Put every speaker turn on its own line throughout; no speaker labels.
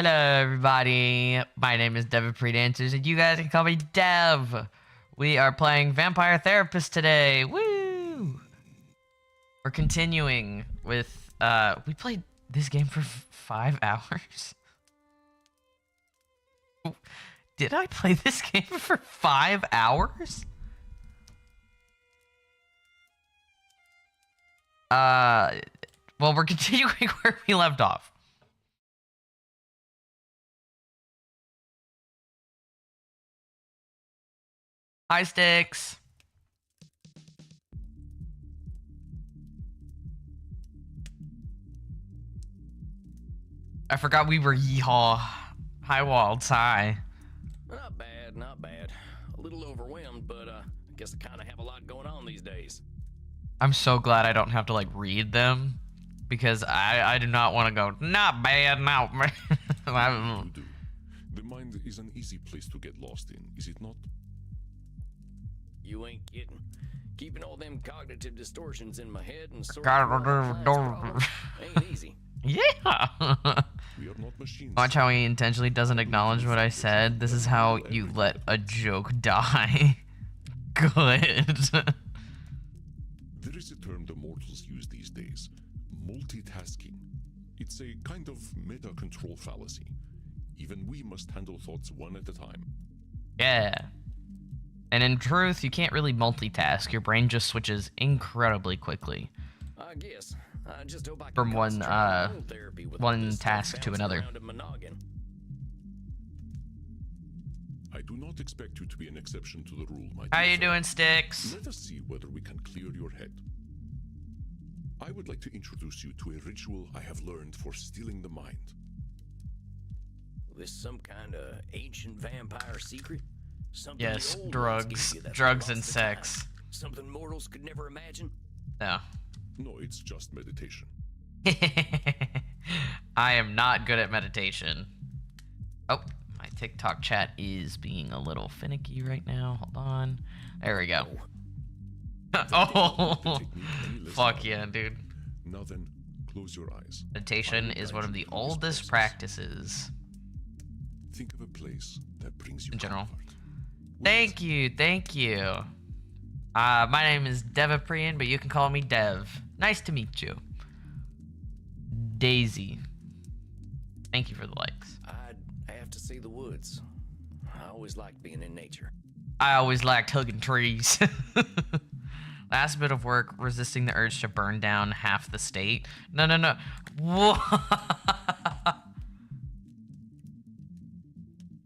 Hello, everybody. My name is Deveprian Answers, and you guys can call me Dev. We are playing Vampire Therapist today. Woo! We're continuing with, we played this game for 5 hours. Did I play this game for 5 hours? Well, we're continuing where we left off. Hi, Sticks. I forgot we were yeehaw. Hi, Waltz. Hi.
Not bad, not bad. A little overwhelmed, but I guess I kind of have a lot going on these days.
I'm so glad I don't have to, like, read them, because I do not want to go, not bad, not bad.
The mind is an easy place to get lost in, is it not?
You ain't kidding. Keeping all them cognitive distortions in my head and sort ain't easy.
Yeah.
We are not machines.
Watch how he intentionally doesn't acknowledge what I said. This is how you let a joke die. Good.
There is a term the mortals use these days. Multitasking. It's a kind of meta-control fallacy. Even we must handle thoughts one at a time.
Yeah. And in truth, you can't really multitask. Your brain just switches incredibly quickly.
I guess. I just hope I can
From one
therapy with
one
this
task to another.
I do not expect you to be an exception to the rule, my
How
dear
you
friend.
doing, Sticks?
Let us see whether we can clear your head. I would like to introduce you to a ritual I have learned for stealing the mind.
This some kind of ancient vampire secret? Something
Yes,
the old
drugs.
ones gave you that's
Drugs
lost
and
the
sex.
time. Something mortals could never imagine?
No.
No, it's just meditation.
I am not good at meditation. Oh, my TikTok chat is being a little finicky right now. Hold on. There we go. Oh, fuck yeah, dude.
Now then, close your eyes.
Meditation is one of the oldest practices.
Think of a place that brings you
In general.
comfort.
Thank you, thank you. My name is Deveprian, but you can call me Dev. Nice to meet you. Daisy. Thank you for the likes.
I have to see the woods. I always liked being in nature.
I always liked hugging trees. Last bit of work, resisting the urge to burn down half the state. No, no, no. Whoa.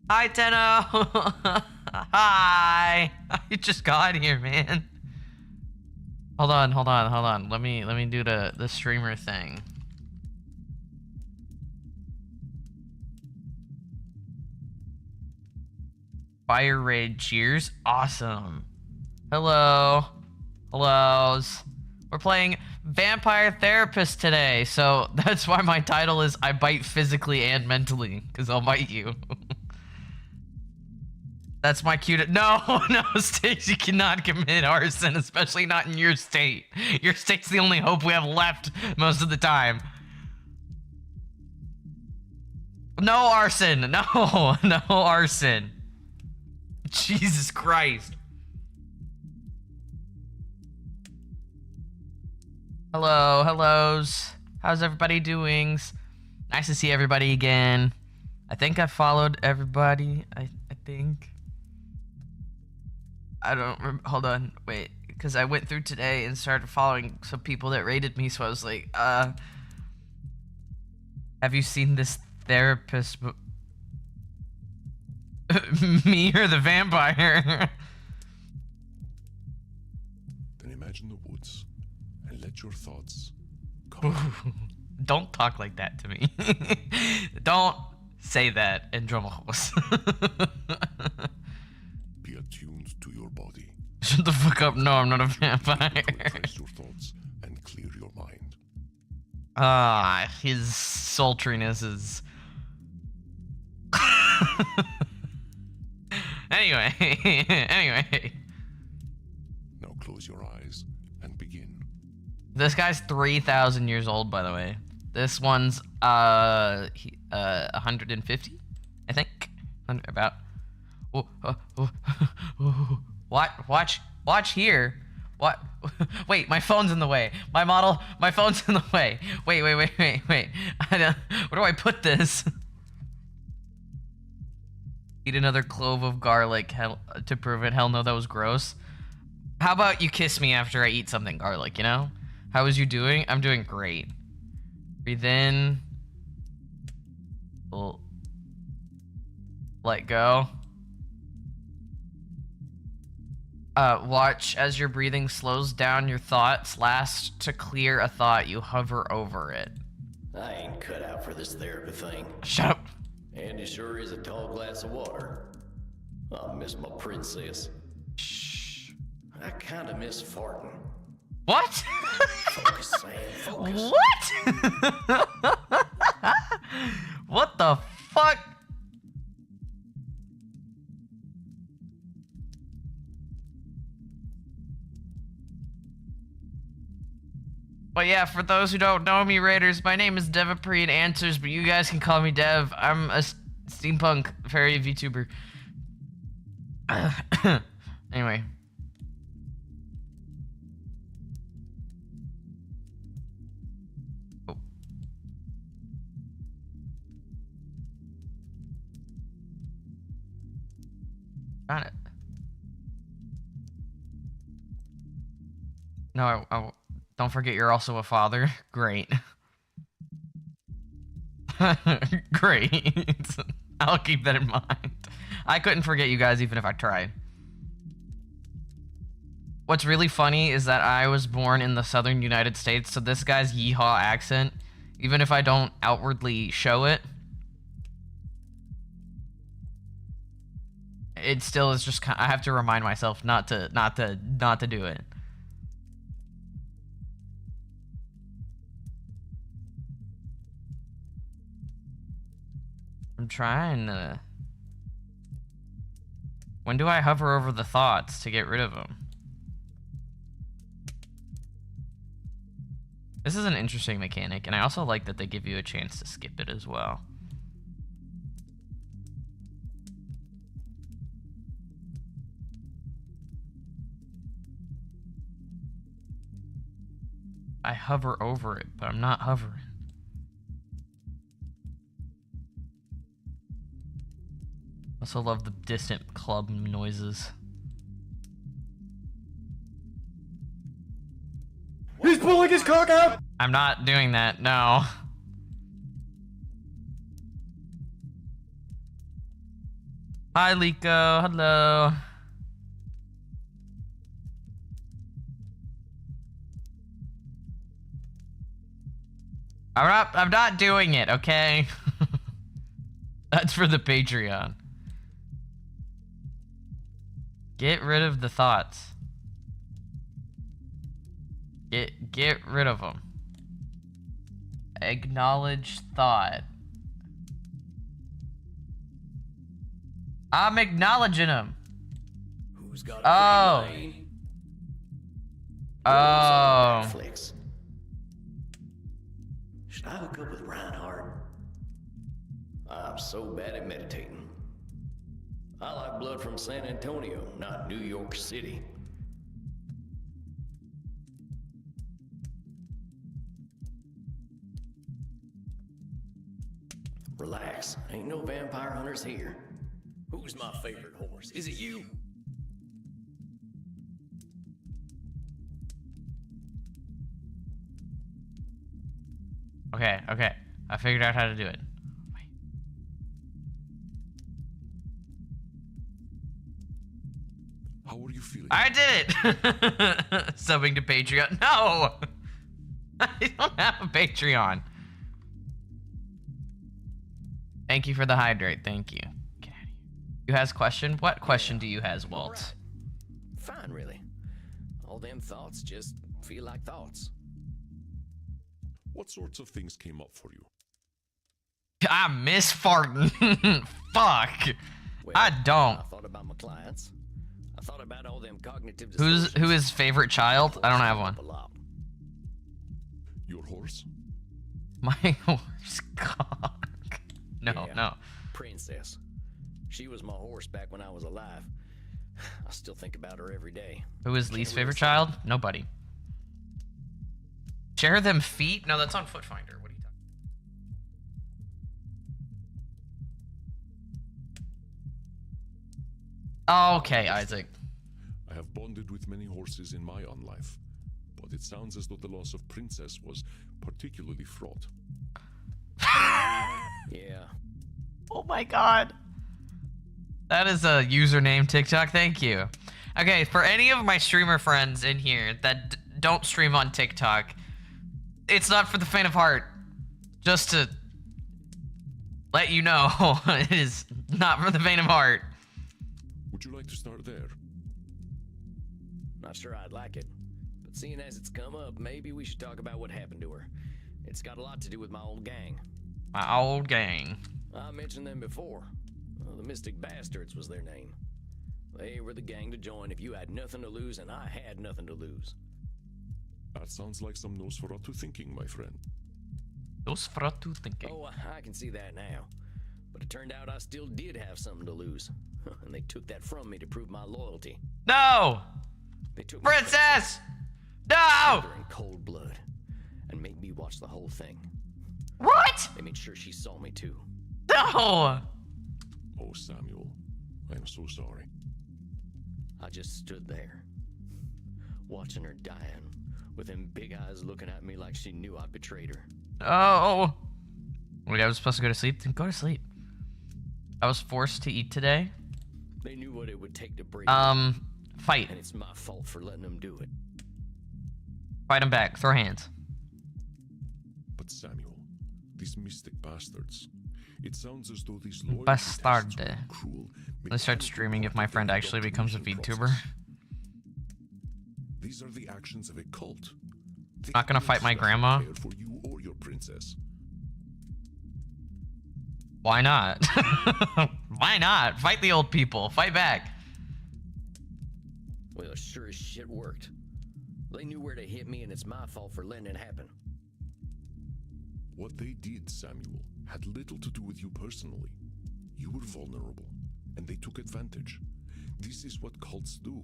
Hi, Tenno. Hi. You just got here, man. Hold on, hold on, hold on. Let me do the streamer thing. Fire raid cheers. Awesome. Hello. Hellos. We're playing Vampire Therapist today, so that's why my title is I bite physically and mentally, because I'll bite you. That's my cue to— No, no, Sticks, you cannot commit arson, especially not in your state. Your state's the only hope we have left most of the time. No arson, no, no arson. Jesus Christ. Hello, hellos. How's everybody doing? Nice to see everybody again. I think I followed everybody. I think. I don't remember. Hold on, wait, because I went through today and started following some people that rated me, so I was like, have you seen this therapist? Me or the vampire?
Then imagine the woods and let your thoughts come.
Don't talk like that to me. Don't say that in Drumhouse.
Be attuned to your body.
Shut the fuck up. No, I'm not a vampire.
Address your thoughts and clear your mind.
His sultriness is... Anyway.
Now close your eyes and begin.
This guy's 3,000 years old, by the way. This one's, 150, I think. About. Oh, watch here. What? Wait, my phone's in the way. My phone's in the way. Wait. Where do I put this? Eat another clove of garlic to prove it. Hell no, that was gross. How about you kiss me after I eat something garlic, you know? How is you doing? I'm doing great. Breathe in. Let go. Watch as your breathing slows down your thoughts. Last to clear a thought, you hover over it.
I ain't cut out for this therapy thing.
Shut up.
And it sure is a tall glass of water. I miss my princess.
Shh.
I kinda miss farting.
What?
Focus, Sam, focus.
What? What the fuck? But yeah, for those who don't know me, Raiders, my name is Deveprian Answers, but you guys can call me Dev. I'm a steampunk fairy VTuber. Anyway. Oh. Got it. No, I don't forget you're also a father. Great. Great. I'll keep that in mind. I couldn't forget you guys even if I tried. What's really funny is that I was born in the southern United States, so this guy's yeehaw accent, even if I don't outwardly show it, it still is just I have to remind myself not to do it. I'm trying to... When do I hover over the thoughts to get rid of them? This is an interesting mechanic, and I also like that they give you a chance to skip it as well. I hover over it, but I'm not hovering. Also love the distant club noises.
He's pulling his cock out!
I'm not doing that, no. Hi, Liko. Hello. I'm not doing it, okay? That's for the Patreon. Get rid of the thoughts. Get rid of them. Acknowledge thought. I'm acknowledging them.
Who's got
Oh.
a pretty lane?
Oh.
Netflix. Should I hook up with Reinhardt? I'm so bad at meditating. I like blood from San Antonio, not New York City. Relax, ain't no vampire hunters here. Who's my favorite horse? Is it you?
Okay. I figured out how to do it.
How are you feeling?
I did it! Subbing to Patreon. No! I don't have a Patreon. Thank you for the hydrate. Thank you. Get out of here. You has question? What question do you has, Walt?
Right. Fine, really. All them thoughts just feel like thoughts.
What sorts of things came up for you?
I miss farting. Fuck.
Well,
I don't.
I thought about my clients. I thought about all them cognitive
Who
distortions.
is favorite child? I don't have one.
A lot.
Your horse?
My horse cock. No,
Yeah.
no.
Princess. She was my horse back when I was alive. I still think about her every day.
Who is least favorite child? Nobody. Share them feet? No, that's on Foot Finder. What are you talking? Okay, Isaac.
I have bonded with many horses in my own life, but it sounds as though the loss of Princess was particularly fraught.
Yeah.
Oh my god. That is a username TikTok. Thank you. Okay, for any of my streamer friends in here that don't stream on TikTok, it's not for the faint of heart. Just to let you know, it is not for the faint of heart.
Would you like to start there?
Not sure I'd like it. But seeing as it's come up, maybe we should talk about what happened to her. It's got a lot to do with my old gang.
My old gang.
I mentioned them before. Well, the Mystic Bastards was their name. They were the gang to join if you had nothing to lose, and I had nothing to lose.
That sounds like some Nosferatu thinking, my friend.
Nosferatu thinking.
Oh, I can see that now. But it turned out I still did have something to lose. And they took that from me to prove my loyalty.
No!
They took my
Princess! No!
in cold blood and made me watch the whole thing.
What?
They made sure she saw me too.
No!
Oh, Samuel, I'm so sorry.
I just stood there, watching her dying, with them big eyes looking at me like she knew I betrayed her.
Oh. Wait, I was supposed to go to sleep? Then go to sleep. I was forced to eat today.
They knew what it would take to break
Fight.
and it's my fault for letting them do it.
Fight him back. Throw hands.
But Samuel, these Mystic Bastards, it sounds as though these loyalty
Bastard.
tests were cruel.
Let's start streaming if my friend actually becomes a VTuber.
These are the actions of a cult.
Not gonna fight my grandma.
For you or your princess.
Why not? Why not? Fight the old people. Fight back.
Well, sure as shit worked. They knew where to hit me, and it's my fault for letting it happen.
What they did, Samuel, had little to do with you personally. You were vulnerable, and they took advantage. This is what cults do.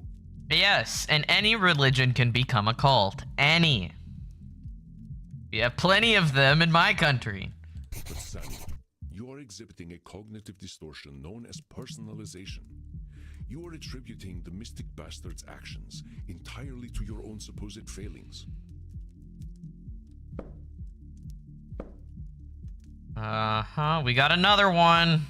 Yes, and any religion can become a cult. Any. We have plenty of them in my country.
But Samuel, you are exhibiting a cognitive distortion known as personalization. You are attributing the Mystic Bastards' actions entirely to your own supposed failings.
We got another one.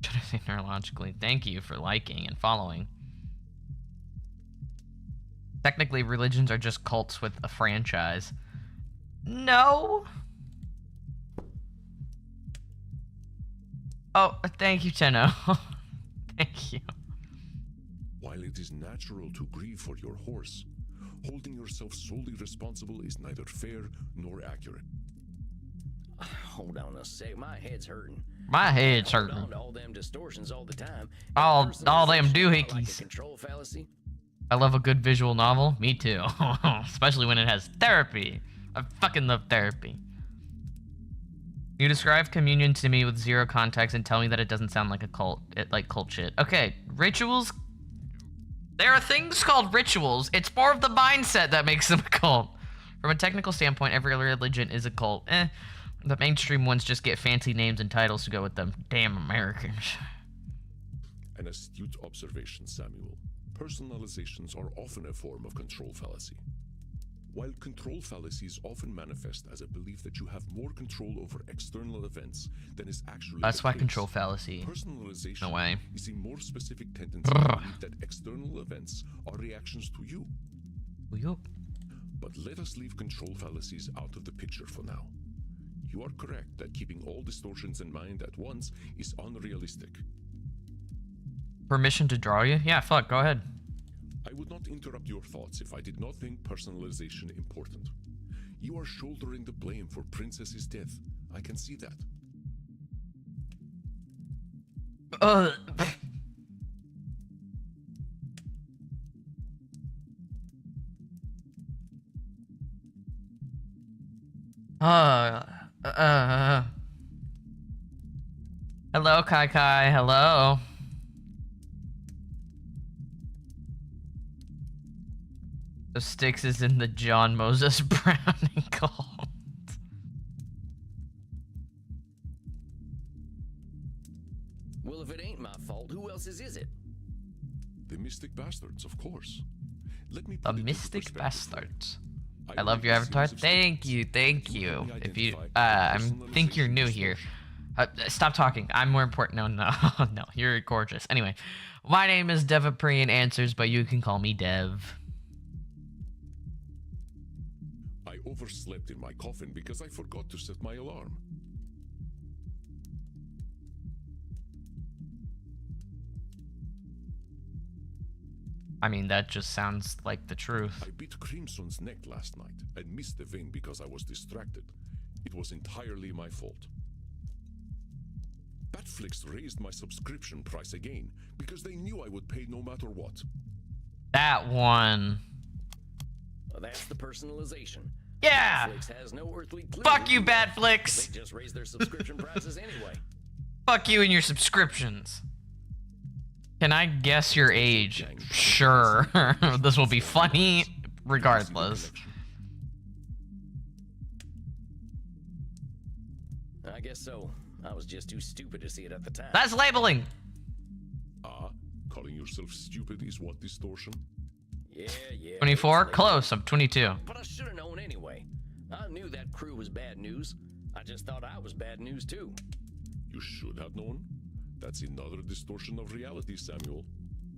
Should I say neurologically? Thank you for liking and following. Technically, religions are just cults with a franchise. No. Oh, thank you, Tenno. Thank you.
While it is natural to grieve for your horse, holding yourself solely responsible is neither fair nor accurate.
Hold on a sec, my head's hurting.
My head's
Hold
hurting.
on to all them distortions all the time.
All them
Personalization, like a
doohickeys.
control fallacy.
I love a good visual novel. Me too. Especially when it has therapy. I fucking love therapy. You describe communion to me with zero context and tell me that it doesn't sound like a cult. Like cult shit. Okay, rituals. There are things called rituals. It's more of the mindset that makes them a cult. From a technical standpoint, every religion is a cult. The mainstream ones just get fancy names and titles to go with them. Damn Americans.
An astute observation, Samuel. Personalizations are often a form of control fallacy. While control fallacies often manifest as a belief that you have more control over external events than is actually
That's
the
why
case,
control fallacy.
personalization
No way.
is a more specific tendency to believe that external events are reactions to you. But let us leave control fallacies out of the picture for now. You are correct that keeping all distortions in mind at once is unrealistic.
Permission to draw you? Yeah, fuck, go ahead.
I would not interrupt your thoughts if I did not think personalization important. You are shouldering the blame for Princess's death. I can see that.
Uh. Hello, Kai Kai. Hello. The Styx is in the John Moses Browning cult.
Well, if it ain't my fault, who else's is it?
The Mystic Bastards, of course. Let me
The
put it into
Mystic
perspective.
Bastards. I
will
love your
make a
avatar.
series of
Thank
statements
you, thank
to
you.
only
If you,
identify
I think you're new here. Stop talking. I'm more important. No, no, no. You're gorgeous. Anyway, my name is Deveprian Answers, but you can call me Dev.
I overslept in my coffin because I forgot to set my alarm.
I mean, that just sounds like the truth.
I bit Crimson's neck last night and missed the vein because I was distracted. It was entirely my fault. Batflix raised my subscription price again because they knew I would pay no matter what.
That one.
Well, that's the personalization.
Yeah!
Netflix has no earthly clue.
Fuck you,
They
Batflix!
just raise their subscription prices anyway.
Fuck you and your subscriptions. Can I guess your age? Sure. This will be funny regardless.
I guess so. I was just too stupid to see it at the time.
That's labeling!
Ah, calling yourself stupid is what distortion?
Yeah.
24?
it's late.
Close. I'm 22.
But I should have known anyway. I knew that crew was bad news. I just thought I was bad news too.
You should have known. That's another distortion of reality, Samuel.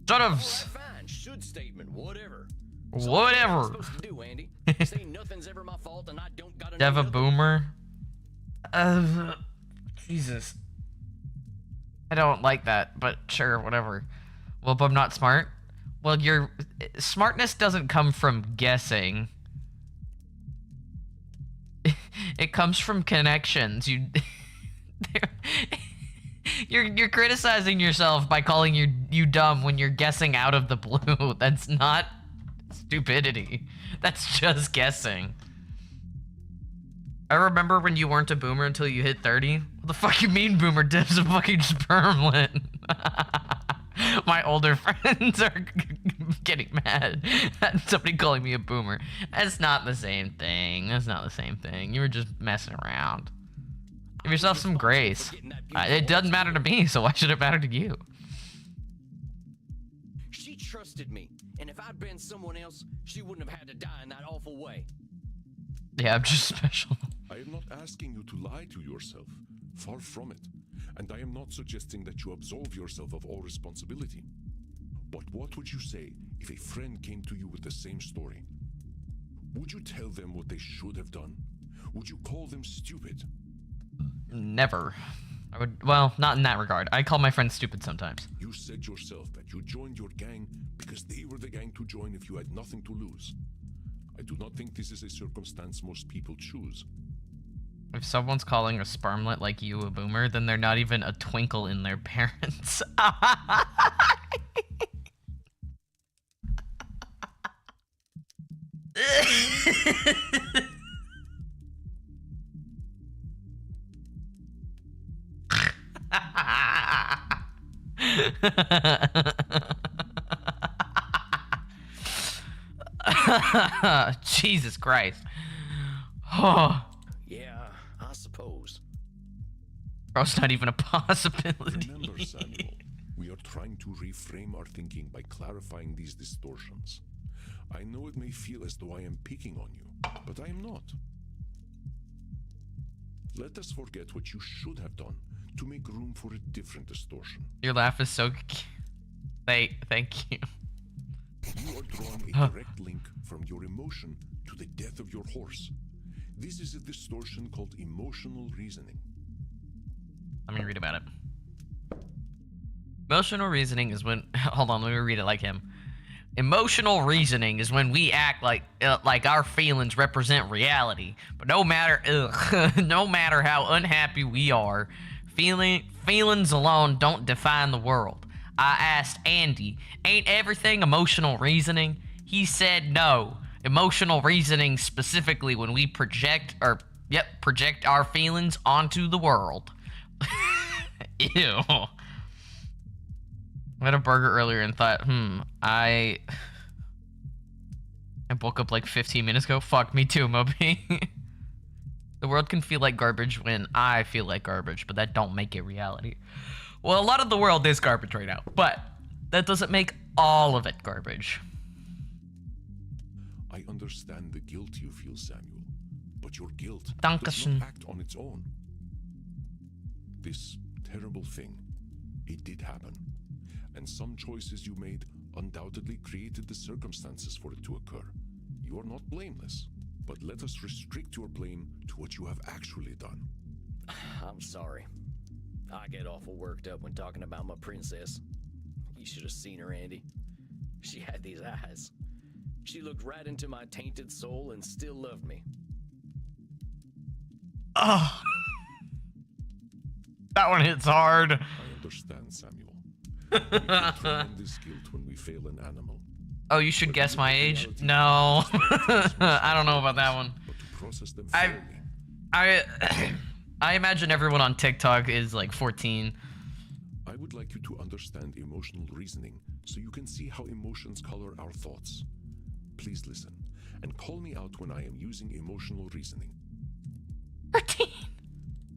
Sort
All
of.
right, fine. Should statement. Whatever. So
Whatever.
What am I supposed to do, Andy? Say nothing's ever my fault and I don't gotta know
Dev a
nothing?
boomer. Jesus. I don't like that, but sure, whatever. Well, but I'm not smart. Well, your smartness doesn't come from guessing. It comes from connections. You're criticizing yourself by calling you dumb when you're guessing out of the blue. That's not stupidity. That's just guessing. I remember when you weren't a boomer until you hit 30. What the fuck you mean, boomer? Dev's a fucking spermlet. My older friends are getting mad at somebody calling me a boomer. That's not the same thing. That's not the same thing. You were just messing around. Give yourself some grace. It doesn't matter to me, so why should it matter to you?
She trusted me, and if I'd been someone else, she wouldn't have had to die in that awful way.
Yeah, I'm just special.
I am not asking you to lie to yourself. Far from it. And I am not suggesting that you absolve yourself of all responsibility. But what would you say if a friend came to you with the same story? Would you tell them what they should have done? Would you call them stupid?
Never. I would, well, not in that regard. I call my friends stupid sometimes.
You said yourself that you joined your gang because they were the gang to join if you had nothing to lose. I do not think this is a circumstance most people choose.
If someone's calling a spermlet like you a boomer, then they're not even a twinkle in their parents. Jesus Christ. Oh.
Yeah, I suppose.
Bro's not even a possibility.
Remember, Samuel, we are trying to reframe our thinking by clarifying these distortions. I know it may feel as though I am picking on you, but I am not. Let us forget what you should have done to make room for a different distortion.
Your laugh is so cute. Thank you.
You are drawing a direct link from your emotion to the death of your horse. This is a distortion called emotional reasoning.
Let me read about it. Emotional reasoning is when... Hold on, let me read it like him. Emotional reasoning is when we act like our feelings represent reality. But no matter how unhappy we are, Feelings alone don't define the world. I asked Andy, ain't everything emotional reasoning? He said no. Emotional reasoning specifically when we project our feelings onto the world. Ew. I had a burger earlier and thought, I woke up like 15 minutes ago. Fuck, me too, Moby. The world can feel like garbage when I feel like garbage, but that don't make it reality. Well, a lot of the world is garbage right now, but that doesn't make all of it garbage.
I understand the guilt you feel, Samuel, but your guilt does
Dankeschön.
not act on its own. This terrible thing, it did happen, and some choices you made undoubtedly created the circumstances for it to occur. You are not blameless, but let us restrict your blame to what you have actually done.
I'm sorry. I get awful worked up when talking about my princess. You should have seen her, Andy. She had these eyes. She looked right into my tainted soul and still loved me.
Oh. That one hits hard.
I understand, Samuel. We feel tremendous guilt when we fail an animal.
Oh, you should guess my age? No. I don't know about that one.
But to process them
I imagine everyone on TikTok is like 14.
I would like you to understand emotional reasoning so you can see how emotions color our thoughts. Please listen and call me out when I am using emotional reasoning.
13.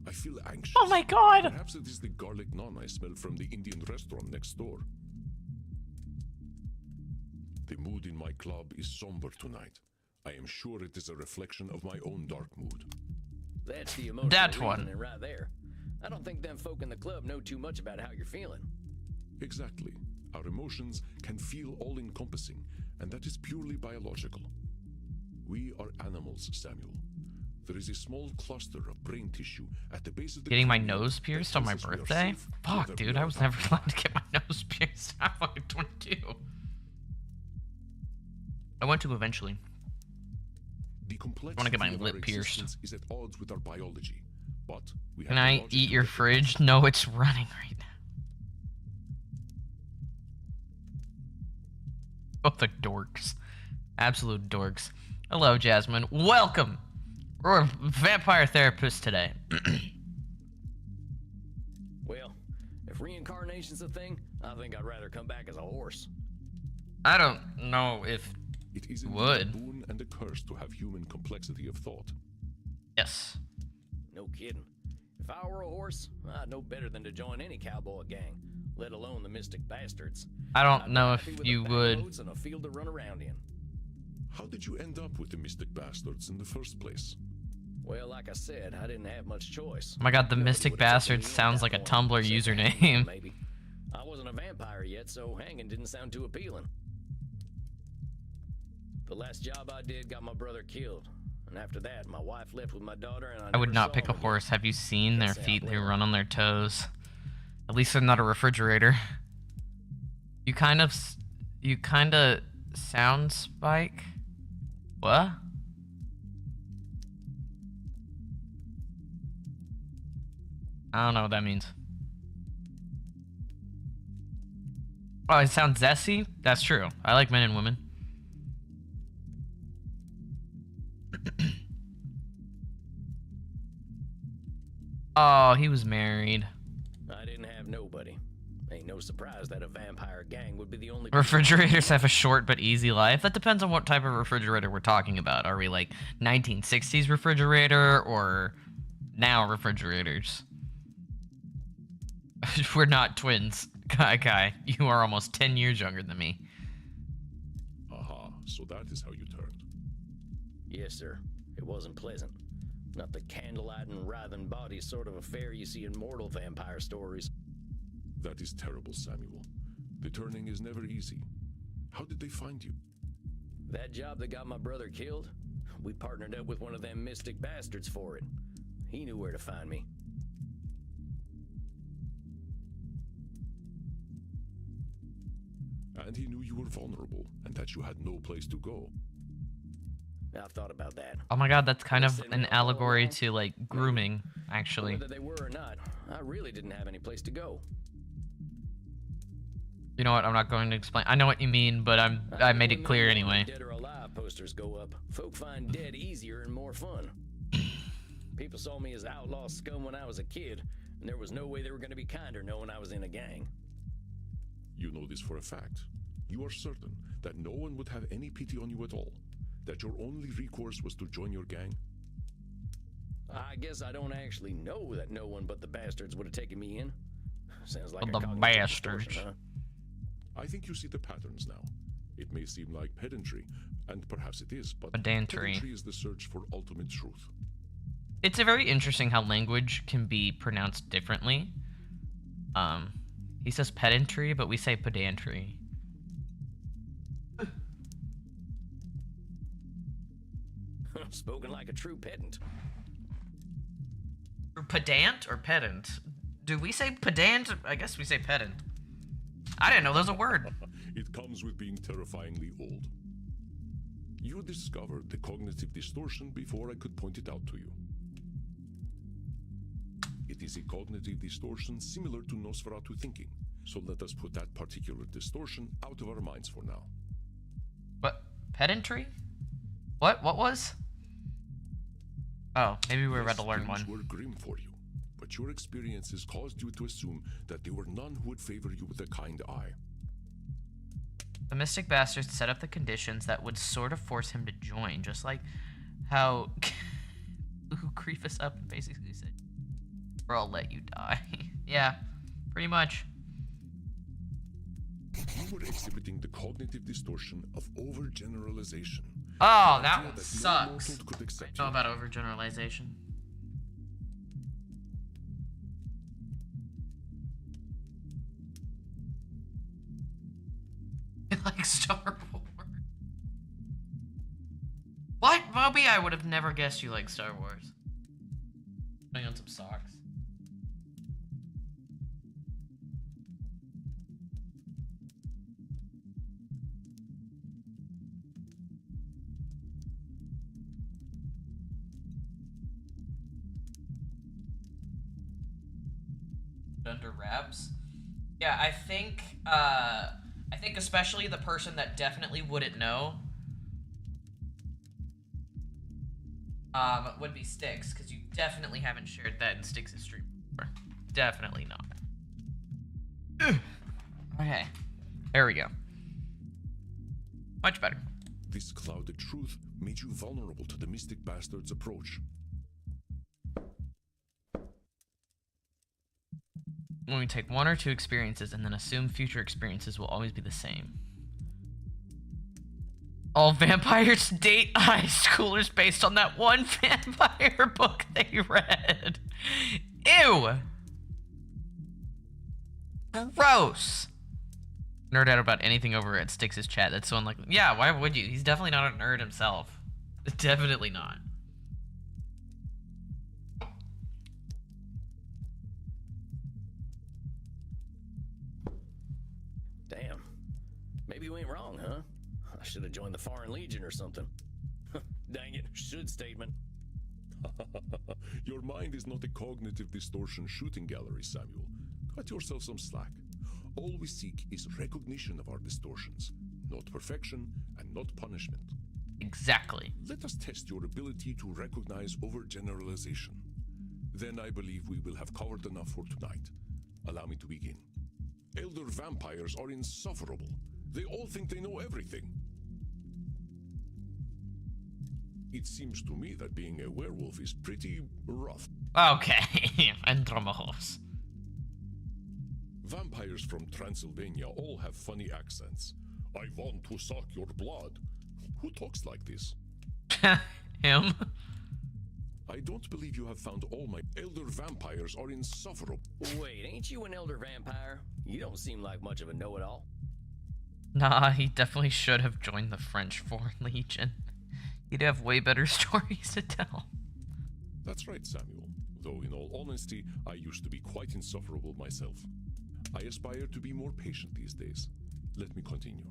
I feel anxious.
Oh my god.
Perhaps it is the garlic naan I smell from the Indian restaurant next door. The mood in my club is somber tonight. I am sure it is a reflection of my own dark mood.
That's the emotional
That one.
reasoning right there. I don't think them folk in the club know too much about how you're feeling.
Exactly. Our emotions can feel all-encompassing, and that is purely biological. We are animals, Samuel. There is a small cluster of brain tissue at the base of the
Getting my
cranium
nose
that
pierced on my
tells us we are
birthday?
safe, or
Fuck,
that
dude,
we
I
are
was never
harmed.
allowed to get my nose pierced. I'm fucking 22. I want to eventually.
The complexity
wanna get my
of
lip
our
pierced.
existence is at odds with our biology, but we have
Can
the
I
logic
eat
to
your
recognize
fridge? No, it's running right now. Both are dorks. Absolute dorks. Hello, Jasmine. Welcome! We're a vampire therapist today.
Well, if reincarnation's a thing, I think I'd rather come back as a horse.
I don't know if...
It is indeed
Would.
a boon and a curse to have human complexity of thought.
Yes.
No kidding. If I were a horse, I'd know better than to join any cowboy gang, let alone the Mystic Bastards.
I don't
I'd be
know
happy
if
with
you
a bag
would.
of oats and a field to run around in.
How did you end up with the Mystic Bastards in the first place?
Well, like I said, I didn't have much choice.
Oh my god, the
Nobody
Mystic
would've taken
Bastard
me in at
sounds
that
like a
point,
Tumblr
except
username.
maybe. I wasn't a vampire yet, so hanging didn't sound too appealing. The last job I did got my brother killed, and after that, my wife left with my daughter, and
I would
never
not
saw
pick a
her
horse. Have you seen their
Can't say
feet?
I
They
will.
run on their toes. At least they're not a refrigerator. You kind of sound Spike. What? I don't know what that means. Oh, it sounds zesty? That's true. I like men and women. Oh, he was married.
I didn't have nobody. Ain't no surprise that a vampire gang would be the only
Refrigerators have a short but easy life. That depends on what type of refrigerator we're talking about. Are we like 1960s refrigerator or now refrigerators? We're not twins. Kai, you are almost 10 years younger than me.
Aha, so that is how you turned.
Yes, sir. It wasn't pleasant. Not the candlelight and writhing body sort of affair you see in mortal vampire stories.
That is terrible, Samuel. The turning is never easy. How did they find you?
That job that got my brother killed, we partnered up with one of them Mystic Bastards for it. He knew where to find me.
And he knew you were vulnerable and that you had no place to go.
I've thought about that.
Oh my god, that's kind of an allegory to like grooming, actually.
Whether they were or not, I really didn't have any place to go.
You know what? I'm not going to explain. I know what you mean, but I made it clear anyway.
Dead or alive posters go up. Folk find dead easier and more fun. People saw me as outlaw scum when I was a kid, and there was no way they were going to be kinder knowing I was in a gang.
You know this for a fact. You are certain that no one would have any pity on you at all, that your only recourse was to join your gang?
I guess I don't actually know that no one but the bastards would have taken me in. Sounds like
The
a cognitive
bastards.
distortion, huh?
I think you see the patterns now. It may seem like pedantry, and perhaps it is, but
Pedantry.
pedantry is the search for ultimate truth.
It's a very interesting how language can be pronounced differently. He says pedantry, but we say pedantry.
Spoken like a true pedant.
Pedant or pedant? Do we say pedant? I guess we say pedant. I didn't know there was a word.
It comes with being terrifyingly old. You discovered the cognitive distortion before I could point it out to you. It is a cognitive distortion similar to Nosferatu thinking, so let us put that particular distortion out of our minds for now.
What? Pedantry? What? What was? Oh, maybe we were about to learn
Things
one.
were grim for you, but your experiences caused you to assume that there were none who would favor you with a kind eye.
The Mystic Bastards set up the conditions that would sort of force him to join, just like how who creep us up and basically said, or I'll let you die. Yeah, pretty much.
You were exhibiting the cognitive distortion of overgeneralization.
Oh,
The
that
idea
one
no
sucks.
mortal could accept
I know
you.
about overgeneralization. Like Star Wars. What, Moby? I would have never guessed you like Star Wars. Putting on some socks. Under wraps. Yeah, I think especially the person that definitely wouldn't know would be Styx, because you definitely haven't shared that in Styx's stream before. Definitely not. Okay. There we go. Much better.
This clouded truth made you vulnerable to the Mystic Bastard's approach.
When we take one or two experiences and then assume future experiences will always be the same. All vampires date high schoolers based on that one vampire book they read. Ew! Gross! Nerd out about anything over at Styx's chat. That's someone like, yeah, why would you? He's definitely not a nerd himself. Definitely not.
Damn. Maybe you ain't wrong, huh? I should have joined the Foreign Legion or something. Dang it, should statement.
Your mind is not a cognitive distortion shooting gallery, Samuel. Cut yourself some slack. All we seek is recognition of our distortions, not perfection and not punishment.
Exactly.
Let us test your ability to recognize overgeneralization. Then I believe we will have covered enough for tonight. Allow me to begin. Elder vampires are insufferable. They all think they know everything. It seems to me that being a werewolf is pretty rough.
Okay. Andromahos.
Vampires from Transylvania all have funny accents. I want to suck your blood. Who talks like this?
Him?
I don't believe you have found all my elder vampires are insufferable.
Wait, ain't you an elder vampire? You don't seem like much of a know-it-all.
Nah, he definitely should have joined the French Foreign Legion. He'd have way better stories to tell.
That's right, Samuel. Though in all honesty, I used to be quite insufferable myself. I aspire to be more patient these days. Let me continue.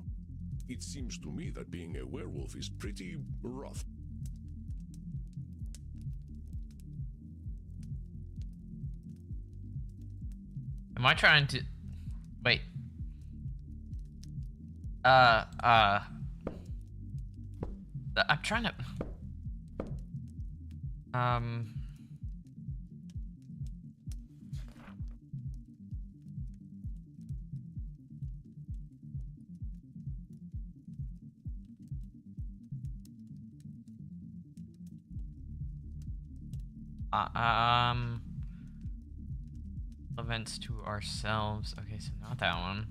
It seems to me that being a werewolf is pretty rough.
I trying to... Wait. I'm trying to... Events to ourselves. Okay, so not that one.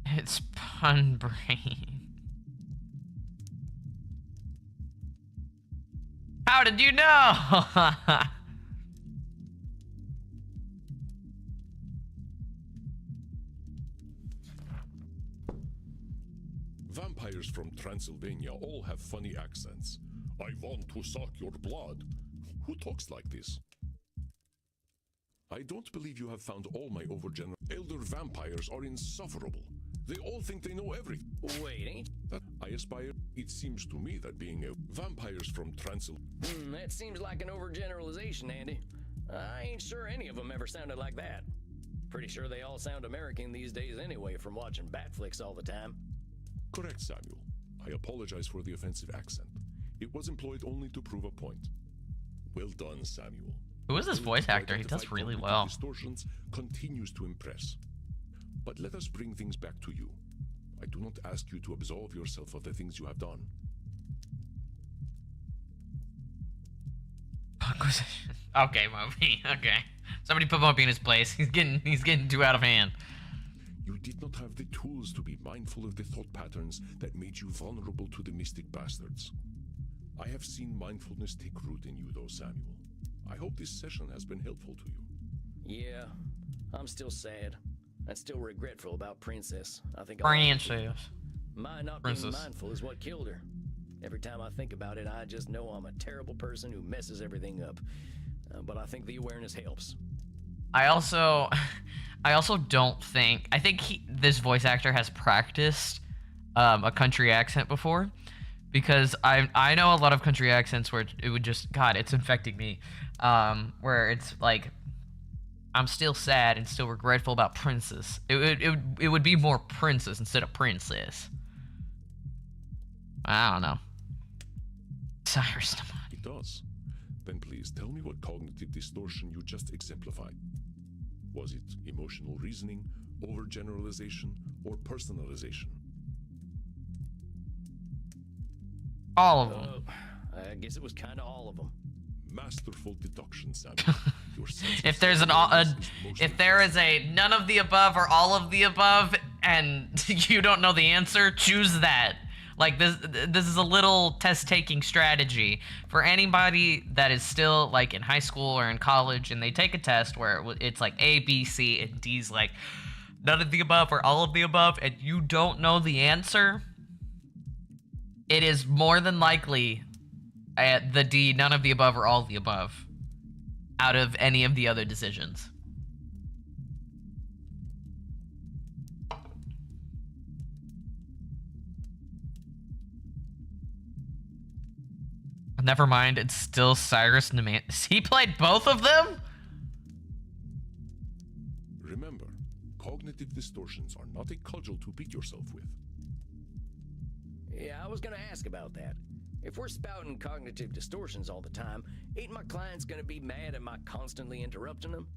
It's pun brain. How did you know?
Vampires from Transylvania all have funny accents. I want to suck your blood. Who talks like this? I don't believe you have found all my overgenerous elder vampires are insufferable. They all think they know everything.
Wait, ain't...
That I aspire. It seems to me that being a vampires from Transylvania.
that seems like an overgeneralization, Andy. I ain't sure any of them ever sounded like that. Pretty sure they all sound American these days anyway from watching bat flicks all the time.
Correct, Samuel. I apologize for the offensive accent. It was employed only to prove a point. Well done, Samuel.
Who is this voice actor? He does really well.
Distortions continues to impress. But let us bring things back to you. I do not ask you to absolve yourself of the things you have done.
Okay, Moby. Okay. Somebody put Moby in his place. He's getting too out of hand.
You did not have the tools to be mindful of the thought patterns that made you vulnerable to the mystic bastards. I have seen mindfulness take root in you, though, Samuel. I hope this session has been helpful to you.
Yeah, I'm still sad. I'm still regretful about Princess. I think
Princess.
My not being mindful is what killed her. Every time I think about it, I just know I'm a terrible person who messes everything up. But I think the awareness helps.
I also don't think... I think this voice actor has practiced a country accent before. Because I know a lot of country accents where it would just... God, it's infecting me. Where it's like... I'm still sad and still regretful about Princess. It would be more Princess instead of Princess. I don't know. Cyrus.
It does. Then please tell me what cognitive distortion you just exemplified. Was it emotional reasoning, overgeneralization, or personalization?
All of them.
I guess it was kind of all of them.
Masterful deduction, Samuel. Your sense of
If there's if there is a none of the above or all of the above, and you don't know the answer, choose that. Like this is a little test-taking strategy for anybody that is still like in high school or in college, and they take a test where it's like A, B, C, and D's like none of the above or all of the above, and you don't know the answer. It is more than likely the D, none of the above or all of the above, out of any of the other decisions. Never mind, it's still Cyrus Nemantis. He played both of them?
Remember, cognitive distortions are not a cudgel to beat yourself with.
Yeah, I was gonna ask about that. If we're spouting cognitive distortions all the time, ain't my clients gonna be mad at my constantly interrupting them?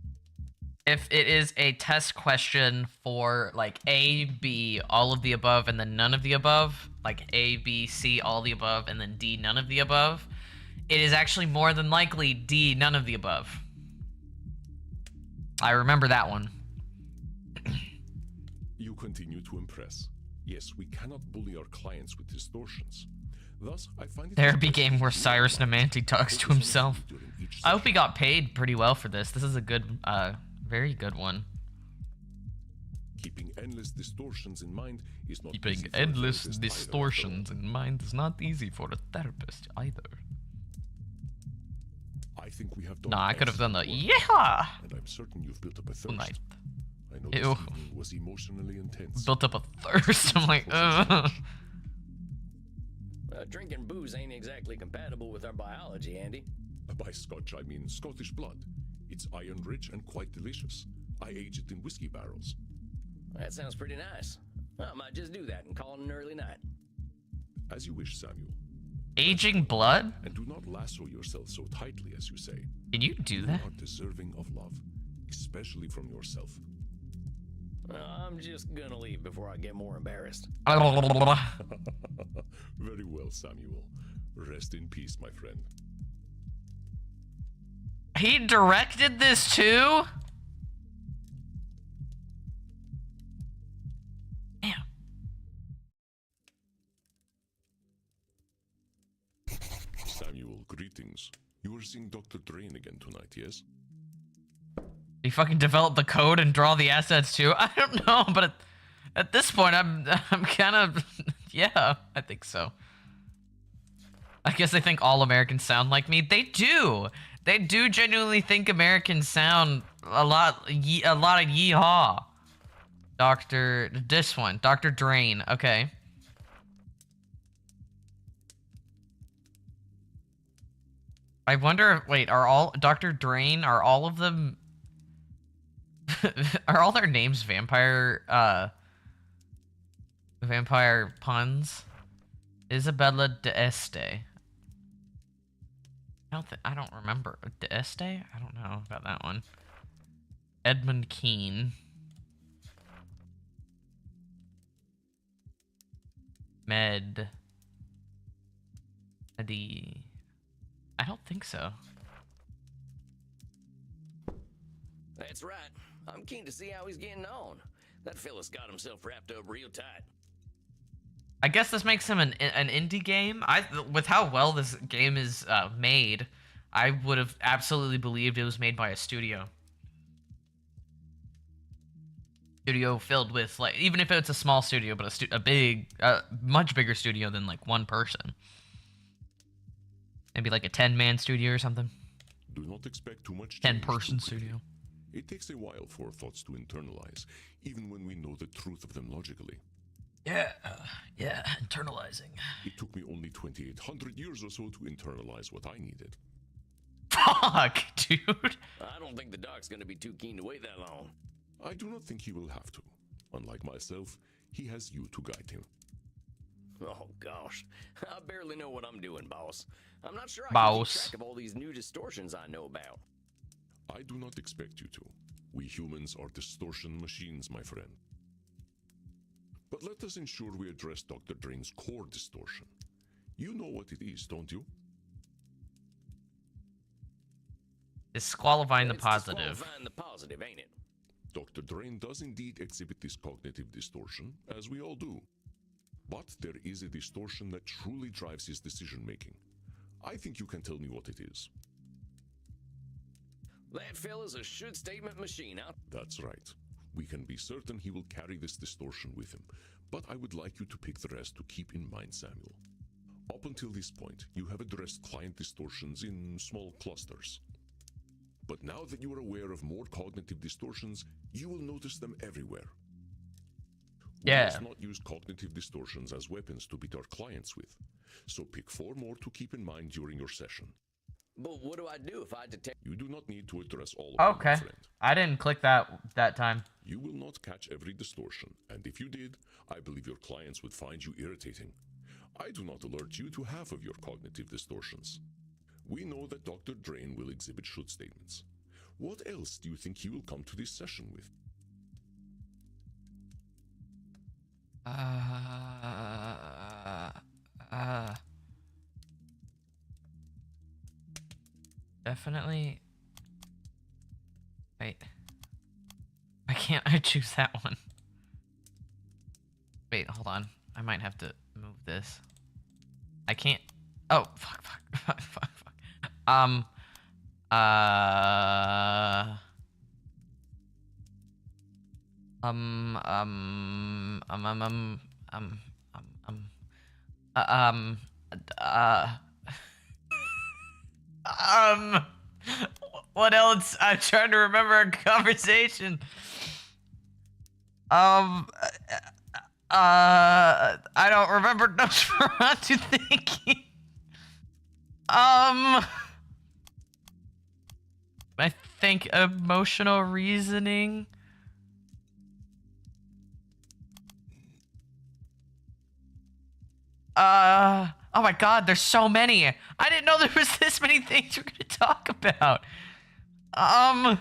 If it is a test question for like A, B, all of the above, and then none of the above, like A, B, C, all the above, and then D, none of the above, it is actually more than likely D, none of the above. I remember that one.
You continue to impress. Yes, we cannot bully our clients with distortions. Thus, I find it
Therapy game where Cyrus Nemanti talks to himself. I hope he got paid pretty well for this. This is a good, very good one.
Keeping endless distortions in mind is not
Keeping
easy for a
endless
therapist
distortions in mind is not easy for a therapist either.
I think we have done.
Nah, I could have done the
excellent
yeah.
work, and I'm certain you've built up a thirst.
Night.
I know
Ew.
this evening was emotionally intense.
Built up a thirst. I'm like, ugh.
Drinking booze ain't exactly compatible with our biology, Andy.
By Scotch, I mean Scottish blood. It's iron-rich and quite delicious. I age it in whiskey barrels.
That sounds pretty nice. I might just do that and call it an early night.
As you wish, Samuel.
Aging blood?
And do not lasso yourself so tightly, as you say.
Can you do that?
You are deserving of love, especially from yourself.
I'm just gonna leave before I get more embarrassed.
Very well, Samuel. Rest in peace, my friend.
He directed this too? Damn.
Samuel, greetings. You are seeing Dr. Drain again tonight, yes?
He fucking developed the code and draw the assets too? I don't know, but at this point, I'm kind of... Yeah, I think so. I guess they think all Americans sound like me. They do. They do genuinely think Americans sound a lot of yeehaw. This one, Dr. Drain. Okay. I wonder, wait, are all Dr. Drain, are all of them are all their names vampire puns? Isabella d'Este. I don't remember. D'Este? I don't know about that one. Edmund Keane. Medi. I don't think so.
That's right. I'm keen to see how he's getting on. That fella's got himself wrapped up real tight.
I guess this makes him an indie game. With how well this game is made, I would have absolutely believed it was made by a studio. Studio filled with, like, even if it's a small studio, but much bigger studio than like one person. Maybe like a 10-man studio or something.
Do not expect too much.
10-person studio.
It takes a while for thoughts to internalize, even when we know the truth of them logically.
Yeah, internalizing.
It took me only 2,800 years or so to internalize what I needed.
Fuck, dude.
I don't think the doc's gonna be too keen to wait that long.
I do not think he will have to. Unlike myself, he has you to guide him.
Oh gosh, I barely know what I'm doing, boss. I'm not sure I can
Boss.
keep track of all these new distortions I know about.
I do not expect you to. We humans are distortion machines, my friend. But let us ensure we address Dr. Drain's core distortion. You know what it is, don't you?
Disqualifying the
It's
positive.
disqualifying the positive, ain't it?
Dr. Drain does indeed exhibit this cognitive distortion, as we all do. But there is a distortion that truly drives his decision-making. I think you can tell me what it is.
That fella's a should statement machine, huh?
That's right. We can be certain he will carry this distortion with him, but I would like you to pick the rest to keep in mind, Samuel. Up until this point, you have addressed client distortions in small clusters. But now that you are aware of more cognitive distortions, you will notice them everywhere. We
Yeah.
must not use cognitive distortions as weapons to beat our clients with. So pick 4 more to keep in mind during your session.
But what do I do if I detect?
You do not need to address all of them,
Okay.
my friend.
I didn't click that time.
You will not catch every distortion, and if you did, I believe your clients would find you irritating. I do not alert you to half of your cognitive distortions. We know that Dr. Drain will exhibit should statements. What else do you think he will come to this session with?
Definitely. Wait. Why can't I choose that one? Wait, hold on. I might have to move this. I can't. Oh, fuck. What else? I'm trying to remember our conversation. I don't remember Nosferatu thinking. I think emotional reasoning. Oh my god, there's so many. I didn't know there was this many things we're gonna talk about. Oh.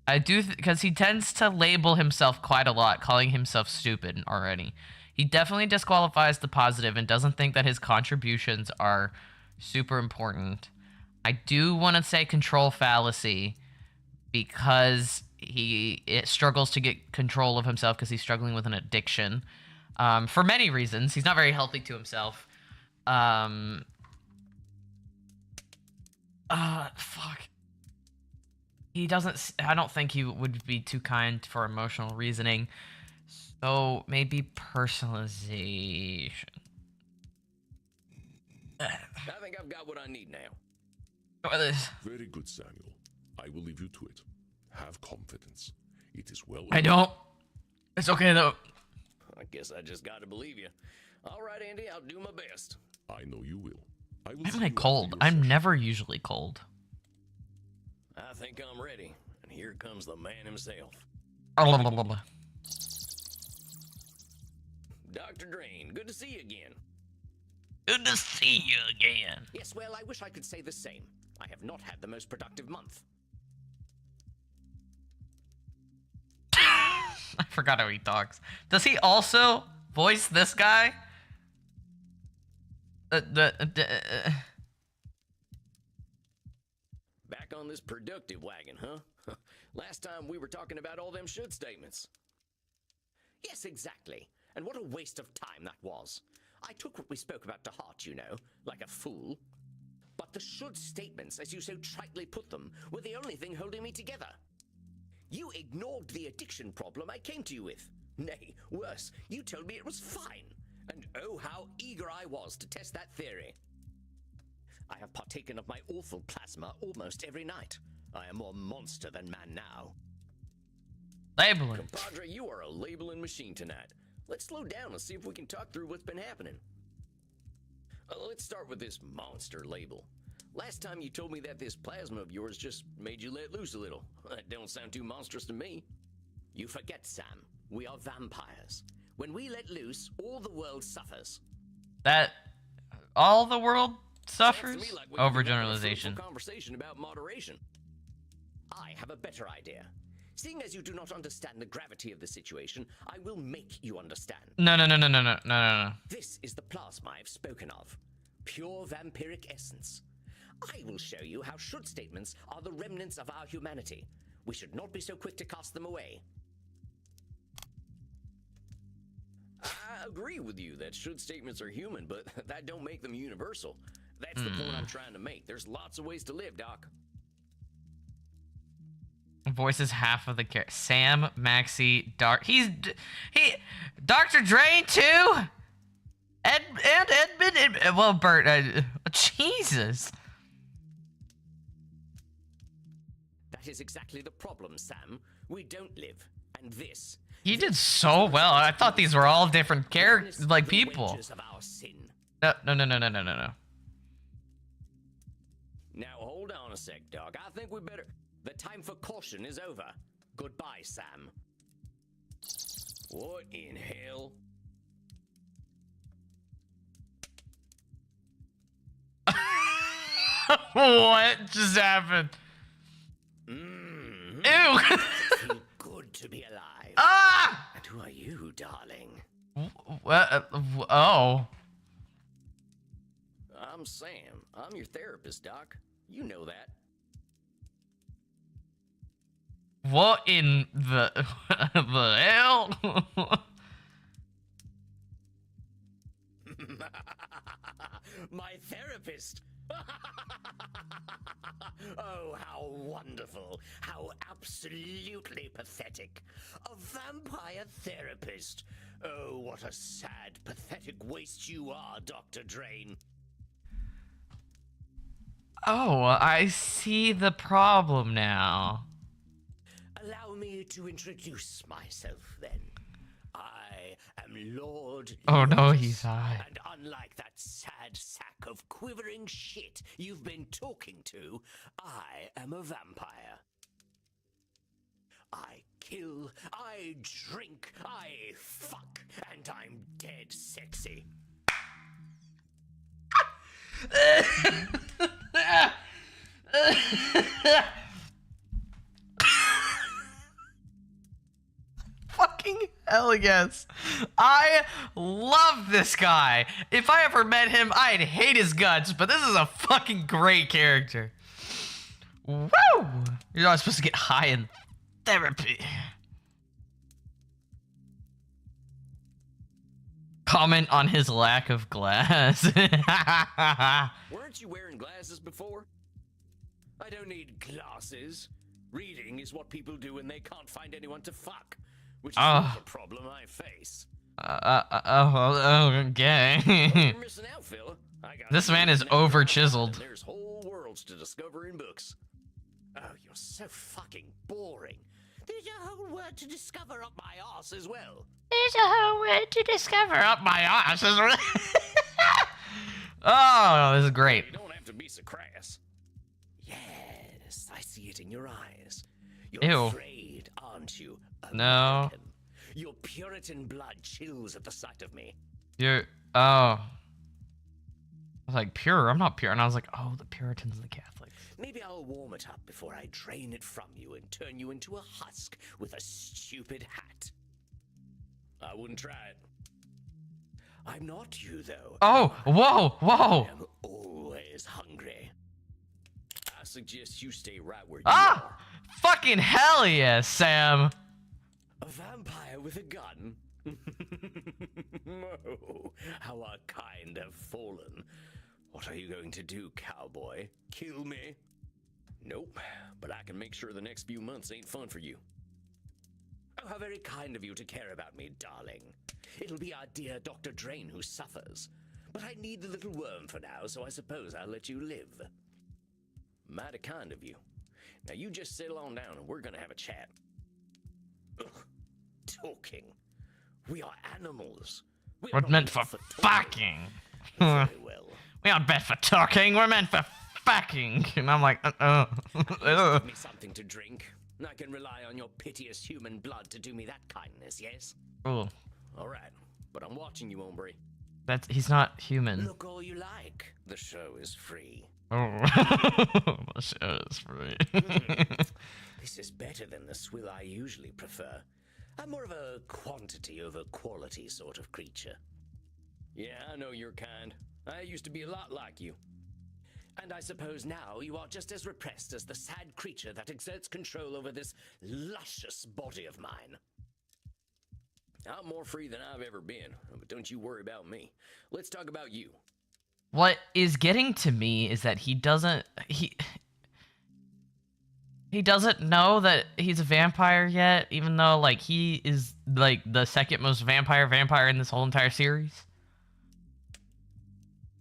I do, because he tends to label himself quite a lot, calling himself stupid already. He definitely disqualifies the positive and doesn't think that his contributions are super important. I do want to say control fallacy because it struggles to get control of himself because he's struggling with an addiction. For many reasons. He's not very healthy to himself. Fuck. He doesn't, I don't think he would be too kind for emotional reasoning. So maybe personalization.
I think I've got what I need now.
Very good, Samuel. I will leave you to it. Have confidence. It is well.
I don't. It's okay though.
I guess I just gotta believe you. All right, Andy, I'll do my best.
I know you will. I will.
Why am
see
I
you after
cold?
your
I'm
session.
never usually cold.
I think I'm ready. And here comes the man himself. Dr. Drain, good to see you again.
Good to see you again.
Yes, well, I wish I could say the same. I have not had the most productive month.
I forgot how he talks. Does he also voice this guy?
Back on this productive wagon, huh? Last time we were talking about all them should statements. Yes, exactly. And what a waste of time that was. I took what we spoke about to heart, you know, like a fool. But the should statements, as you so tritely put them, were the only thing holding me together. You ignored the addiction problem I came to you with. Nay, worse, you told me it was fine. And oh, how eager I was to test that theory. I have partaken of my awful plasma almost every night. I am more monster than man now.
Labeling.
Compadre, you are a labeling machine tonight. Let's slow down and see if we can talk through what's been happening. Let's start with this monster label. Last time you told me that this plasma of yours just made you let loose a little. That don't sound too monstrous to me. You forget, Sam. We are vampires. When we let loose, all the world suffers.
That all the world
Sounds to
suffers?
me like we could have a
Overgeneralization.
fruitful conversation about moderation. I have a better idea. Seeing as you do not understand the gravity of the situation, I will make you understand.
No.
This is the plasma I've spoken of. Pure vampiric essence. I will show you how should statements are the remnants of our humanity. We should not be so quick to cast them away. I agree with you that should statements are human, but that don't make them universal. That's the point I'm trying to make. There's lots of ways to live, Doc.
Voices half of the character. Sam, Maxie, Dr. Drain too? Edmund, well, Bert, Jesus.
That is exactly the problem, Sam. We don't live, and this...
He did so well. I thought these were all different characters, like
the
people.
wages of our sin.
No.
Now, hold on a sec, Doc. I think we better... The time for caution is over. Goodbye, Sam. What in hell?
What just happened?
Mm-hmm.
Ew.
Feel good to be alive.
Ah!
And who are you, darling?
Oh.
I'm Sam. I'm your therapist, Doc. You know that.
What in the hell?
My therapist. Oh, how wonderful. How absolutely pathetic. A vampire therapist. Oh, what a sad, pathetic waste you are, Dr. Drain.
Oh, I see the problem now.
Allow me to introduce myself, then. I am Lord.
Oh no,
Lotus,
he's high.
And unlike that sad sack of quivering shit you've been talking to, I am a vampire. I kill, I drink, I fuck, and I'm dead sexy.
Fucking hell yes. I love this guy. If I ever met him, I'd hate his guts, but this is a fucking great character. Woo! You're not supposed to get high in therapy. Comment on his lack of glass.
Weren't you wearing glasses before? I don't need glasses. Reading is what people do when they can't find anyone to fuck, which is not a problem I face.
Okay.
You're missing out, Phil.
This man is over chiseled.
There's whole worlds to discover in books. Oh, you're so fucking boring. There's a whole world to discover up my ass as well.
There's a whole world to discover up my ass. Oh, this is great.
You don't have to be so crass. Yes, I see it in your eyes. You're
Ew.
afraid, aren't you?
No.
American? Your Puritan blood chills at the sight of me.
You're, oh. I was like, pure? I'm not pure. And I was like, oh, the Puritans and the Catholics.
Maybe I'll warm it up before I drain it from you and turn you into a husk with a stupid hat. I wouldn't try it. I'm not you, though.
Oh, whoa, whoa.
I am always hungry. I suggest you stay right where you
Ah!
are.
Fucking hell yes, Sam.
A vampire with a gun? Oh, how our kind have fallen. What are you going to do, cowboy? Kill me? Nope, but I can make sure the next few months ain't fun for you. Oh, how very kind of you to care about me, darling. It'll be our dear Dr. Drain who suffers. But I need the little worm for now, so I suppose I'll let you live. Mighty kind of you. Now you just settle on down and we're gonna have a chat. Ugh, talking. We are animals.
We're
not
meant for
talking.
fucking.
Very well.
We aren't meant for talking, we're meant for fucking. And I'm like,
Give me something to drink. I can rely on your piteous human blood to do me that kindness, yes?
Ooh,
All right, but I'm watching you, hombre.
he's not human.
Look all you like. The show is free.
Oh, the show is free.
This is better than the swill I usually prefer. I'm more of a quantity over quality sort of creature. Yeah, I know your kind. I used to be a lot like you. And I suppose now you are just as repressed as the sad creature that exerts control over this luscious body of mine. I'm more free than I've ever been, but don't you worry about me. Let's talk about you.
What is getting to me is that he doesn't know that he's a vampire yet, even though like he is like the second most vampire in this whole entire series.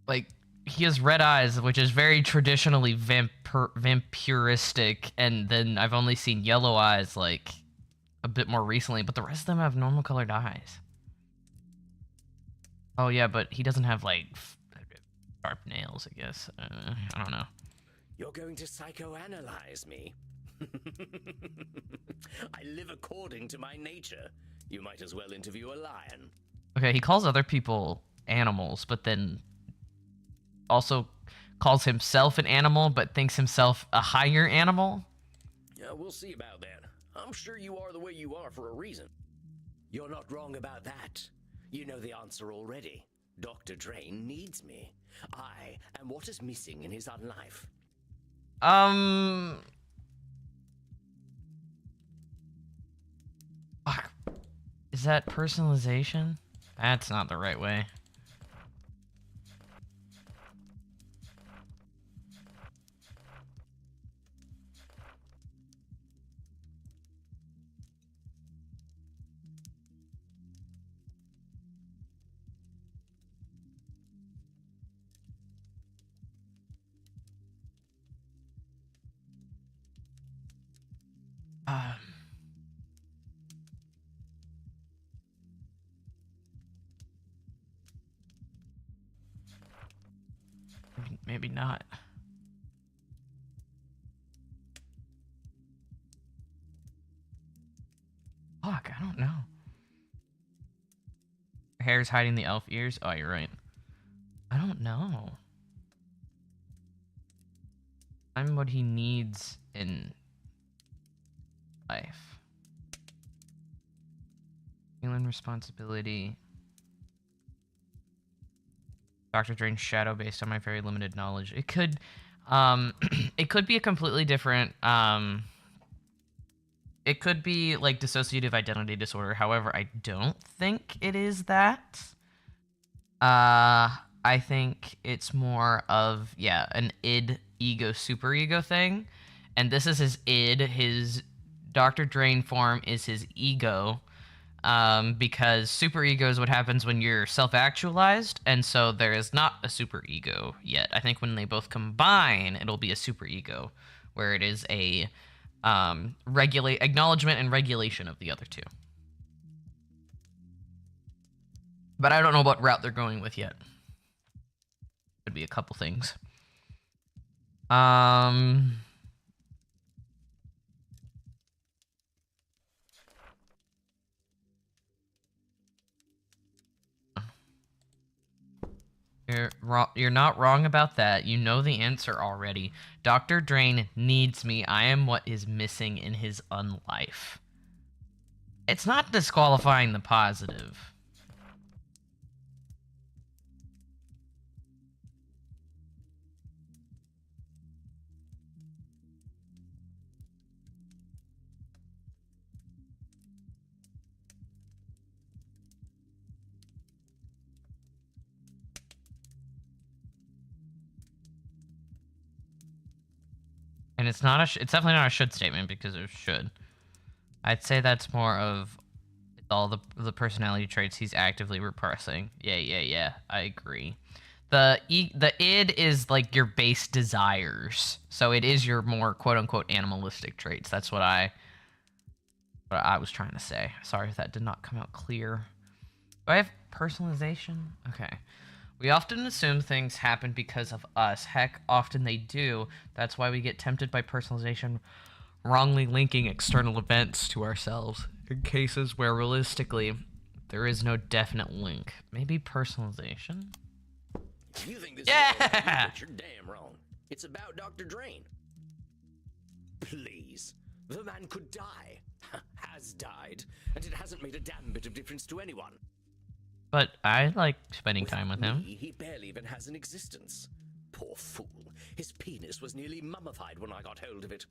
Like he has red eyes, which is very traditionally vampiristic, and then I've only seen yellow eyes like a bit more recently, but the rest of them have normal colored eyes. Oh yeah, but he doesn't have like sharp nails, I guess. I don't know.
You're going to psychoanalyze me. I live according to my nature. You might as well interview a lion.
Okay, he calls other people animals, but then also calls himself an animal, but thinks himself a higher animal.
Yeah, we'll see about that. I'm sure you are the way you are for a reason. You're not wrong about that. You know the answer already. Dr. Drain needs me. I am what is missing in his own life.
Fuck. Is that personalization? That's not the right way. maybe not. Fuck, I don't know. Her hair's hiding the elf ears? Oh, you're right. I don't know. I'm what he needs in life. Feeling responsibility. Dr. Drain's shadow based on my very limited knowledge. It could it could be a completely different it could be like dissociative identity disorder. However, I don't think it is that. I think it's more of, yeah, an id, ego, superego thing. And this is his id. His Dr. Drain form is his ego. Because superego is what happens when you're self-actualized. And so there is not a superego yet. I think when they both combine, it'll be a superego, where it is a acknowledgement and regulation of the other two. But I don't know what route they're going with yet. Could be a couple things. You're not wrong about that. You know the answer already. Dr. Drain needs me. I am what is missing in his unlife. It's not disqualifying the positive. And it's not it's definitely not a should statement, because it should. I'd say that's more of all the personality traits he's actively repressing. Yeah. I agree. The id is like your base desires, so it is your more quote unquote animalistic traits. That's what I was trying to say. Sorry if that did not come out clear. Do I have personalization? Okay. We often assume things happen because of us. Heck, often they do. That's why we get tempted by personalization, wrongly linking external events to ourselves. In cases where realistically, there is no definite link. Maybe personalization?
You think this
Yeah!
is about you, but you're damn wrong. It's about Dr. Drain. Please. The man could die. Has died. And it hasn't made a damn bit of difference to anyone.
But I like spending time with him.
Me, he barely even has an existence. Poor fool. His penis was nearly mummified when I got hold of it.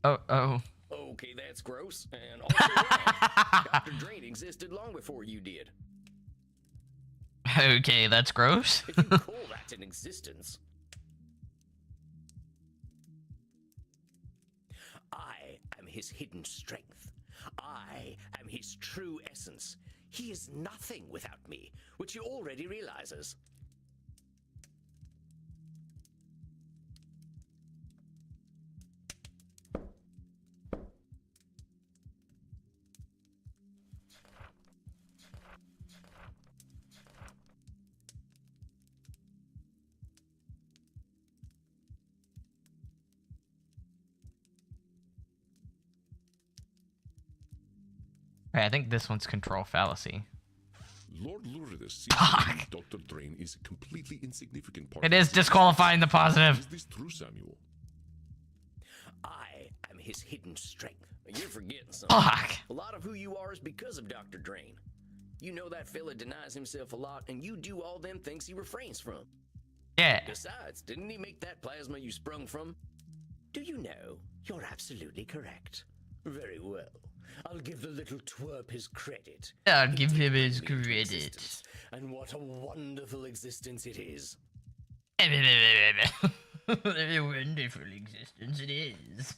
Oh.
Okay, that's gross. And also wrong. Dr. Drain existed long before you did.
Okay, that's gross.
If you call that an existence. I am his hidden strength. I am his true essence. He is nothing without me, which he already realizes.
Okay, I think this one's control fallacy.
Lord Lourdes seems to believe Dr. Drain is a completely insignificant part.
It is disqualifying the positive.
Is this true, Samuel?
I am his hidden strength. You're forgetting something.
Fuck.
A lot of who you are is because of Dr. Drain. You know that fella denies himself a lot, and you do all them things he refrains from.
Yeah.
Besides, didn't he make that plasma you sprung from? Do you know, you're absolutely correct. Very well. I'll give the little twerp his credit.
I'll give him his
Into
credit.
existence. And what a wonderful existence it is.
A wonderful existence it is.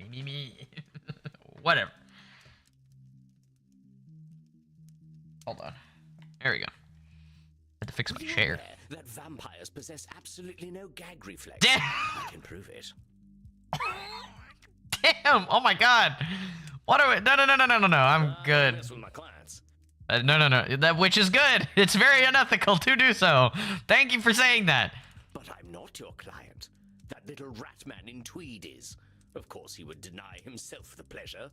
Me. Whatever. Hold on. There we go. Had to fix my
You're
chair.
aware that vampires possess absolutely no gag reflex.
Damn!
I can prove it.
Damn! Oh my god! What are we? No. I'm good.
Mess with my clients.
No. That which is good. It's very unethical to do so. Thank you for saying that.
But I'm not your client. That little rat man in tweed is. Of course he would deny himself the pleasure.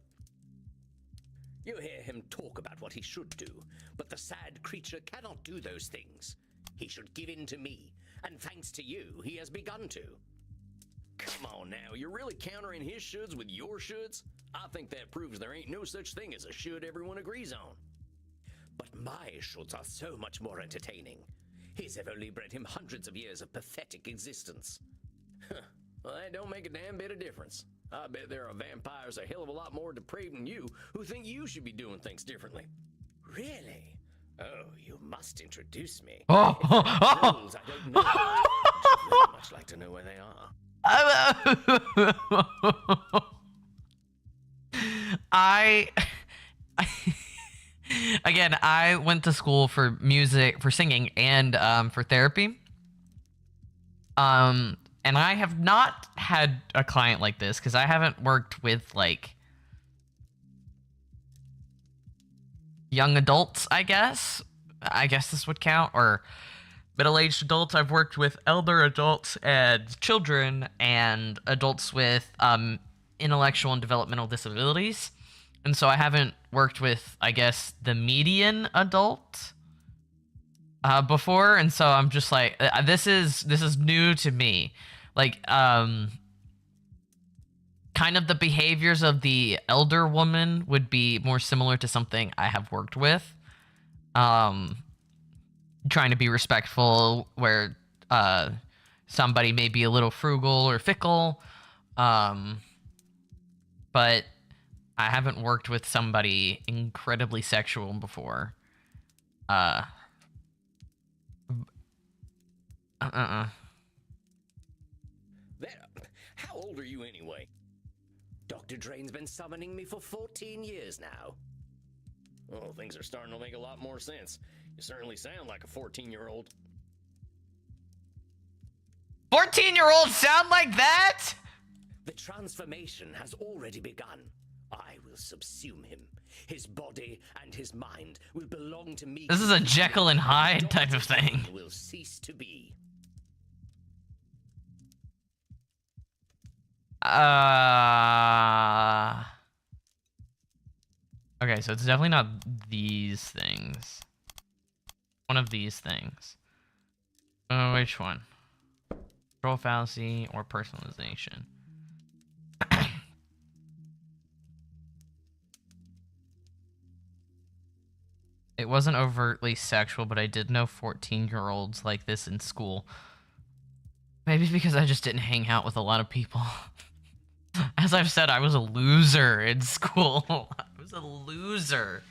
You hear him talk about what he should do, but the sad creature cannot do those things. He should give in to me, and thanks to you, he has begun to. Come on now, you're really countering his shoulds with your shoulds? I think that proves there ain't no such thing as a should everyone agrees on. But my shoulds are so much more entertaining. His have only bred him hundreds of years of pathetic existence. Well, that don't make a damn bit of difference. I bet there are vampires a hell of a lot more depraved than you who think you should be doing things differently. Really? Oh, you must introduce me.
Oh,
Rules I don't know. I'd very much like to know where they are.
Again, I went to school for music, for singing, and for therapy. And I have not had a client like this because I haven't worked with like young adults, I guess. I guess this would count, or middle-aged adults. I've worked with elder adults and children and adults with intellectual and developmental disabilities. And so I haven't worked with, I guess, the median adult before. And so I'm just like, this is new to me. Like, kind of the behaviors of the elder woman would be more similar to something I have worked with. Trying to be respectful where somebody may be a little frugal or fickle. But I haven't worked with somebody incredibly sexual before.
How old are you anyway? Dr. Drain's been summoning me for 14 years now. Well, things are starting to make a lot more sense. You certainly sound like a 14-year-old.
14-year-olds sound like that?
The transformation has already begun. I will subsume him. His body and his mind will belong to me.
This is a Jekyll and Hyde type of thing.
Will cease to be.
Okay, so it's definitely not these things. One of these things. Which one? Control fallacy or personalization? It wasn't overtly sexual, but I did know 14-year-olds like this in school. Maybe because I just didn't hang out with a lot of people. As I've said, I was a loser in school. I was a loser.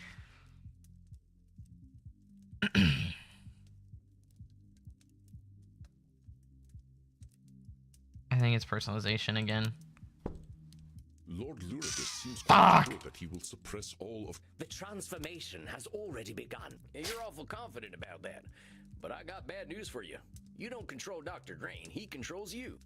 I think it's personalization again.
Lord Luridus seems
Fuck!
sure that he will suppress all of...
The transformation has already begun. You're awful confident about that. But I got bad news for you. You don't control Dr. Drain. He controls you.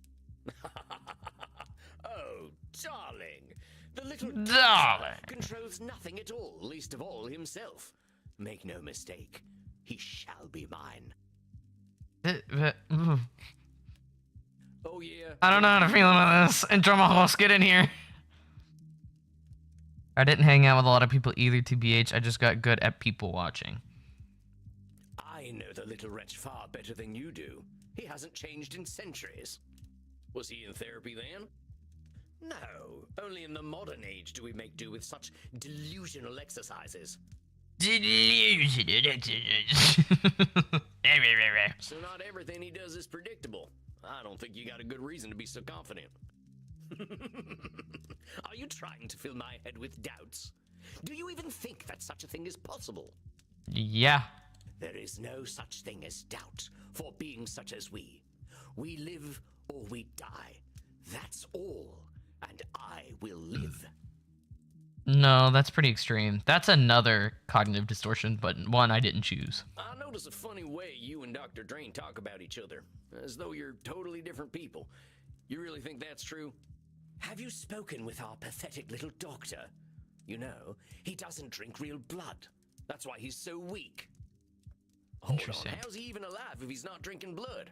Oh, darling. The little
Darling
controls nothing at all, least of all himself. Make no mistake. He shall be mine. Oh, yeah.
I don't know how to feel about this. Intro my host, get in here. I didn't hang out with a lot of people either, TBH. I just got good at people watching.
I know the little wretch far better than you do. He hasn't changed in centuries. Was he in therapy then? No, only in the modern age do we make do with such delusional exercises.
Delusional exercises.
So not everything he does is predictable. I don't think you got a good reason to be so confident. Are you trying to fill my head with doubts? Do you even think that such a thing is possible?
Yeah.
There is no such thing as doubt for beings such as we. We live or we die. That's all. And I will live.
No, that's pretty extreme. That's another cognitive distortion, but one I didn't choose.
I notice a funny way you and Dr. Drain talk about each other, as though you're totally different people. You really think that's true? Have you spoken with our pathetic little doctor? You know, he doesn't drink real blood. That's why he's so weak. Hold on,
Interesting.
how's he even alive if he's not drinking blood?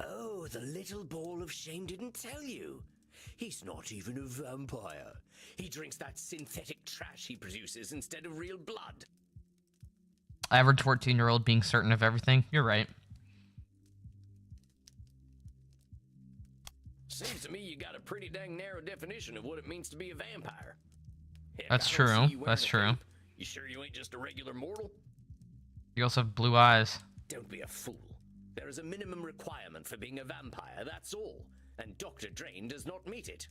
Oh, the little ball of shame didn't tell you. He's not even a vampire. He drinks that synthetic trash he produces instead of real blood.
Average 14-year-old being certain of everything. You're right.
Seems to me you got a pretty dang narrow definition of what it means to be a vampire. Heck,
That's
I don't
true.
see you wearing
That's
a
true.
cape. You sure you ain't just a regular mortal?
You also have blue eyes.
Don't be a fool. There is a minimum requirement for being a vampire, that's all. And Dr. Drain does not meet it.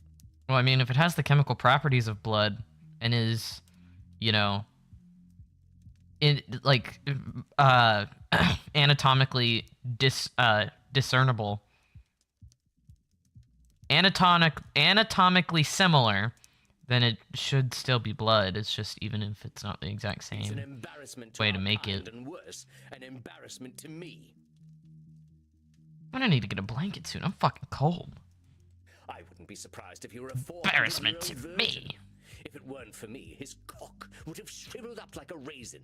Well, I mean, if it has the chemical properties of blood and is, you know, anatomically discernible, anatomically similar, then it should still be blood. It's just even if it's not the exact
It's an
same
embarrassment
way
our
to make
kind
it.
And worse, an embarrassment to me.
I'm gonna need to get a blanket soon. I'm fucking cold.
I wouldn't be surprised if he were a
Embarrassment to
400-year-old
me.
virgin. If it weren't for me, his cock would have shriveled up like a raisin.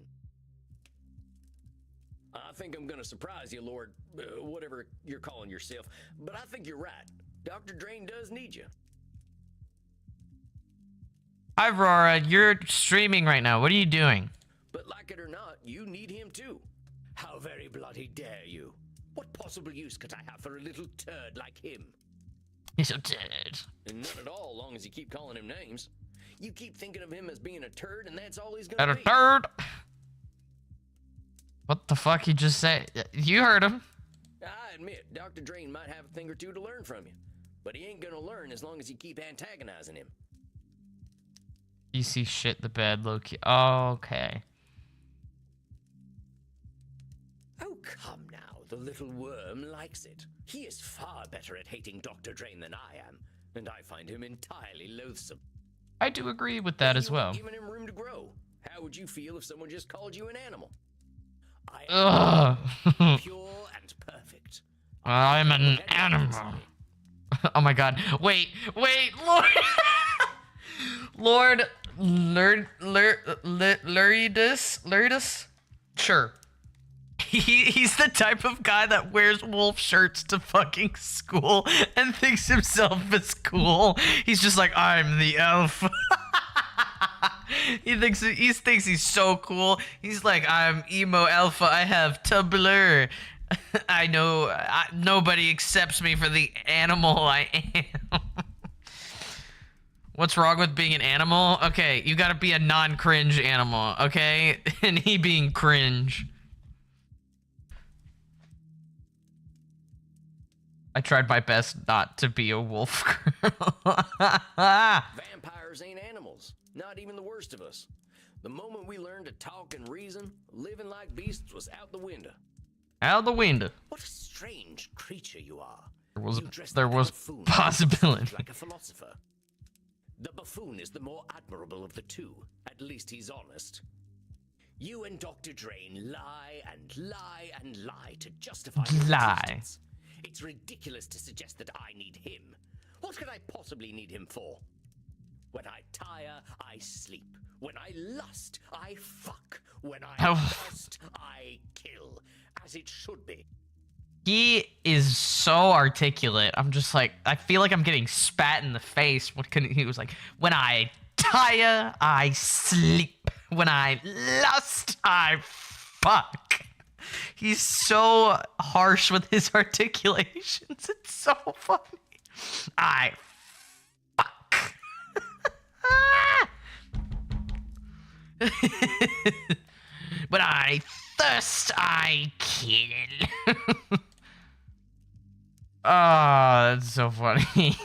I think I'm gonna surprise you, Lord, whatever you're calling yourself, but I think you're right. Dr. Drain does need you.
Hi, Aurora. You're streaming right now. What are you doing?
But like it or not, you need him too. How very bloody dare you? What possible use could I have for a little turd like him?
He's so dead.
And none at all, long as you keep calling him names. You keep thinking of him as being a turd, and that's all he's
At
gonna
a
be.
third. What the fuck you just say? You heard him.
I admit, Dr. Drain might have a thing or two to learn from you, but he ain't gonna learn as long as you keep antagonizing him.
You see shit the bed, Loki. Oh, okay.
Oh, come now. The little worm likes it. He is far better at hating Dr. Drain than I am, and I find him entirely loathsome.
I do agree with that as
You ain't
well.
giving him room to grow. How would you feel if someone just called you an animal? I
Ugh.
am pure and perfect.
I'm an
Head
animal.
against me.
Oh my god. Wait, Lord. Lord Luridus? Sure. He's the type of guy that wears wolf shirts to fucking school and thinks himself is cool. He's just like, I'm the elf. He thinks he's so cool. He's like, I'm emo alpha. I have Tumblr. I know nobody accepts me for the animal I am. What's wrong with being an animal? Okay, you gotta be a non-cringe animal, okay? And he being cringe. I tried my best not to be a wolf girl.
Vampires ain't animals, not even the worst of us. The moment we learned to talk and reason, living like beasts was out the window.
Out the window.
What a strange creature you are.
There
You dress
there
like a
was
buffoon,
possibility.
like a philosopher. The buffoon is the more admirable of the two. At least he's honest. You and Dr. Drain lie and lie and lie to justify your
Lie.
existence. It's ridiculous to suggest that I need him. What could I possibly need him for? When I tire, I sleep. When I lust, I fuck. When I
Oh.
thirst, I kill. As it should be.
He is so articulate. I'm just like, I feel like I'm getting spat in the face. He was like, when I tire, I sleep. When I lust, I fuck. He's so harsh with his articulations. It's so funny. I fuck. When I thirst, I kill. Oh, that's so funny.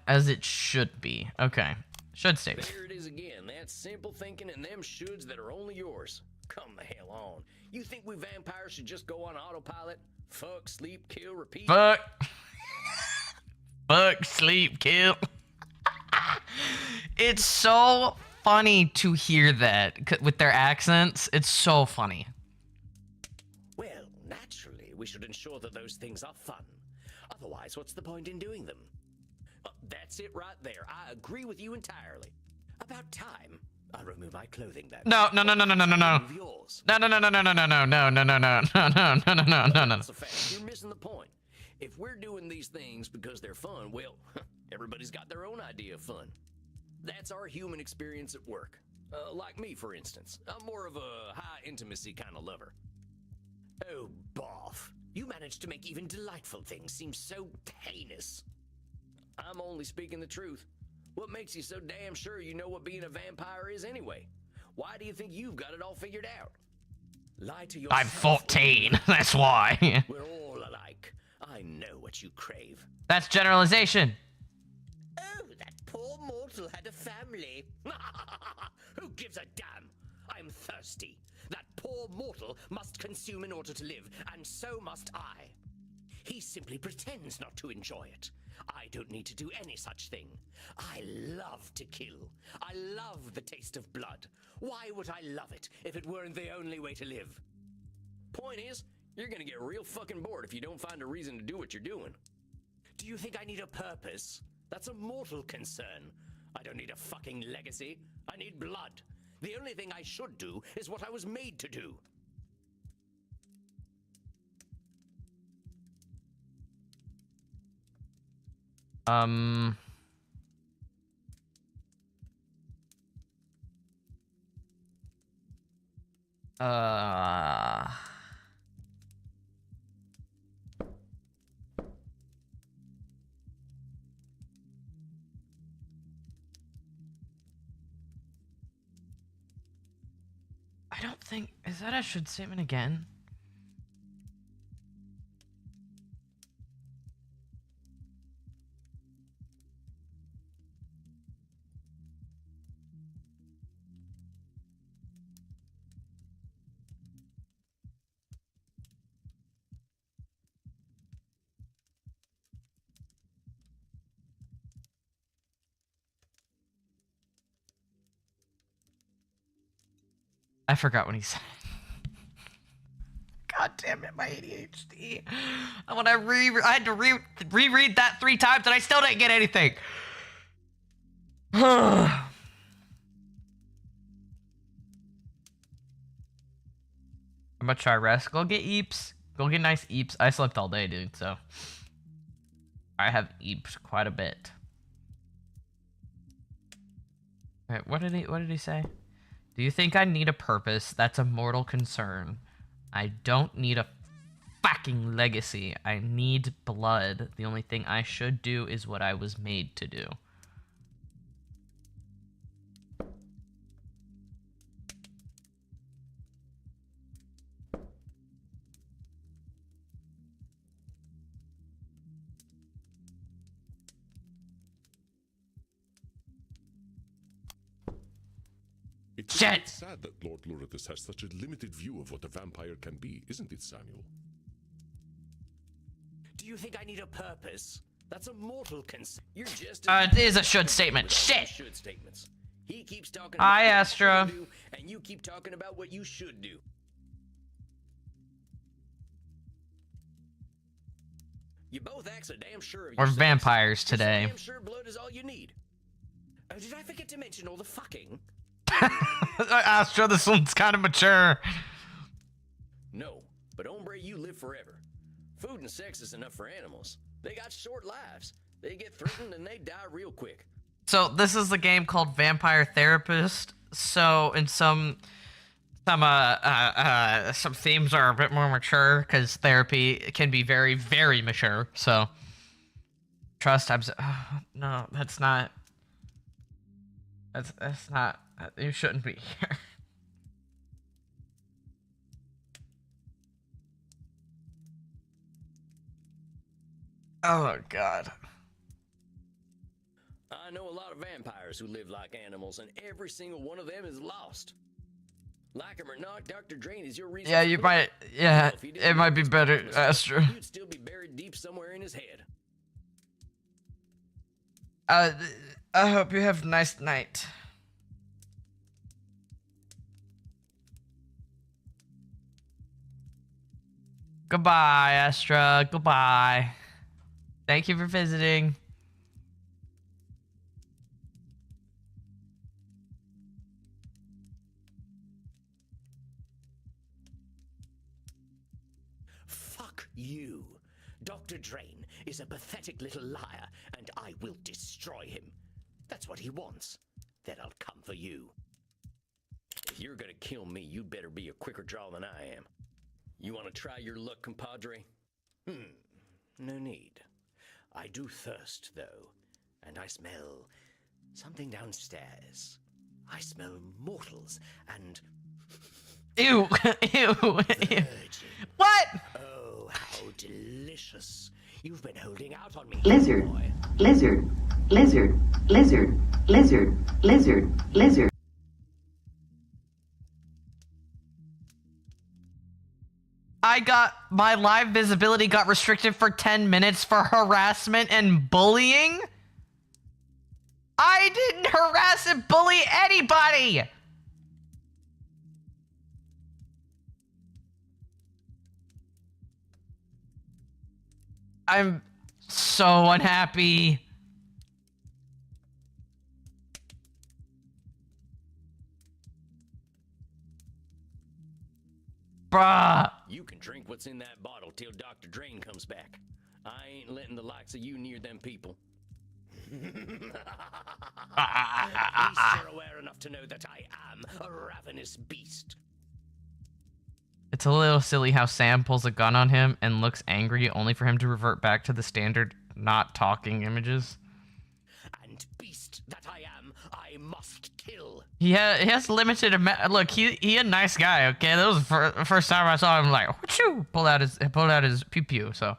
As it should be. Okay. Should save.
There it is again. That simple thinking and them shoulds that are only yours. Come the hell on. You think we vampires should just go on autopilot? Fuck, sleep, kill, repeat?
Fuck. Fuck, sleep, kill. It's so funny to hear that with their accents. It's so funny.
Well, naturally, we should ensure that those things are fun. Otherwise, what's the point in doing them? That's it right there. I agree with you entirely. About time. I'll remove my clothing then.
No.
Remove yours.
No.
That's a fact. You're missing the point. If we're doing these things because they're fun, well, everybody's got their own idea of fun. That's our human experience at work. Like me, for instance. I'm more of a high intimacy kind of lover. Oh, boff. You managed to make even delightful things seem so heinous. I'm only speaking the truth. What makes you so damn sure you know what being a vampire is anyway? Why do you think you've got it all figured out? Lie to yourself.
I'm 14. That's why.
We're all alike. I know what you crave.
That's generalization.
Oh, that poor mortal had a family. Who gives a damn? I'm thirsty. That poor mortal must consume in order to live, and so must I. He simply pretends not to enjoy it. I don't need to do any such thing. I love to kill. I love the taste of blood. Why would I love it if it weren't the only way to live? Point is, you're gonna get real fucking bored if you don't find a reason to do what you're doing. Do you think I need a purpose? That's a mortal concern. I don't need a fucking legacy. I need blood. The only thing I should do is what I was made to do.
I don't think... Is that a should statement again? I forgot what he said. God damn it, my ADHD. When I had to reread that 3 times and I still didn't get anything. I'm gonna try rest. Go get eeps. Go get nice eeps. I slept all day, dude, so I have eeps quite a bit. Alright, what did he say? Do you think I need a purpose? That's a mortal concern. I don't need a fucking legacy. I need blood. The only thing I should do is what I was made to do.
It's
Shit!
sad that Lord Lourdes has such a limited view of what a vampire can be, isn't it, Samuel?
Do you think I need a purpose? That's a mortal concern. You're just
It is a should statement.
with all
Shit!
the should statements. He keeps talking
Hi,
about what
Astra.
you should do, and you keep talking about what you should do. You both act so damn sure of
We're
yourselves.
vampires
You're so
today.
damn sure blood is all you need. Oh, did I forget to mention all the fucking?
Astra, this one's kind of mature.
No, but hombre, you live forever. Food and sex is enough for animals. They got short lives. They get threatened and they die real quick.
So this is the game called Vampire Therapist. So in some themes are a bit more mature because therapy can be very, very mature. So trust. No, that's not. That's not. You shouldn't be here. Oh God.
I know a lot of vampires who live like animals, and every single one of them is lost. Like him or not, Dr. Drain is your reason.
Yeah,
for
you
living.
might. Yeah,
Well, if he didn't
it might be
make
better,
this promise,
Astra.
You'd still be buried deep somewhere in his head.
I hope you have a nice night. Goodbye, Astra. Goodbye. Thank you for visiting.
You. Dr. Drain is a pathetic little liar, and I will destroy him. That's what he wants. Then I'll come for you. If you're gonna kill me, you'd better be a quicker draw than I am. You wanna try your luck, compadre? No need. I do thirst, though, and I smell something downstairs. I smell mortals and...
Ew. Ew.
Virgin.
What?
Oh, how delicious. You've been holding out on me,
Lizard,
boy.
lizard, lizard, lizard, lizard, lizard, lizard.
My live visibility got restricted for 10 minutes for harassment and bullying? I didn't harass and bully anybody! I'm so unhappy. Bruh.
You can drink what's in that bottle till Dr. Drain comes back. I ain't letting the likes of you near them people. He's sure aware enough to know that I am a ravenous beast.
It's a little silly how Sam pulls a gun on him and looks angry only for him to revert back to the standard not talking images.
And beast that I am, I must kill.
He has limited amount. Look, he a nice guy. Okay, that was the first time I saw him. Like, whooshoo, pull out his pew pew. So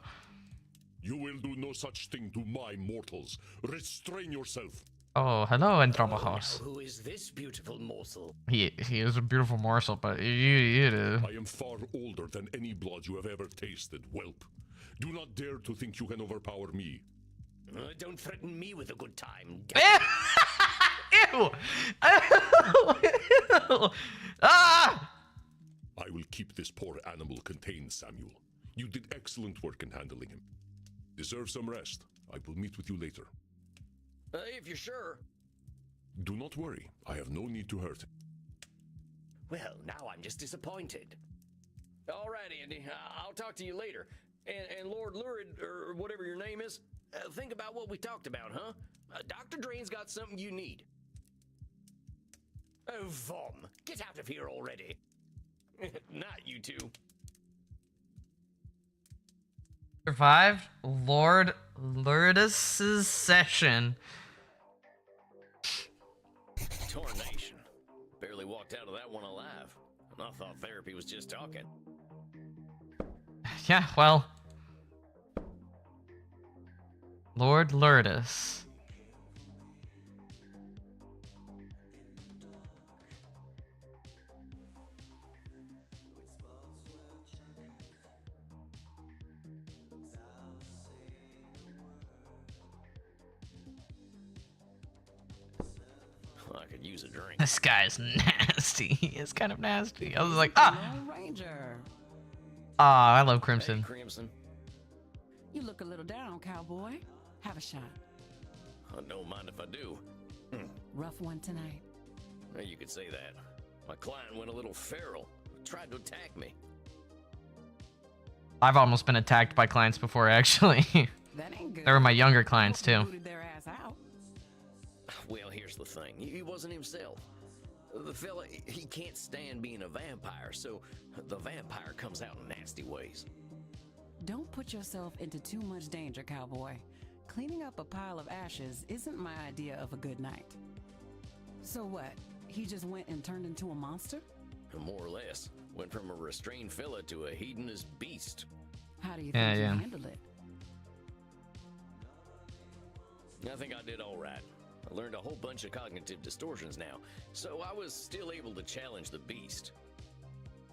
You will do no such thing to my mortals. Restrain yourself.
oh, hello, Andromachos.
Who is this beautiful morsel?
He is a beautiful morsel, but you
I am far older than any blood you have ever tasted, whelp. Do not dare to think you can overpower me.
Don't threaten me with a good time.
Ew! Ew! Ah!
I will keep this poor animal contained, Samuel. You did excellent work in handling him. Deserve some rest. I will meet with you later.
If you're sure.
Do not worry. I have no need to hurt him.
Well, now I'm just disappointed. All right, Andy. I'll talk to you later. And Lord Lurid, or whatever your name is, think about what we talked about, huh? Dr. Drain's got something you need. Oh, Vom, get out of here already. Not you two.
Survived Lord Lourdes's session.
Tornation. Barely walked out of that one alive. And I thought therapy was just talking.
Yeah, well, Lord Lourdes.
I could use a drink.
This guy's nasty. He is kind of nasty. I was like, ah!
Ranger.
Ah, I love
Hey,
Crimson.
Crimson.
You look a little down, cowboy. Have a shot.
I don't mind if I do.
Rough one tonight.
Well, you could say that. My client went a little feral. Tried to attack me.
I've almost been attacked by clients before, actually.
That ain't good.
They were my younger clients,
Hope you
too.
booted their ass out.
Well, here's the thing. He wasn't himself. The fella, he can't stand being a vampire, so the vampire comes out in nasty ways.
Don't put yourself into too much danger, cowboy. Cleaning up a pile of ashes isn't my idea of a good night. So what? He just went and turned into a monster?
More or less. Went from a restrained fella to a hedonist beast.
How do you
Yeah,
think
yeah.
you handled it?
I think I did all right. I learned a whole bunch of cognitive distortions now, so I was still able to challenge the beast.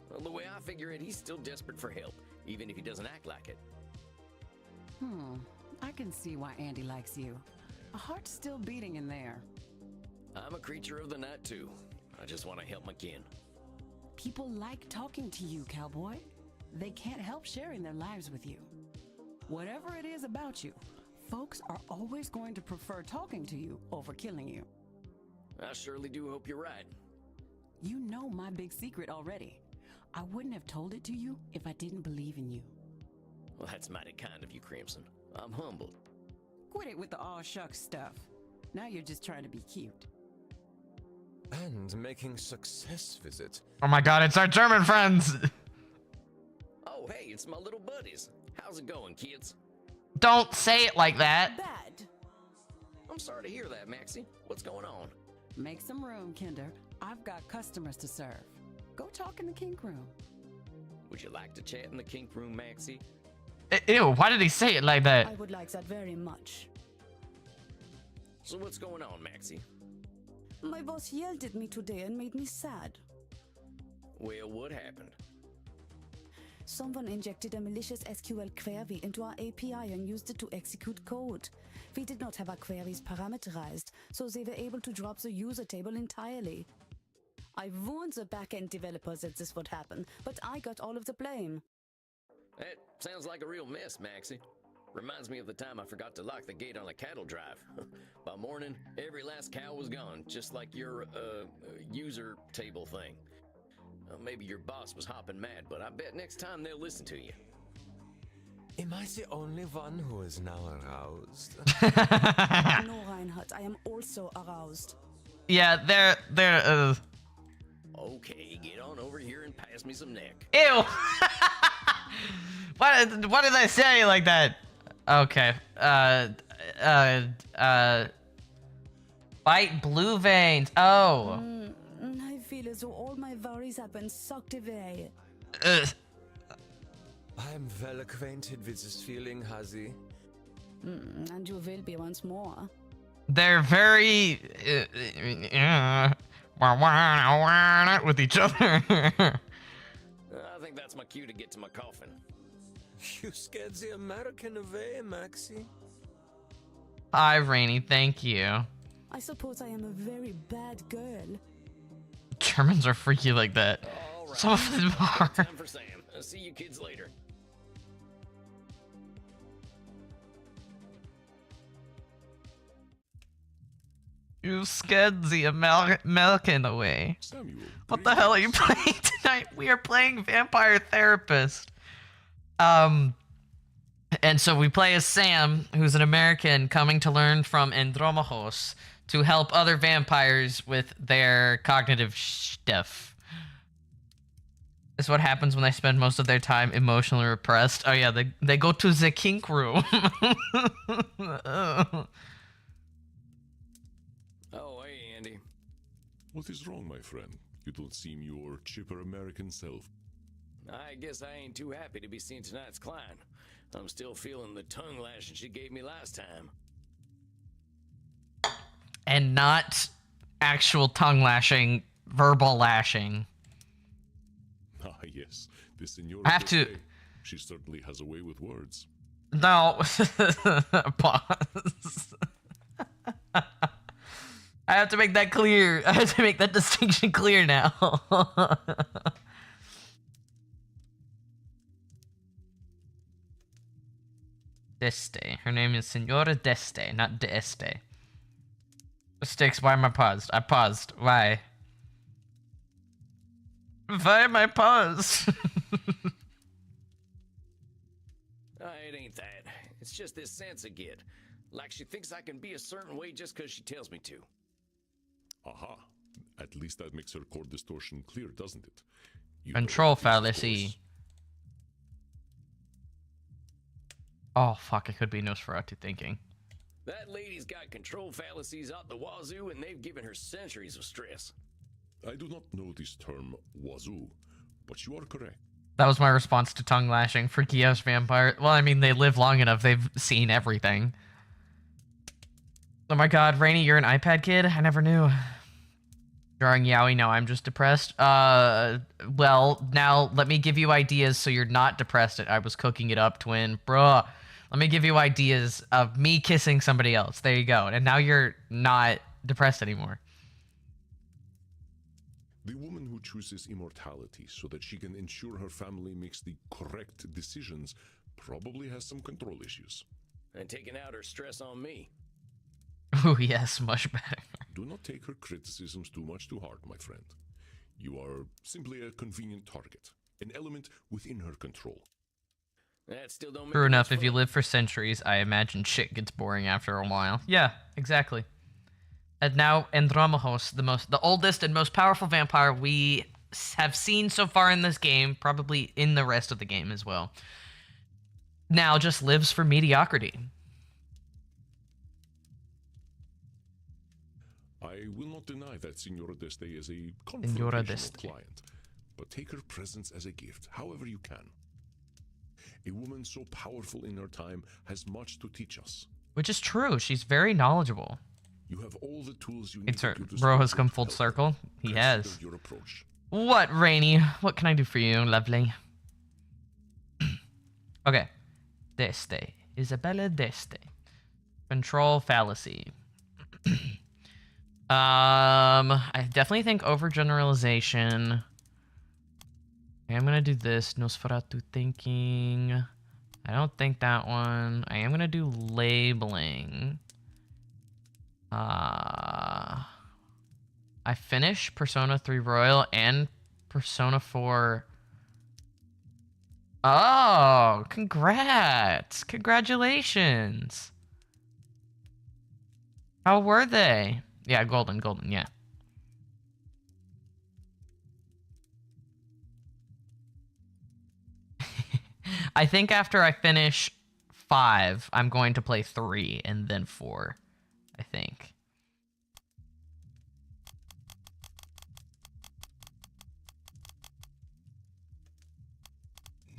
Well, the way I figure it, he's still desperate for help, even if he doesn't act like it.
I can see why Andy likes you. A heart's still beating in there.
I'm a creature of the night, too. I just want to help my kin.
People like talking to you, cowboy. They can't help sharing their lives with you. Whatever it is about you, folks are always going to prefer talking to you over killing you.
I surely do hope you're right.
You know my big secret already. I wouldn't have told it to you if I didn't believe in you.
Well, that's mighty kind of you, Crimson. I'm humbled.
Quit it with the aw shucks stuff. Now you're just trying to be cute.
And making success visit.
Oh my god, it's our German friends!
Oh, hey, it's my little buddies. How's it going, kids?
Don't say it like that.
Bad.
I'm sorry to hear that, Maxie. What's going on?
Make some room, Kinder. I've got customers to serve. Go talk in the kink room.
Would you like to chat in the kink room, Maxie?
Ew, why did he say it like that?
I would like that very much.
So what's going on, Maxie?
My boss yelled at me today and made me sad.
Well, what happened?
Someone injected a malicious SQL query into our API and used it to execute code. We did not have our queries parameterized, so they were able to drop the user table entirely. I warned the backend developers that this would happen, but I got all of the blame.
That sounds like a real mess, Maxie. Reminds me of the time I forgot to lock the gate on a cattle drive. By morning, every last cow was gone, just like your, user table thing. Maybe your boss was hopping mad, but I bet next time they'll listen to you.
Am I the only one who is now aroused?
No, Reinhardt, I am also aroused.
Yeah, they're
Okay, get on over here and pass me some neck.
Ew! What did I say like that? Okay. Bite blue veins. Oh.
I feel as though all my worries have been sucked away.
Ugh.
I'm well acquainted with this feeling, Hazi.
And you will be once more.
They're very with each other.
I think that's my cue to get to my coffin.
You scared the American away, Maxie.
Hi, Rainy. Thank you.
I suppose I am a very bad girl.
Germans are freaky like that.
All right.
Some of them are.
Time for Sam. I'll see you kids later.
You scared the American away.
Samuel,
What the hell are you playing tonight? We are playing Vampire Therapist. And so we play as Sam, who's an American coming to learn from Andromachos to help other vampires with their cognitive stuff. This is what happens when they spend most of their time emotionally repressed. Oh yeah, they go to the kink room.
Oh, hey, Andy.
What is wrong, my friend? You don't seem your chipper American self.
I guess I ain't too happy to be seeing tonight's client. I'm still feeling the tongue lashing she gave me last time.
And not actual tongue lashing, verbal lashing.
Ah, yes, the senora.
I have to-
Deste. She certainly has a way with words.
No. Pause. I have to make that clear. I have to make that distinction clear now. Deste. Her name is Senora Deste, not D'Este. Sticks, why am I paused? I paused. Why? Why am I paused?
It ain't that. It's just this sense I get. Like she thinks I can be a certain way just because she tells me to.
Aha. At least that makes her core distortion clear, doesn't it? You
Control
know, of
fallacy.
course.
Oh, fuck, it could be Nosferatu thinking.
That lady's got control fallacies out the wazoo, and they've given her centuries of stress.
I do not know this term wazoo, but you are correct.
That was my response to tongue lashing for Gios vampire. Well, I mean, they live long enough. They've seen everything. Oh my god, Rainy, you're an iPad kid? I never knew. Drawing yaoi, no, I'm just depressed. Well, now let me give you ideas so you're not depressed. I was cooking it up, twin. Bruh. Let me give you ideas of me kissing somebody else. There you go. And now you're not depressed anymore.
The woman who chooses immortality so that she can ensure her family makes the correct decisions probably has some control issues.
And taking out her stress on me.
Oh, yes, much better.
Do not take her criticisms too much to heart, my friend. You are simply a convenient target, an element within her control.
That still don't make
True
it
enough,
much
if you
fun.
live for centuries, I imagine shit gets boring after a while. Yeah, exactly. And now Andromahos, the oldest and most powerful vampire we have seen so far in this game, probably in the rest of the game as well, now just lives for mediocrity.
I will not deny that Senora Deste is a
Senora
confrontational
Deste.
client, but take her presence as a gift, however you can. A woman so powerful in her time has much to teach us.
Which is true. She's very knowledgeable.
You have all the tools you need
It's her.
to
Bro has
stay
come
good
full
health.
circle. He has.
Consider your approach.
What, Rainy? What can I do for you, lovely? Okay. Deste. Isabella Deste. Control fallacy. I definitely think overgeneralization. Okay, I'm gonna do this. Nosferatu thinking. I don't think that one. I am gonna do labeling. I finished Persona 3 Royal and Persona 4. Oh, congrats. Congratulations. How were they? Yeah, golden, yeah. I think after I finish 5, I'm going to play 3 and then 4, I think.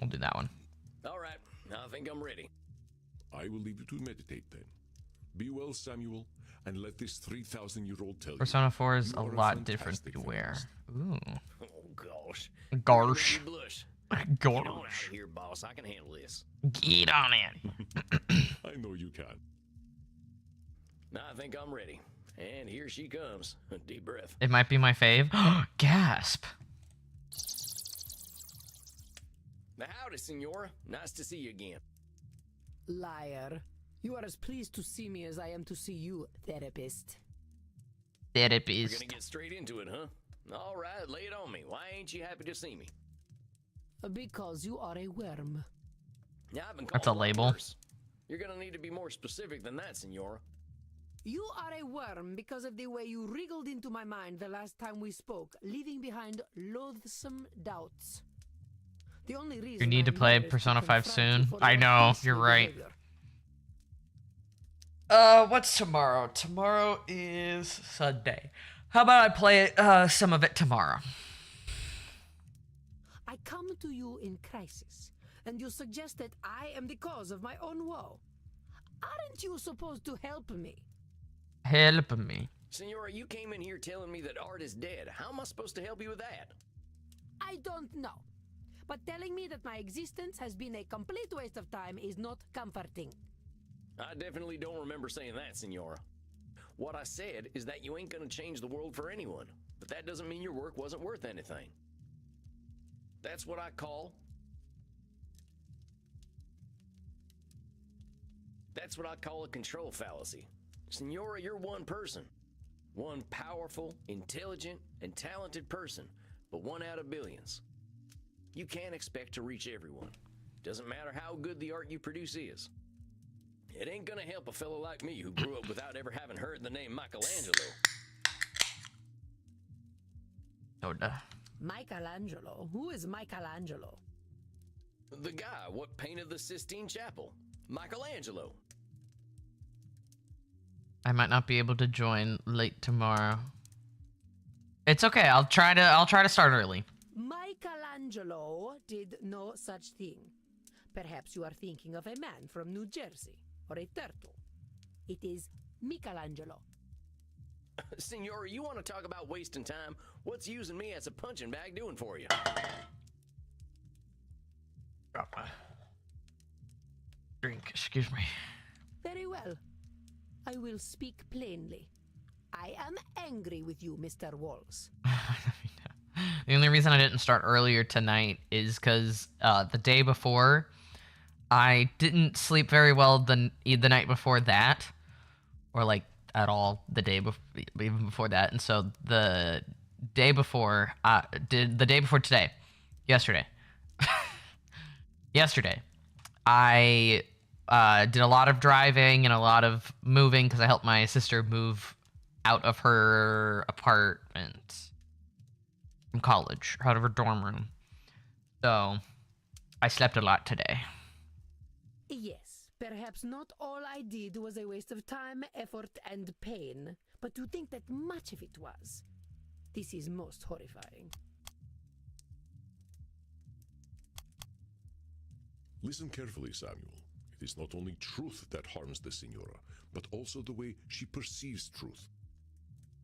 We'll do that one.
All right, I think I'm ready.
I will leave you to meditate then. Be well, Samuel, and let this 3,000-year-old tell
Persona 4 is
you
a
are
lot different
fantastic
to wear.
feminist.
Ooh.
Oh gosh.
Gosh.
You blush. Get on out of
Gosh.
here, boss. I can handle this.
Get on it.
I know you can.
Now I think I'm ready. And here she comes. A deep breath.
It might be my fave. Gasp.
Now, howdy, Senora. Nice to see you again.
Liar. You are as pleased to see me as I am to see you, therapist.
We're
Therapist.
gonna get straight into it, huh? All right, lay it on me. Why ain't you happy to see me?
Because you are a worm.
Yeah, I've been
That's
called
a
lot
label.
worse. You're gonna need to be more specific than that, Senora.
You are a worm because of the way you wriggled into my mind the last time we spoke, leaving behind loathsome doubts. The only reason
You need to
I'm
play
here is
Persona 5
confront you
soon.
for
I
your
know,
beastly
you're right.
behavior.
What's tomorrow? Tomorrow is Sunday. How about I play some of it tomorrow?
I come to you in crisis, and you suggest that I am the cause of my own woe. Aren't you supposed to help me?
Help me.
Senora, you came in here telling me that art is dead. How am I supposed to help you with that?
I don't know. But telling me that my existence has been a complete waste of time is not comforting.
I definitely don't remember saying that, Senora. What I said is that you ain't gonna change the world for anyone, but that doesn't mean your work wasn't worth anything. That's what I call... That's what I call a control fallacy. Senora, you're one person. One powerful, intelligent, and talented person, but one out of billions. You can't expect to reach everyone. Doesn't matter how good the art you produce is. It ain't gonna help a fellow like me who grew up without ever having heard the name Michelangelo.
Soda.
Michelangelo? Who is Michelangelo?
The guy what painted the Sistine Chapel. Michelangelo.
I might not be able to join late tomorrow. It's okay. I'll try to start early.
Michelangelo did no such thing. Perhaps you are thinking of a man from New Jersey, or a turtle. It is Michelangelo.
Senora, you want to talk about wasting time? What's using me as a punching bag doing for you?
Drop my drink. Excuse me.
Very well. I will speak plainly. I am angry with you, Mr. Walls.
The only reason I didn't start earlier tonight is because the day before, I didn't sleep very well the night before that, or like at all the day even before that, and so the day before today, yesterday, I did a lot of driving and a lot of moving because I helped my sister move out of her apartment from college, out of her dorm room. So I slept a lot today.
Yes, perhaps not all I did was a waste of time, effort, and pain, but to think that much of it was, this is most horrifying.
Listen carefully, Samuel. It is not only truth that harms the Senora, but also the way she perceives truth.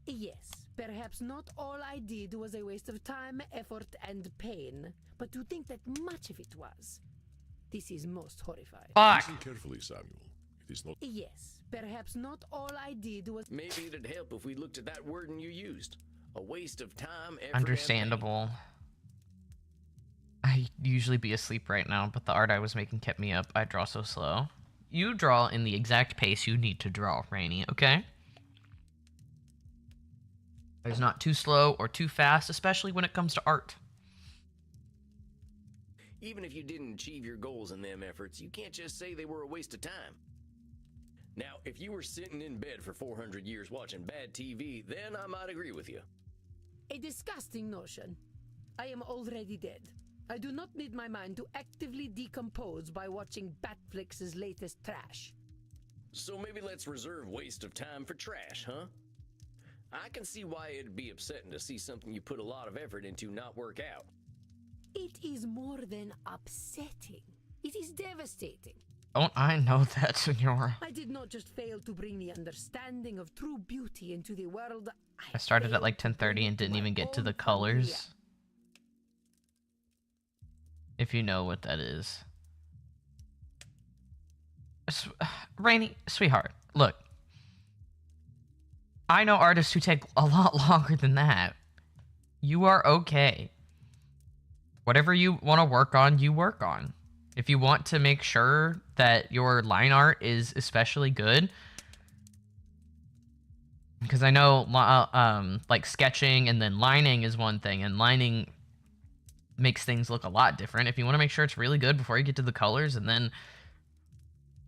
Yes, perhaps not all I did was a waste of time, effort, and pain, but to think that much of it was, this is most horrifying.
Fuck.
Listen carefully, Samuel. It is not.
Yes, perhaps not all I did was.
Maybe it'd help if we looked at that wording you used. A waste of time, effort, and
Understandable. I usually be asleep right now, but the art I was making kept me up. I draw so slow. You draw in the exact pace you need to draw, Rainy, okay? It's not too slow or too fast, especially when it comes to art.
Even if you didn't achieve your goals in them efforts, you can't just say they were a waste of time. Now, if you were sitting in bed for 400 years watching bad TV, then I might agree with you.
A disgusting notion. I am already dead. I do not need my mind to actively decompose by watching Batflix's latest trash.
So maybe let's reserve waste of time for trash, huh? I can see why it'd be upsetting to see something you put a lot of effort into not work out.
It is more than upsetting. It is devastating.
Don't I know that, Senora?
I did not just fail to bring the understanding of true beauty into the world.
I started at like
failed to
10:30
bring
and
it to
didn't
my
even get to
own
the
familia.
colors. If you know what that is. Rainy, sweetheart, look. I know artists who take a lot longer than that. You are okay. Whatever you want to work on, you work on. If you want to make sure that your line art is especially good, because I know like sketching and then lining is one thing, and lining makes things look a lot different. If you want to make sure it's really good before you get to the colors, and then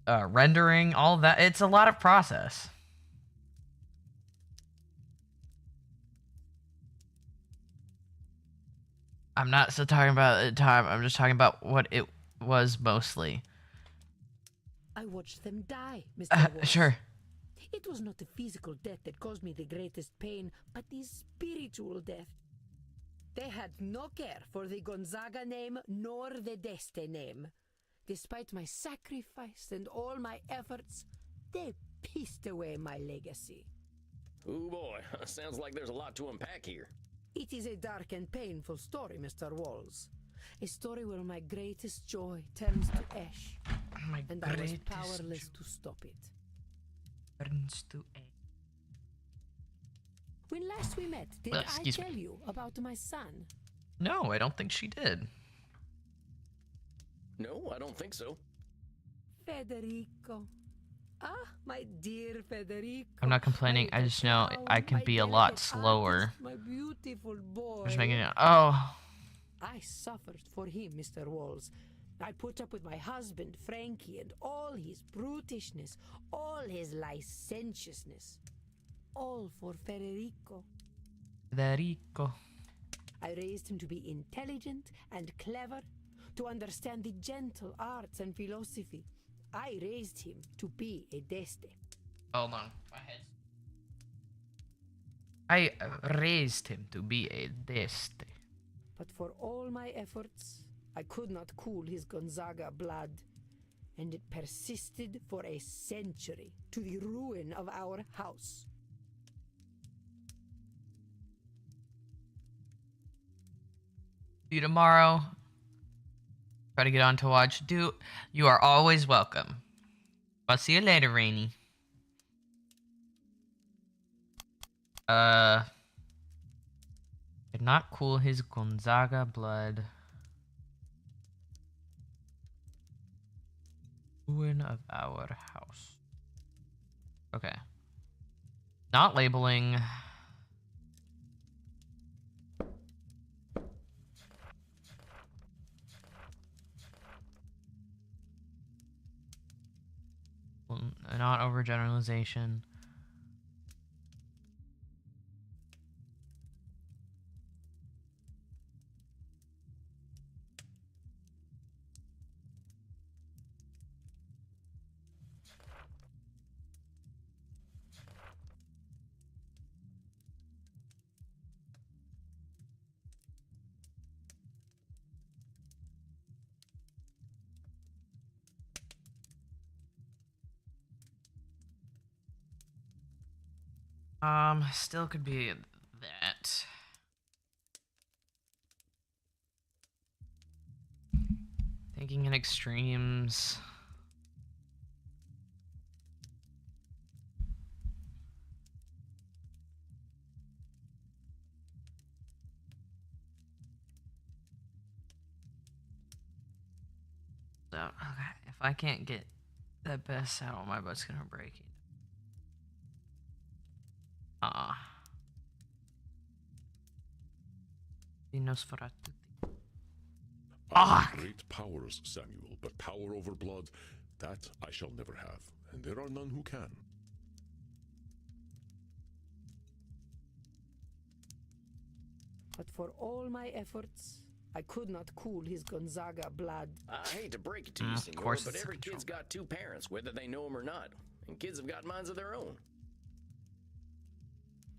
rendering, all of that, it's a lot of process. I'm not still talking about the time. I'm just talking about what it was mostly.
I watched them die, Mr. Walsh.
Sure.
It was not the physical death that caused me the greatest pain, but the spiritual death. They had no care for the Gonzaga name nor the Deste name. Despite my sacrifice and all my efforts, they pissed away my legacy.
Ooh boy, sounds like there's a lot to unpack here.
It is a dark and painful story, Mr. Walls. A story where my greatest joy turns to ash, and I was powerless to stop it.
Turns to ash.
When last we met, did
Well,
I
excuse me.
tell you about my son?
No, I don't think she did.
No, I don't think so.
Federico. Ah, my dear Federico.
I'm not complaining.
My
I just know
little
I can
my
be a lot
delicate
slower.
artist, my beautiful boy.
I'm just making it. Oh.
I suffered for him, Mr. Walls. I put up with my husband, Frankie, and all his brutishness, all his licentiousness. All for Federico.
Federico.
I raised him to be intelligent and clever, to understand the gentle arts and philosophy. I raised him to be a Deste.
Hold on. My head. I raised him to be a Deste.
But for all my efforts, I could not cool his Gonzaga blood, and it persisted for a century to the ruin of our house.
See you tomorrow. Try to get on to watch. You are always welcome. I'll see you later, Rainy. Did not cool his Gonzaga blood. Ruin of our house. Okay. Not labeling. generalization. Still could be that. Thinking in extremes. So, okay, if I can't get the best out, my butt's gonna break it. Nosferatu.
I have great powers, Samuel, but power over blood, that I shall never have, and there are none who can.
But for all my efforts, I could not cool his Gonzaga blood.
I hate to break it to you,
Of
senor,
course
but
it's
every
control.
kid's got two parents, whether they know them or not. And kids have got minds of their own.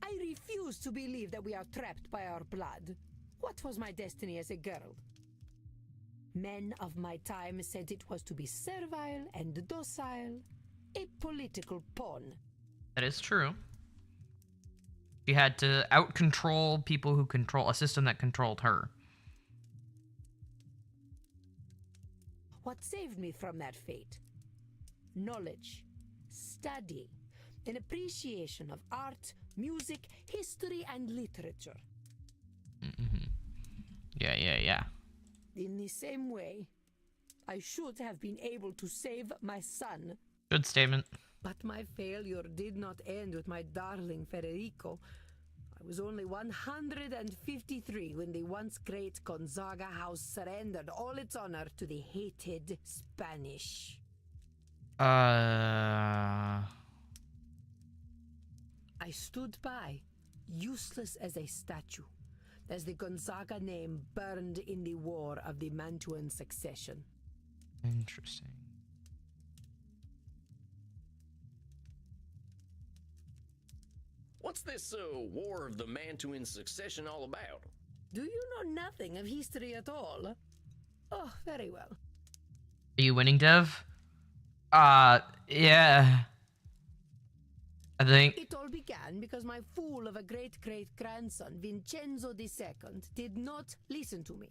I refuse to believe that we are trapped by our blood. What was my destiny as a girl? Men of my time said it was to be servile and docile, a political pawn.
That is true. She had to out-control people who control a system that controlled her.
What saved me from that fate? Knowledge, study, an appreciation of art, music, history, and literature.
Yeah.
In the same way, I should have been able to save my son.
Good statement.
But my failure did not end with my darling Federico. I was only 153 when the once great Gonzaga house surrendered all its honor to the hated Spanish.
I
I stood by, useless as a statue, as the Gonzaga name burned in the war of the Mantuan succession.
Interesting.
What's this War of the Mantuan Succession all about?
Do you know nothing of history at all? Oh, very well.
Are you winning, Dev? Yeah. I think.
It all began because my fool of a great-great-grandson, Vincenzo II, did not listen to me.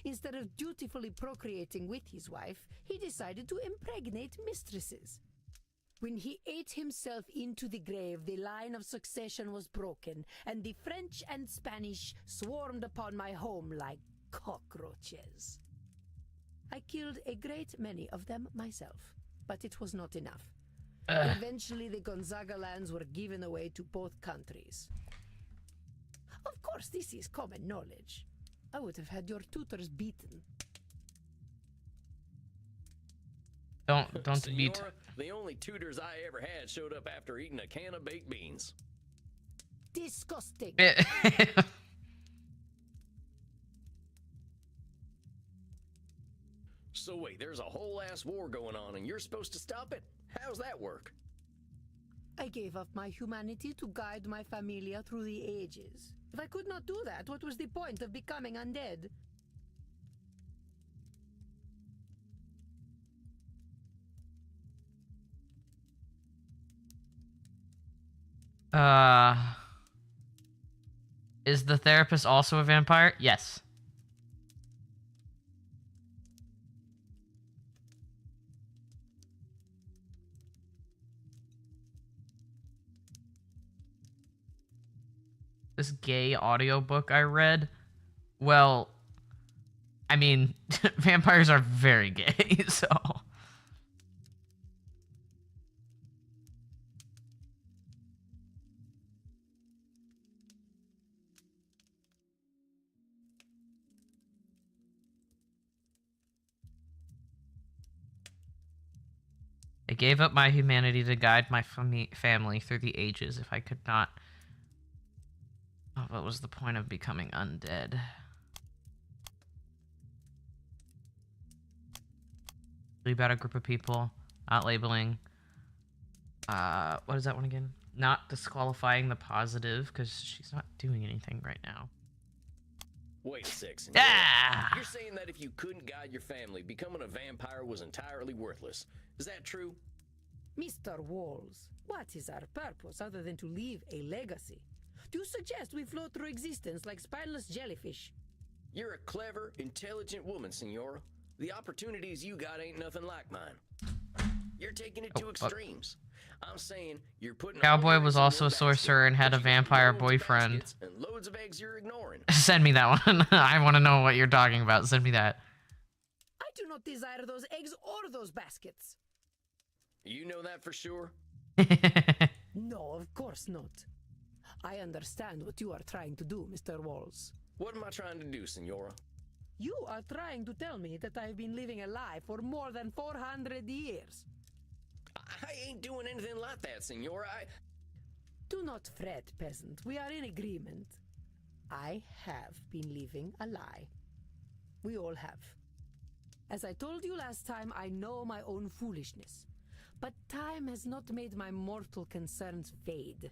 Instead of dutifully procreating with his wife, he decided to impregnate mistresses. When he ate himself into the grave, the line of succession was broken, and the French and Spanish swarmed upon my home like cockroaches. I killed a great many of them myself, but it was not enough. Eventually, the Gonzaga lands were given away to both countries. Of course, this is common knowledge. I would have had your tutors beaten.
Don't beat.
Senora, the only tutors I ever had showed up after eating a can of baked beans.
Disgusting.
So wait, there's a whole ass war going on and you're supposed to stop it? How's that work?
I gave up my humanity to guide my familia through the ages. If I could not do that, what was the point of becoming undead?
Is the therapist also a vampire? Yes. This gay audiobook I read, well, I mean, vampires are very gay, so... I gave up my humanity to guide my family through the ages. If I could not... Oh, what was the point of becoming undead? About a group of people, not labeling. What is that one again? Not disqualifying the positive, because she's not doing anything right now.
Wait a second.
Ah!
You're saying that if you couldn't guide your family, becoming a vampire was entirely worthless. Is that true?
Mr. Walls, what is our purpose other than to leave a legacy? Do you suggest we float through existence like spineless jellyfish?
You're a clever, intelligent woman, Senora. The opportunities you got ain't nothing like mine. You're taking it to extremes. I'm saying you're putting...
Cowboy was also a sorcerer and had a vampire boyfriend.
And loads of eggs you're ignoring.
Send me that one. I want to know what you're talking about. Send me that.
I do not desire those eggs or those baskets.
You know that for sure?
No, of course not. I understand what you are trying to do, Mr. Walls.
What am I trying to do, Senora?
You are trying to tell me that I've been living a lie for more than 400 years.
I ain't doing anything like that, Senora.
Do not fret, peasant. We are in agreement. I have been living a lie. We all have. As I told you last time, I know my own foolishness. But time has not made my mortal concerns fade.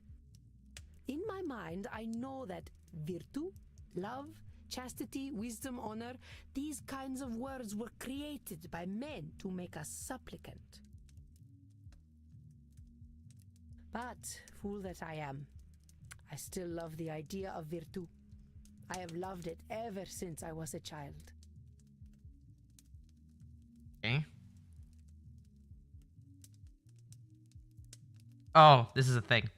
In my mind, I know that virtue, love, chastity, wisdom, honor, these kinds of words were created by men to make us supplicant. But, fool that I am, I still love the idea of virtue. I have loved it ever since I was a child.
Okay. Oh, this is a thing.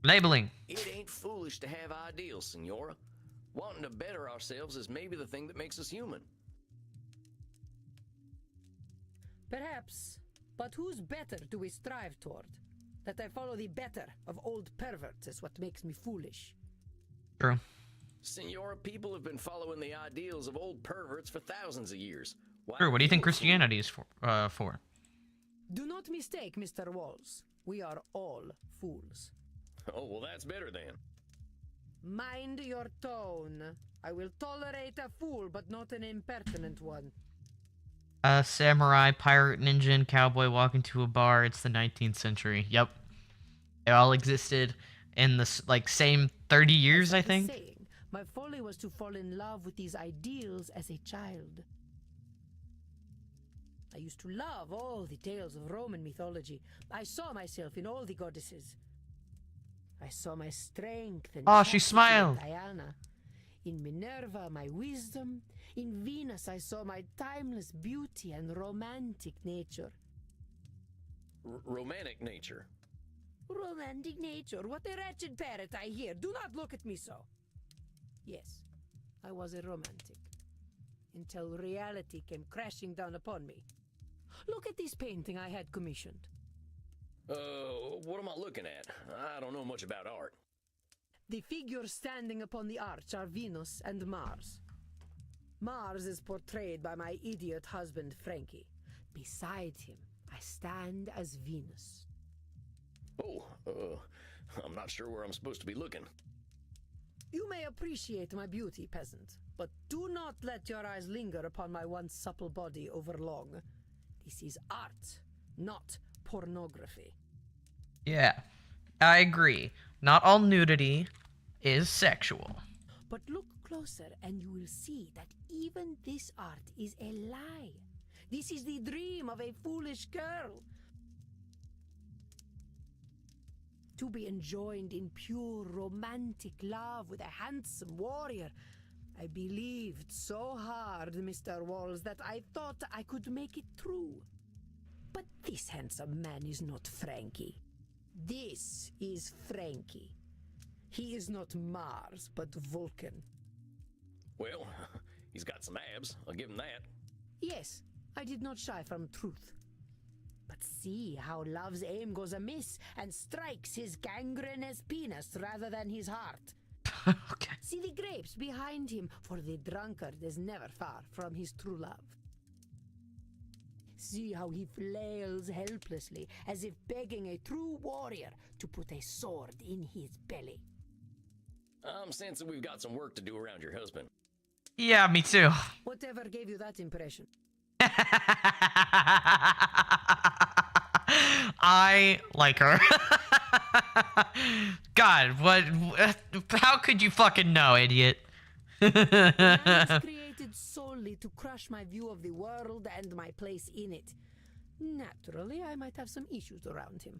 Labeling.
It ain't foolish to have ideals, Senora. Wanting to better ourselves is maybe the thing that makes us human.
Perhaps, but whose better do we strive toward? That I follow the better of old perverts is what makes me foolish.
True.
Senora, people have been following the ideals of old perverts for thousands of years.
True. What do you think Christianity is for?
Do not mistake, Mr. Walls. We are all fools.
Oh, well, that's better then.
Mind your tone. I will tolerate a fool, but not an impertinent one.
Samurai, pirate, ninja, and cowboy walk into a bar. It's the 19th century. Yep. They all existed in the same 30 years, I think.
Saying, my folly was to fall in love with these ideals as a child. I used to love all the tales of Roman mythology. I saw myself in all the goddesses. I saw my strength and
she smiled.
Diana. In Minerva, my wisdom. In Venus, I saw my timeless beauty and romantic nature.
Romantic nature?
Romantic nature? What a wretched parrot I hear. Do not look at me so. Yes, I was a romantic. Until reality came crashing down upon me. Look at this painting I had commissioned.
What am I looking at? I don't know much about art.
The figures standing upon the arch are Venus and Mars. Mars is portrayed by my idiot husband, Frankie. Beside him, I stand as Venus.
Oh, I'm not sure where I'm supposed to be looking.
You may appreciate my beauty, peasant, but do not let your eyes linger upon my once supple body overlong. This is art, not pornography.
Yeah, I agree. Not all nudity is sexual.
But look closer and you will see that even this art is a lie. This is the dream of a foolish girl. To be enjoined in pure romantic love with a handsome warrior. I believed so hard, Mr. Walls, that I thought I could make it true. But this handsome man is not Frankie. This is Frankie. He is not Mars, but Vulcan.
Well, he's got some abs. I'll give him that.
Yes, I did not shy from truth. But see how love's aim goes amiss and strikes his gangrenous penis rather than his heart.
Okay.
See the grapes behind him, for the drunkard is never far from his true love. See how he flails helplessly, as if begging a true warrior to put a sword in his belly.
I'm sensing we've got some work to do around your husband.
Yeah, me too.
Whatever gave you that impression?
I like her. God, what? How could you fucking know, idiot?
Man is created solely to crush my view of the world and my place in it. Naturally, I might have some issues around him.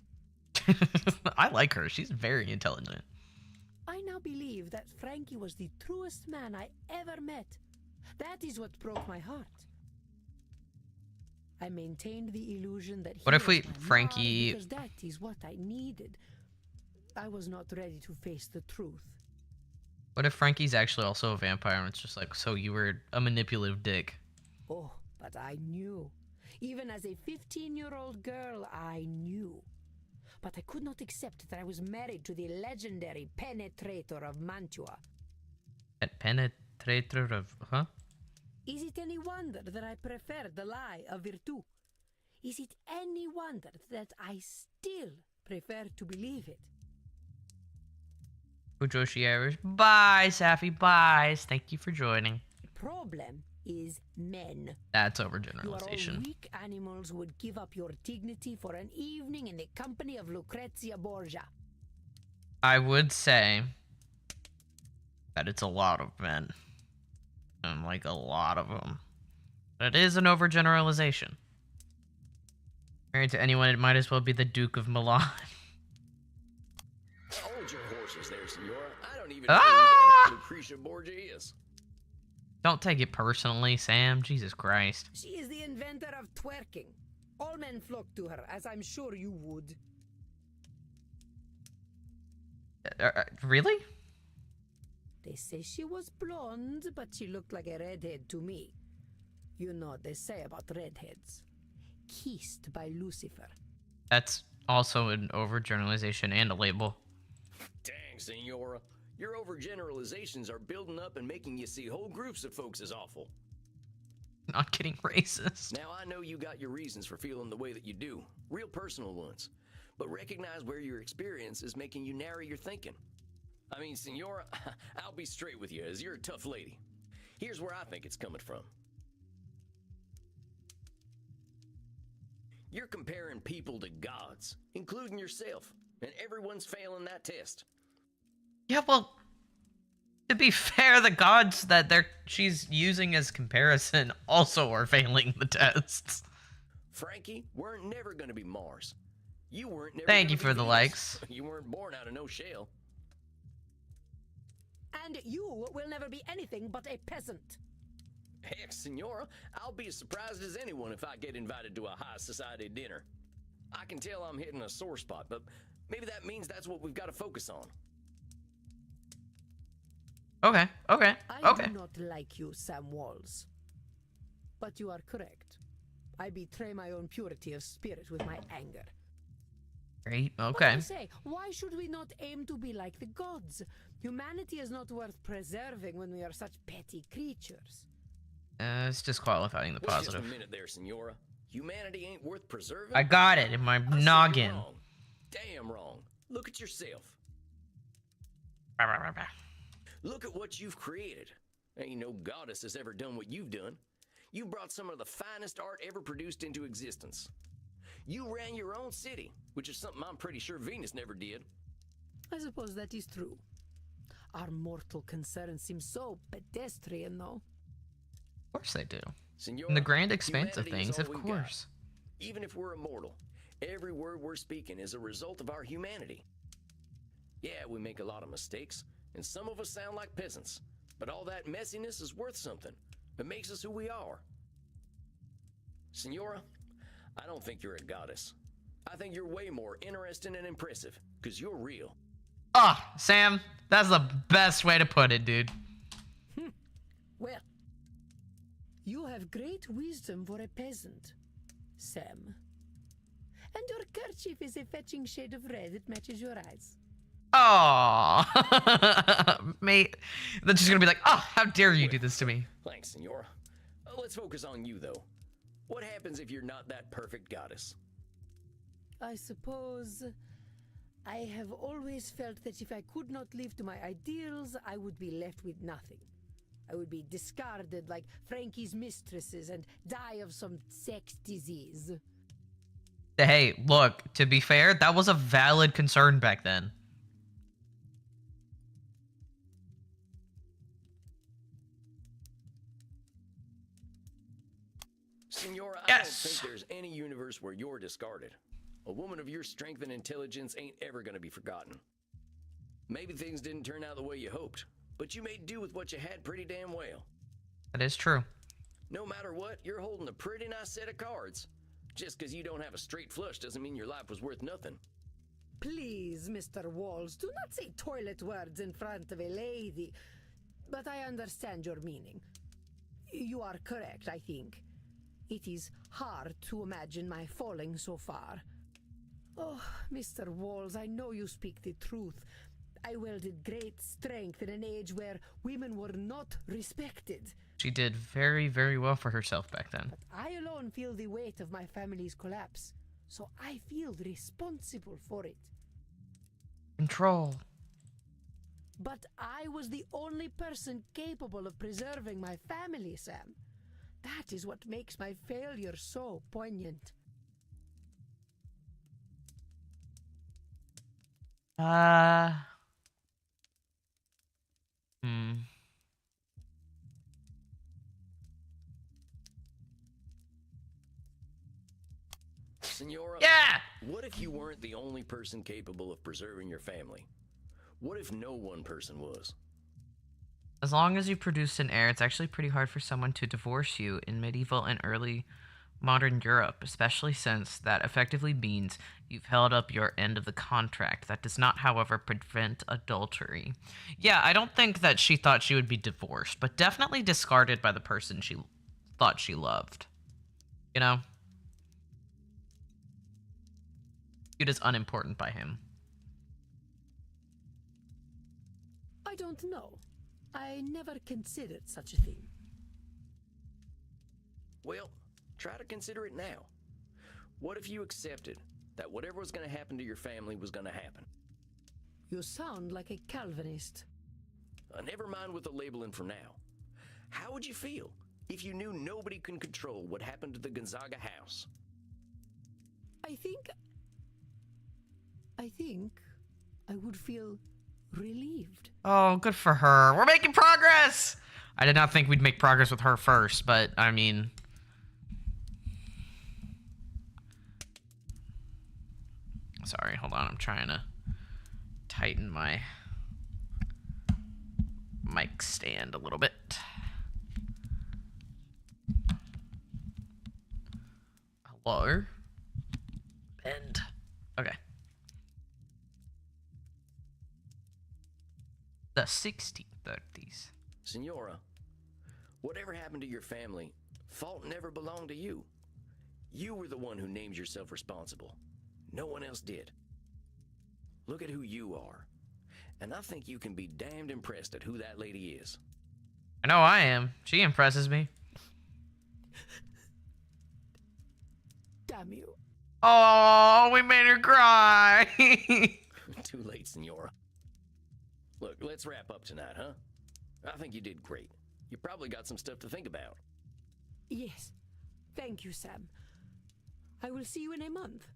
I like her. She's very intelligent.
I now believe that Frankie was the truest man I ever met. That is what broke my heart. I maintained the illusion that he
What if
was
we,
my
Frankie...
because that is what I needed. I was not ready to face the truth.
What if Frankie's actually also a vampire and it's just like, so you were a manipulative dick?
Oh, but I knew. Even as a 15-year-old girl, I knew. But I could not accept that I was married to the legendary penetrator of Mantua.
Penetrator of... Huh?
Is it any wonder that I prefer the lie of virtù? Is it any wonder that I still prefer to believe it?
Fujoshi Irish. Bye, Safi. Bye. Thank you for joining.
Problem is men.
That's
You are all
overgeneralization.
weak animals who would give up your dignity for an evening in the company of Lucrezia Borgia.
I would say that it's a lot of men. And like a lot of them. But it is an overgeneralization. Married to anyone, it might as well be the Duke of Milan.
Hold your horses there, Senora. I don't even
Ah!
know who Lucretia Borgia is.
Don't take it personally, Sam. Jesus Christ.
She is the inventor of twerking. All men flock to her, as I'm sure you would.
Really?
They say she was blonde, but she looked like a redhead to me. You know what they say about redheads. Kissed by Lucifer.
That's also an overgeneralization and a label.
Dang, Senora. Your overgeneralizations are building up and making you see whole groups of folks as awful.
Not getting racist.
Now, I know you got your reasons for feeling the way that you do. Real personal ones. But recognize where your experience is making you narrow your thinking. I mean, Senora, I'll be straight with you, as you're a tough lady. Here's where I think it's coming from. You're comparing people to gods, including yourself, and everyone's failing that test.
Yeah, well, to be fair, the gods that she's using as comparison also are failing the tests.
Frankie, we're never going to be Mars. You weren't never
Thank you
gonna
for
be
the
Venus.
likes.
You weren't born out of no shell.
And you will never be anything but a peasant.
Heck, Senora, I'll be as surprised as anyone if I get invited to a high society dinner. I can tell I'm hitting a sore spot, but maybe that means that's what we've got to focus on.
Okay.
I do not like you, Sam Walls. But you are correct. I betray my own purity of spirit with my anger.
Great.
But
Okay.
I say, why should we not aim to be like the gods? Humanity is not worth preserving when we are such petty creatures.
It's disqualifying the
Wait just a
positive.
minute there, Senora. Humanity ain't worth preserving?
I got it in my
I said you're
noggin.
wrong. Damn wrong. Look at yourself. Look at what you've created. Ain't no goddess has ever done what you've done. You brought some of the finest art ever produced into existence. You ran your own city, which is something I'm pretty sure Venus never did.
I suppose that is true. Our mortal concerns seem so pedestrian, though.
Of course they do.
Senora,
In the grand expanse of
humanity is
things,
all
of
we got.
course.
Even if we're immortal, every word we're speaking is a result of our humanity. Yeah, we make a lot of mistakes, and some of us sound like peasants, but all that messiness is worth something. It makes us who we are. Senora, I don't think you're a goddess. I think you're way more interesting and impressive, because you're real.
Ah, Sam, that's the best way to put it, dude.
Well, you have great wisdom for a peasant, Sam. And your kerchief is a fetching shade of red that matches your eyes.
Oh, mate. Then she's gonna be like, oh, how dare you do this to me?
Thanks, Senora. Let's focus on you, though. What happens if you're not that perfect goddess?
I suppose I have always felt that if I could not live to my ideals, I would be left with nothing. I would be discarded like Frankie's mistresses and die of some sex disease.
Hey, look, to be fair, that was a valid concern back then.
Senora,
Yes.
I don't think there's any universe where you're discarded. A woman of your strength and intelligence ain't ever gonna be forgotten. Maybe things didn't turn out the way you hoped, but you made do with what you had pretty damn well.
That is true.
No matter what, you're holding a pretty nice set of cards. Just because you don't have a straight flush doesn't mean your life was worth nothing.
Please, Mr. Walls, do not say toilet words in front of a lady. But I understand your meaning. You are correct, I think. It is hard to imagine my falling so far. Oh, Mr. Walls, I know you speak the truth. I wielded great strength in an age where women were not respected.
She did very, very well for herself back then.
But I alone feel the weight of my family's collapse, so I feel responsible for it.
Control.
But I was the only person capable of preserving my family, Sam. That is what makes my failure so poignant.
Senora,
Yeah!
what if you weren't the only person capable of preserving your family? What if no one person was?
As long as you produced an heir, it's actually pretty hard for someone to divorce you in medieval and early modern Europe, especially since that effectively means you've held up your end of the contract. That does not, however, prevent adultery. Yeah, I don't think that she thought she would be divorced, but definitely discarded by the person she thought she loved. You know? Viewed as unimportant by him.
I don't know. I never considered such a thing.
Well, try to consider it now. What if you accepted that whatever was going to happen to your family was going to happen?
You sound like a Calvinist.
Never mind with the labeling for now. How would you feel if you knew nobody can control what happened to the Gonzaga house?
I think I would feel relieved.
Oh, good for her. We're making progress! I did not think we'd make progress with her first, but, I mean... Sorry, hold on. I'm trying to tighten my mic stand a little bit. Hello? Bend. Okay. The 1630s.
Senora, whatever happened to your family, fault never belonged to you. You were the one who named yourself responsible. No one else did. Look at who you are. And I think you can be damned impressed at who that lady is.
I know I am. She impresses me.
Damn you.
Oh, we made her cry.
Too late, Senora. Look, let's wrap up tonight, huh? I think you did great. You probably got some stuff to think about.
Yes. Thank you, Sam. I will see you in a month.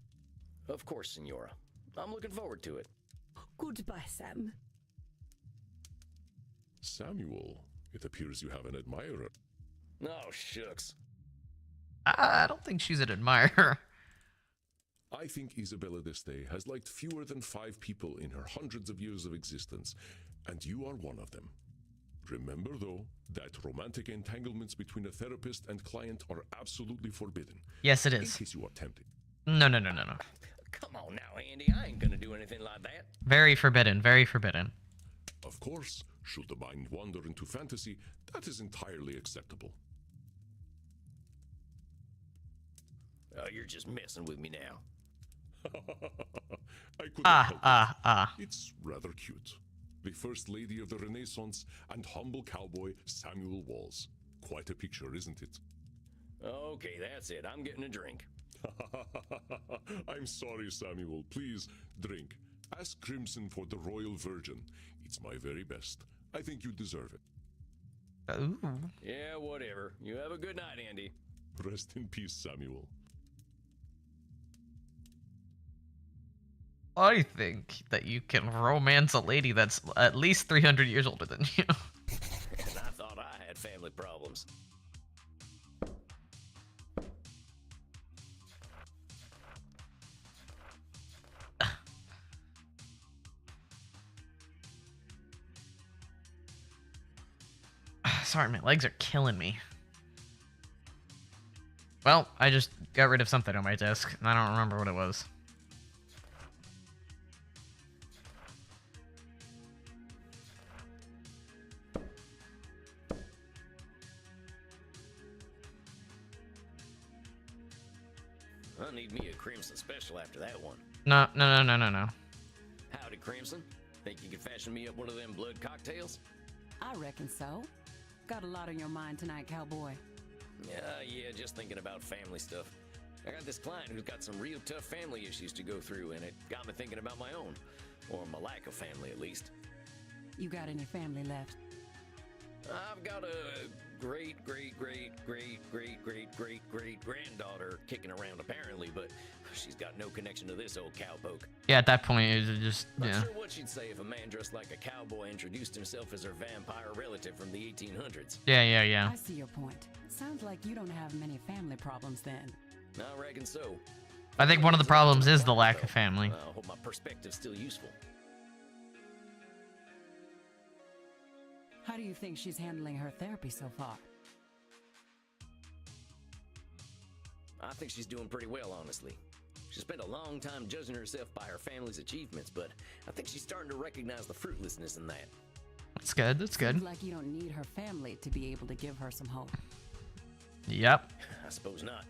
Of course, Senora. I'm looking forward to it.
Goodbye, Sam.
Samuel, it appears you have an admirer.
Oh, shucks.
I don't think she's an admirer.
I think Isabella d'Este has liked fewer than 5 people in her hundreds of years of existence, and you are one of them. Remember, though, that romantic entanglements between a therapist and client are absolutely forbidden.
Yes, it
In
is.
case you are tempted.
No.
Come on now, Andy. I ain't gonna do anything like that.
Very forbidden, very forbidden.
Of course, should the mind wander into fantasy, that is entirely acceptable.
Oh, you're just messing with me now.
I couldn't help it.
Ah.
It's rather cute. The First Lady of the Renaissance and humble cowboy Samuel Walls. Quite a picture, isn't it?
Okay, that's it. I'm getting a drink.
I'm sorry, Samuel. Please, drink. Ask Crimson for the Royal Virgin. It's my very best. I think you deserve it.
Ooh.
Yeah, whatever. You have a good night, Andy.
Rest in peace, Samuel.
I think that you can romance a lady that's at least 300 years older than you.
And I thought I had family problems.
Sorry, my legs are killing me. Well, I just got rid of something on my desk, and I don't remember what it was.
I'll need me a Crimson special after that one.
No.
Howdy, Crimson. Think you could fashion me up one of them blood cocktails?
I reckon so. Got a lot on your mind tonight, cowboy.
Yeah, just thinking about family stuff. I got this client who's got some real tough family issues to go through, and it got me thinking about my own. Or my lack of family, at least.
You got any family left?
I've got a great granddaughter kicking around apparently, but she's got no connection to this old cowpoke.
Yeah, at that point, it was just,
Not
yeah.
sure what she'd say if a man dressed like a cowboy introduced himself as her vampire relative from the 1800s.
Yeah.
I see your point. Sounds like you don't have many family problems then.
I reckon so.
I think one of the problems is the lack of family.
I hope my perspective's still useful.
How do you think she's handling her therapy so far?
I think she's doing pretty well, honestly. She spent a long time judging herself by her family's achievements, but I think she's starting to recognize the fruitlessness in that.
That's good.
Seems like you don't need her family to be able to give her some hope.
Yep.
I suppose not.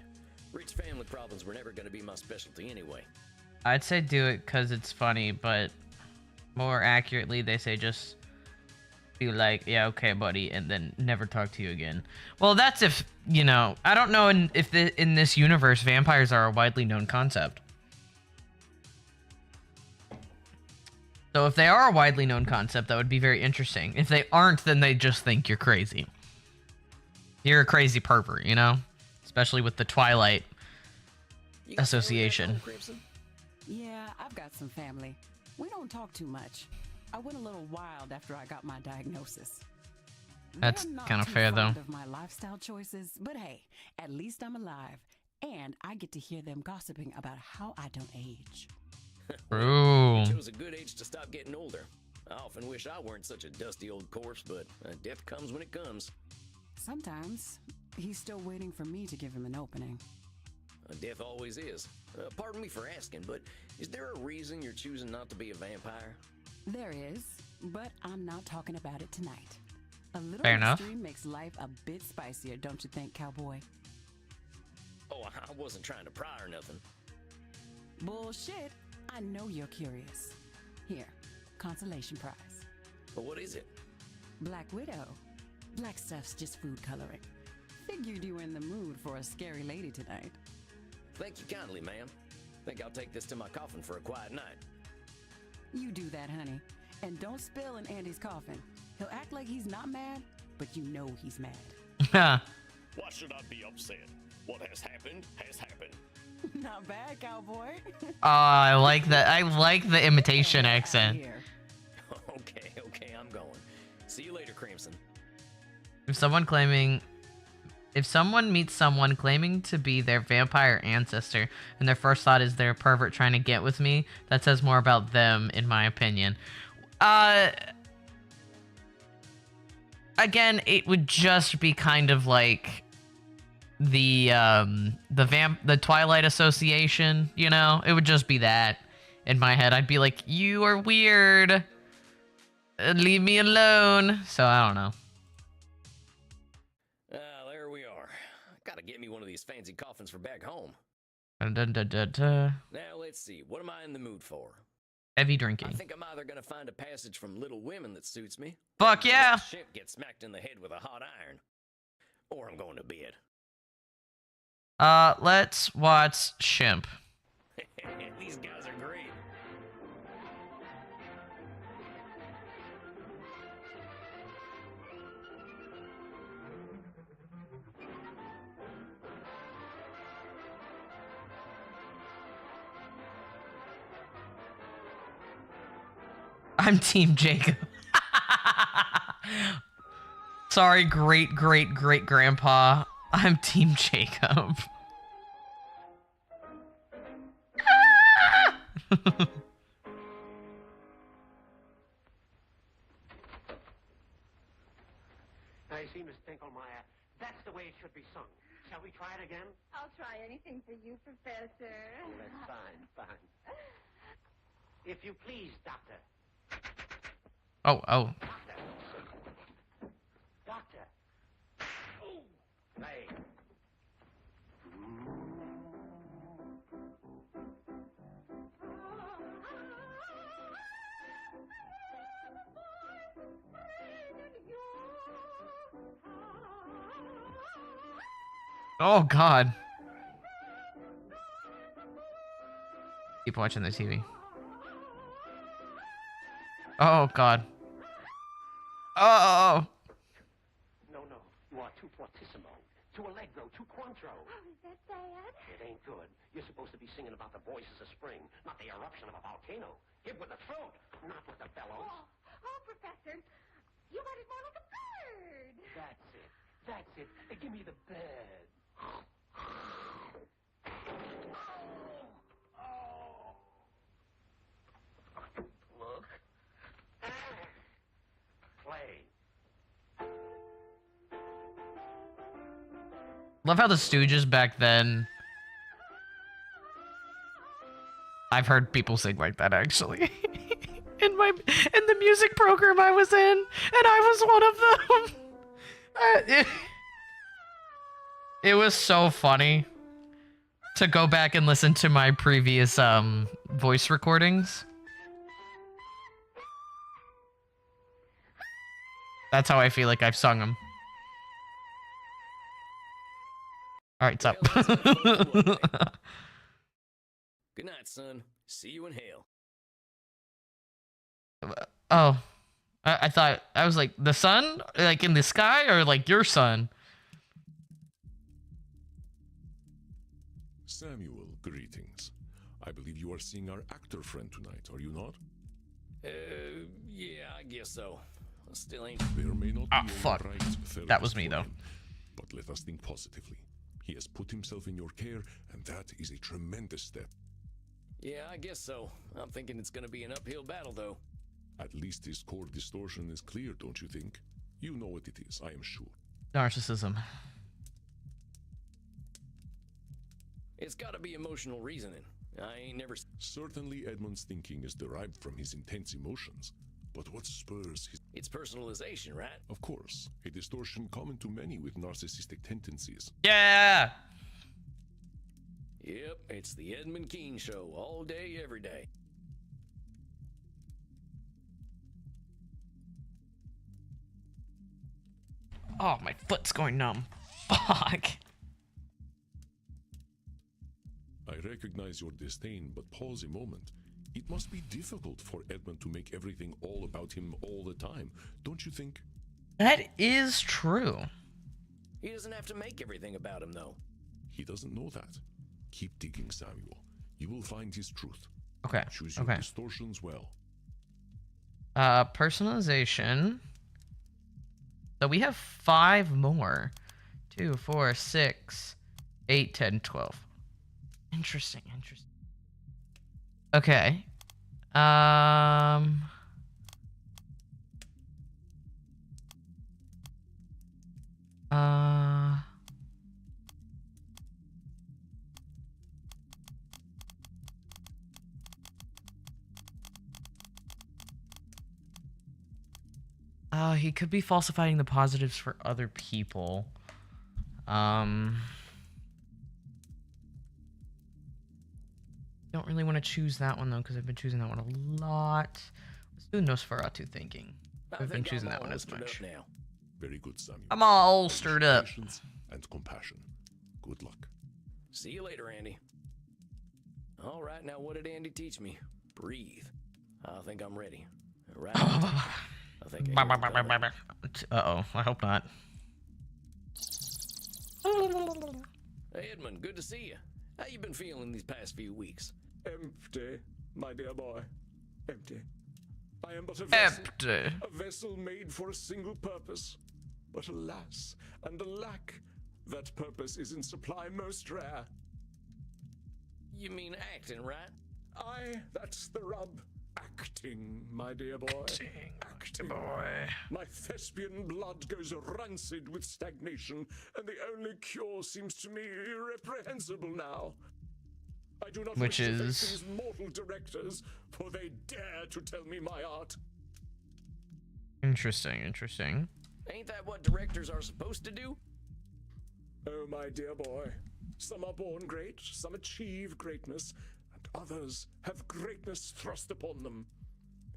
Rich family problems were never going to be my specialty anyway.
I'd say do it because it's funny, but more accurately, they say just be like, yeah, okay, buddy, and then never talk to you again. Well, that's if, you know, I don't know if in this universe, vampires are a widely known concept. So if they are a widely known concept, that would be very interesting. If they aren't, then they just think you're crazy. You're a crazy pervert, you know? Especially with the Twilight Association.
Yeah, I've got some family. We don't talk too much. I went a little wild after I got my diagnosis.
That's kind of fair, though.
Of my lifestyle choices, but hey, at least I'm alive, and I get to hear them gossiping about how I don't age.
Ooh.
You chose a good age to stop getting older. I often wish I weren't such a dusty old corpse, but death comes when it comes.
Sometimes he's still waiting for me to give him an opening.
Death always is. Pardon me for asking, but is there a reason you're choosing not to be a vampire?
There is, but I'm not talking about it tonight. A little
Fair enough.
mystery makes life a bit spicier, don't you think, cowboy?
Oh, I wasn't trying to pry or nothing.
Bullshit. I know you're curious. Here, consolation prize.
But what is it?
Black Widow. Black stuff's just food coloring. Figured you were in the mood for a scary lady tonight.
Thank you kindly, ma'am. Think I'll take this to my coffin for a quiet night.
You do that, honey. And don't spill in Andy's coffin. He'll act like he's not mad, but you know he's mad.
Why should I be upset? What has happened has happened.
Not bad, cowboy.
I like that. I like the imitation accent.
Here.
Okay, I'm going. See you later, Crimson.
If someone meets someone claiming to be their vampire ancestor and their first thought is they're a pervert trying to get with me, that says more about them, in my opinion. Again, it would just be kind of like the Twilight Association, you know? It would just be that in my head. I'd be like, you are weird. Leave me alone. So I don't know.
There we are. Gotta get me one of these fancy coffins for back home.
Dun, dun, dun, dun, dun.
Now, let's see. What am I in the mood for?
Heavy
I
drinking.
think I'm either gonna find a passage from Little Women that suits me.
Fuck yeah!
Shit gets smacked in the head with a hot iron. Or I'm going to bed.
Let's watch Shimp.
These guys are great.
I'm Team Jacob. Sorry, great grandpa. I'm Team Jacob.
I see, Miss Tinklemeyer. That's the way it should be sung. Shall we try it again?
I'll try anything for you, Professor.
Oh, that's fine, fine. If you please, Doctor.
Oh.
Doctor. Doctor. Oh, play.
Oh God. Keep watching the TV. Oh God. Oh.
No, you are too fortissimo, too allegro, too quantro.
Oh, is that bad?
It ain't good. You're supposed to be singing about the voices of spring, not the eruption of a volcano. Give with the throat, not with the bellows.
Oh, Professor, you got it more like a bird.
That's it. Give me the bird. Look. Play.
Love how the Stooges back then. I've heard people sing like that actually. in the music program I was in, and I was one of them. It was so funny to go back and listen to my previous voice recordings. That's how I feel like I've sung them. All right, what's up?
Good night, son. See you in hell.
Oh, I thought, I was like, the sun? Like in the sky, or like your son?
Samuel, greetings. I believe you are seeing our actor friend tonight, are you not?
Yeah, I guess so. I still ain't.
There may not
Ah,
be a
fuck.
right therapist
That was me,
for
though.
him, but let us think positively. He has put himself in your care, and that is a tremendous step.
Yeah, I guess so. I'm thinking it's gonna be an uphill battle, though.
At least his core distortion is clear, don't you think? You know what it is, I am sure.
Narcissism.
It's gotta be emotional reasoning. I ain't never.
Certainly Edmund's thinking is derived from his intense emotions. But what spurs his...
It's personalization, right?
Of course, a distortion common to many with narcissistic tendencies.
Yeah!
Yep, it's the Edmund Keane show all day, every day.
Oh, my foot's going numb. Fuck.
I recognize your disdain, but pause a moment. It must be difficult for Edmund to make everything all about him all the time, don't you think?
That is true.
He doesn't have to make everything about him, though.
He doesn't know that. Keep digging, Samuel. You will find his truth.
Okay.
Choose your
Okay.
distortions well.
Personalization. So we have 5 more. 2, 4, 6, 8, 10, 12. Interesting. Okay. He could be falsifying the positives for other people. Don't really want to choose that one though, because I've been choosing that one a lot. Let's do Nosferatu thinking. I've been choosing that one as much.
Now.
Very good, Samuel.
I'm all stirred up.
Patience and compassion. Good luck.
See you later, Andy. All right, now what did Andy teach me? Breathe. I think I'm ready. Right. I think
Uh-oh, I hope not.
Hey, Edmund, good to see you. How you been feeling these past few weeks?
Empty, my dear boy. Empty. I am but a vessel.
Empty.
A vessel made for a single purpose. But alas, and alack, that purpose is in supply most rare.
You mean acting, right?
Aye, that's the rub. Acting, my dear boy.
Acting, boy.
My thespian blood goes rancid with stagnation, and the only cure seems to me irreprehensible now. I do not
Which
wish to
is
face these mortal directors, for they dare to tell me my art.
Interesting, interesting.
Ain't that what directors are supposed to do?
Oh, my dear boy. Some are born great, some achieve greatness, and others have greatness thrust upon them.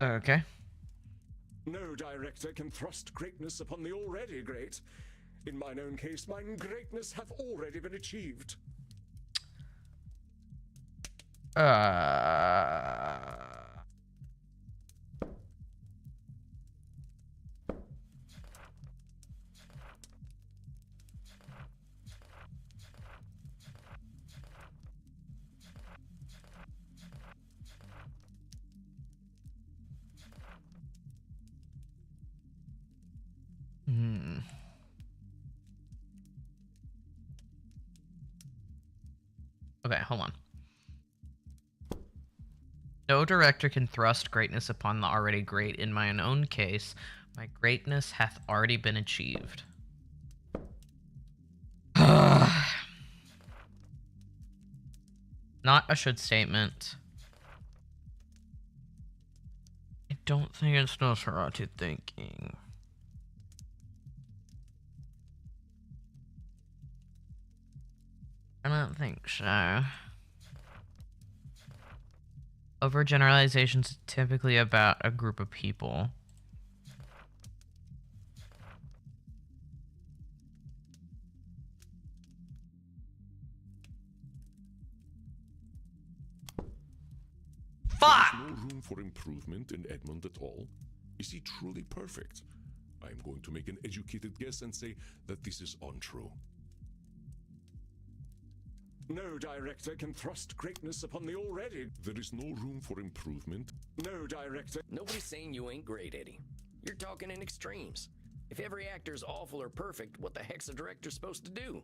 Okay.
No director can thrust greatness upon the already great. In mine own case, mine greatness hath already been achieved.
Okay, hold on. No director can thrust greatness upon the already great. In mine own case, my greatness hath already been achieved. Not a should statement. I don't think it's Nosferatu thinking. I don't think so. Overgeneralizations typically about a group of people. Fuck!
There is no room for improvement in Edmund at all. Is he truly perfect? I am going to make an educated guess and say that this is untrue.
No director can thrust greatness upon the already.
There is no room for improvement.
No director.
Nobody's saying you ain't great, Eddie. You're talking in extremes. If every actor's awful or perfect, what the heck's a director supposed to do?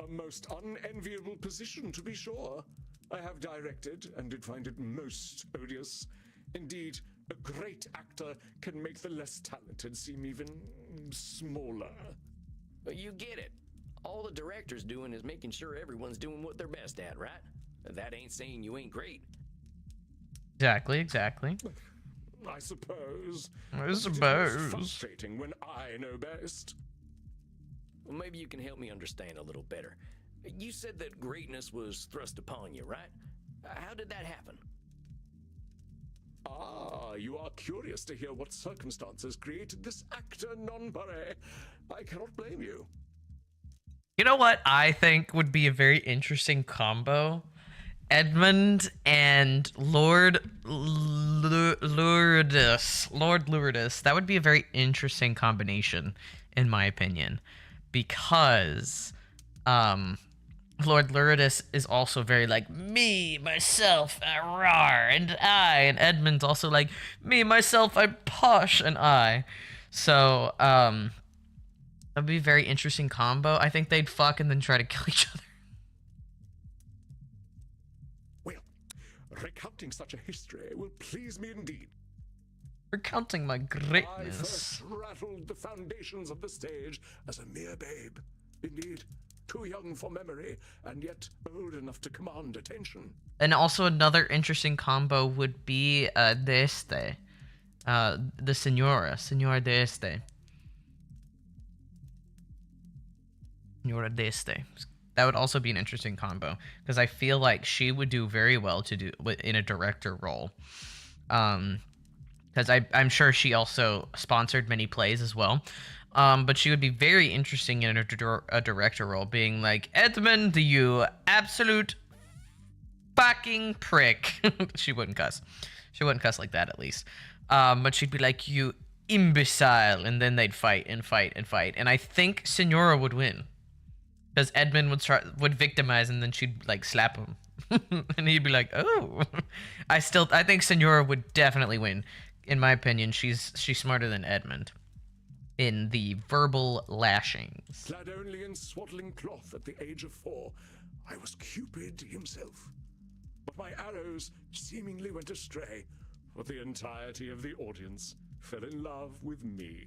A most unenviable position, to be sure. I have directed, and did find it most odious. Indeed, a great actor can make the less talented seem even smaller.
But you get it. All the director's doing is making sure everyone's doing what they're best at, right? That ain't saying you ain't great.
Exactly, exactly.
I suppose.
I
It is
suppose.
frustrating when I know best.
Well, maybe you can help me understand a little better. You said that greatness was thrust upon you, right? How did that happen?
Ah, you are curious to hear what circumstances created this actor non-pare. I cannot blame you.
You know what I think would be a very interesting combo? Edmund and Lord Lourdes. Lord Lourdes. That would be a very interesting combination, in my opinion. Because Lord Lourdes is also very like, me, myself, rawr, and I. And Edmund's also like, me, myself, I'm posh, and I. So, that'd be a very interesting combo. I think they'd fuck and then try to kill each other.
Well, recounting such a history will please me indeed.
Recounting my
I
greatness.
first rattled the foundations of the stage as a mere babe. Indeed, too young for memory, and yet old enough to command attention.
And also another interesting combo would be de este. The Senora de este. Senora de este. That would also be an interesting combo, because I feel like she would do very well to do in a director role. Because I'm sure she also sponsored many plays as well. But she would be very interesting in a director role, being like, Edmund, you absolute fucking prick. She wouldn't cuss. She wouldn't cuss like that, at least. But she'd be like, you imbecile, and then they'd fight and fight and fight. And I think Senora would win. Because Edmund would victimize, and then she'd like slap him. And he'd be like, oh. I think Senora would definitely win. In my opinion, she's smarter than Edmund in the verbal lashings.
Clad only in swaddling cloth at the age of 4, I was Cupid himself. But my arrows seemingly went astray, for the entirety of the audience fell in love with me.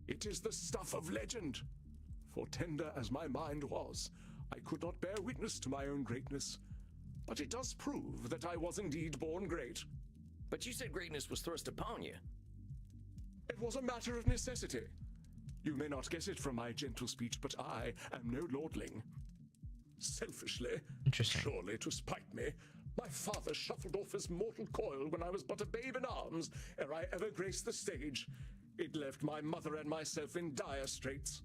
It is the stuff of legend. For tender as my mind was, I could not bear witness to my own greatness. But it does prove that I was indeed born great.
But you said greatness was thrust upon you.
It was a matter of necessity. You may not guess it from my gentle speech, but I am no lordling. Selfishly,
Interesting.
surely to spite me, my father shuffled off his mortal coil when I was but a babe in arms, ere I ever graced the stage. It left my mother and myself in dire straits.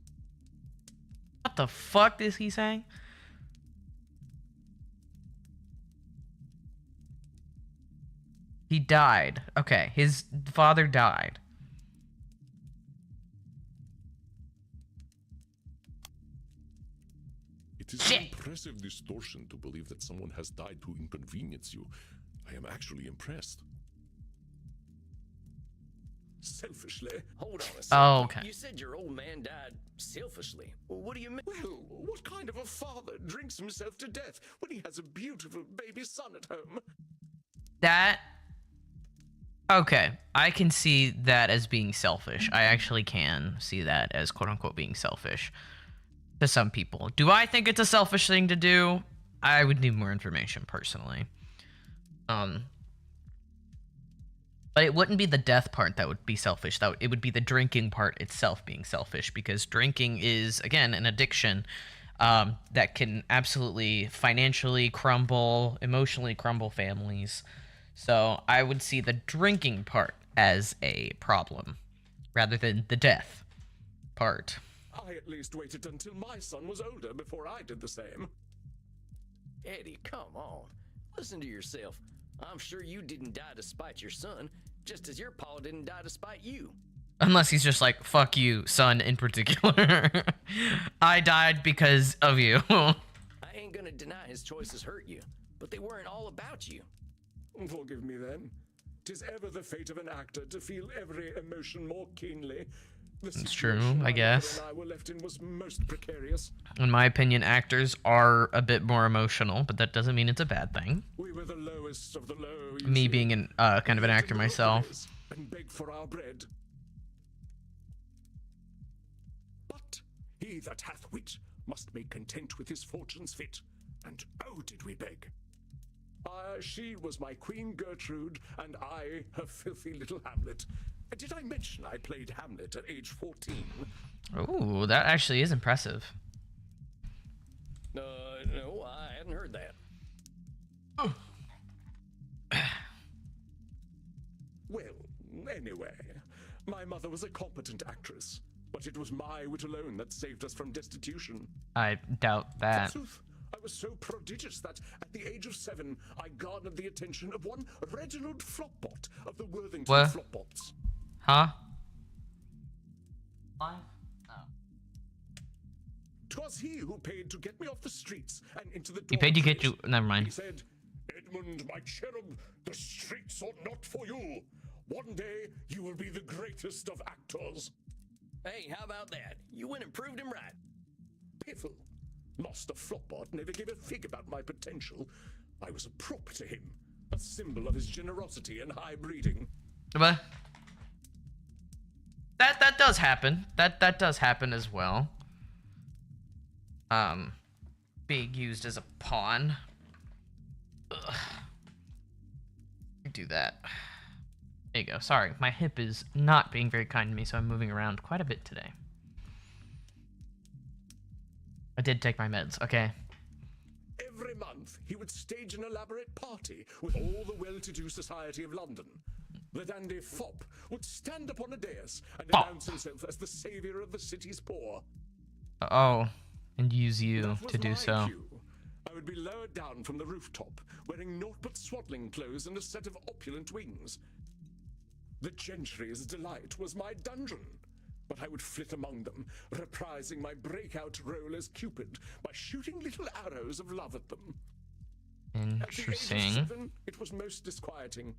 What the fuck is he saying? He died. Okay, his father died.
It is an impressive distortion to believe that someone has died to inconvenience you. I am actually impressed.
Selfishly?
Hold on a second.
Oh, okay.
You said your old man died selfishly. Well, what do you mean?
Well, what kind of a father drinks himself to death when he has a beautiful baby son at home?
That... Okay, I can see that as being selfish. I actually can see that as quote-unquote being selfish to some people. Do I think it's a selfish thing to do? I would need more information, personally. But it wouldn't be the death part that would be selfish. It would be the drinking part itself being selfish, because drinking is, again, an addiction that can absolutely financially crumble, emotionally crumble families. So I would see the drinking part as a problem rather than the death part.
I at least waited until my son was older before I did the same.
Eddie, come on. Listen to yourself. I'm sure you didn't die to spite your son, just as your pa didn't die to spite you.
Unless he's just like, fuck you, son, in particular. I died because of you.
I ain't gonna deny his choices hurt you, but they weren't all about you.
Forgive me then. 'Tis ever the fate of an actor to feel every emotion more keenly.
It's true, I guess.
My mother and I were left in was most precarious.
In my opinion, actors are a bit more emotional, but that doesn't mean it's a bad thing.
We were the lowest of the low.
Me being an kind of an actor myself.
And beg for our bread. But he that hath wit must make content with his fortunes fit. And oh, did we beg. She was my Queen Gertrude, and I her filthy little Hamlet. Did I mention I played Hamlet at age 14?
Ooh, that actually is impressive.
No, I hadn't heard that.
Well, anyway, my mother was a competent actress, but it was my wit alone that saved us from destitution.
I doubt that.
Forsooth, I was so prodigious that, at the age of 7, I garnered the attention of one Reginald Flopbot of the Worthington
What?
Flopbots.
Huh?
Oh. 'Twas he who paid to get me off the streets and into the
He paid to get you.
dormitories.
Never mind.
He said, Edmund, my cherub, the streets are not for you. One day you will be the greatest of actors.
Hey, how about that? You went and proved him right.
Piffle. Master Flopbot never gave a fig about my potential. I was a prop to him, a symbol of his generosity and high breeding.
But that does happen. That does happen as well. Being used as a pawn. Ugh. Do that. There you go. Sorry, my hip is not being very kind to me, so I'm moving around quite a bit today. I did take my meds. Okay.
Every month, he would stage an elaborate party with all the well-to-do society of London. The dandy fop would stand upon a dais and announce himself as the savior of the city's poor.
Oh, and use you to do
my
so.
cue. I would be lowered down from the rooftop, wearing naught but swaddling clothes and a set of opulent wings. The gentry's delight was my dungeon, but I would flit among them, reprising my breakout role as Cupid by shooting little arrows of love at them.
Interesting.
At the age of 7, it was most disquieting.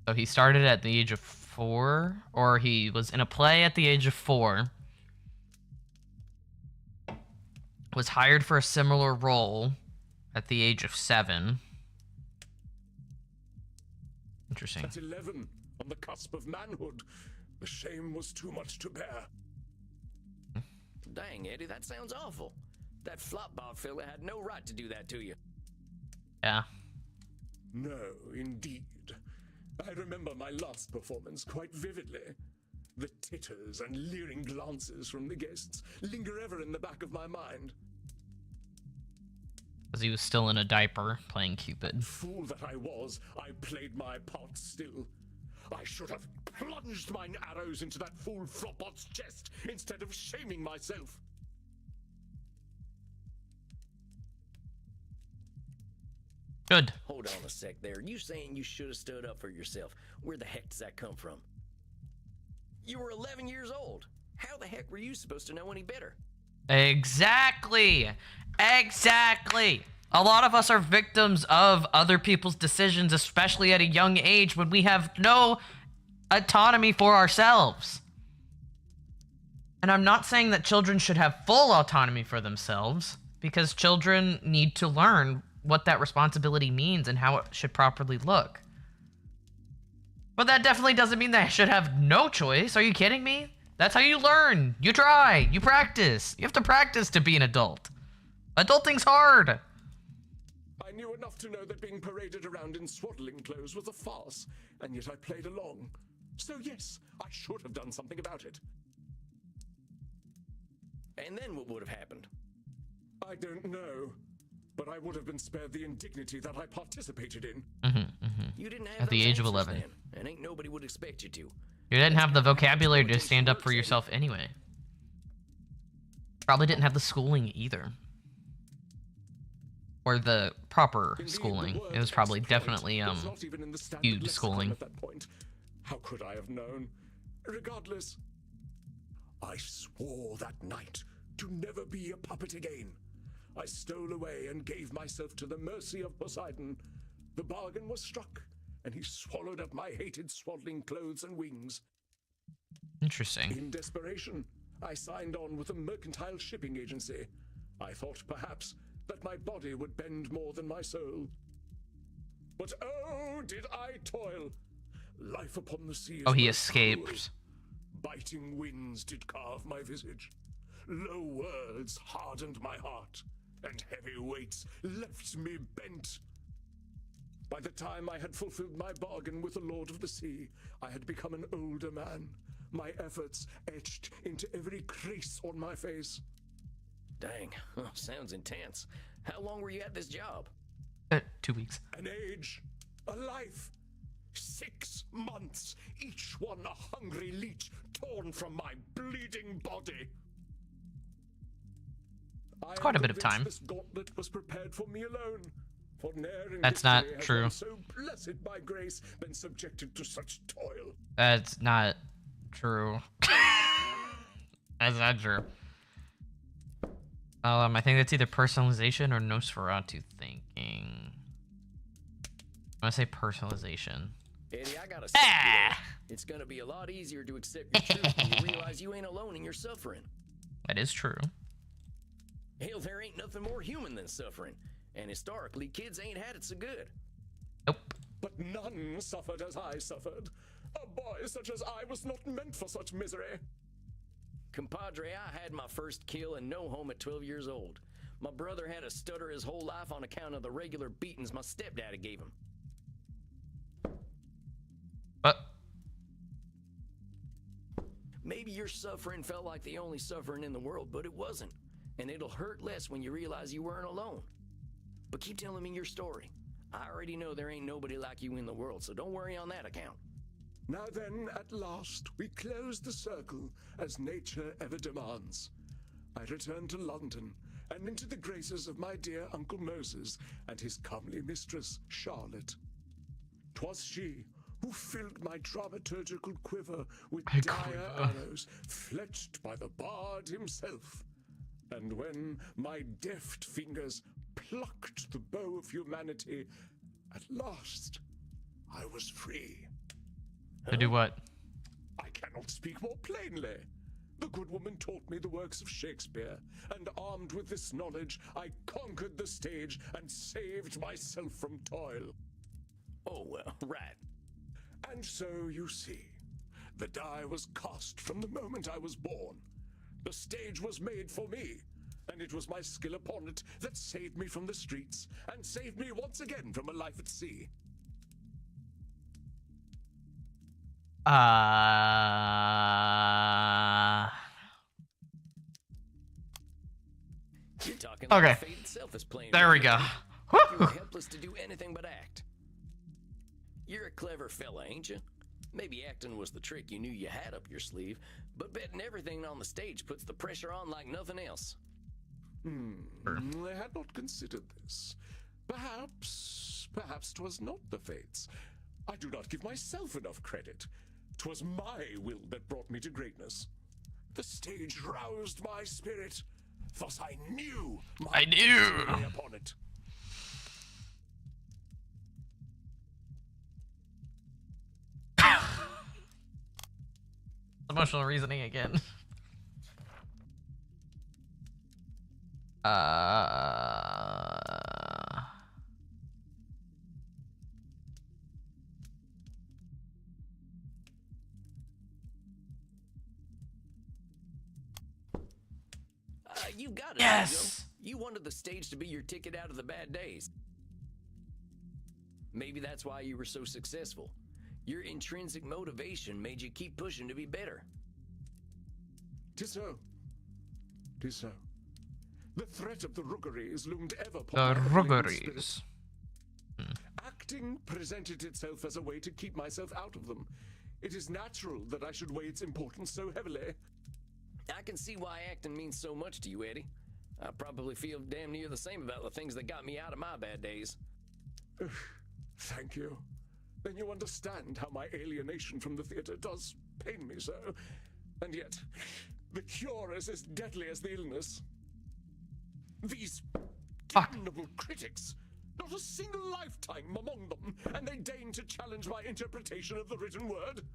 So he started at the age of 4, or he was in a play at the age of 4. Was hired for a similar role at the age of 7. Interesting.
At 11, on the cusp of manhood, the shame was too much to bear.
Dang, Eddie, that sounds awful. That flopbob fella had no right to do that to you.
Yeah.
No, indeed. I remember my last performance quite vividly. The titters and leering glances from the guests linger ever in the back of my mind.
Because he was still in a diaper playing Cupid.
Fool that I was, I played my part still. I should have plunged mine arrows into that fool Flopbot's chest instead of shaming myself.
Good.
Hold on a sec there. You saying you should have stood up for yourself. Where the heck does that come from? You were 11 years old. How the heck were you supposed to know any better?
Exactly. Exactly. A lot of us are victims of other people's decisions, especially at a young age when we have no autonomy for ourselves. And I'm not saying that children should have full autonomy for themselves, because children need to learn what that responsibility means and how it should properly look. But that definitely doesn't mean they should have no choice. Are you kidding me? That's how you learn. You try. You practice. You have to practice to be an adult. Adulting's hard.
I knew enough to know that being paraded around in swaddling clothes was a farce, and yet I played along. So yes, I should have done something about it.
And then what would have happened?
I don't know, but I would have been spared the indignity that I participated in.
You didn't have
At the
those
age of
answers
11.
then, and ain't nobody would expect you to.
You didn't have the vocabulary to stand up for yourself anyway. Probably didn't have the schooling either. Or the proper schooling. It was probably definitely huge schooling.
At that point. How could I have known? Regardless, I swore that night to never be a puppet again. I stole away and gave myself to the mercy of Poseidon. The bargain was struck, and he swallowed up my hated swaddling clothes and wings.
Interesting.
In desperation, I signed on with a mercantile shipping agency. I thought perhaps that my body would bend more than my soul. But oh, did I toil! Life upon the sea is
Oh, he
most
escaped.
cruel. Biting winds did carve my visage. Low words hardened my heart, and heavy weights left me bent. By the time I had fulfilled my bargain with the Lord of the Sea, I had become an older man, my efforts etched into every crease on my face.
Dang, sounds intense. How long were you at this job?
2 weeks.
An age, a life, 6 months, each one a hungry leech torn from my bleeding body.
It's quite a bit of time.
This gauntlet was prepared for me alone. For ne'er in
That's not
history has
true.
one so blessed by grace been subjected to such toil.
That's not true. That's not true. I think that's either personalization or Nosferatu thinking. I'm gonna say personalization.
Eddie, I gotta say, it's gonna be a lot easier to accept your truth when you realize you ain't alone in your suffering.
That is true.
Hell, there ain't nothing more human than suffering. And historically, kids ain't had it so good.
Nope.
But none suffered as I suffered. A boy such as I was not meant for such misery.
Compadre, I had my first kill and no home at 12 years old. My brother had a stutter his whole life on account of the regular beatings my stepdaddy gave him. Maybe your suffering felt like the only suffering in the world, but it wasn't. and it'll hurt less when you realize you weren't alone. But keep telling me your story. I already know there ain't nobody like you in the world, so don't worry on that account.
Now then, at last, we close the circle, as nature ever demands. I return to London, and into the graces of my dear Uncle Moses and his comely mistress, Charlotte. 'Twas she who filled my dramaturgical quiver with dire arrows, fletched by the bard himself. And when my deft fingers plucked the bow of humanity, at last I was free.
To do what?
I cannot speak more plainly. The good woman taught me the works of Shakespeare, and armed with this knowledge, I conquered the stage and saved myself from toil.
Oh, well, right.
And so, you see, the die was cast from the moment I was born. The stage was made for me, and it was my skill upon it that saved me from the streets, and saved me once again from a life at sea.
You're talking
Okay.
like fate itself is playing.
There
with
we
you.
go.
You're helpless to do anything but act. You're a clever fella, ain't you? Maybe acting was the trick you knew you had up your sleeve, but betting everything on the stage puts the pressure on like nothing else.
I had not considered this. Perhaps 'twas not the fates. I do not give myself enough credit. 'Twas my will that brought me to greatness. The stage roused my spirit. Thus I knew my destiny upon it.
Emotional reasoning again.
You got it.
Yes!
You wanted the stage to be your ticket out of the bad days. Maybe that's why you were so successful. Your intrinsic motivation made you keep pushing to be better.
'Tis so. 'Tis so. The threat of the rookeries loomed ever upon
The
my
rookeries.
spirit. Acting presented itself as a way to keep myself out of them. It is natural that I should weigh its importance so heavily.
I can see why acting means so much to you, Eddie. I probably feel damn near the same about the things that got me out of my bad days.
Thank you. Then you understand how my alienation from the theater does pain me so. And yet, the cure is as deadly as the illness. These damnable critics, not a single lifetime among them, and they deign to challenge my interpretation of the written word.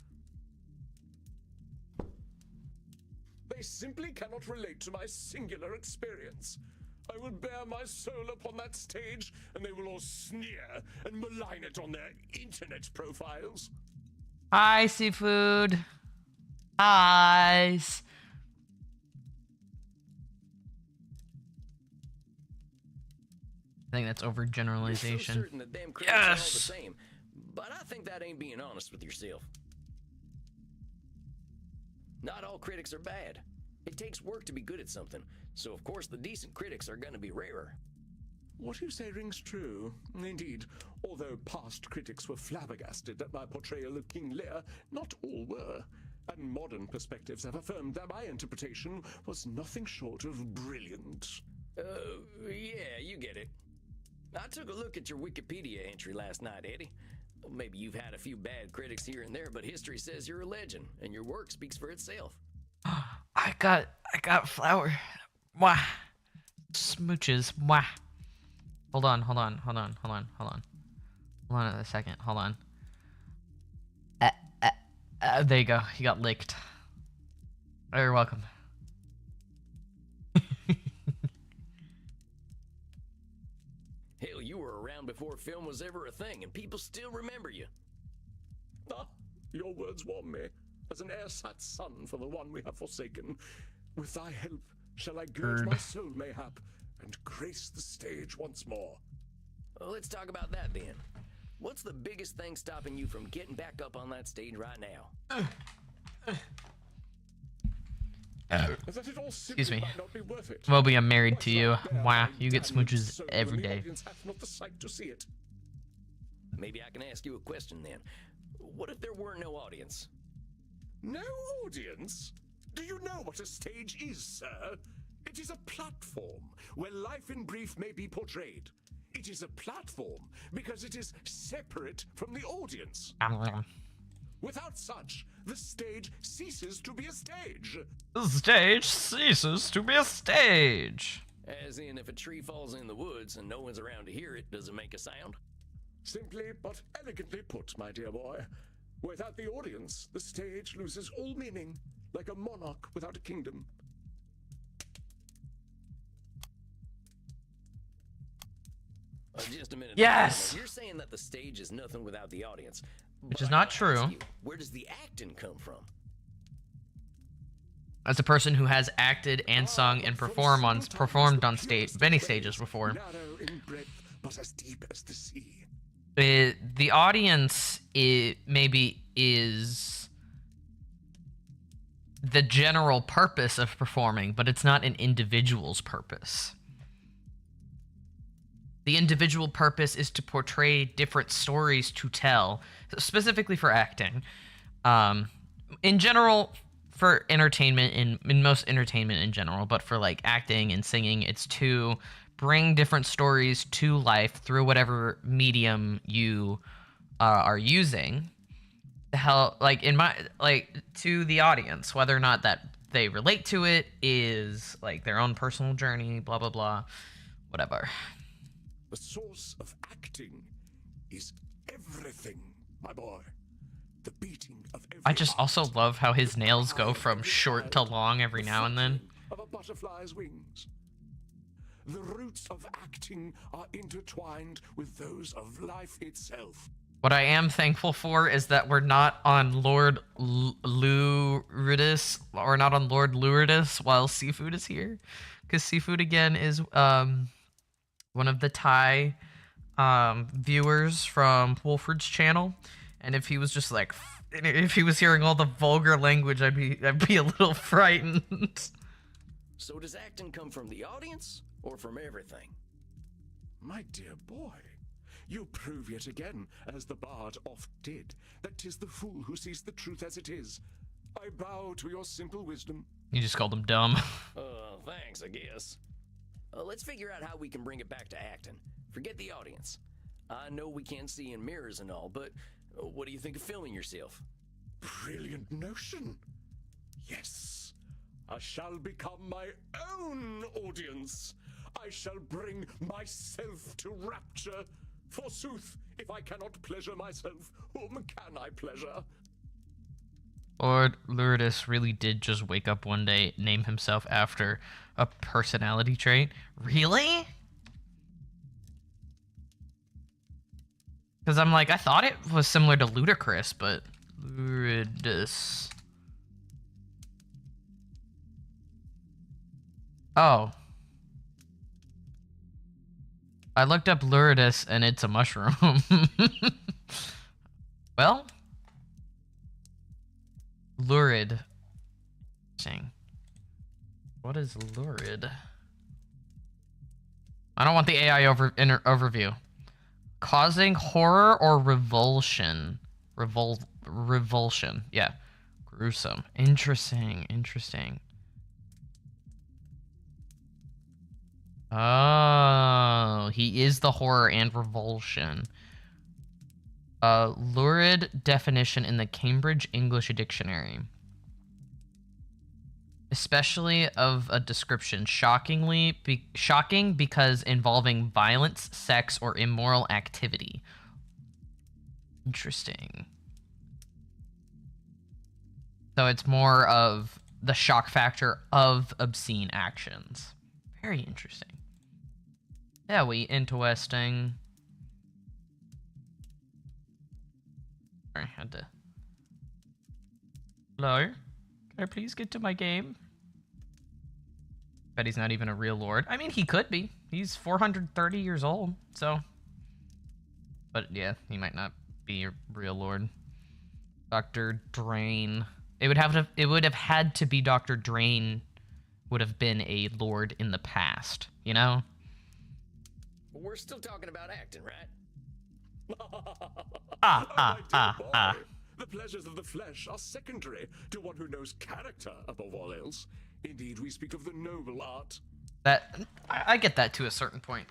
They simply cannot relate to my singular experience. I will bare my soul upon that stage, and they will all sneer and malign it on their internet profiles.
Hi, seafood. Eyes. I think that's overgeneralization.
You're so certain that them critics are all the same, but I think that ain't being honest with yourself. Not all critics are bad. It takes work to be good at something, so of course the decent critics are gonna be rarer.
What you say rings true. Indeed, although past critics were flabbergasted at my portrayal of King Lear, not all were. And modern perspectives have affirmed that my interpretation was nothing short of brilliant.
Yeah, you get it. I took a look at your Wikipedia entry last night, Eddie. Maybe you've had a few bad critics here and there, but history says you're a legend, and your work speaks for itself.
I got flour. Mwah. Smooches. Mwah. Hold on a second. Hold on. There you go. He got licked. Oh, you're welcome.
Hell, you were around before film was ever a thing, and people still remember you.
Ah, your words warm me, as an ersatz son for the one we have forsaken. With thy help shall I gird my soul mayhap, and grace the stage once more.
Well, let's talk about that then. What's the biggest thing stopping you from getting back up on that stage right now?
that it all
Excuse
simply
me.
might not be worth it.
Moby, I'm married to
Why
you.
should I bear
Wow,
my
you get
damned
smooches
soul
every
when the
day.
audience hath not the sight to see it?
Maybe I can ask you a question then. What if there were no audience?
No audience? Do you know what a stage is, sir? It is a platform where life in brief may be portrayed. It is a platform because it is separate from the audience. Without such, the stage ceases to be a stage.
The stage ceases to be a stage.
As in, if a tree falls in the woods and no one's around to hear it, does it make a sound?
Simply but elegantly put, my dear boy. Without the audience, the stage loses all meaning, like a monarch without a kingdom.
Just a minute.
Yes!
You're saying that the stage is nothing without the audience.
Which
But
is
I
not
gotta
true.
ask you, where does the acting come from?
As a person who has acted and sung and performed on stage, many stages before,
Narrow in breadth, but as deep as the sea.
the audience maybe is the general purpose of performing, but it's not an individual's purpose. The individual purpose is to portray different stories to tell, specifically for acting. In general, for entertainment, in most entertainment in general, but for like acting and singing, it's to bring different stories to life through whatever medium you are using. To help, like to the audience, whether or not that they relate to it is like their own personal journey, blah blah blah, whatever.
The source of acting is everything, my boy. The beating of every
I just
heart,
also love how his nails go from short to long every
the
now and then.
fluttering of a butterfly's wings. The roots of acting are intertwined with those of life itself.
What I am thankful for is that we're not on Lord Luridus, or not on Lord Luridus while Seafood is here. Because Seafood, again, is one of the Thai viewers from Wolford's channel. And if he was just like, if he was hearing all the vulgar language, I'd be a little frightened.
So does acting come from the audience or from everything?
My dear boy, you prove yet again, as the bard oft did, that 'tis the fool who sees the truth as it is. I bow to your simple wisdom.
You just called him dumb.
Thanks, I guess. Let's figure out how we can bring it back to acting. Forget the audience. I know we can't see in mirrors and all, but what do you think of filming yourself?
Brilliant notion. Yes, I shall become my own audience. I shall bring myself to rapture. Forsooth, if I cannot pleasure myself, whom can I pleasure?
Lord Luridus really did just wake up one day, name himself after a personality trait. Really? Because I'm like, I thought it was similar to Ludacris, but Luridus. Oh. I looked up Luridus and it's a mushroom. Well, lurid. What is lurid? I don't want the AI overview. Causing horror or revulsion. Revulsion. Yeah. Gruesome. Interesting. Oh, he is the horror and revulsion. Lurid definition in the Cambridge English Dictionary. Especially of a description shocking because involving violence, sex, or immoral activity. Interesting. So it's more of the shock factor of obscene actions. Very interesting. Yeah, interesting. Sorry, I had to. Hello? Can I please get to my game? Bet he's not even a real lord. I mean, he could be. He's 430 years old, so. But yeah, he might not be a real lord. Dr. Drain. It would have had to be Dr. Drain would have been a lord in the past, you know?
We're still talking about acting, right?
My dear boy, the pleasures of the flesh are secondary to one who knows character above all else. Indeed, we speak of the noble art.
That I get that to a certain point.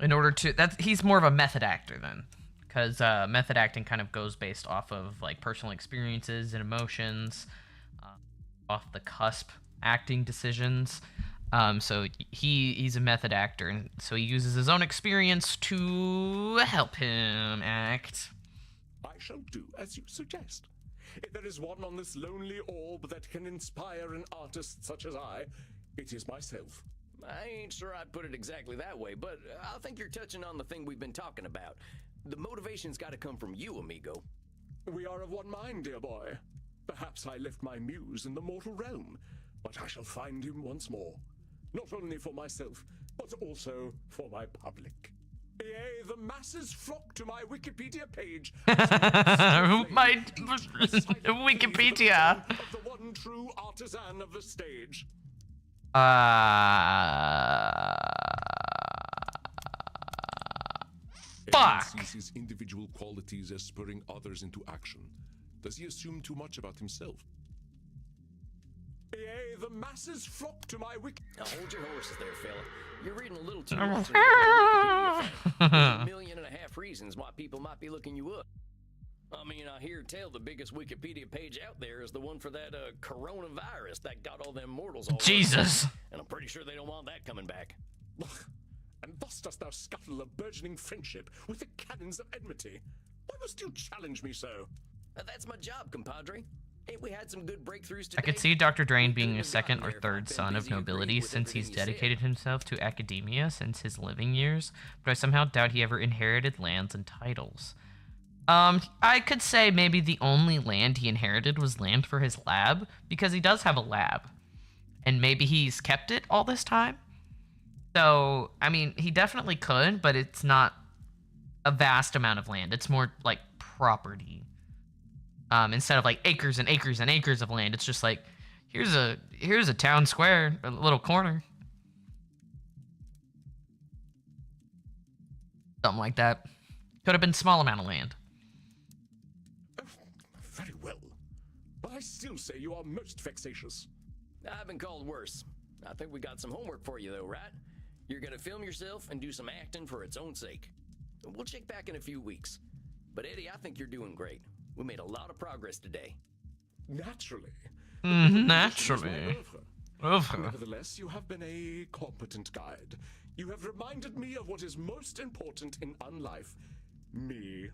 In order to he's more of a method actor then, because method acting kind of goes based off of like personal experiences and emotions, off the cusp acting decisions. So he's a method actor, and so he uses his own experience to help him act.
I shall do as you suggest. If there is one on this lonely orb that can inspire an artist such as I, it is myself.
I ain't sure I'd put it exactly that way, but I think you're touching on the thing we've been talking about. The motivation's got to come from you, amigo.
We are of one mind, dear boy. Perhaps I left my muse in the mortal realm, but I shall find him once more. Not only for myself, but also for my public. Yea, the masses flock to my Wikipedia page.
My Wikipedia.
Of the one true artisan of the stage.
Fuck.
He sees his individual qualities as spurring others into action. Does he assume too much about himself?
Yea, the masses flock to my
Now hold your horses there, fella. You're reading a little too much. There's 1.5 million reasons why people might be looking you up. I mean, I hear tell the biggest Wikipedia page out there is the one for that coronavirus that got all them mortals all
Jesus.
And I'm pretty sure they don't want that coming back.
And thus dost thou scuttle a burgeoning friendship with the cannons of enmity. Why must you challenge me so?
That's my job, compadre. Ain't we had some good breakthroughs today?
I could see Dr. Drain being a second or third son of nobility since he's dedicated himself to academia since his living years, but I somehow doubt he ever inherited lands and titles. I could say maybe the only land he inherited was land for his lab, because he does have a lab. And maybe he's kept it all this time? So, I mean, he definitely could, but it's not a vast amount of land. It's more like property. Instead of like acres and acres and acres of land, it's just like, here's a town square, a little corner. Something like that. Could have been a small amount of land.
Very well. But I still say you are most vexatious.
I've been called worse. I think we got some homework for you though, right? You're gonna film yourself and do some acting for its own sake. We'll check back in a few weeks. But Eddie, I think you're doing great. We made a lot of progress today.
Naturally.
Naturally.
Nevertheless, you have been a competent guide. You have reminded me of what is most important in life. Me.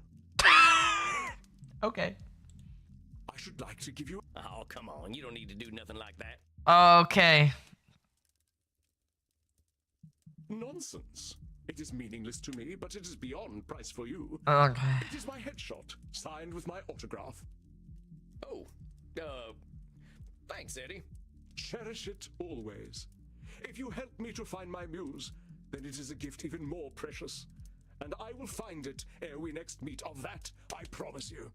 Okay.
I should like to give you...
Oh, come on. You don't need to do nothing like that.
Okay.
Nonsense. It is meaningless to me, but it is beyond price for you.
Okay.
It is my headshot, signed with my autograph.
Oh, thanks, Eddie.
Cherish it always. If you help me to find my muse, then it is a gift even more precious. And I will find it ere we next meet. Of that, I promise you.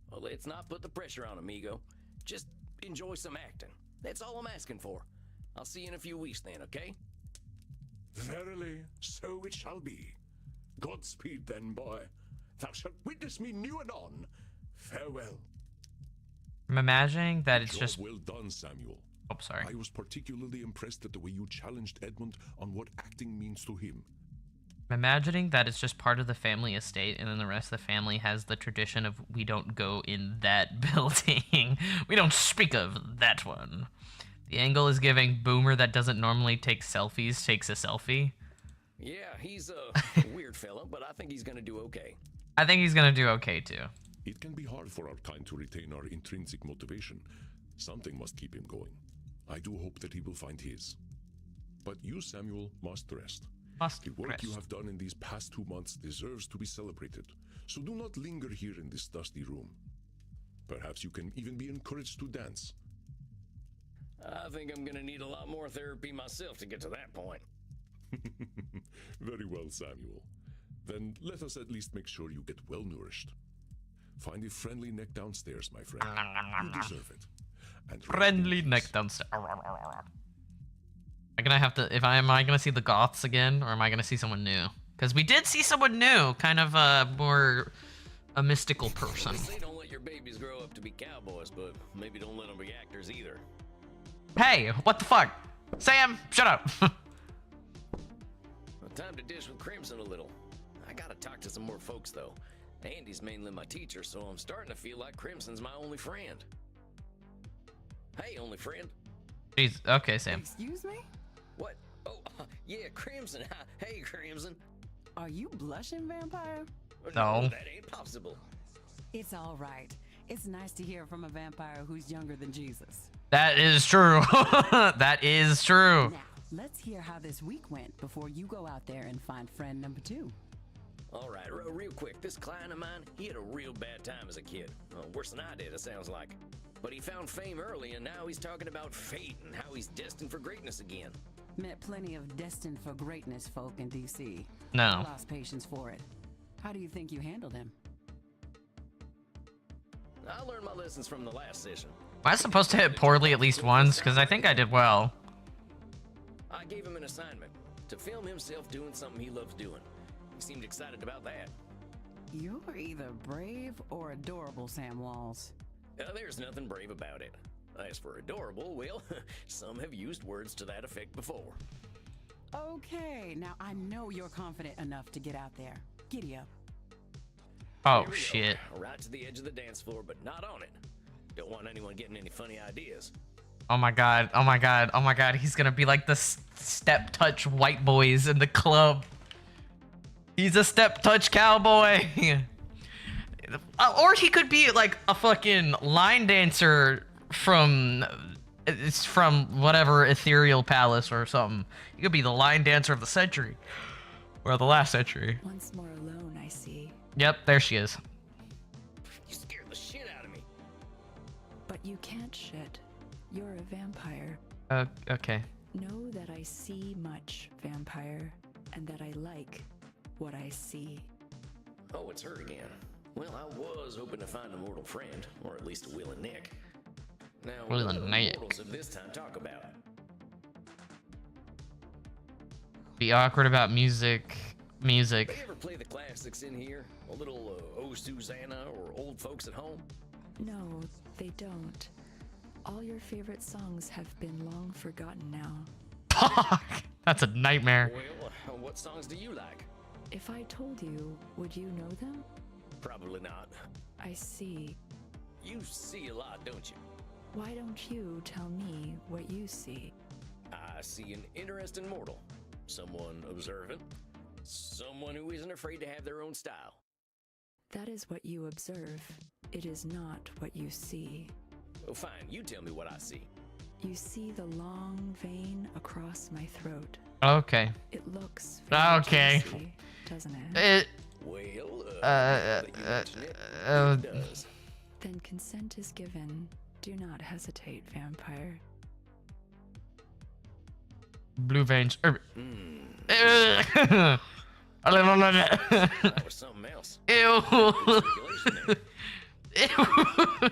Well, let's not put the pressure on, amigo. Just enjoy some acting. That's all I'm asking for. I'll see you in a few weeks then, okay?
Verily, so it shall be. Godspeed then, boy. Thou shalt witness me new and on. Farewell.
I'm imagining that it's
Job
just...
well done, Samuel.
Oh, sorry.
I was particularly impressed at the way you challenged Edmund on what acting means to him.
I'm imagining that it's just part of the family estate, and then the rest of the family has the tradition of we don't go in that building. We don't speak of that one. The angle is giving boomer that doesn't normally take selfies takes a selfie.
Yeah, he's a weird fella, but I think he's gonna do okay.
I think he's gonna do okay, too.
It can be hard for our kind to retain our intrinsic motivation. Something must keep him going. I do hope that he will find his. But you, Samuel, must rest. The work you have done in these past 2 months deserves to be celebrated, so do not linger here in this dusty room. Perhaps you can even be encouraged to dance.
I think I'm gonna need a lot more therapy myself to get to that point.
Very well, Samuel. Then let us at least make sure you get well nourished. Find a friendly neck downstairs, my friend. You deserve it. And
Friendly neck downstairs. Am I gonna have to? Am I gonna see the goths again, or am I gonna see someone new? Because we did see someone new, kind of more a mystical person.
They say don't let your babies grow up to be cowboys, but maybe don't let them be actors either.
Hey, what the fuck? Sam, shut up.
Well, time to dish with Crimson a little. I gotta talk to some more folks though. Andy's mainly my teacher, so I'm starting to feel like Crimson's my only friend. Hey, only friend.
Jeez, okay, Sam.
Excuse me?
What? Oh, yeah, Crimson. Hey, Crimson.
Are you blushing, vampire?
No.
That ain't possible.
It's all right. It's nice to hear from a vampire who's younger than Jesus.
That is true. That is true.
Now, let's hear how this week went before you go out there and find friend number 2.
All right, real quick. This client of mine, he had a real bad time as a kid. Worse than I did, it sounds like. But he found fame early, and now he's talking about fate and how he's destined for greatness again.
Met plenty of destined for greatness folk in D.C.
No.
I lost patience for it. How do you think you handled him?
I learned my lessons from the last session.
Am I supposed to hit poorly at least once? Because I think I did well.
I gave him an assignment to film himself doing something he loves doing. He seemed excited about that.
You're either brave or adorable, Sam Walls.
There's nothing brave about it. As for adorable, well, some have used words to that effect before.
Okay, now I know you're confident enough to get out there. Giddy up.
Oh,
Here we
shit.
go. Right to the edge of the dance floor, but not on it. Don't want anyone getting any funny ideas.
Oh my god. Oh my god. Oh my god. He's gonna be like the step touch white boys in the club. He's a step touch cowboy. Or he could be like a fucking line dancer from whatever ethereal palace or something. He could be the line dancer of the century. Or the last century.
Once more alone, I see.
Yep, there she is.
You scared the shit out of me.
But you can't shit. You're a vampire.
Okay.
Know that I see much, vampire, and that I like what I see.
Oh, it's her again. Well, I was hoping to find a mortal friend, or at least a willing Nick. Now, what do the mortals of this time talk about?
Be awkward about music.
They ever play the classics in here? A little Oh Susanna or Old Folks at Home?
No, they don't. All your favorite songs have been long forgotten now.
Fuck! That's a nightmare.
Well, what songs do you like?
If I told you, would you know them?
Probably not.
I see.
You see a lot, don't you?
Why don't you tell me what you see?
I see an interesting mortal. Someone observant. Someone who isn't afraid to have their own style.
That is what you observe. It is not what you see.
Well, fine. You tell me what I see.
You see the long vein across my throat.
Okay.
It looks very
okay.
juicy, doesn't it?
Well,
it does. Then consent is given. Do not hesitate, vampire.
Blue veins.
That was something else.
Ew. Ew.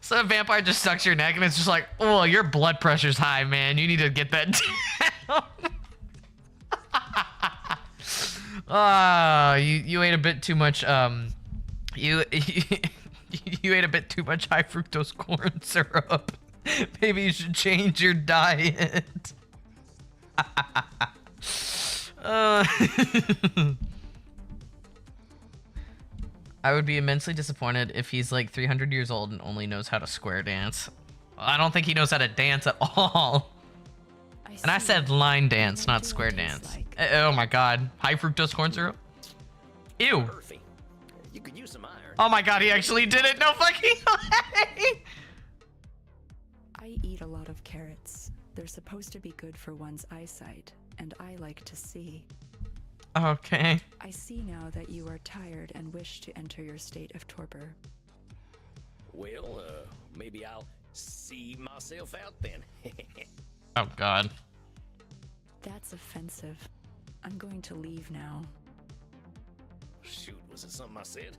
So a vampire just sucks your neck and it's just like, oh, your blood pressure's high, man. You need to get that down. You ate a bit too much, you ate a bit too much high fructose corn syrup. Maybe you should change your diet. I would be immensely disappointed if he's like 300 years old and only knows how to square dance. I don't think he knows how to dance at all. And I said line dance, not square dance. Oh my god. High fructose corn syrup? Ew.
You could use some iron.
Oh my god, he actually did it. No fucking way.
I eat a lot of carrots. They're supposed to be good for one's eyesight, and I like to see.
Okay.
I see now that you are tired and wish to enter your state of torpor.
Well, maybe I'll see myself out then.
Oh god.
That's offensive. I'm going to leave now.
shoot, was it something I said?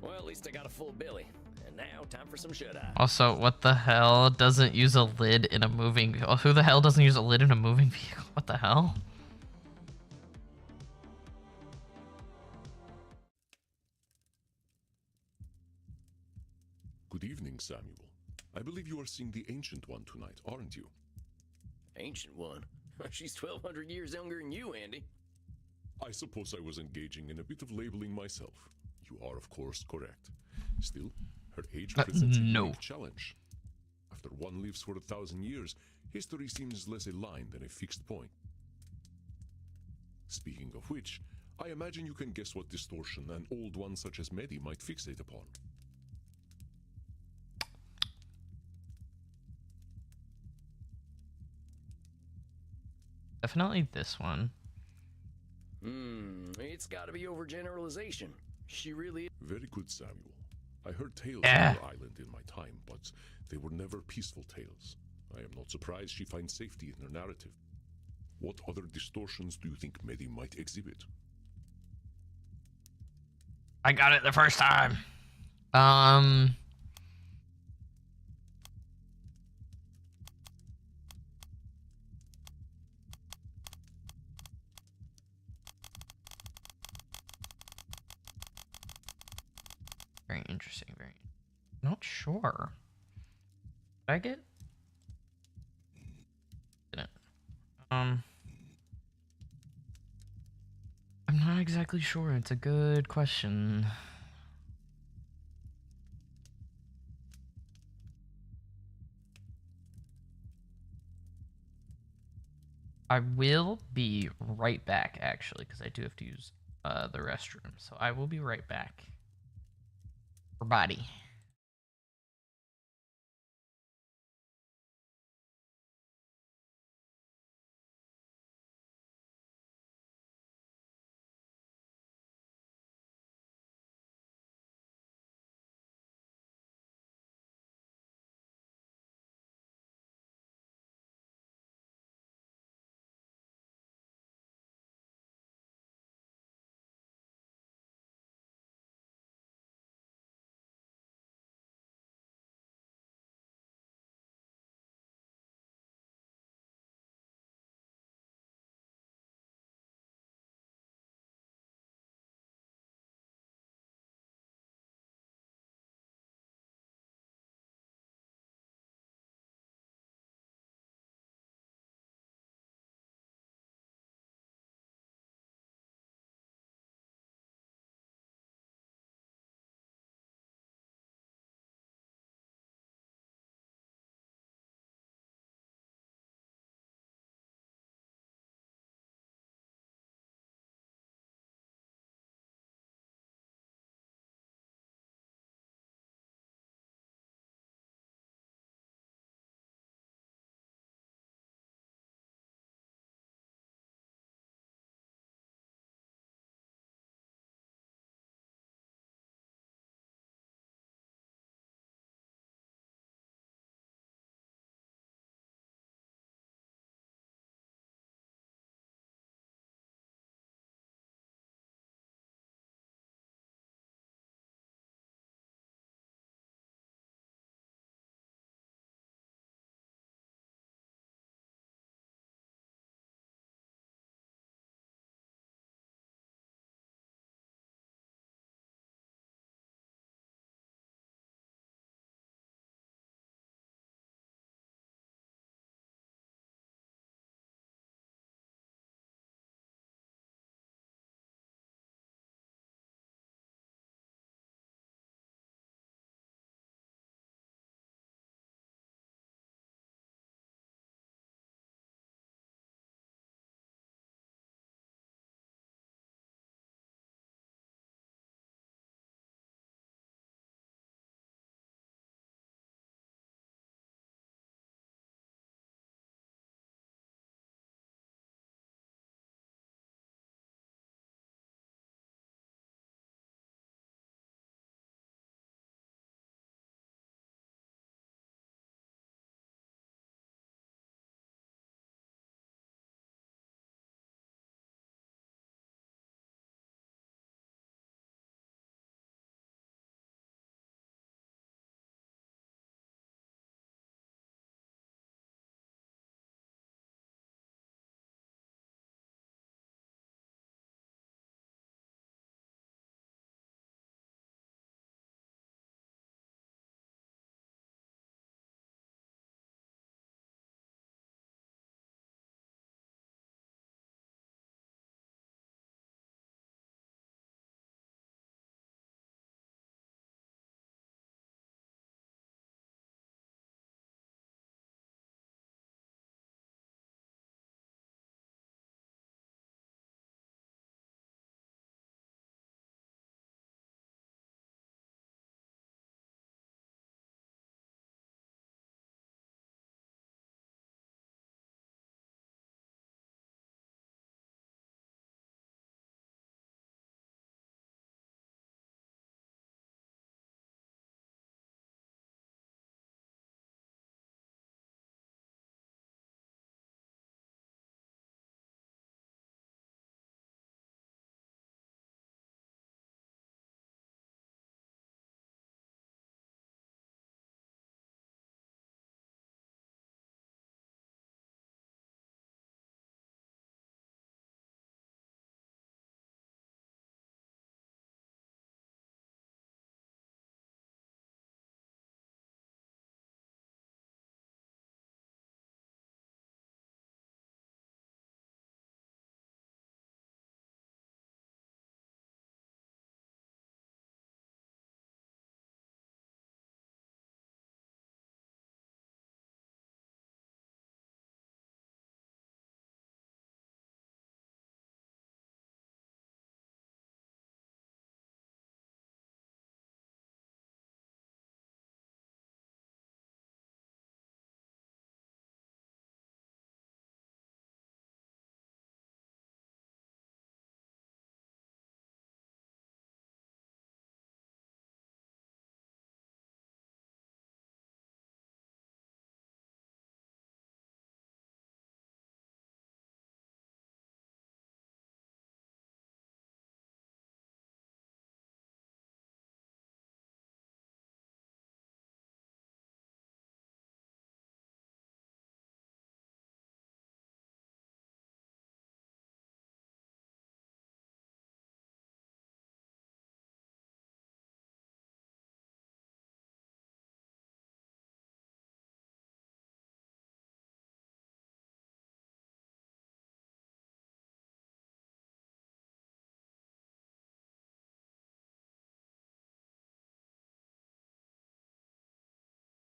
Well, at least I got a full belly. And now, time for some shut-eye.
Also, what the hell doesn't use a lid in a moving... Oh, who the hell doesn't use a lid in a moving vehicle? What the hell?
Good evening, Samuel. I believe you are seeing the Ancient One tonight, aren't you?
Ancient One? She's 1,200 years younger than you, Andy.
I suppose I was engaging in a bit of labeling myself. You are, of course, correct. Still, her age presents a unique challenge. After one lives for 1,000 years, history seems less a line than a fixed point. Speaking of which, I imagine you can guess what distortion an old one such as Medi might fixate upon.
Definitely this one.
It's gotta be overgeneralization. She really...
Very good, Samuel. I heard tales of your island in my time, but they were never peaceful tales. I am not surprised she finds safety in her narrative. What other distortions do you think Medi might exhibit?
I got it the first time. Very interesting. Very. Not sure. Did I get? Didn't. I'm not exactly sure. It's a good question. I will be right back, actually, because I do have to use the restroom. So I will be right back. For body.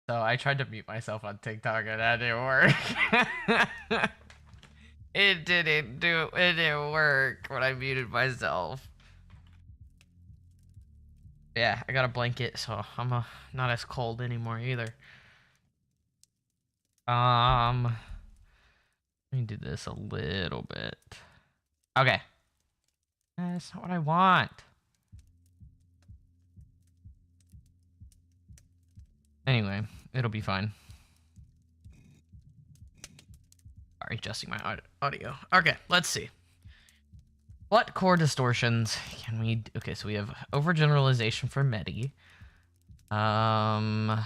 So I tried to mute myself on TikTok and that didn't work. It didn't work when I muted myself. Yeah, I got a blanket, so I'm not as cold anymore either. Let me do this a little bit. Okay. That's not what I want. Anyway, it'll be fine. Sorry, adjusting my audio. Okay, let's see. What core distortions can we... Okay, so we have overgeneralization for Medi. We're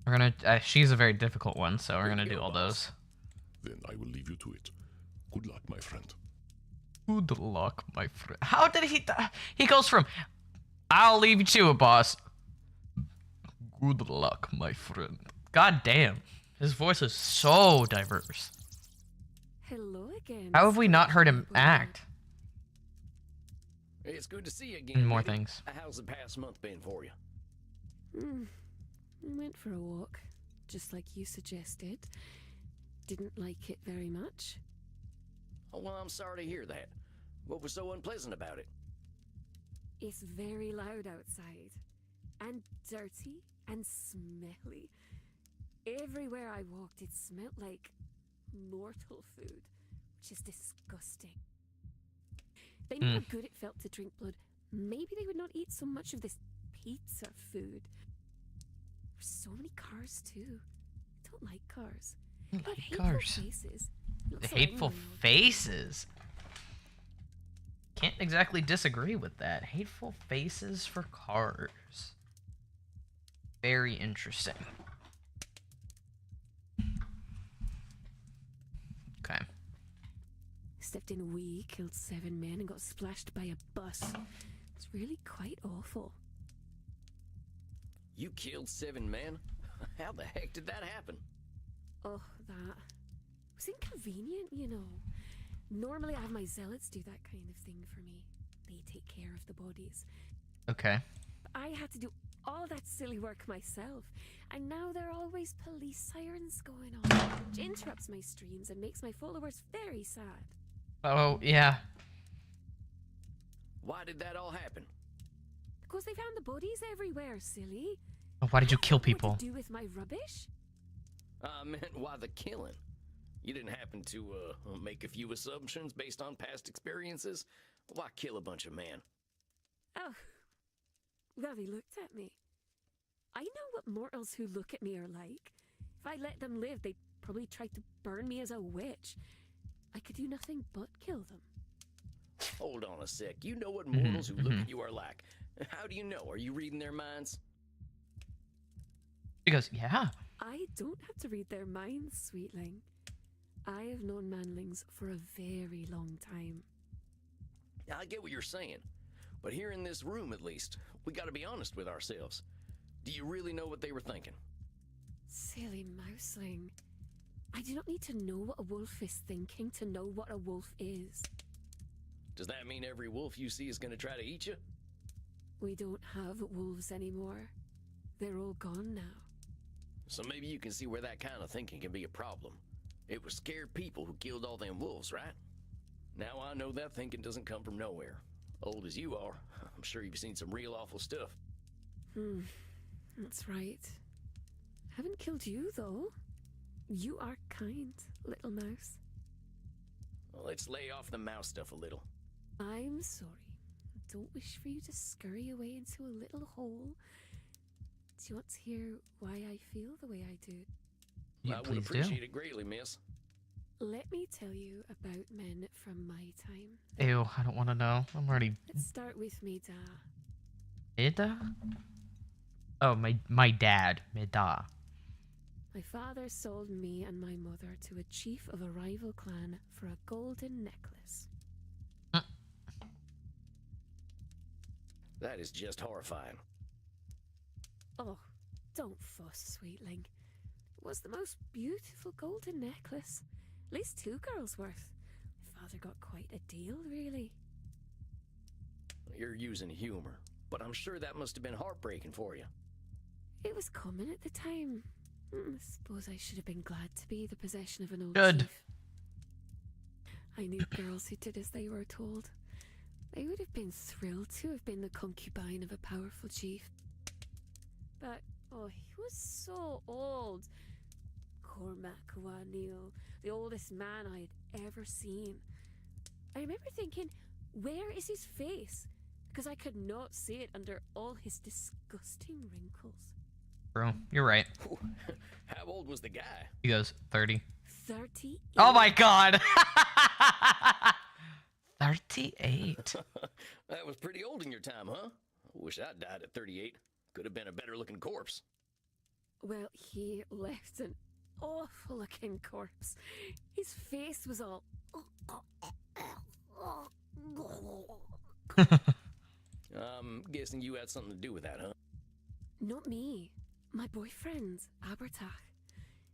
gonna... she's a very difficult one, so we're gonna do all those.
Then I will leave you to it. Good luck, my friend.
Good luck, my friend. How did he... He goes from... I'll leave you to it, boss. Good luck, my friend. God damn. His voice is so diverse.
Hello again.
How have we not heard him act?
It's good to see you again.
And more
baby.
things.
How's the past month been for you?
Went for a walk, just like you suggested. Didn't like it very much.
Oh, well, I'm sorry to hear that. What was so unpleasant about it?
It's very loud outside, and dirty, and smelly. Everywhere I walked, it smelled like mortal food, which is disgusting. They know how good it felt to drink blood. Maybe they would not eat so much of this pizza food. There's so many cars, too. I don't like cars.
I
But
like
hateful
cars.
faces.
The
Looks so
hateful
angry all the time.
faces. Can't exactly disagree with that. Hateful faces for cars. Very interesting. Okay.
Stepped in a wee, killed 7 men, and got splashed by a bus. It's really quite awful.
You killed 7 men? How the heck did that happen?
Oh, that was inconvenient, you know. Normally I have my zealots do that kind of thing for me. They take care of the bodies.
Okay.
But I had to do all that silly work myself. And now there are always police sirens going on, which interrupts my streams and makes my followers very sad.
Oh, yeah.
Why did that all happen?
Because they found the bodies everywhere, silly.
Oh, why did you kill
What
people?
to do with my rubbish?
I meant why the killing? You didn't happen to make a few assumptions based on past experiences? Why kill a bunch of men?
Oh, well, they looked at me. I know what mortals who look at me are like. If I let them live, they'd probably try to burn me as a witch. I could do nothing but kill them.
Hold on a sec. You know what mortals who look at you are like. How do you know? Are you reading their minds?
She goes, yeah.
I don't have to read their minds, sweetling. I have known manlings for a very long time.
I get what you're saying, but here in this room at least, we gotta be honest with ourselves. Do you really know what they were thinking?
Silly mouseling. I do not need to know what a wolf is thinking to know what a wolf is.
Does that mean every wolf you see is gonna try to eat you?
We don't have wolves anymore. They're all gone now.
So maybe you can see where that kind of thinking can be a problem. It was scared people who killed all them wolves, right? Now I know that thinking doesn't come from nowhere. Old as you are, I'm sure you've seen some real awful stuff.
That's right. Haven't killed you, though. You are kind, little mouse.
Well, let's lay off the mouse stuff a little.
I'm sorry. Don't wish for you to scurry away into a little hole. Do you want to hear why I feel the way I do?
You
I would
please
appreciate it greatly, miss.
Let me tell you about men from my time.
do. Ew, I don't want to know. I'm already...
Let's start with Mida.
Mida? Oh, my dad. Mida.
My father sold me and my mother to a chief of a rival clan for a golden necklace.
That is just horrifying.
Oh, don't fuss, sweetling. It was the most beautiful golden necklace. At least 2 girls' worth. My
daughter got quite a deal, really.
You're using humor, but I'm sure that must have been heartbreaking for you.
It was common at the time. I suppose I should have been glad to be the possession of an old
Good.
chief. I knew girls who did as they were told. They would have been thrilled to have been the concubine of a powerful chief. But, oh, he was so old. Cormac O'Neill, the oldest man I had ever seen. I remember thinking, where is his face? Because I could not see it under all his disgusting wrinkles.
Bro, you're right.
How old was the guy?
He goes 30.
38.
Oh my god! 38.
That was pretty old in your time, huh? Wish I died at 38. Could have been a better looking corpse.
Well, he left an awful looking corpse. His face was all...
I'm guessing you had something to do with that, huh?
Not me. My boyfriend, Abertach.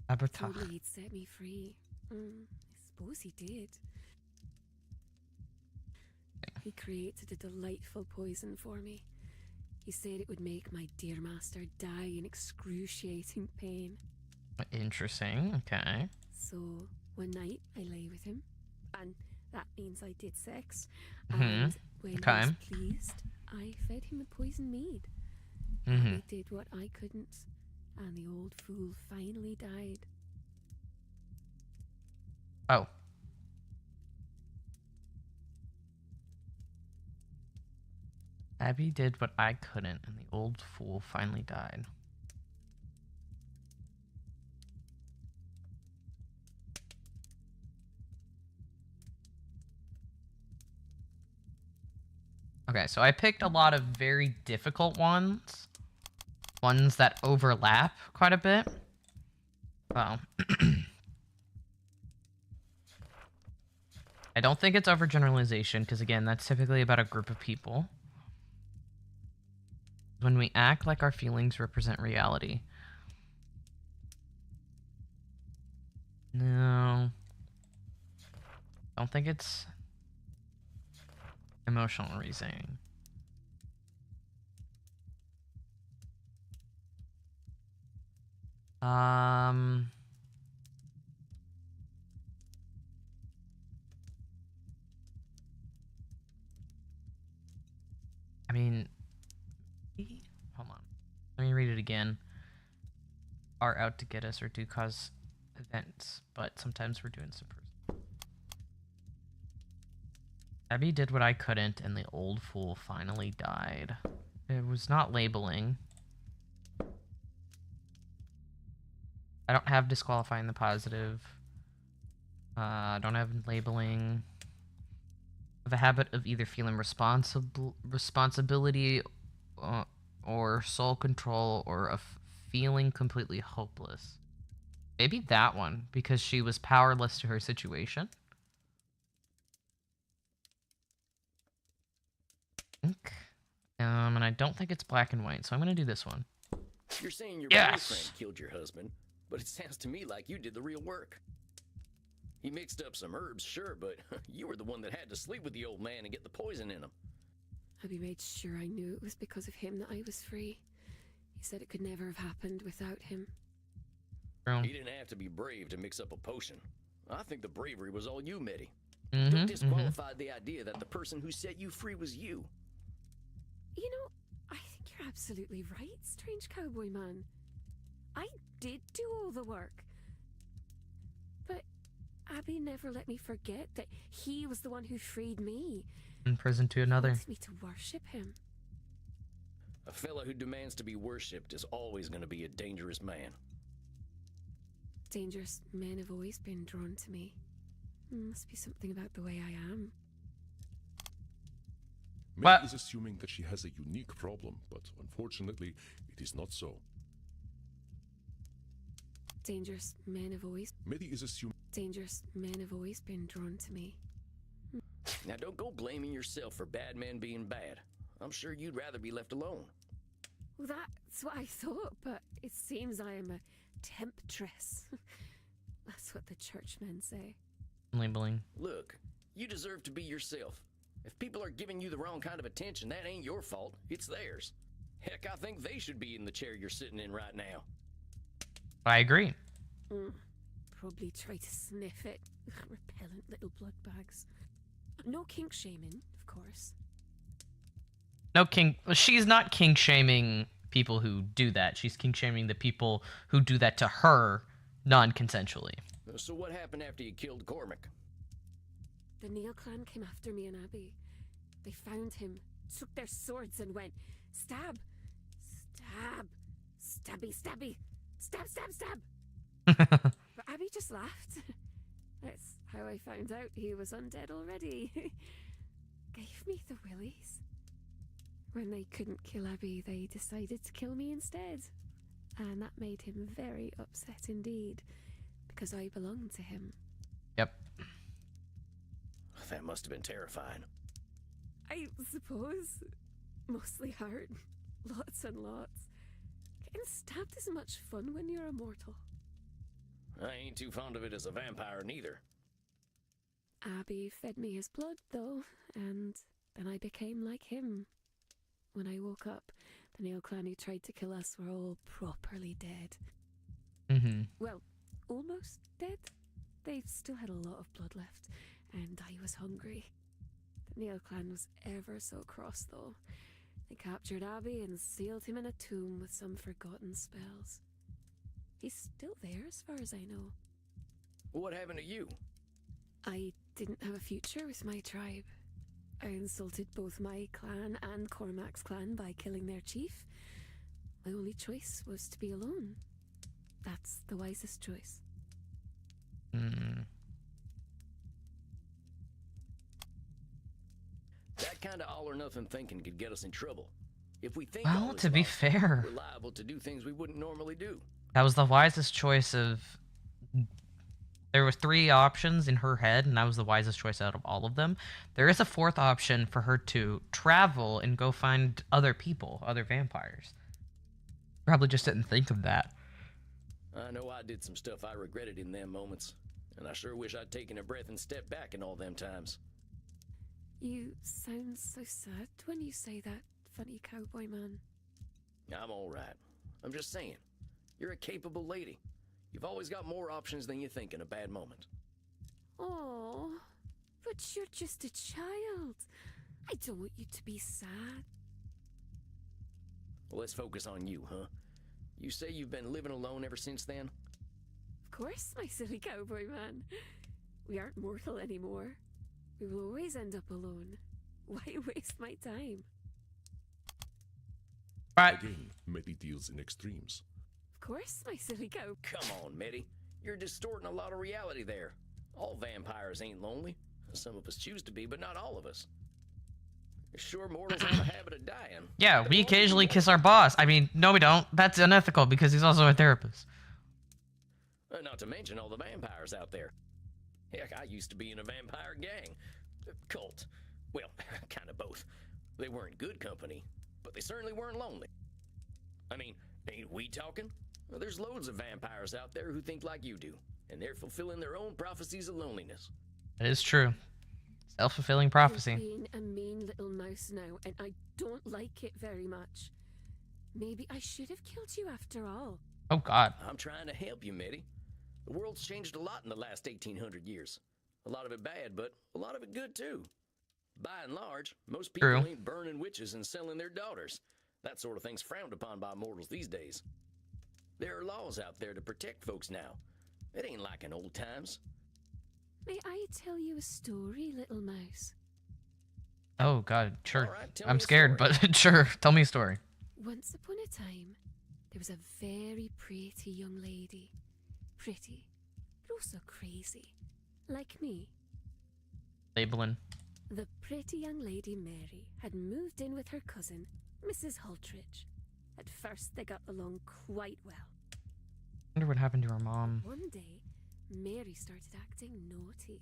Abertach.
Told me he'd set me free. I suppose he did. He created a delightful poison for me. He said it would make my dear master die in excruciating pain.
Interesting, okay.
So, one night I lay with him, and that means I did sex.
Mhm.
And when he
Okay.
was pleased, I fed him the poison mead.
Mhm.
He did what I couldn't, and the old fool finally died.
Oh. Abby did what I couldn't, and the old fool finally died. Okay, so I picked a lot of very difficult ones. Ones that overlap quite a bit. Well, I don't think it's overgeneralization, because again, that's typically about a group of people. When we act like our feelings represent reality. No. Don't think it's emotional reasoning. I mean, hold on. Let me read it again. Are out to get us or do cause events, but sometimes we're doing some person. Abby did what I couldn't, and the old fool finally died. It was not labeling. I don't have disqualifying the positive. I don't have labeling. I have a habit of either feeling responsibility or soul control, or of feeling completely hopeless. Maybe that one, because she was powerless to her situation. And I don't think it's black and white, so I'm gonna do this one.
You're saying your
Yes!
boyfriend killed your husband, but it sounds to me like you did the real work. He mixed up some herbs, sure, but you were the one that had to sleep with the old man and get the poison in him.
Abby made sure I knew it was because of him that I was free. He said it could never have happened without him.
He didn't have to be brave to mix up a potion. I think the bravery was all you, Mitty.
Mm-hmm,
Don't disqualify the idea that the person who set you free was you.
You know, I think you're absolutely right, strange cowboy man. I did do all the work. But Abby never let me forget that he was the one who freed me.
In prison to another.
He wants me to worship him.
A fella who demands to be worshipped is always going to be a dangerous man.
Dangerous men have always been drawn to me. Must be something about the way I am.
Meg is assuming that she has a unique problem, but unfortunately, it is not so.
Dangerous men have always...
Medi is assuming...
Dangerous men have always been drawn to me.
Now don't go blaming yourself for bad men being bad. I'm sure you'd rather be left alone.
Well, that's what I thought, but it seems I am a temptress. That's what the churchmen say.
Labeling.
Look, You deserve to be yourself. If people are giving you the wrong kind of attention, that ain't your fault. It's theirs. Heck, I think they should be in the chair you're sitting in right now.
I agree.
Probably try to sniff it. Repellent little blood bags. No kink shaming, of course.
No kink. She's not kink shaming people who do that. She's kink shaming the people who do that to her non-consensually.
So what happened after you killed Cormac?
The Neil clan came after me and Abby. They found him, took their swords and went, stab, stab, stabby, stabby, stab, stab, stab. But Abby just laughed. That's how I found out he was undead already. Gave me the willies. When they couldn't kill Abby, they decided to kill me instead. And that made him very upset indeed, because I belonged to him.
Yep.
That must have been terrifying.
I suppose. Mostly hurt. Lots and lots. Getting stabbed is much fun when you're immortal.
I ain't too fond of it as a vampire neither.
Abby fed me his blood, though, and then I became like him. When I woke up, the Neil clan who tried to kill us were all properly dead. Well, almost dead. They still had a lot of blood left, and I was hungry. The Neil clan was ever so cross, though. They captured Abby and sealed him in a tomb with some forgotten spells. He's still there as far as I know.
What happened to you?
I didn't have a future with my tribe. I insulted both my clan and Cormac's clan by killing their chief. My only choice was to be alone. That's the wisest choice.
That kind of all-or-nothing thinking could get us in trouble. If we think
Well, to be fair,
we're liable to do things we wouldn't normally do.
that was the wisest choice of... There were 3 options in her head, and that was the wisest choice out of all of them. There is a 4th option for her to travel and go find other people, other vampires. Probably just didn't think of that.
I know I did some stuff I regretted in them moments, and I sure wish I'd taken a breath and stepped back in all them times.
You sound so sad when you say that, funny cowboy man.
I'm all right. I'm just saying, you're a capable lady. You've always got more options than you think in a bad moment.
Oh, but you're just a child. I don't want you to be sad.
Well, let's focus on you, huh? You say you've been living alone ever since then?
Of course, my silly cowboy man. We aren't mortal anymore. We will always end up alone. Why waste my time?
Again, Medi deals in extremes.
Of course, my silly cow.
Come on, Medi. You're distorting a lot of reality there. All vampires ain't lonely. Some of us choose to be, but not all of us. Sure, mortals have a habit of dying.
Yeah, we occasionally kiss our boss. I mean, no we don't. That's unethical because he's also a therapist.
Not to mention all the vampires out there. Heck, I used to be in a vampire gang. Cult. Well, kind of both. They weren't good company, but they certainly weren't lonely. I mean, ain't we talking? Well, there's loads of vampires out there who think like you do, and they're fulfilling their own prophecies of loneliness.
That is true. Self-fulfilling prophecy.
You're being a mean little mouse now, and I don't like it very much. Maybe I should have killed you after all.
Oh, God.
I'm trying to help you, Medi. The world's changed a lot in the last 1,800 years. A lot of it bad, but a lot of it good, too. By and large, most people ain't burning witches and selling their daughters. That sort of thing's frowned upon by mortals these days. There are laws out there to protect folks now. It ain't like in old times.
May I tell you a story, little mouse?
Oh, God, sure.
Right,
I'm scared, but sure. Tell me a story.
Once upon a time, there was a very pretty young lady. Pretty, but also crazy. Like me.
Labeling.
The pretty young lady Mary had moved in with her cousin, Mrs. Hultridge. At first, they got along quite well.
I wonder what happened to her mom.
One day, Mary started acting naughty.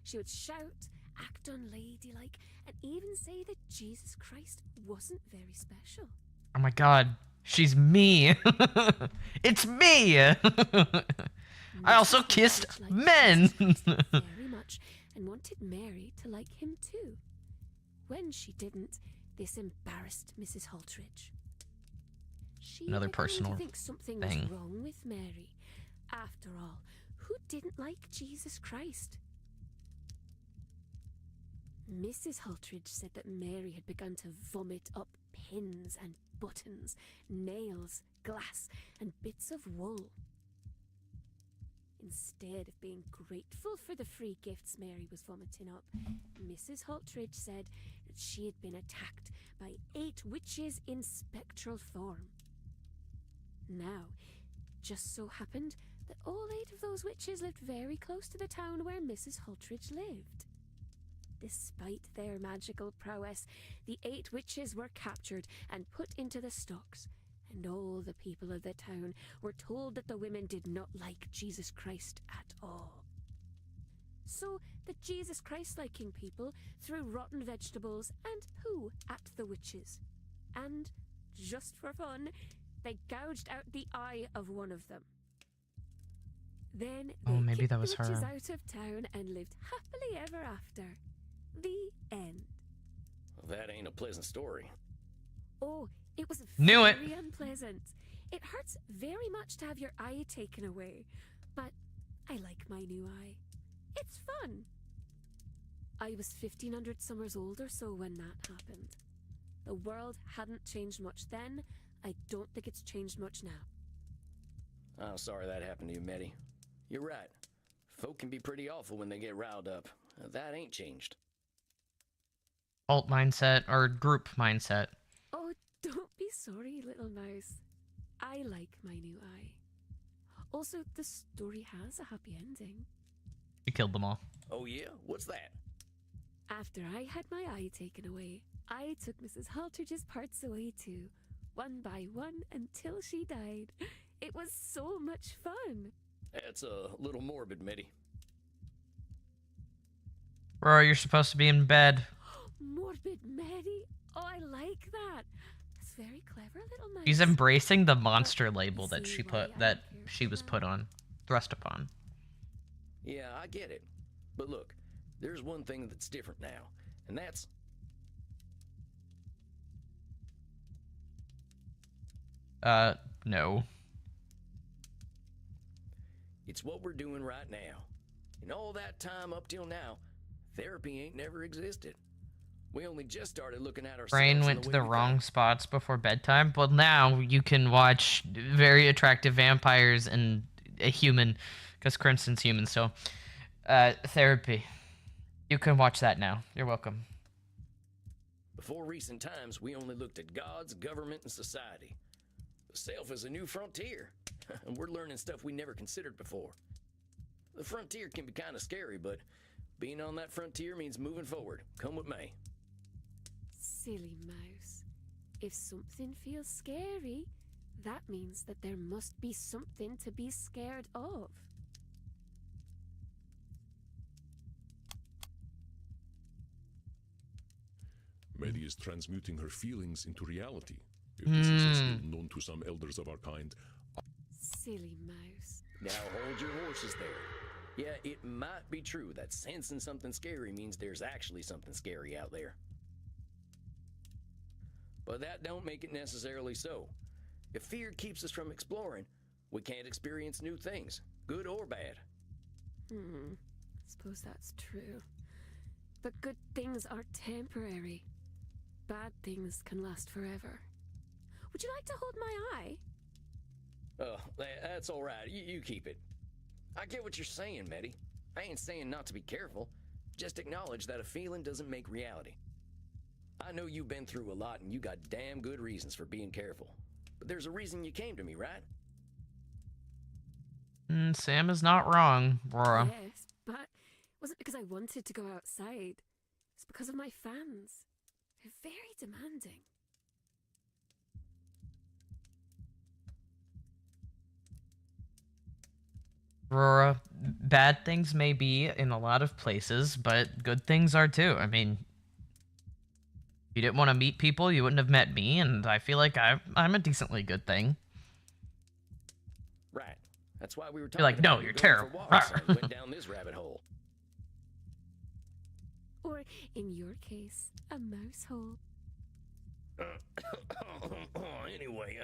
She would shout, act unladylike, and even say that Jesus Christ wasn't very special.
Oh my God, she's me. It's me. I also kissed men.
very much, and wanted Mary to like him too. When she didn't, this embarrassed Mrs. Haltridge. She
Another
began
personal
to think something
thing.
was wrong with Mary. After all, who didn't like Jesus Christ? Mrs. Haltridge said that Mary had begun to vomit up pins and buttons, nails, glass, and bits of wool. Instead of being grateful for the free gifts Mary was vomiting up, Mrs. Haltridge said that she had been attacked by 8 witches in spectral form. Now, just so happened that all 8 of those witches lived very close to the town where Mrs. Haltridge lived. Despite their magical prowess, the 8 witches were captured and put into the stocks, and all the people of the town were told that the women did not like Jesus Christ at all. So the Jesus Christ-liking people threw rotten vegetables and poo at the witches. And, just for fun, they gouged out the eye of one of them. Then they
maybe
kicked
that was
the witches
her.
out of town and lived happily ever after. The end.
Well, that ain't a pleasant story.
Oh, it was
Knew it.
very unpleasant. It hurts very much to have your eye taken away, but I like my new eye. It's fun. I was 1,500 summers old or so when that happened. The world hadn't changed much then. I don't think it's changed much now.
I'm sorry that happened to you, Meddy. You're right. Folk can be pretty awful when they get riled up. That ain't changed.
Alt mindset or group mindset.
Oh, don't be sorry, little mouse. I like my new eye. Also, the story has a happy ending.
You killed them all.
Oh yeah? What's that?
After I had my eye taken away, I took Mrs. Haltridge's parts away too, one by one until she died. It was so much fun.
That's a little morbid, Meddy.
Rory, you're supposed to be in bed.
Morbid Mary. Oh, I like that. That's very clever, little mouse.
She's embracing the monster label that
see
she
why
put
I
that
care
she
for
was
that.
put on, thrust upon.
Yeah, I get it. But look, there's one thing that's different now, and that's...
No.
It's what we're doing right now. In all that time up till now, therapy ain't never existed. We only just started looking at ourselves.
Brain
in
went to
way
the
we
wrong
think.
spots before bedtime. Well, now you can watch very attractive vampires and a human, because Crimson's human, so therapy. You can watch that now. You're welcome.
Before recent times, we only looked at gods, government, and society. The self is a new frontier, and we're learning stuff we never considered before. The frontier can be kind of scary, but being on that frontier means moving forward. Come with me.
Silly mouse. If something feels scary, that means that there must be something to be scared of.
Meddy is transmuting her feelings into reality. If this is a skill known to some elders of our kind,
Silly mouse.
Now hold your horses there. Yeah, it might be true that sensing something scary means there's actually something scary out there. But that don't make it necessarily so. If fear keeps us from exploring, we can't experience new things, good or bad.
Suppose that's true. But good things are temporary. Bad things can last forever. Would you like to hold my eye?
Oh, that's all right. You keep it. I get what you're saying, Meddy. I ain't saying not to be careful. Just acknowledge that a feeling doesn't make reality. I know you've been through a lot and you got damn good reasons for being careful. But there's a reason you came to me, right?
Sam is not wrong, Rora.
Yes, but it wasn't because I wanted to go outside. It's because of my fans. They're very demanding.
Rora, bad things may be in a lot of places, but good things are too. I mean, if you didn't want to meet people, you wouldn't have met me, and I feel like I'm a decently good thing.
Right. That's why we were talking
You're like, no,
about
you're
going
terrible.
for walks and went down this rabbit hole.
Or, in your case, a mouse hole.
Anyway,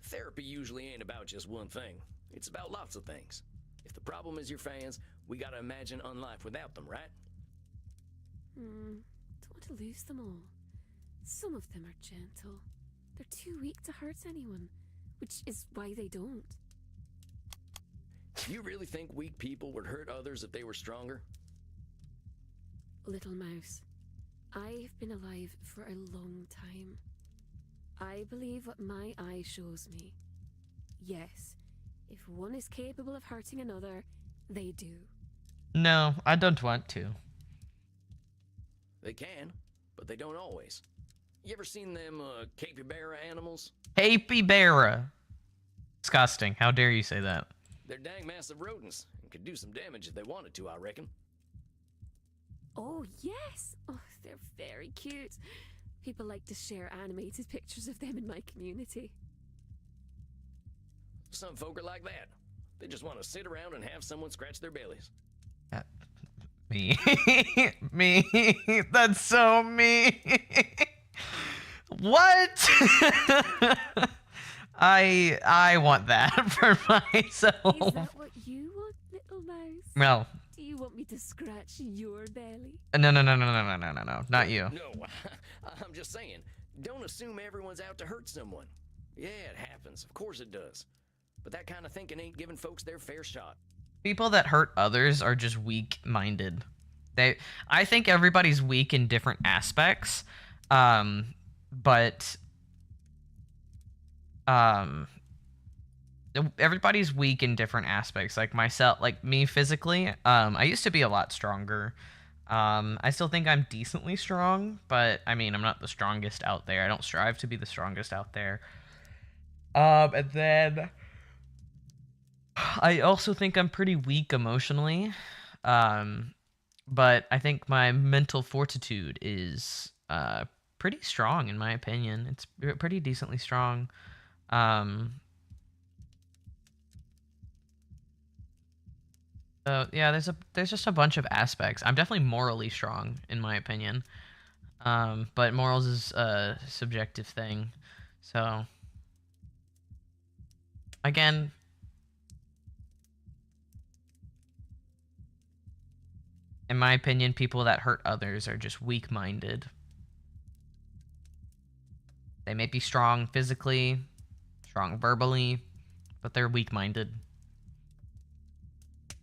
therapy usually ain't about just one thing. It's about lots of things. If the problem is your fans, we gotta imagine unlife without them, right?
Don't want to lose them all. Some of them are gentle. They're too weak to hurt anyone, which is why they don't.
You really think weak people would hurt others if they were stronger?
Little mouse, I've been alive for a long time. I believe what my eye shows me. Yes, if one is capable of hurting another, they do.
No, I don't want to.
They can, but they don't always. You ever seen them capybara animals?
Capybara. Disgusting. How dare you say that?
They're dang massive rodents and could do some damage if they wanted to, I reckon.
Oh, yes! Oh, they're very cute. People like to share animated pictures of them in my community.
Some folk are like that. They just want to sit around and have someone scratch their bellies.
Me. Me. That's so me. What? I want that for myself.
Is that what you want, little mouse?
Well.
Do you want me to scratch your belly?
No, not you.
No, I'm just saying, don't assume everyone's out to hurt someone. Yeah, it happens. Of course it does. But that kind of thinking ain't giving folks their fair shot.
People that hurt others are just weak-minded. I think everybody's weak in different aspects, but everybody's weak in different aspects. Like myself, like me physically, I used to be a lot stronger. I still think I'm decently strong, but I mean, I'm not the strongest out there. I don't strive to be the strongest out there. And then I also think I'm pretty weak emotionally. But I think my mental fortitude is pretty strong, in my opinion. It's pretty decently strong. So yeah, there's just a bunch of aspects. I'm definitely morally strong, in my opinion. But morals is a subjective thing. So again, in my opinion, people that hurt others are just weak-minded. They may be strong physically, strong verbally, but they're weak-minded.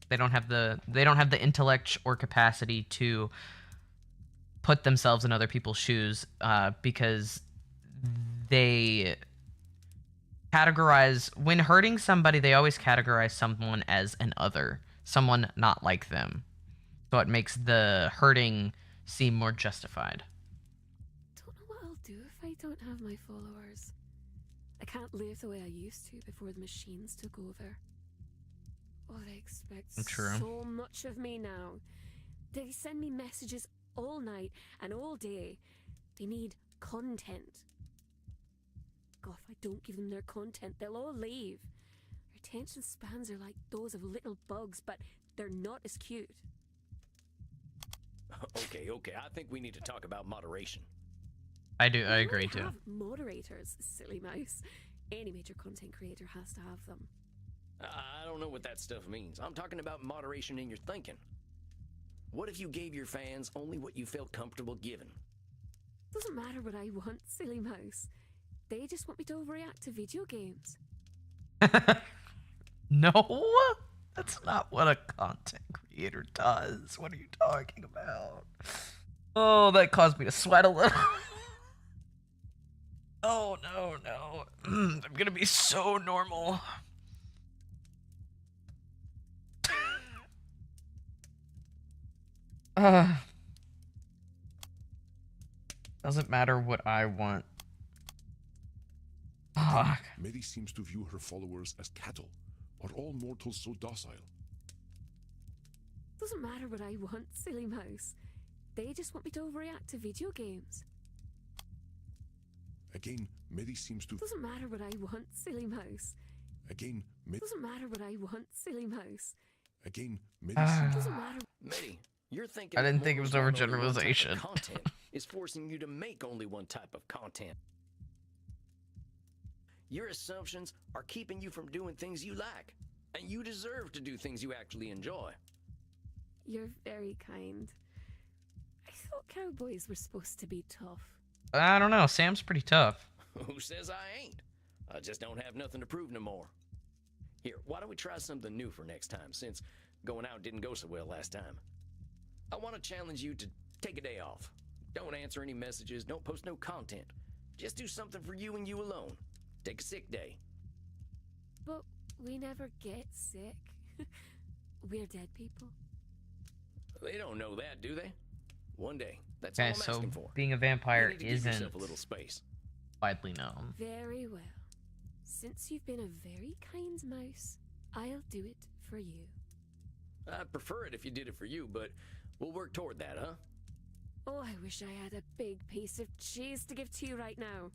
They don't have the intellect or capacity to put themselves in other people's shoes, because they categorize, when hurting somebody, they always categorize someone as an other, someone not like them. So it makes the hurting seem more justified.
Don't know what I'll do if I don't have my followers. I can't live the way I used to before the machines took over. Oh, they expect so much of me now. They send me messages all night and all day. They need content. God, if I don't give them their content, they'll all leave. Their attention spans are like those of little bugs, but they're not as cute.
Okay, I think we need to talk about moderation.
I agree too.
Have moderators, silly mouse. Any major content creator has to have them.
I don't know what that stuff means. I'm talking about moderation in your thinking. What if you gave your fans only what you felt comfortable giving?
Doesn't matter what I want, silly mouse. They just want me to overreact to video games.
No, that's not what a content creator does. What are you talking about? Oh, that caused me to sweat a little. Oh, no. I'm gonna be so normal. Doesn't matter what I want. Fuck.
Mary seems to view her followers as cattle. Are all mortals so docile?
Doesn't matter what I want, silly mouse. They just want me to overreact to video games.
Again, Mary seems to...
Doesn't matter what I want, silly mouse.
Again,
Doesn't matter what I want, silly mouse.
Again, Mary seems...
Doesn't matter...
Mary, You're thinking
I didn't
that
think it was
mortals want only one type of
overgeneralization.
Content is forcing you to make only one type of content. Your assumptions are keeping you from doing things you like, and you deserve to do things you actually enjoy.
You're very kind. I thought cowboys were supposed to be tough.
I don't know. Sam's pretty tough.
Who says I ain't? I just don't have nothing to prove no more. Here, why don't we try something new for next time, since going out didn't go so well last time? I want to challenge you to take a day off. Don't answer any messages, don't post no content. Just do something for you and you alone. Take a sick day.
But we never get sick. We're dead people.
They don't know that, do they? One day. That's
Okay,
all I'm
so
asking for.
being a vampire
You need to give
isn't
yourself a little space.
widely known.
Very well. Since you've been a very kind mouse, I'll do it for you.
I'd prefer it if you did it for you, but we'll work toward that, huh?
Oh, I wish I had a big piece of cheese to give to you right now.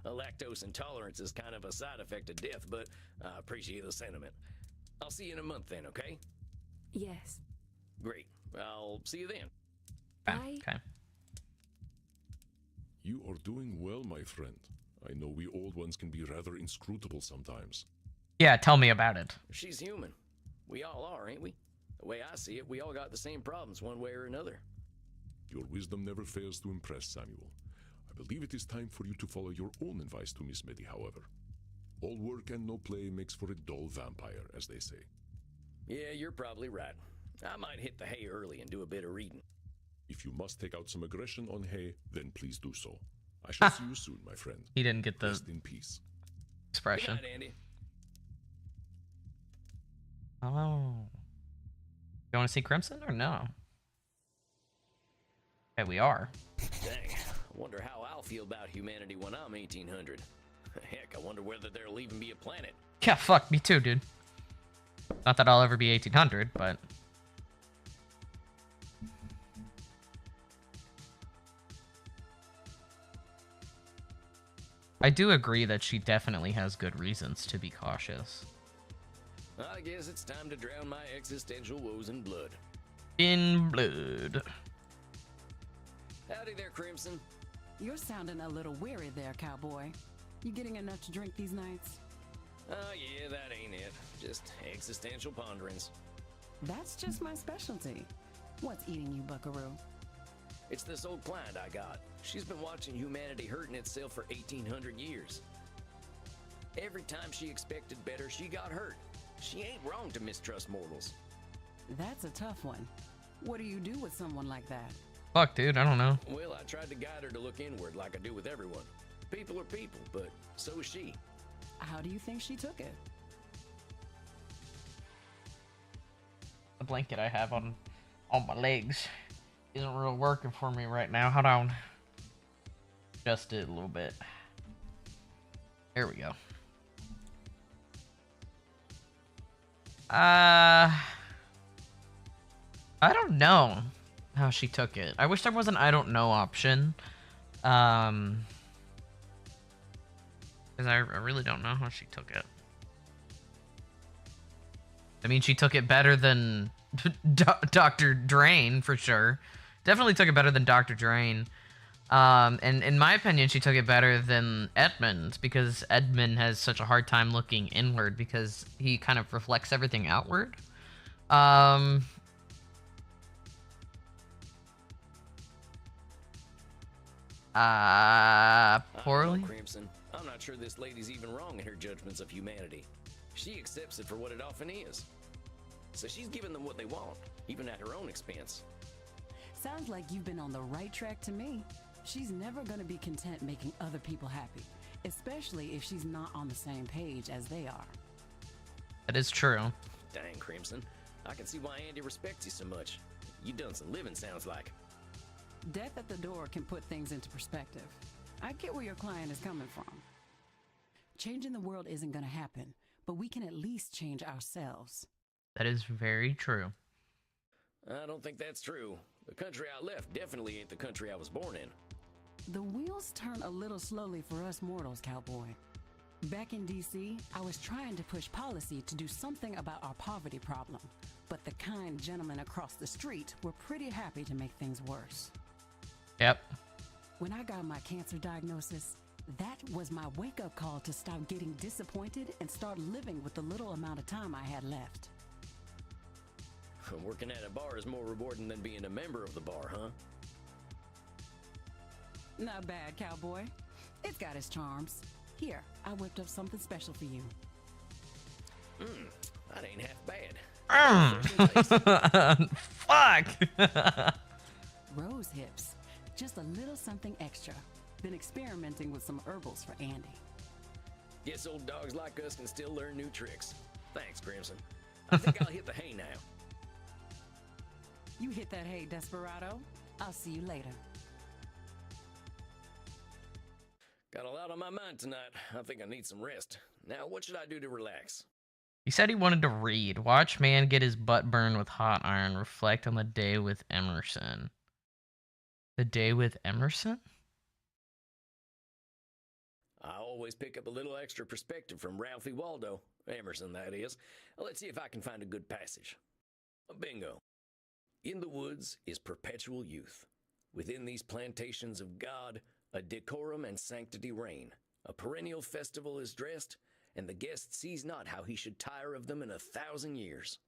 A lactose intolerance is kind of a side effect of death, but I appreciate the sentiment. I'll see you in a month then, okay?
Yes.
Great. I'll see you then.
Bye.
Okay.
You are doing well, my friend. I know we old ones can be rather inscrutable sometimes.
Yeah, tell me about it.
She's human. We all are, ain't we? The way I see it, we all got the same problems one way or another.
Your wisdom never fails to impress, Samuel. I believe it is time for you to follow your own advice to Miss Meddy, however. All work and no play makes for a dull vampire, as they say.
Yeah, you're probably right. I might hit the hay early and do a bit of reading.
If you must take out some aggression on hay, then please do so. I shall see you soon, my friend.
He didn't get the
Rest in peace.
expression.
Good night, Andy.
Oh. You want to see Crimson or no? Okay, we are.
Dang, I wonder how I'll feel about humanity when I'm 1800. Heck, I wonder whether there'll even be a planet.
Yeah, fuck, me too, dude. Not that I'll ever be 1800, but... I do agree that she definitely has good reasons to be cautious.
I guess it's time to drown my existential woes in blood.
In blood.
Howdy there, Crimson.
You're sounding a little weary there, cowboy. You getting enough to drink these nights?
Oh, yeah, that ain't it. Just existential ponderings.
That's just my specialty. What's eating you, buckaroo?
It's this old client I got. She's been watching humanity hurting itself for 1,800 years. Every time she expected better, she got hurt. She ain't wrong to mistrust mortals.
That's a tough one. What do you do with someone like that?
Fuck, dude, I don't know.
Well, I tried to guide her to look inward like I do with everyone. People are people, but so is she.
How do you think she took it?
The blanket I have on my legs isn't really working for me right now. Hold on. Adjust it a little bit. There we go. I don't know how she took it. I wish there was an I don't know option. Because I really don't know how she took it. I mean, she took it better than Dr. Drain, for sure. Definitely took it better than Dr. Drain. And in my opinion, she took it better than Edmund, because Edmund has such a hard time looking inward because he kind of reflects everything outward. Poorly?
Crimson, I'm not sure this lady's even wrong in her judgments of humanity. She accepts it for what it often is. So she's giving them what they want, even at her own expense.
Sounds like you've been on the right track to me. She's never going to be content making other people happy, especially if she's not on the same page as they are.
That is true.
Dang, Crimson. I can see why Andy respects you so much. You done some living, sounds like.
Death at the door can put things into perspective. I get where your client is coming from. Changing the world isn't going to happen, but we can at least change ourselves.
That is very true.
I don't think that's true. The country I left definitely ain't the country I was born in.
The wheels turn a little slowly for us mortals, cowboy. Back in D.C., I was trying to push policy to do something about our poverty problem. But the kind gentlemen across the street were pretty happy to make things worse.
Yep.
When I got my cancer diagnosis, that was my wake-up call to stop getting disappointed and start living with the little amount of time I had left.
Working at a bar is more rewarding than being a member of the bar, huh?
Not bad, cowboy. It's got its charms. Here, I whipped up something special for you.
That ain't half bad.
Fuck!
Rose hips. Just a little something extra. Been experimenting with some herbals for Andy.
Guess old dogs like us can still learn new tricks. Thanks, Crimson. I think I'll hit the hay now.
You hit that hay, Desperado. I'll see you later.
Got a lot on my mind tonight. I think I need some rest. Now, what should I do to relax?
He said he wanted to read. Watch man get his butt burned with hot iron. Reflect on the day with Emerson. The day with Emerson?
I always pick up a little extra perspective from Ralphie Waldo. Emerson, that is. Let's see if I can find a good passage. Bingo. In the woods is perpetual youth. Within these plantations of God, a decorum and sanctity reign. A perennial festival is dressed, and the guest sees not how he should tire of them in 1,000 years.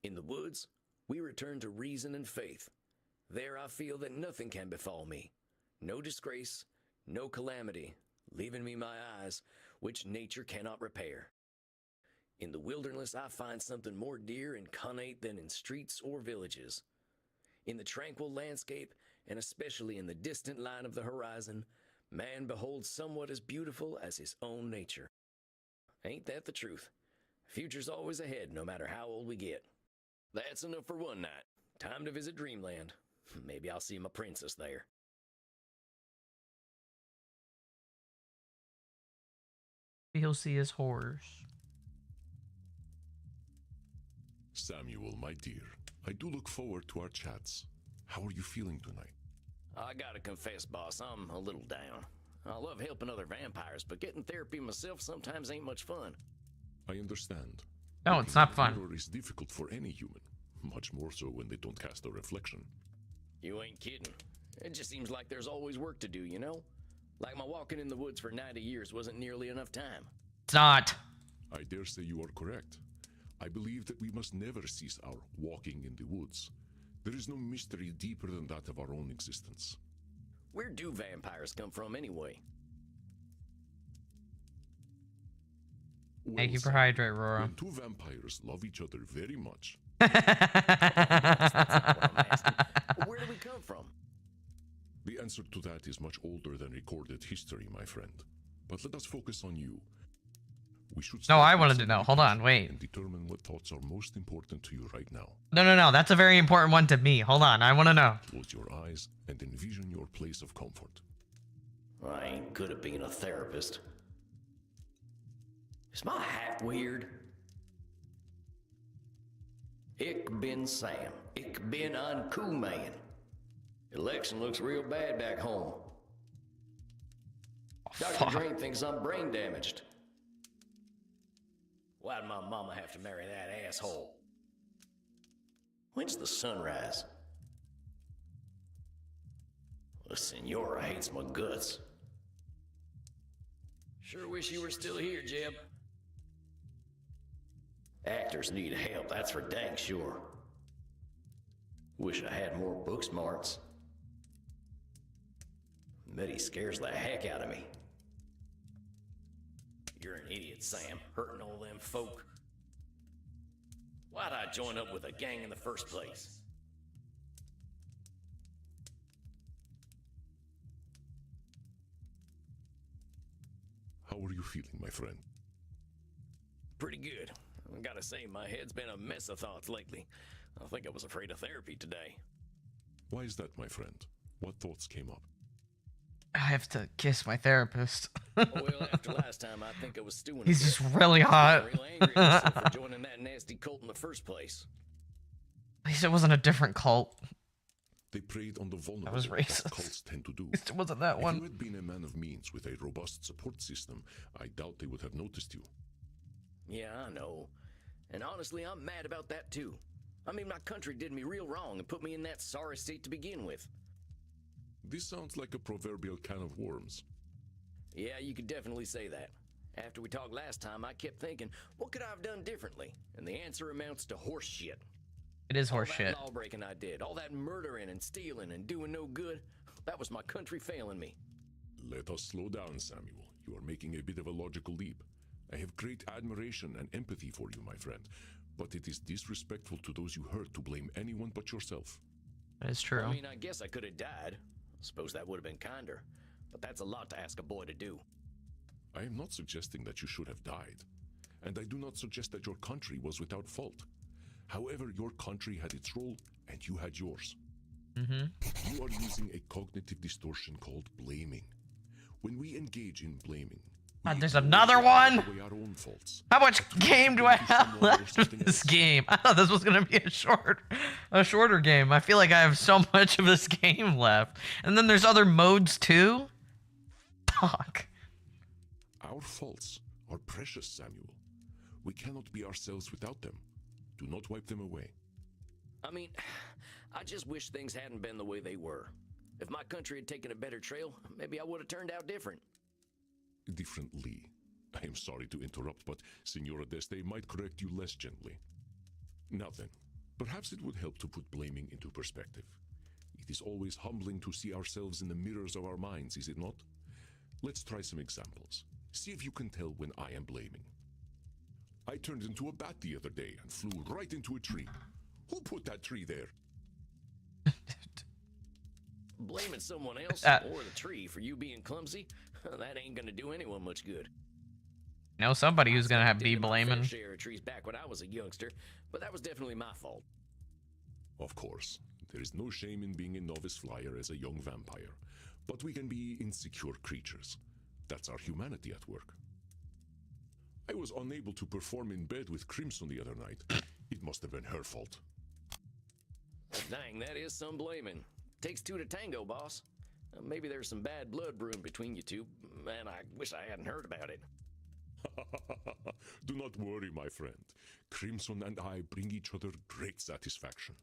In the woods, we return to reason and faith. There I feel that nothing can befall me. No disgrace, no calamity, leaving me my eyes, which nature cannot repair. In the wilderness I find something more dear and connate than in streets or villages. In the tranquil landscape, and especially in the distant line of the horizon, man beholds somewhat as beautiful as his own nature. Ain't that the truth? Future's always ahead, no matter how old we get. That's enough for one night. Time to visit Dreamland. Maybe I'll see my princess there.
He'll see his horrors.
Samuel, my dear, I do look forward to our chats. How are you feeling tonight?
I gotta confess, boss, I'm a little down. I love helping other vampires, but getting therapy myself sometimes ain't much fun.
I understand.
No, it's not fun.
Mirror is difficult for any human, much more so when they don't cast a reflection.
You ain't kidding. It just seems like there's always work to do, you know? Like my walking in the woods for 90 years wasn't nearly enough time.
It's not.
I dare say you are correct. I believe that we must never cease our walking in the woods. There is no mystery deeper than that of our own existence.
Where do vampires come from anyway?
Well,
Thank you for
Sam,
hydrate, Rora.
when two vampires love each other very much.
Where do we come from?
The answer to that is much older than recorded history, my friend. But let us focus on you. We should
No,
start
I
with
wanted to
some
know. Hold on,
reflection
wait.
And determine what thoughts are most important to you right now.
No. That's a very important one to me. Hold on. I want to know.
Close your eyes and envision your place of comfort.
I ain't good at being a therapist. Is my hat weird? Ich bin Sam. Ich bin ein cool man. Election looks real bad back home. Dr. Drain thinks I'm brain damaged. Why'd my mama have to marry that asshole? When's the sunrise? The Senora hates my guts. Sure wish you were still here, Jeb. Actors need help, that's for dang sure. Wish I had more book smarts. Bet he scares the heck out of me. You're an idiot, Sam, hurting all them folk. Why'd I join up with a gang in the first place?
How are you feeling, my friend?
Pretty good. I gotta say, my head's been a mess of thoughts lately. I think I was afraid of therapy today.
Why is that, my friend? What thoughts came up?
I have to kiss my therapist.
Well, after last time, I think I was stewing.
He's
a bit.
just really hot.
Real angry at myself for joining that nasty cult in the first place.
At least it wasn't a different cult.
They preyed on the vulnerable,
That was racist.
as cults tend to do.
It wasn't that
If
one.
you had been a man of means with a robust support system, I doubt they would have noticed you.
Yeah, I know. And honestly, I'm mad about that too. I mean, my country did me real wrong and put me in that sorry state to begin with.
This sounds like a proverbial can of worms.
Yeah, you could definitely say that. After we talked last time, I kept thinking, what could I have done differently? And the answer amounts to horse shit.
It is horse shit.
All that lawbreaking I did, all that murdering and stealing and doing no good, that was my country failing me.
Let us slow down, Samuel. You are making a bit of a logical leap. I have great admiration and empathy for you, my friend. But it is disrespectful to those you hurt to blame anyone but yourself.
That is true.
I mean, I guess I could have died. I suppose that would have been kinder. But that's a lot to ask a boy to do.
I am not suggesting that you should have died. And I do not suggest that your country was without fault. However, your country had its role, and you had yours.
Mm-hmm.
You are using a cognitive distortion called blaming. When we engage in blaming,
there's another one.
our own faults.
How much game do I have left of this game? I thought this was gonna be a shorter game. I feel like I have so much of this game left, and then there's other modes too. Fuck.
Our faults are precious, Samuel. We cannot be ourselves without them. Do not wipe them away.
I mean, I just wish things hadn't been the way they were. If my country had taken a better trail, maybe I would have turned out different.
Differently. I am sorry to interrupt, but Senora Deste might correct you less gently. Now then, perhaps it would help to put blaming into perspective. It is always humbling to see ourselves in the mirrors of our minds, is it not? Let's try some examples. See if you can tell when I am blaming. I turned into a bat the other day and flew right into a tree. Who put that tree there?
Blaming someone else or the tree for you being clumsy, that ain't gonna do anyone much good.
You know somebody who's gonna have be blaming.
I share of trees back when I was a youngster, but that was definitely my fault.
Of course, there is no shame in being a novice flyer as a young vampire, but we can be insecure creatures. That's our humanity at work. I was unable to perform in bed with Crimson the other night. It must have been her fault.
Dang, that is some blaming. Takes two to tango, boss. Maybe there's some bad blood brewing between you two, and I wish I hadn't heard about it.
Do not worry, my friend. Crimson and I bring each other great satisfaction.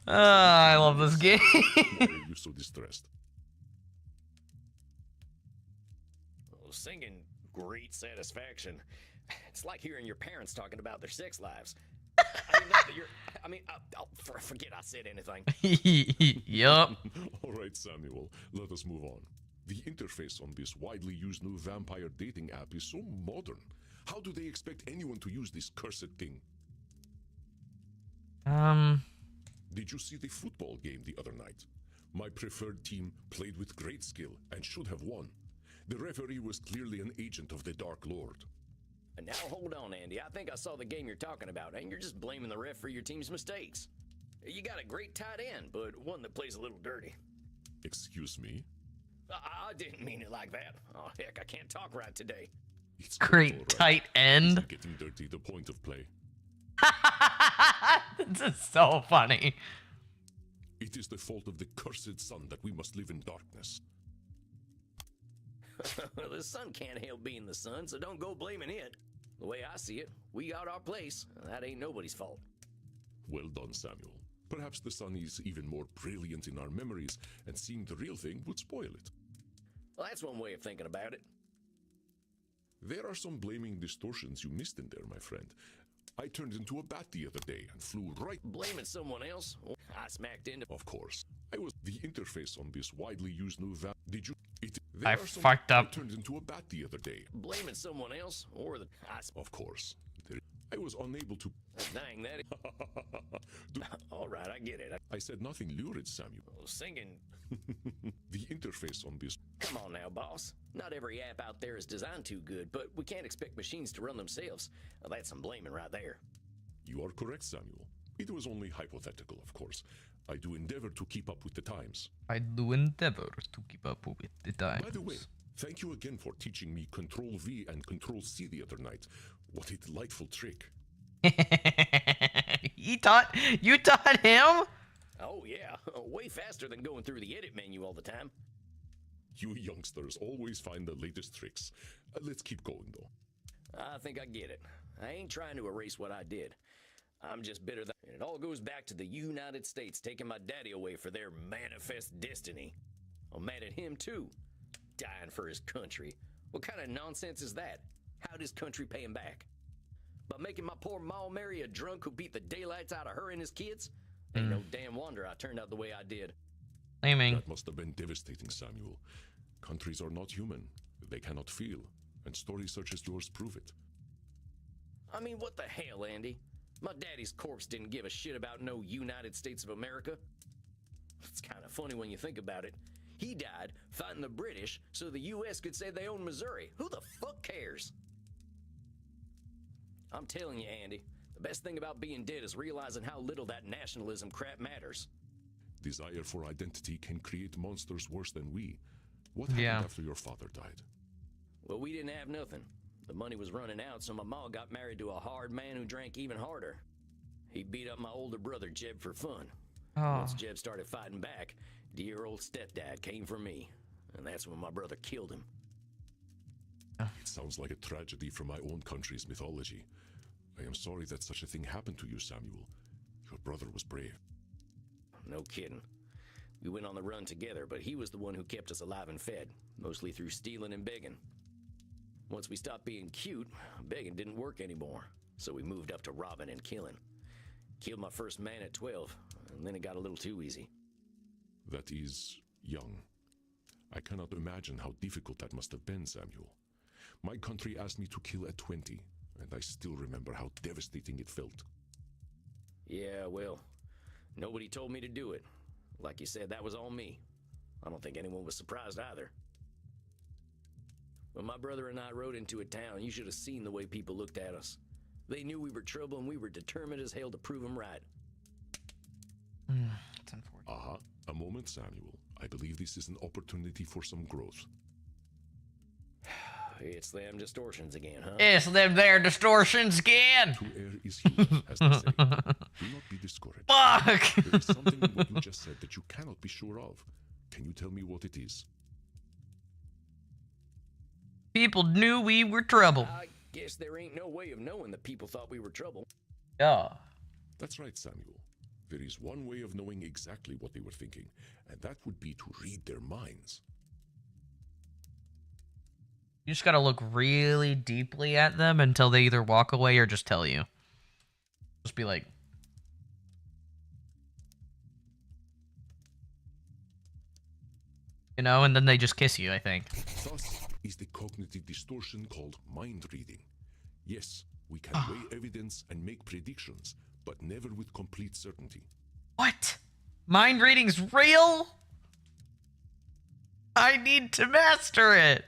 I love this game.
Why are you so distressed?
Oh, singing great satisfaction. It's like hearing your parents talking about their sex lives. I mean, not that you're. I mean, forget I said anything.
Yup.
All right, Samuel, let us move on. The interface on this widely used new vampire dating app is so modern. How do they expect anyone to use this cursed thing? Did you see the football game the other night? My preferred team played with great skill and should have won. The referee was clearly an agent of the Dark Lord.
And now hold on, Andy. I think I saw the game you're talking about, and you're just blaming the ref for your team's mistakes. You got a great tight end, but one that plays a little dirty.
Excuse me?
I didn't mean it like that. Oh, heck, I can't talk right today.
It's
great
right.
tight end.
Isn't getting dirty the point of play?
This is so funny.
It is the fault of the cursed sun that we must live in darkness.
The sun can't help being the sun, so don't go blaming it. The way I see it, we got our place. That ain't nobody's fault.
Well done, Samuel. Perhaps the sun is even more brilliant in our memories, and seeing the real thing would spoil it.
Well, that's one way of thinking about it.
There are some blaming distortions you missed in there, my friend. I turned into a bat the other day and flew right...
Blaming someone else? I smacked into...
Of course. I was the interface on this widely used new Did you...
I fucked up.
I turned into a bat the other day.
Blaming someone else or the...
Of course. I was unable to...
Dang, that... All right, I get it.
I said nothing lurid, Samuel.
Singing...
The interface on this...
Come on now, boss. Not every app out there is designed too good, but we can't expect machines to run themselves. Well, that's some blaming right there.
You are correct, Samuel. It was only hypothetical, of course. I do endeavor to keep up with the times.
I do endeavor to keep up with the times.
By the way, thank you again for teaching me Control-V and Control-C the other night. What a delightful trick.
You taught him?
Oh, yeah. Way faster than going through the edit menu all the time.
You youngsters always find the latest tricks. Let's keep going, though.
I think I get it. I ain't trying to erase what I did. I'm just bitter that it all goes back to the United States taking my daddy away for their manifest destiny. I'm mad at him, too. Dying for his country. What kind of nonsense is that? How'd his country pay him back? By making my poor ma marry a drunk who beat the daylights out of her and his kids? Ain't no damn wonder I turned out the way I did.
That must have been devastating, Samuel. Countries are not human. They cannot feel. And stories such as yours prove it.
I mean, what the hell, Andy? My daddy's corpse didn't give a shit about no United States of America. It's kind of funny when you think about it. He died fighting the British so the U.S. could say they own Missouri. Who the fuck cares? I'm telling you, Andy, the best thing about being dead is realizing how little that nationalism crap matters.
Desire for identity can create monsters worse than we. What happened after your father died?
Well, we didn't have nothing. The money was running out, so my ma got married to a hard man who drank even harder. He beat up my older brother, Jeb, for fun. Once Jeb started fighting back, dear old stepdad came for me. And that's when my brother killed him.
It sounds like a tragedy from my own country's mythology. I am sorry that such a thing happened to you, Samuel. Your brother was brave.
No kidding. We went on the run together, but he was the one who kept us alive and fed, mostly through stealing and begging. Once we stopped being cute, begging didn't work anymore, so we moved up to robbing and killing. Killed my first man at 12, and then it got a little too easy.
That is young. I cannot imagine how difficult that must have been, Samuel. My country asked me to kill at 20, and I still remember how devastating it felt.
Yeah, well, nobody told me to do it. Like you said, that was all me. I don't think anyone was surprised either. When my brother and I rode into a town, you should have seen the way people looked at us. They knew we were trouble, and we were determined as hell to prove them right.
It's unfortunate.
Aha, a moment, Samuel. I believe this is an opportunity for some growth.
It's them distortions again, huh?
It's them there distortions again!
To err is human, as they say. Do not be discouraged.
Fuck!
There is something in what you just said that you cannot be sure of. Can you tell me what it is?
People knew we were trouble.
I guess there ain't no way of knowing that people thought we were trouble.
Yeah.
That's right, Samuel. There is one way of knowing exactly what they were thinking, and that would be to read their minds.
You just gotta look really deeply at them until they either walk away or just tell you. Just be like... You know, and then they just kiss you, I think.
Thus is the cognitive distortion called mind reading. Yes, we can weigh evidence and make predictions, but never with complete certainty.
What? Mind reading's real? I need to master it.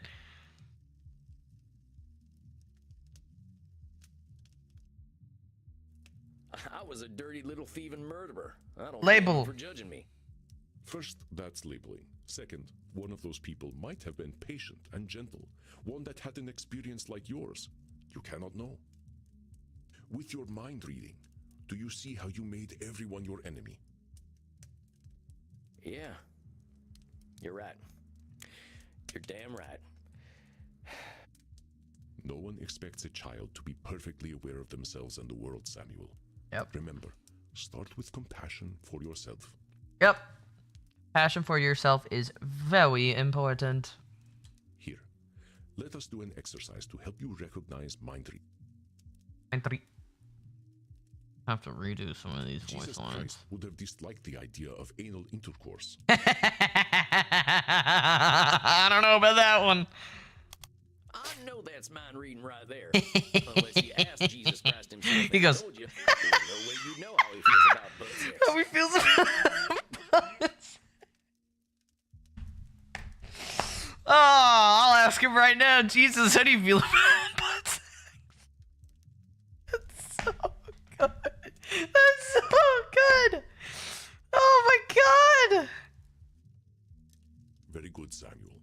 I was a dirty little thieving murderer. I don't
Label.
blame you for judging me.
First, that's labeling. Second, one of those people might have been patient and gentle, one that had an experience like yours. You cannot know. With your mind reading, do you see how you made everyone your enemy?
Yeah. You're right. You're damn right.
No one expects a child to be perfectly aware of themselves and the world, Samuel.
Yep.
Remember, start with compassion for yourself.
Yep. Passion for yourself is very important.
Here, let us do an exercise to help you recognize mind reading.
I have to redo some of these
Jesus
voice lines.
Christ would have disliked the idea of anal intercourse.
I don't know about that one.
I know that's mind reading right there. Unless you ask Jesus Christ himself.
He goes,
Told you, there's no way you know how he feels about butt sex.
How he feels about butts. Oh, I'll ask him right now. Jesus, how do you feel about butt sex? That's so good. That's so good. Oh my God.
Very good, Samuel.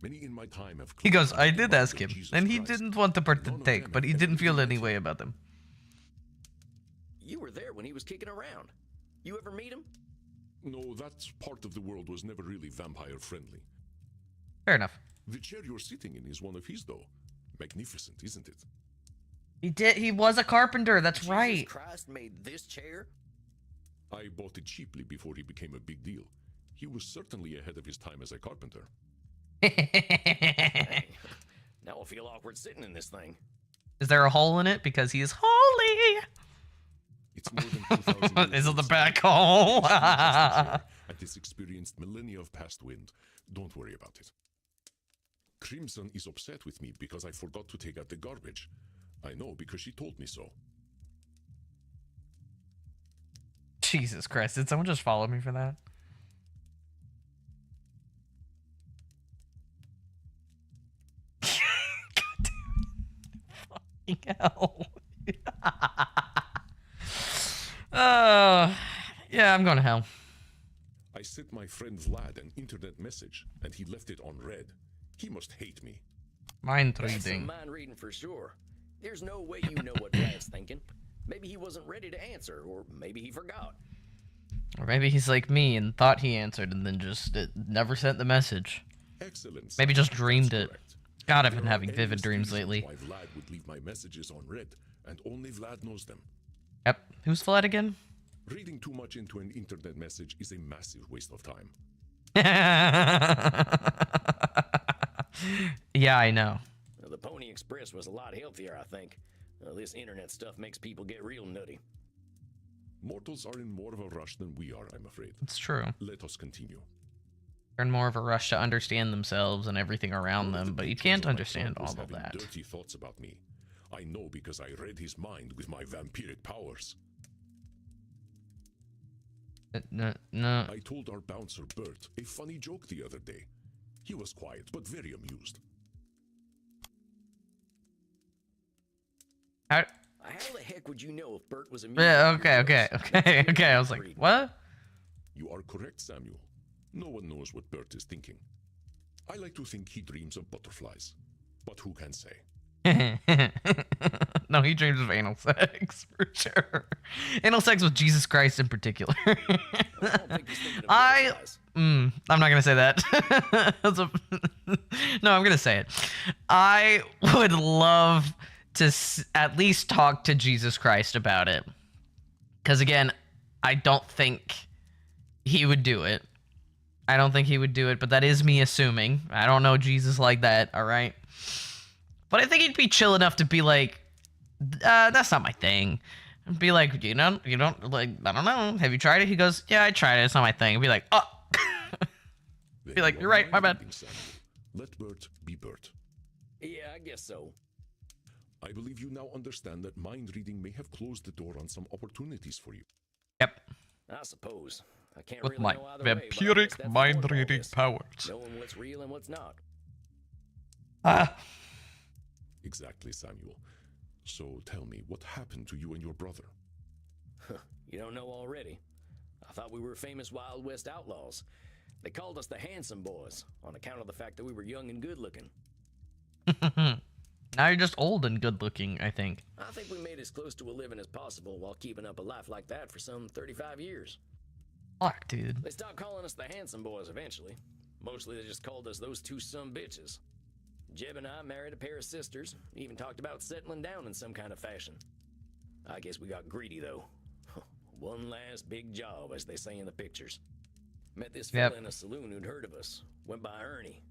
Many in my time have...
He goes, I did ask him,
Jesus
and he
Christ.
didn't want to partake, but he didn't feel any way about them.
You were there when he was kicking around. You ever meet him?
No, that part of the world was never really vampire friendly.
Fair enough.
The chair you're sitting in is one of his, though. Magnificent, isn't it?
He was a carpenter, that's right.
Jesus Christ made this chair?
I bought it cheaply before he became a big deal. He was certainly ahead of his time as a carpenter.
Hey, now I feel awkward sitting in this thing.
Is there a hole in it? Because he is holy.
It's more than 2,000 years
Is it the
old,
back
Sam.
hole?
And it's experienced millennia of past wind. Don't worry about it. Crimson is upset with me because I forgot to take out the garbage. I know because she told me so.
Jesus Christ, did someone just follow me for that? God damn it. Fucking hell. Yeah, I'm going to hell.
I sent my friend Vlad an internet message, and he left it on red. He must hate me.
Mind
That's some
reading.
mind reading for sure. There's no way you know what Vlad's thinking. Maybe he wasn't ready to answer, or maybe he forgot.
Or maybe he's like me and thought he answered and then just never sent the message.
Excellent.
Maybe just
That's
dreamed it.
correct.
God, I've
There
been
are
having vivid
endless
dreams
reasons
lately.
Why Vlad would leave my messages on red, and only Vlad knows them.
Yep. Who's Vlad again?
Reading too much into an internet message is a massive waste of time.
Yeah, I know.
Well, the Pony Express was a lot healthier, I think. This internet stuff makes people get real nutty.
Mortals are in more of a rush than we are, I'm afraid.
It's true.
Let us continue.
They're in more of a rush to understand themselves and everything around
One of
them,
the
but you
patrons
can't
of my
understand
club was
all of
having
that.
dirty thoughts about me. I know because I read his mind with my vampiric powers.
No.
I told our bouncer Bert a funny joke the other day. He was quiet but very amused.
How?
How the heck would you know if Bert was a
Yeah, okay. I was like, what?
You are correct, Samuel. No one knows what Bert is thinking. I like to think he dreams of butterflies. But who can say?
No, he dreams of anal sex, for sure. Anal sex with Jesus Christ in particular. I'm not gonna say that. No, I'm gonna say it. I would love to at least talk to Jesus Christ about it. Because again, I don't think he would do it. I don't think he would do it, but that is me assuming. I don't know Jesus like that, all right? But I think he'd be chill enough to be like, that's not my thing. And be like, you don't, like, I don't know. Have you tried it? He goes, yeah, I tried it. It's not my thing. And be like, oh. Be like, you're right, my bad.
Let Bert be Bert.
Yeah, I guess so.
I believe you now understand that mind reading may have closed the door on some opportunities for you.
Yep.
I suppose. I can't
With
really
my
know either way, but I guess
vampiric
that's the
mind
point of all
reading
this.
powers.
Knowing what's real and what's not.
Exactly, Samuel. So tell me, what happened to you and your brother?
You don't know already. I thought we were famous Wild West outlaws. They called us the Handsome Boys on account of the fact that we were young and good looking.
Now you're just old and good looking, I think.
I think we made as close to a living as possible while keeping up a life like that for some 35 years.
Fuck, dude.
They stopped calling us the Handsome Boys eventually. Mostly they just called us those two sumbitches. Jeb and I married a pair of sisters, even talked about settling down in some kind of fashion. I guess we got greedy though. One last big job, as they say in the pictures. Met this fella in a saloon who'd heard of us. Went by Ernie.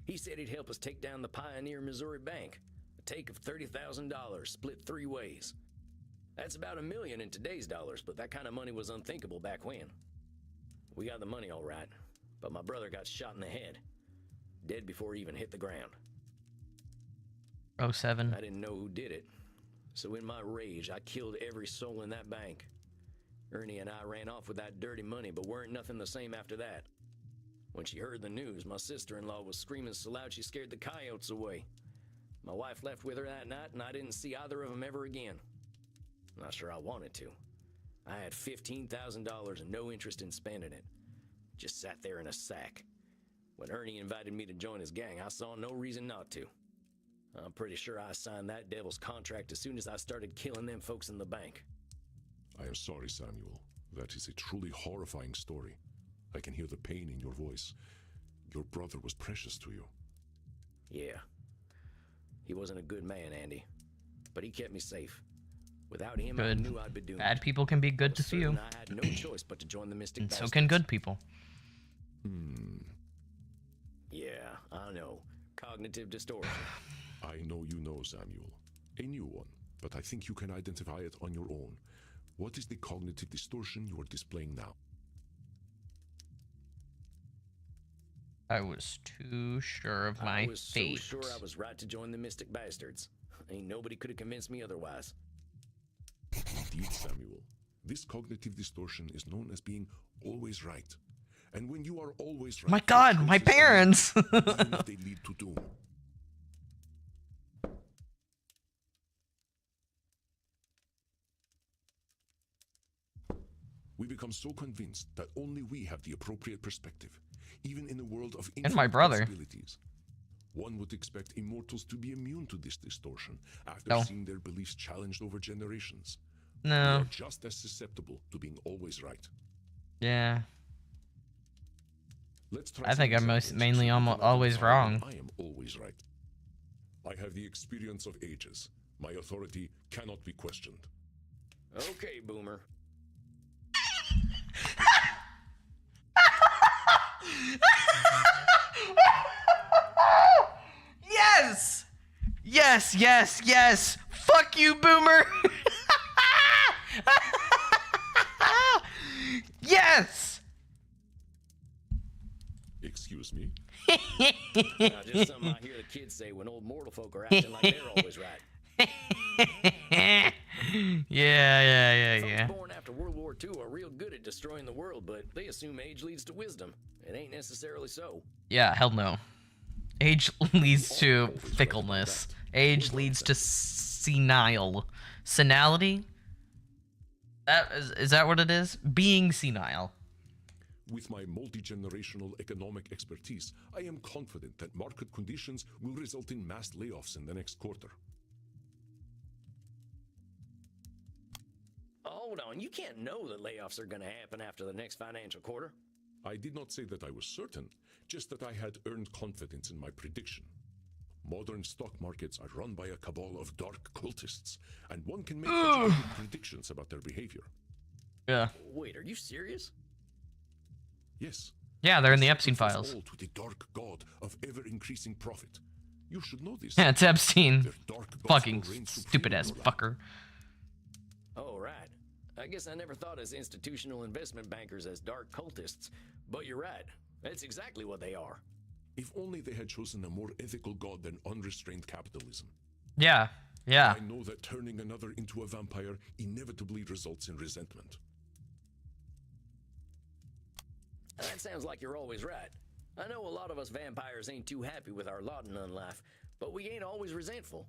He said he'd help us take down the Pioneer Missouri Bank. A take of $30,000, split 3 ways. That's about $1 million in today's dollars, but that kind of money was unthinkable back when. We got the money all right, but my brother got shot in the head. Dead before he even hit the ground.
07.
I didn't know who did it. So in my rage, I killed every soul in that bank. Ernie and I ran off with that dirty money, but weren't nothing the same after that. When she heard the news, my sister-in-law was screaming so loud she scared the coyotes away. My wife left with her that night, and I didn't see either of them ever again. Not sure I wanted to. I had $15,000 and no interest in spending it. Just sat there in a sack. When Ernie invited me to join his gang, I saw no reason not to. I'm pretty sure I signed that devil's contract as soon as I started killing them folks in the bank.
I am sorry, Samuel. That is a truly horrifying story. I can hear the pain in your voice. Your brother was precious to you.
Yeah. He wasn't a good man, Andy. But he kept me safe. Without him, I
Good.
knew I'd be doomed.
Bad people can be good to you.
I had no choice but to join the Mystic
And so
Bastards.
can good people.
Yeah, I know. Cognitive distortion.
I know you know, Samuel. A new one, but I think you can identify it on your own. What is the cognitive distortion you are displaying now?
I was too sure of my
I was
fate.
so sure I was right to join the Mystic Bastards. Ain't nobody could have convinced me otherwise.
Indeed, Samuel. This cognitive distortion is known as being always right. And when you are always right...
My God, my parents!
Even if they lead to doom. We become so convinced that only we have the appropriate perspective, even in a world of
And my brother.
possibilities. One would expect immortals to be immune to this distortion after
No.
seeing their beliefs challenged over generations.
No.
They are just as susceptible to being always right.
Yeah.
Let's try
I think
some
I'm
examples
mainly
so we can
always
identify
wrong.
when I am always right. I have the experience of ages. My authority cannot be questioned.
Okay, Boomer.
Yes! Yes, yes, yes! Fuck you, Boomer! Yes!
Excuse me?
Just something I hear the kids say when old mortal folk are acting like they're always right.
Yeah.
Folks born after World War II are real good at destroying the world, but they assume age leads to wisdom. It ain't necessarily so.
Yeah, hell no. Age leads to fickleness. Age leads to senile. Senility? Is that what it is? Being senile.
With my multi-generational economic expertise, I am confident that market conditions will result in mass layoffs in the next quarter.
Hold on, you can't know that layoffs are going to happen after the next financial quarter.
I did not say that I was certain, just that I had earned confidence in my prediction. Modern stock markets are run by a cabal of dark cultists, and one can make educated predictions about their behavior.
Yeah.
Wait, are you serious?
Yes.
Yeah, they're in the
They
Epstein
sacrifice
files.
all to the dark god of ever-increasing profit. You should know this.
Yeah, it's Epstein.
Their dark gods
Fucking
will reign supreme
stupid
in
ass
your life.
fucker.
Oh, right. I guess I never thought as institutional investment bankers as dark cultists, but you're right. That's exactly what they are.
If only they had chosen a more ethical god than unrestrained capitalism.
Yeah.
I know that turning another into a vampire inevitably results in resentment.
That sounds like you're always right. I know a lot of us vampires ain't too happy with our lot in unlife, but we ain't always resentful.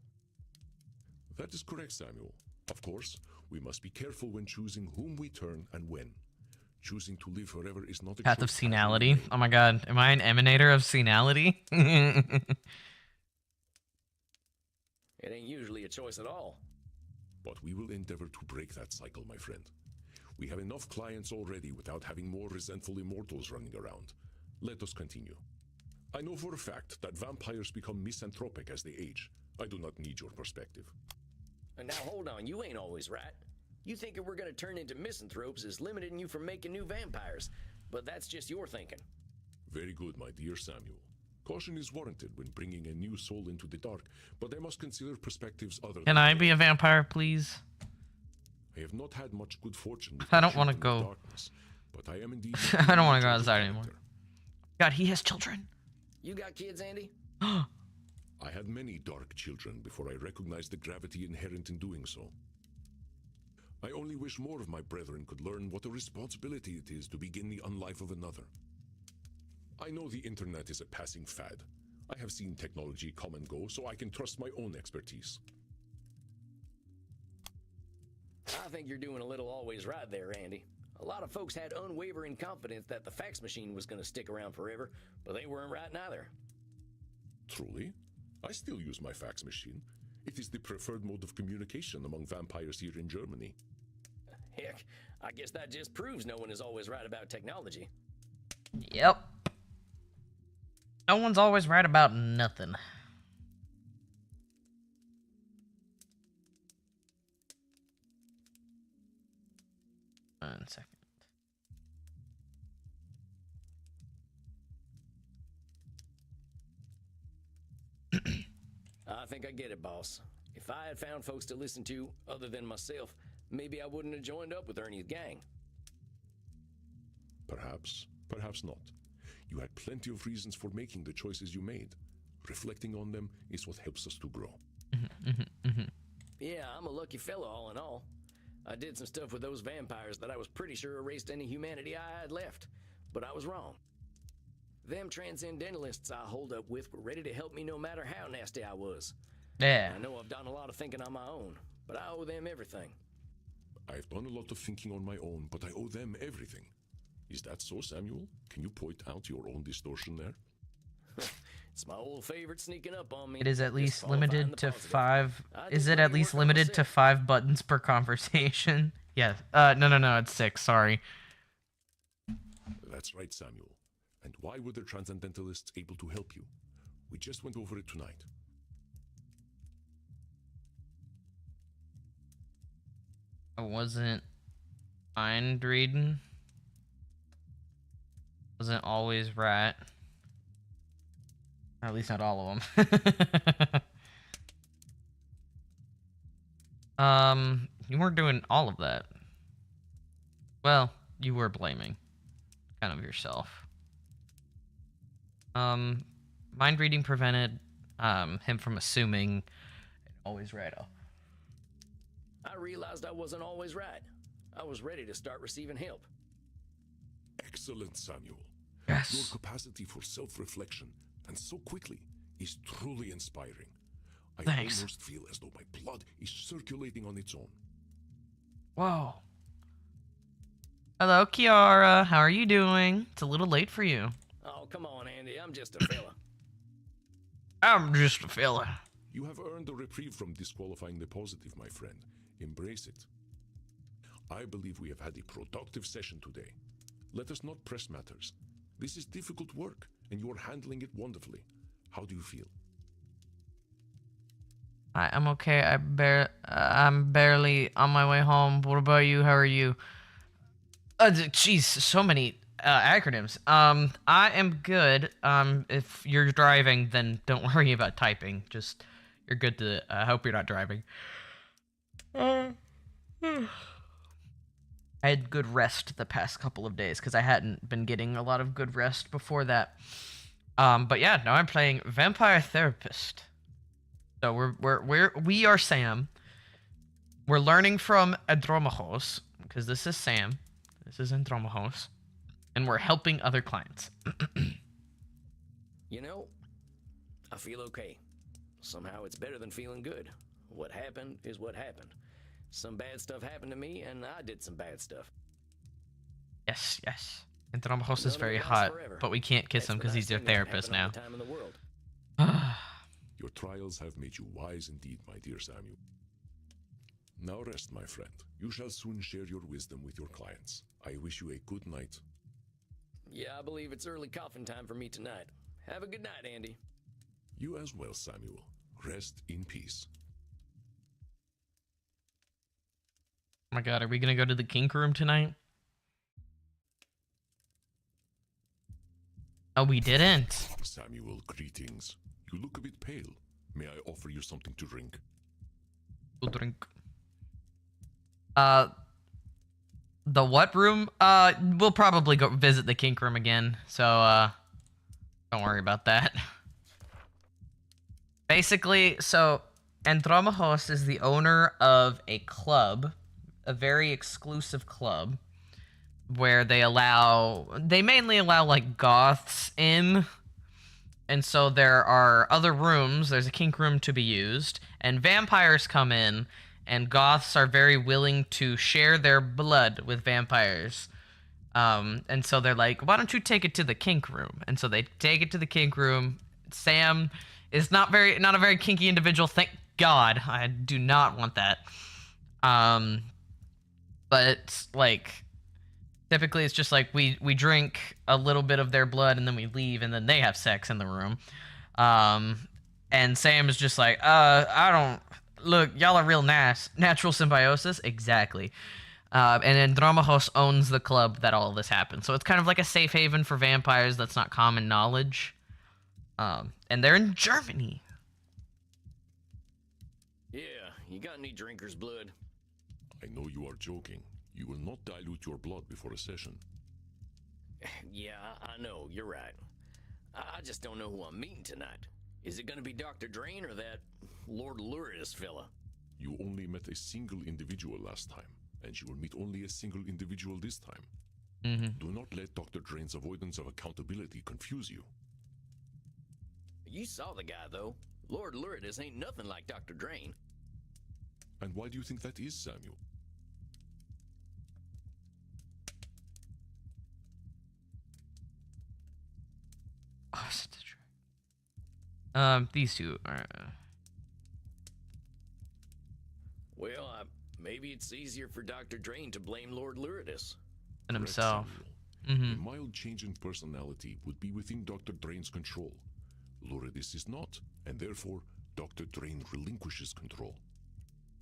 That is correct, Samuel. Of course, we must be careful when choosing whom we turn and when. Choosing to live forever is not a
Path of
choice
senility. Oh my god. Am I an emanator of senility?
It ain't usually a choice at all.
But we will endeavor to break that cycle, my friend. We have enough clients already without having more resentful immortals running around. Let us continue. I know for a fact that vampires become misanthropic as they age. I do not need your perspective.
And now hold on, you ain't always right. You thinking we're gonna turn into misanthropes is limiting you from making new vampires, but that's just your thinking.
Very good, my dear Samuel. Caution is warranted when bringing a new soul into the dark, but I must consider perspectives other
Can
than
I be a vampire, please?
I have not had much good fortune with
I
my
don't want to
children of
go.
darkness, but I am indeed
I don't want to go
a
outside
character.
anymore. God, he has children.
You got kids, Andy?
I had many dark children before I recognized the gravity inherent in doing so. I only wish more of my brethren could learn what a responsibility it is to begin the unlife of another. I know the internet is a passing fad. I have seen technology come and go, so I can trust my own expertise.
I think you're doing a little always right there, Andy. A lot of folks had unwavering confidence that the fax machine was gonna stick around forever, but they weren't right neither.
Truly? I still use my fax machine. It is the preferred mode of communication among vampires here in Germany.
Heck, I guess that just proves no one is always right about technology.
Yep. No one's always right about nothing. One second.
I think I get it, boss. If I had found folks to listen to other than myself, maybe I wouldn't have joined up with Ernie's gang.
Perhaps, perhaps not. You had plenty of reasons for making the choices you made. Reflecting on them is what helps us to grow.
Yeah, I'm a lucky fella all in all. I did some stuff with those vampires that I was pretty sure erased any humanity I had left, but I was wrong. Them transcendentalists I hold up with were ready to help me no matter how nasty I was.
Yeah.
I know I've done a lot of thinking on my own, but I owe them everything.
I've done a lot of thinking on my own, but I owe them everything. Is that so, Samuel? Can you point out your own distortion there?
It's my old favorite sneaking up on me.
It is at least limited to
positive.
5. Is it at least limited to 5 buttons per conversation? Yeah. No. It's 6. Sorry.
That's right, Samuel. And why were the transcendentalists able to help you? We just went over it tonight.
I wasn't mind reading. Wasn't always right. Or at least not all of them. You weren't doing all of that. Well, you were blaming kind of yourself. Mind reading prevented him from assuming always right.
I realized I wasn't always right. I was ready to start receiving help.
Excellent, Samuel.
Yes.
Your capacity for self-reflection, and so quickly, is truly inspiring. I
Thanks.
almost feel as though my blood is circulating on its own.
Whoa. Hello, Kiara. How are you doing? It's a little late for you.
Oh, come on, Andy. I'm just a fella.
I'm just a fella.
You have earned a reprieve from disqualifying the positive, my friend. Embrace it. I believe we have had a productive session today. Let us not press matters. This is difficult work, and you are handling it wonderfully. How do you feel?
I'm okay. I'm barely on my way home. What about you? How are you? Jeez, so many acronyms. I am good. If you're driving, then don't worry about typing. Just, you're good to, I hope you're not driving. I had good rest the past couple of days because I hadn't been getting a lot of good rest before that. But yeah, now I'm playing Vampire Therapist. So we are Sam. We're learning from Andromachos because this is Sam. This is Andromachos, and we're helping other clients.
You know, I feel okay. Somehow it's better than feeling good. What happened is what happened. Some bad stuff happened to me, and I did some bad stuff.
Yes. Andromachos is very hot, but we can't kiss him because he's your therapist now.
Time in the world.
Your trials have made you wise indeed, my dear Samuel. Now rest, my friend. You shall soon share your wisdom with your clients. I wish you a good night.
Yeah, I believe it's early coffin time for me tonight. Have a good night, Andy.
You as well, Samuel. Rest in peace.
Oh my god, are we gonna go to the kink room tonight? Oh, we didn't.
Samuel, greetings. You look a bit pale. May I offer you something to drink?
We'll drink. The what room? We'll probably go visit the kink room again, so, don't worry about that. Basically, so, Andromachos is the owner of a club, a very exclusive club, where they mainly allow, like, goths in, and so there are other rooms, there's a kink room to be used, and vampires come in, and goths are very willing to share their blood with vampires. And so they're like, why don't you take it to the kink room? And so they take it to the kink room. Sam is not a very kinky individual, thank God. I do not want that. But, like, Typically, it's just like we drink a little bit of their blood and then we leave, and then they have sex in the room. And Sam is just like, I don't look. Y'all are real nice. Natural symbiosis, exactly. And Andromahos owns the club that all of this happened, so it's kind of like a safe haven for vampires that's not common knowledge. And they're in Germany.
Yeah, you got any drinker's blood?
I know you are joking. You will not dilute your blood before a session.
Yeah, I know, you're right. I just don't know who I'm meeting tonight. Is it gonna be Dr. Drain or that Lord Luridus fella?
You only met a single individual last time, and you will meet only a single individual this time. Do not let Dr. Drain's avoidance of accountability confuse you.
You saw the guy, though. Lord Luridus ain't nothing like Dr. Drain.
And why do you think that is, Samuel?
These two are...
Well, maybe it's easier for Dr. Drain to blame Lord Luridus.
And himself.
A mild change in personality would be within Dr. Drain's control. Luridus is not, and therefore, Dr. Drain relinquishes control.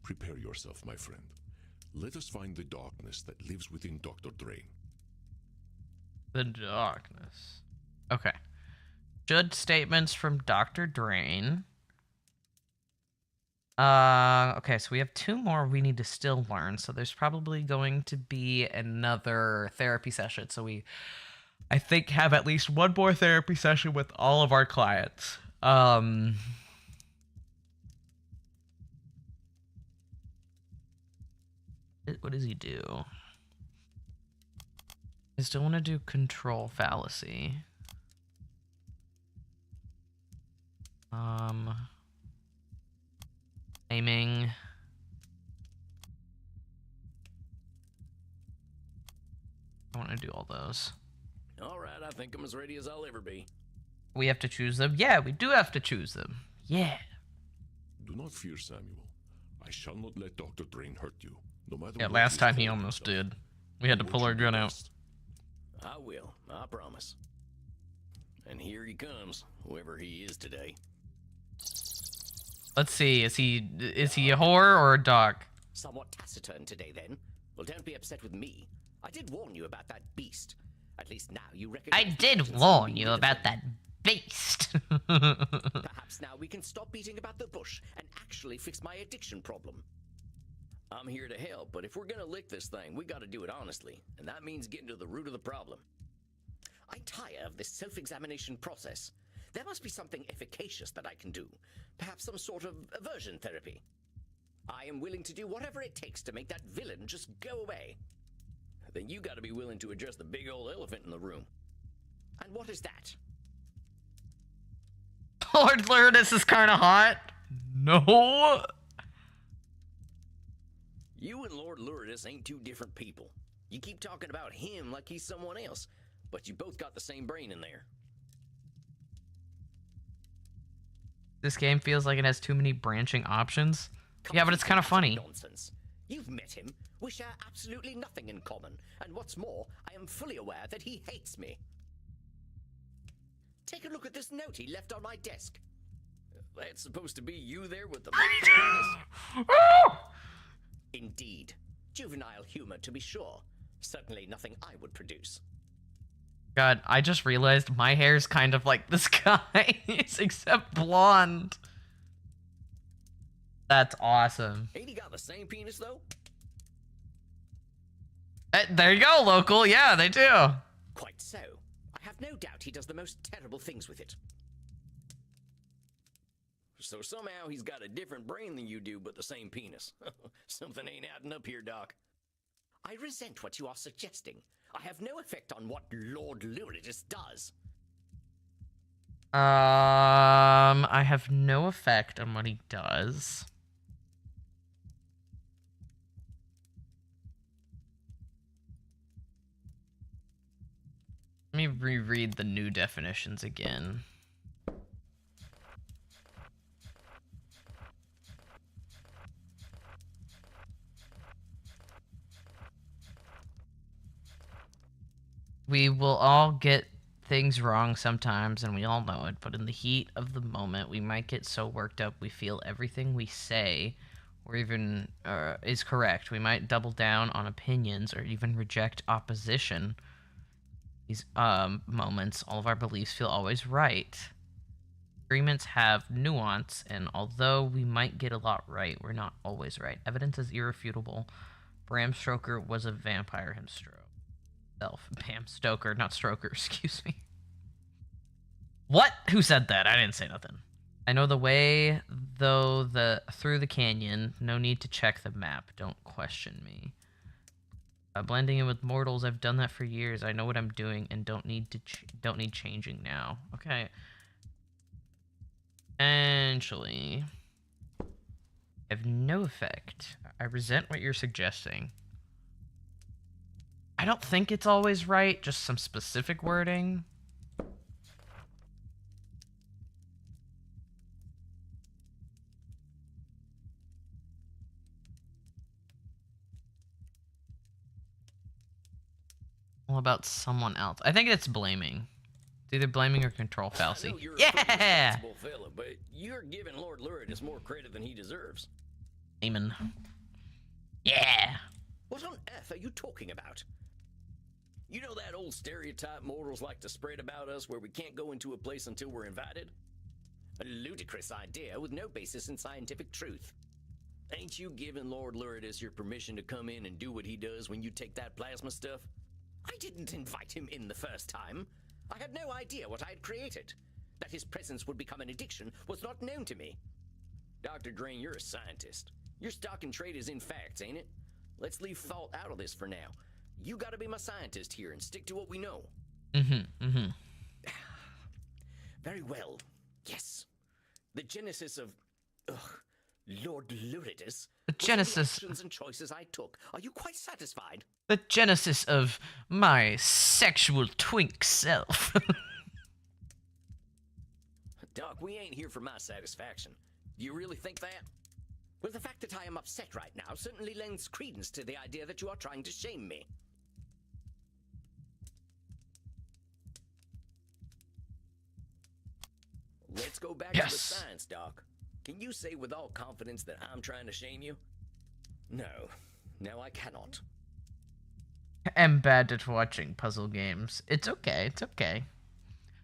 Prepare yourself, my friend. Let us find the darkness that lives within Dr. Drain.
The darkness. Okay. Should statements from Dr. Drain. Okay, so we have 2 more we need to still learn, so there's probably going to be another therapy session. So we, I think, have at least 1 more therapy session with all of our clients. What does he do? I still want to do control fallacy. Aiming. I want to do all those.
All right, I think I'm as ready as I'll ever be.
We have to choose them? Yeah, we do have to choose them. Yeah.
Do not fear, Samuel. I shall not let Dr. Drain hurt you, no matter
Yeah,
what
last
he
time he
told
almost
himself.
did. We had to pull our gun out.
I will, I promise. And here he comes, whoever he is today.
Let's see, is he a whore or a dog?
Somewhat taciturn today, then. Well, don't be upset with me. I did warn you about that beast. At least now you recognize...
I did warn you about that beast.
Perhaps now we can stop beating about the bush and actually fix my addiction problem.
I'm here to help, but if we're gonna lick this thing, we gotta do it honestly, and that means getting to the root of the problem.
I tire of this self-examination process. There must be something efficacious that I can do. Perhaps some sort of aversion therapy. I am willing to do whatever it takes to make that villain just go away.
Then you gotta be willing to address the big old elephant in the room.
And what is that?
Lord Luridus is kind of hot. No.
You and Lord Luridus ain't 2 different people. You keep talking about him like he's someone else, but you both got the same brain in there.
This game feels like it has too many branching options. Yeah, but it's kind of funny.
Nonsense. You've met him. We share absolutely nothing in common. And what's more, I am fully aware that he hates me. Take a look at this note he left on my desk.
That's supposed to be you there with the...
Indeed. Juvenile humor, to be sure. Certainly nothing I would produce.
God, I just realized my hair's kind of like this guy's, except blonde. That's awesome.
Ain't he got the same penis, though?
There you go, local. Yeah, they do.
Quite so. I have no doubt he does the most terrible things with it.
So somehow he's got a different brain than you do, but the same penis. Something ain't adding up here, Doc.
I resent what you are suggesting. I have no effect on what Lord Luridus does.
I have no effect on what he does. Let me reread the new definitions again. We will all get things wrong sometimes, and we all know it, but in the heat of the moment, we might get so worked up we feel everything we say or even is correct. We might double down on opinions or even reject opposition. These moments, all of our beliefs feel always right. Agreements have nuance, and although we might get a lot right, we're not always right. Evidence is irrefutable. Bram Stoker was a vampire himself. Bram Stoker, not Stroker, excuse me. What? Who said that? I didn't say nothing. I know the way, though, through the canyon. No need to check the map. Don't question me. Blending in with mortals, I've done that for years. I know what I'm doing and don't need changing now. Okay. Essentially, have no effect. I resent what you're suggesting. I don't think it's always right, just some specific wording. All about someone else. I think it's blaming. It's either blaming or control fallacy. Yeah!
Fella, but you're giving Lord Luridus more credit than he deserves.
Amen. Yeah!
What on earth are you talking about?
You know that old stereotype mortals like to spread about us where we can't go into a place until we're invited?
A ludicrous idea with no basis in scientific truth.
Ain't you giving Lord Luridus your permission to come in and do what he does when you take that plasma stuff?
I didn't invite him in the first time. I had no idea what I had created. That his presence would become an addiction was not known to me.
Dr. Drain, you're a scientist. Your stock and trade is in facts, ain't it? Let's leave thought out of this for now. You gotta be my scientist here and stick to what we know.
Very well. Yes. The genesis of... Lord Luridus...
The genesis...
The actions and choices I took. Are you quite satisfied?
The genesis of my sexual twink self.
Doc, we ain't here for my satisfaction. Do you really think that?
Well, the fact that I am upset right now certainly lends credence to the idea that you are trying to shame me.
Let's go back to the science, Doc. Can you say with all confidence that I'm trying to shame you?
No, I cannot.
I'm bad at watching puzzle games. It's okay, it's okay.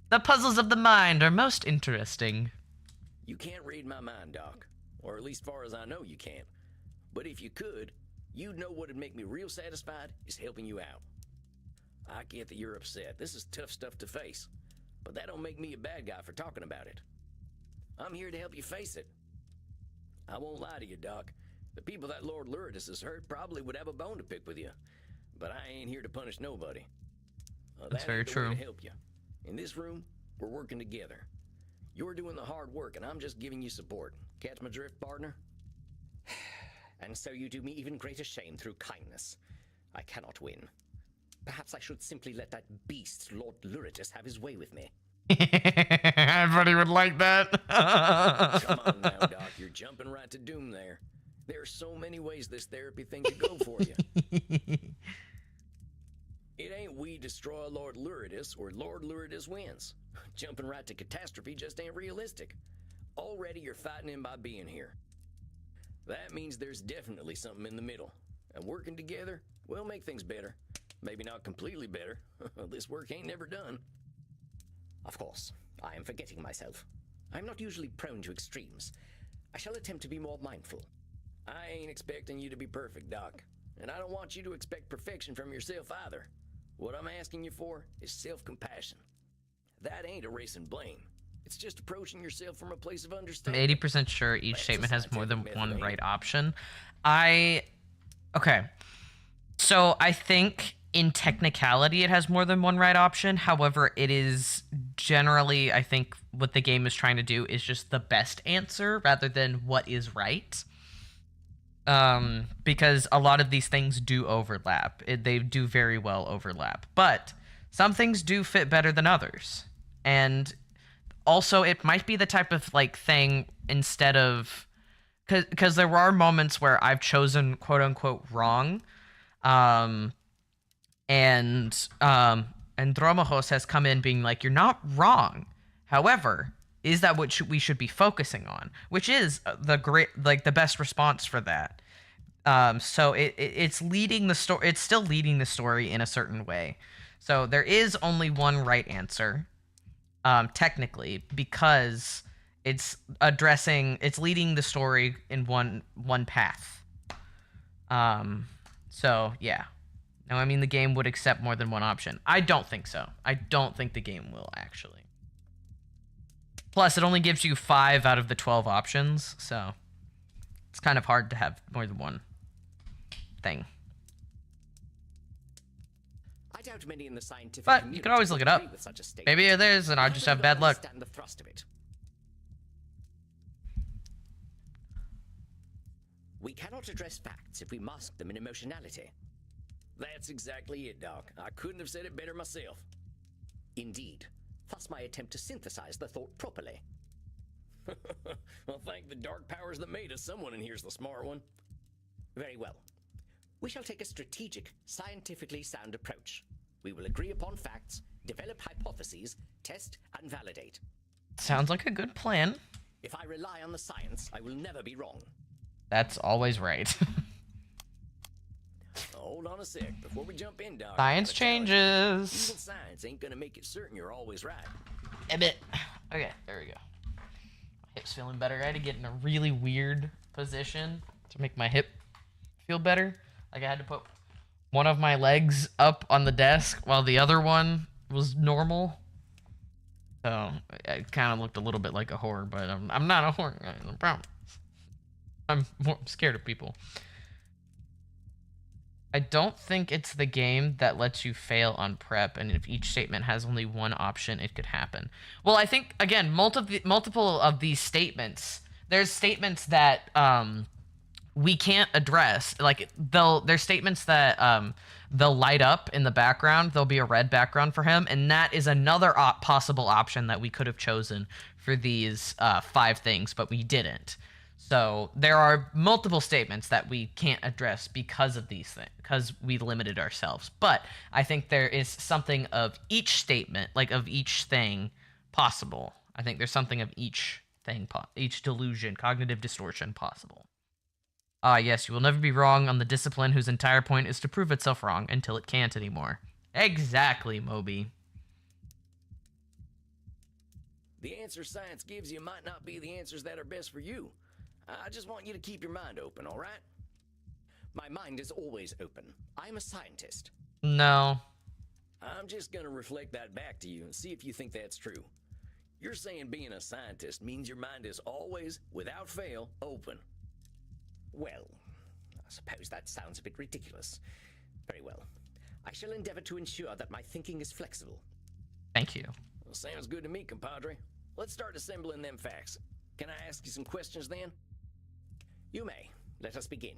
The puzzles of the mind are most interesting.
You can't read my mind, Doc. Or at least far as I know you can't. But if you could, you'd know what'd make me real satisfied is helping you out. I get that you're upset. This is tough stuff to face. But that don't make me a bad guy for talking about it. I'm here to help you face it. I won't lie to you, Doc. The people that Lord Luridus has hurt probably would have a bone to pick with you. But I ain't here to punish nobody.
That's very true.
To help you. In this room, we're working together. You're doing the hard work, and I'm just giving you support. Catch my drift, partner?
And so you do me even greater shame through kindness. I cannot win. Perhaps I should simply let that beast, Lord Luridus, have his way with me.
Everybody would like that.
Come on now, Doc. You're jumping right to doom there. There are so many ways this therapy thing could go for you. It ain't we destroy Lord Luridus or Lord Luridus wins. Jumping right to catastrophe just ain't realistic. Already you're fighting him by being here. That means there's definitely something in the middle. And working together, we'll make things better. Maybe not completely better. This work ain't never done.
Of course, I am forgetting myself. I'm not usually prone to extremes. I shall attempt to be more mindful.
I ain't expecting you to be perfect, Doc. And I don't want you to expect perfection from yourself either. What I'm asking you for is self-compassion. That ain't erasing blame. It's just approaching yourself from a place of
I'm
understanding.
80% sure each statement has more than one right option. Okay. So I think in technicality it has more than one right option. However, it is generally, I think what the game is trying to do is just the best answer rather than what is right. Because a lot of these things do overlap. They do very well overlap. But some things do fit better than others. And also, it might be the type of, like, thing instead of... Because there are moments where I've chosen quote-unquote wrong. Andromachos has come in being like, you're not wrong. However, is that what we should be focusing on? Which is the best response for that. So it's leading the story. It's still leading the story in a certain way. So there is only one right answer, technically, because it's leading the story in one path. So yeah. Now, I mean, the game would accept more than one option. I don't think so. I don't think the game will, actually. Plus, it only gives you 5 out of the 12 options, so it's kind of hard to have more than one thing.
I doubt many in the scientific
But you can always look it up. Maybe it is, and I just have bad luck.
The thrust of it. We cannot address facts if we mask them in emotionality.
That's exactly it, Doc. I couldn't have said it better myself.
Indeed. Thus my attempt to synthesize the thought properly.
Well, thank the dark powers that made us. Someone in here's the smart one.
Very well. We shall take a strategic, scientifically sound approach. We will agree upon facts, develop hypotheses, test and validate.
Sounds like a good plan.
If I rely on the science, I will never be wrong.
That's always right.
Hold on a sec. Before we jump in, Doc.
Science changes.
Even science ain't gonna make it certain you're always right.
A bit. Okay, there we go. My hip's feeling better. I had to get in a really weird position to make my hip feel better. Like I had to put one of my legs up on the desk while the other one was normal. So it kind of looked a little bit like a whore, but I'm not a whore. I promise. I'm more scared of people. I don't think it's the game that lets you fail on prep, and if each statement has only one option, it could happen. Well, I think, again, multiple of these statements, there's statements that we can't address. Like, there's statements that they'll light up in the background. There'll be a red background for him, and that is another possible option that we could have chosen for these 5 things, but we didn't. So there are multiple statements that we can't address because of these things, because we limited ourselves. But I think there is something of each statement, like of each thing, possible. I think there's something of each thing, each delusion, cognitive distortion possible. Yes, you will never be wrong on the discipline whose entire point is to prove itself wrong until it can't anymore. Exactly, Moby.
The answers science gives you might not be the answers that are best for you. I just want you to keep your mind open, all right?
My mind is always open. I'm a scientist.
No.
I'm just gonna reflect that back to you and see if you think that's true. You're saying being a scientist means your mind is always, without fail, open.
Well, I suppose that sounds a bit ridiculous. Very well. I shall endeavor to ensure that my thinking is flexible.
Thank you.
Well, sounds good to me, compadre. Let's start assembling them facts. Can I ask you some questions then?
You may. Let us begin.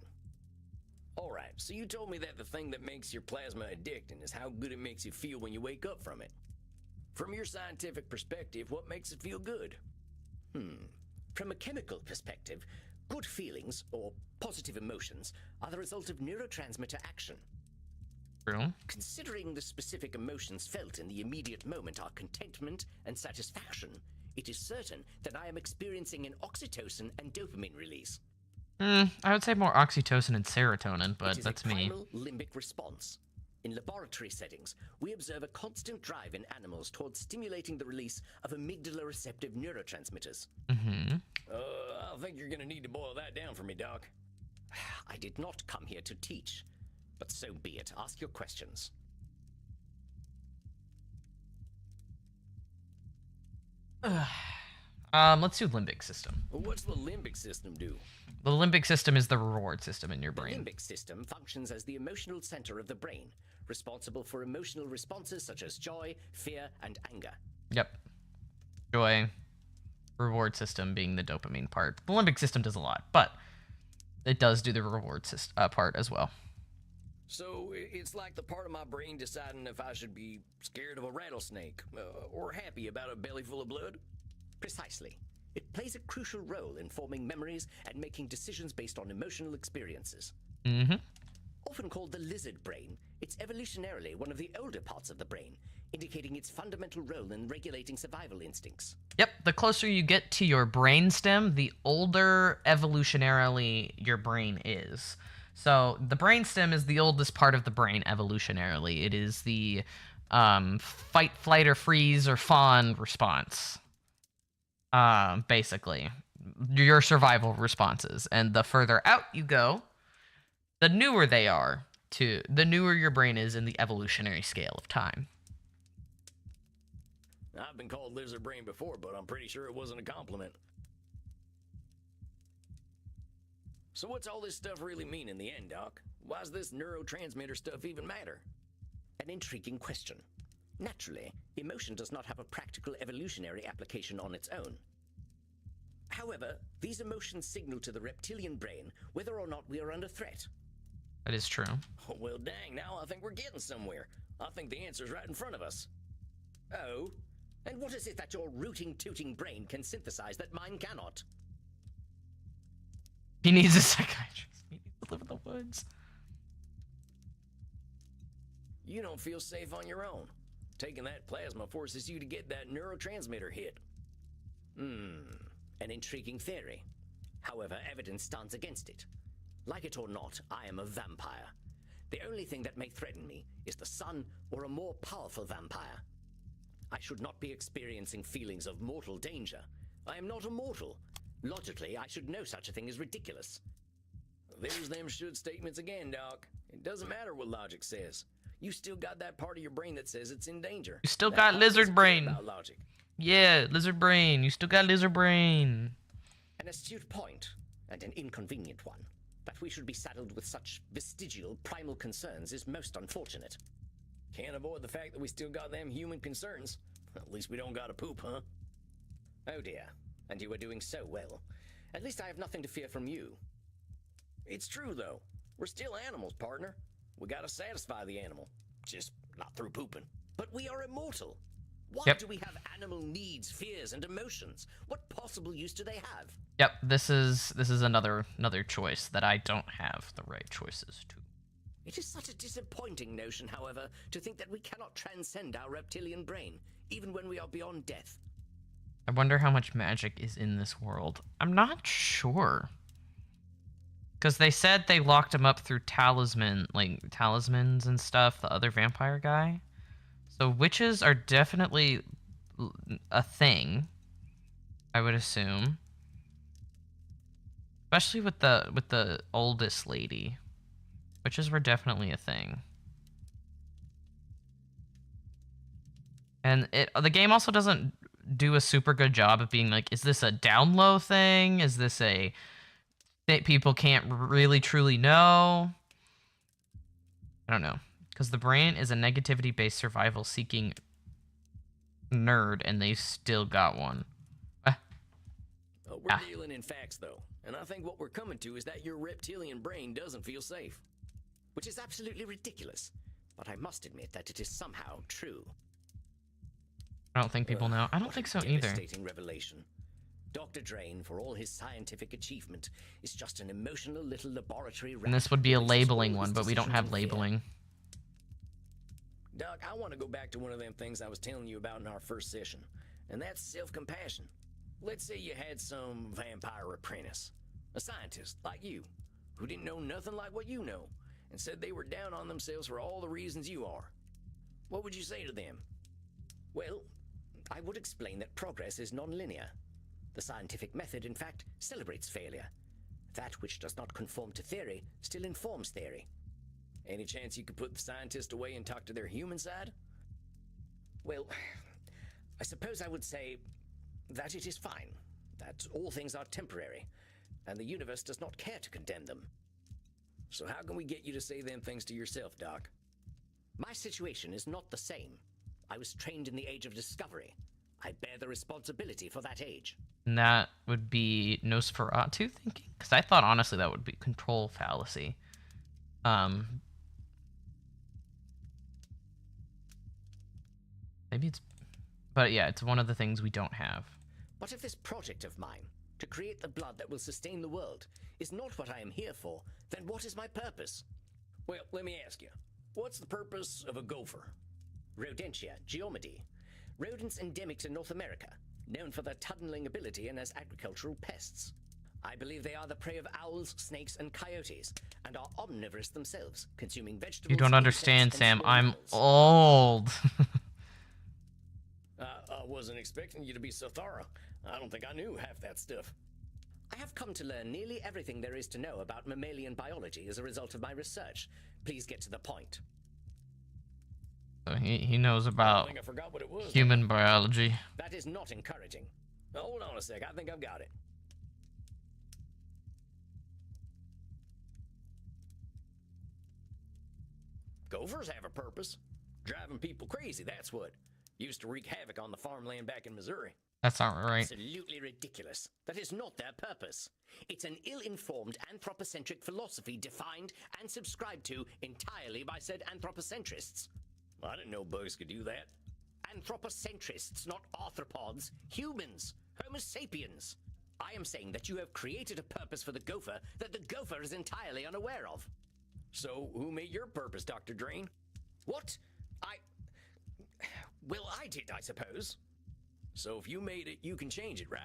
All right, so you told me that the thing that makes your plasma addicting is how good it makes you feel when you wake up from it. From your scientific perspective, what makes it feel good?
From a chemical perspective, good feelings, or positive emotions, are the result of neurotransmitter action.
True.
Considering the specific emotions felt in the immediate moment are contentment and satisfaction, it is certain that I am experiencing an oxytocin and dopamine release.
I would say more oxytocin and serotonin, but that's me.
It is a primal limbic response. In laboratory settings, we observe a constant drive in animals towards stimulating the release of amygdala-receptive neurotransmitters.
I think you're gonna need to boil that down for me, Doc.
I did not come here to teach, but so be it. Ask your questions.
Let's do limbic system.
What's the limbic system do?
The limbic system is the reward system in your brain.
The limbic system functions as the emotional center of the brain, responsible for emotional responses such as joy, fear, and anger.
Yep. Joy, reward system being the dopamine part. The limbic system does a lot, but it does do the reward part as well.
So it's like the part of my brain deciding if I should be scared of a rattlesnake or happy about a belly full of blood?
Precisely. It plays a crucial role in forming memories and making decisions based on emotional experiences. Often called the lizard brain, it's evolutionarily one of the older parts of the brain, indicating its fundamental role in regulating survival instincts.
Yep, the closer you get to your brainstem, the older evolutionarily your brain is. So the brainstem is the oldest part of the brain evolutionarily. It is the fight, flight, or freeze, or fawn response. Basically, your survival responses. And the further out you go, the newer they are. The newer your brain is in the evolutionary scale of time.
I've been called lizard brain before, but I'm pretty sure it wasn't a compliment. So what's all this stuff really mean in the end, Doc? Why does this neurotransmitter stuff even matter?
An intriguing question. Naturally, emotion does not have a practical evolutionary application on its own. However, these emotions signal to the reptilian brain whether or not we are under threat.
That is true.
Oh, well, dang, now I think we're getting somewhere. I think the answer's right in front of us.
Oh? And what is it that your rooting, tooting brain can synthesize that mine cannot?
He needs a psychiatrist. He needs to live in the woods.
You don't feel safe on your own. Taking that plasma forces you to get that neurotransmitter hit.
An intriguing theory. However, evidence stands against it. Like it or not, I am a vampire. The only thing that may threaten me is the sun or a more powerful vampire. I should not be experiencing feelings of mortal danger. I am not immortal. Logically, I should know such a thing is ridiculous.
There's them should statements again, Doc. It doesn't matter what logic says. You still got that part of your brain that says it's in danger.
You still got lizard brain.
About logic.
Yeah, lizard brain. You still got lizard brain.
An astute point, and an inconvenient one. That we should be saddled with such vestigial, primal concerns is most unfortunate.
Can't avoid the fact that we still got them human concerns. At least we don't gotta poop, huh?
Oh dear, and you are doing so well. At least I have nothing to fear from you.
It's true, though. We're still animals, partner. We gotta satisfy the animal. Just not through pooping.
But we are immortal. Why do we have animal needs, fears, and emotions? What possible use do they have?
Yep, this is another choice that I don't have the right choices to.
It is such a disappointing notion, however, to think that we cannot transcend our reptilian brain, even when we are beyond death.
I wonder how much magic is in this world. I'm not sure. Because they said they locked him up through talismans and stuff, the other vampire guy. So witches are definitely a thing, I would assume. Especially with the oldest lady. Witches were definitely a thing. And the game also doesn't do a super good job of being like, is this a down low thing? Is this a that people can't really truly know? I don't know. Because the brain is a negativity-based survival-seeking nerd, and they still got one.
We're dealing in facts, though. And I think what we're coming to is that your reptilian brain doesn't feel safe.
Which is absolutely ridiculous. But I must admit that it is somehow true.
I don't think people know. I don't think so either.
Devastating revelation. Dr. Drain, for all his scientific achievement, is just an emotional little laboratory rat.
And this would be a labeling one, but we don't have labeling.
Doc, I want to go back to one of them things I was telling you about in our first session, and that's self-compassion. Let's say you had some vampire apprentice, a scientist like you, who didn't know nothing like what you know, and said they were down on themselves for all the reasons you are. What would you say to them?
Well, I would explain that progress is non-linear. The scientific method, in fact, celebrates failure. That which does not conform to theory still informs theory.
Any chance you could put the scientist away and talk to their human side?
Well, I suppose I would say that it is fine, that all things are temporary, and the universe does not care to condemn them.
So how can we get you to say them things to yourself, Doc?
My situation is not the same. I was trained in the age of discovery. I bear the responsibility for that age.
And that would be Nosferatu thinking? Because I thought, honestly, that would be control fallacy. Maybe it's... But yeah, it's one of the things we don't have.
But if this project of mine, to create the blood that will sustain the world, is not what I am here for, then what is my purpose?
Well, let me ask you, what's the purpose of a gopher?
Rodentia, geometry. Rodents endemic to North America, known for their tunneling ability and as agricultural pests. I believe they are the prey of owls, snakes, and coyotes, and are omnivorous themselves, consuming vegetables.
You don't understand,
insects, and
Sam.
small
I'm
animals.
old.
I wasn't expecting you to be so thorough. I don't think I knew half that stuff.
I have come to learn nearly everything there is to know about mammalian biology as a result of my research. Please get to the point.
So he knows
I
about
think I forgot what it was.
human biology.
That is not encouraging.
Hold on a sec, I think I've got it. Gophers have a purpose. Driving people crazy, that's what. Used to wreak havoc on the farmland back in Missouri.
That's not right.
Absolutely ridiculous. That is not their purpose. It's an ill-informed anthropocentric philosophy defined and subscribed to entirely by said anthropocentrists.
I didn't know bugs could do that.
Anthropocentrists, not arthropods. Humans. Homo sapiens. I am saying that you have created a purpose for the gopher that the gopher is entirely unaware of.
So, who made your purpose, Dr. Drain?
What? Well, I did, I suppose.
So if you made it, you can change it, right?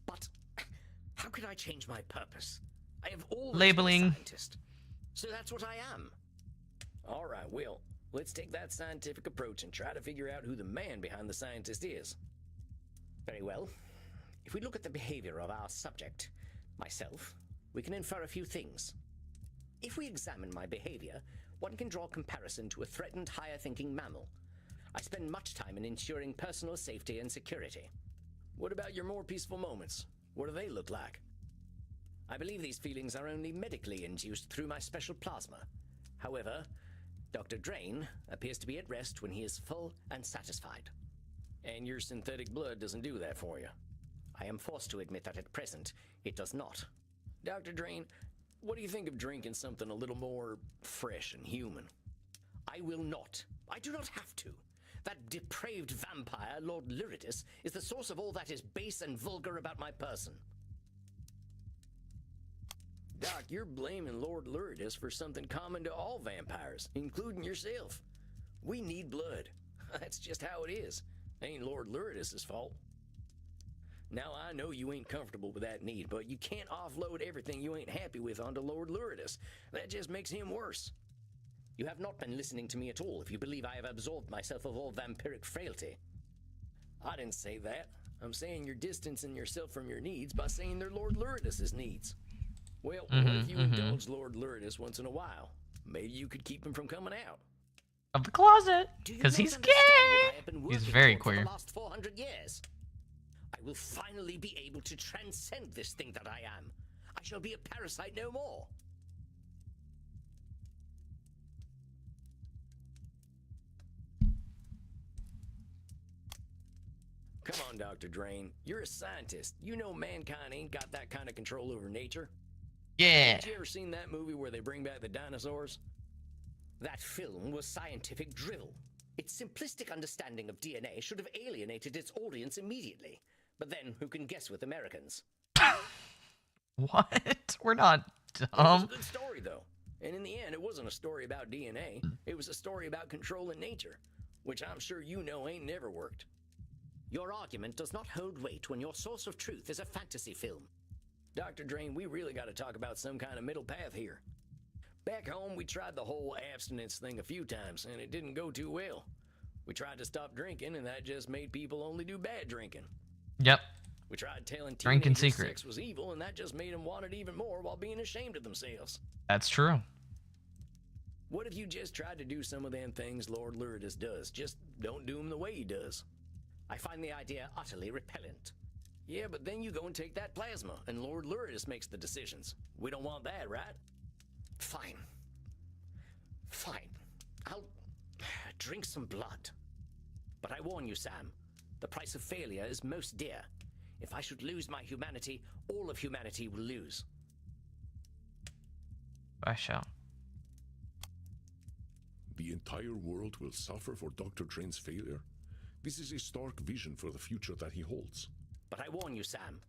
But how can I change my purpose? I have always
Labeling.
been a scientist. So that's what I am.
All right, well, let's take that scientific approach and try to figure out who the man behind the scientist is.
Very well. If we look at the behavior of our subject, myself, we can infer a few things. If we examine my behavior, one can draw a comparison to a threatened higher-thinking mammal. I spend much time in ensuring personal safety and security.
What about your more peaceful moments? What do they look like?
I believe these feelings are only medically induced through my special plasma. However, Dr. Drain appears to be at rest when he is full and satisfied.
And your synthetic blood doesn't do that for you.
I am forced to admit that at present, it does not.
Dr. Drain, what do you think of drinking something a little more fresh and human?
I will not. I do not have to. That depraved vampire, Lord Lyridus, is the source of all that is base and vulgar about my person.
Doc, you're blaming Lord Lyridus for something common to all vampires, including yourself. We need blood. That's just how it is. Ain't Lord Lyridus's fault. Now, I know you ain't comfortable with that need, but you can't offload everything you ain't happy with onto Lord Lyridus. That just makes him worse.
You have not been listening to me at all if you believe I have absolved myself of all vampiric frailty.
I didn't say that. I'm saying you're distancing yourself from your needs by saying they're Lord Lyridus's needs. Well, what if you indulge Lord Lyridus once in a while? Maybe you could keep him from coming out.
Of the closet, because he's gay. He's very
For
queer.
the last 400 years. I will finally be able to transcend this thing that I am. I shall be a parasite no more.
Come on, Dr. Drain. You're a scientist. You know mankind ain't got that kind of control over nature.
Yeah.
Have you ever seen that movie where they bring back the dinosaurs?
That film was scientific drivel. Its simplistic understanding of DNA should have alienated its audience immediately. But then, who can guess with Americans?
What? We're not
It was a
dumb.
good story, though. And in the end, it wasn't a story about DNA. It was a story about controlling nature, which I'm sure you know ain't never worked.
Your argument does not hold weight when your source of truth is a fantasy film.
Dr. Drain, we really got to talk about some kind of middle path here. Back home, we tried the whole abstinence thing a few times, and it didn't go too well. We tried to stop drinking, and that just made people only do bad drinking.
Yep.
We tried telling
Drink in
teenagers
secret.
sex was evil, and that just made them want it even more while being ashamed of themselves.
That's true.
What if you just tried to do some of them things Lord Lyridus does? Just don't do them the way he does.
I find the idea utterly repellent.
Yeah, but then you go and take that plasma, and Lord Lyridus makes the decisions. We don't want that, right?
Fine. Fine. I'll drink some blood. But I warn you, Sam, the price of failure is most dear. If I should lose my humanity, all of humanity will lose.
I shall.
The entire world will suffer for Dr. Drain's failure. This is a stark vision for the future that he holds.
But I warn you, Sam.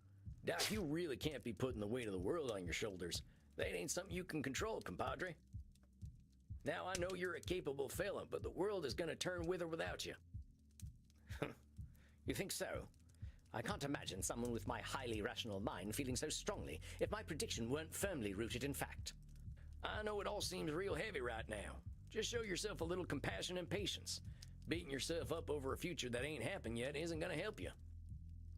Doc, you really can't be putting the weight of the world on your shoulders. That ain't something you can control, compadre. Now I know you're a capable fella, but the world is gonna turn with or without you. You think so? I can't imagine someone with my highly rational mind feeling so strongly if my prediction weren't firmly rooted in fact. I know it all seems real heavy right now. Just show yourself a little compassion and patience. Beating yourself up over a future that ain't happened yet isn't gonna help you.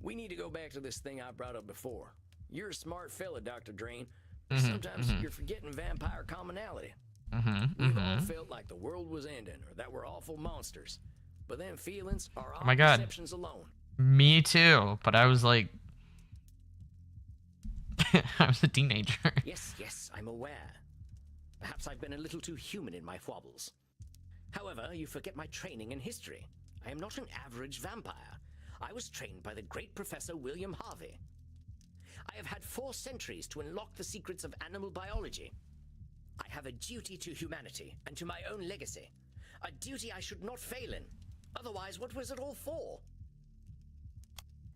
We need to go back to this thing I brought up before. You're a smart fella, Dr. Drain, but sometimes you're forgetting vampire commonality. We've all felt like the world was ending or that we're awful monsters. But them feelings are our perceptions alone.
Me too, but I was like... I was a teenager.
Yes, I'm aware. Perhaps I've been a little too human in my wobbles. However, you forget my training in history. I am not an average vampire. I was trained by the great Professor William Harvey. I have had 4 centuries to unlock the secrets of animal biology. I have a duty to humanity and to my own legacy. A duty I should not fail in. Otherwise, what was it all for?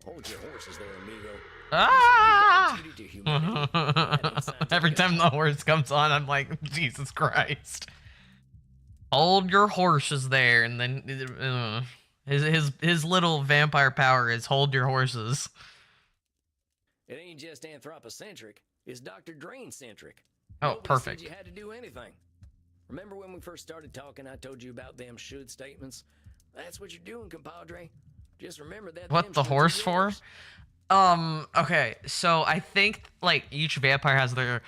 Hold your horses there, amigo.
Ah! Every time the horse comes on, I'm like, Jesus Christ. Hold your horses there, and then his little vampire power is hold your horses.
It ain't just anthropocentric, it's Dr. Drain-centric.
Oh,
Nobody
perfect.
said you had to do anything. Remember when we first started talking, I told you about them should statements? That's what you're doing, compadre. Just remember that.
What the horse for? Okay, so I think like each vampire has their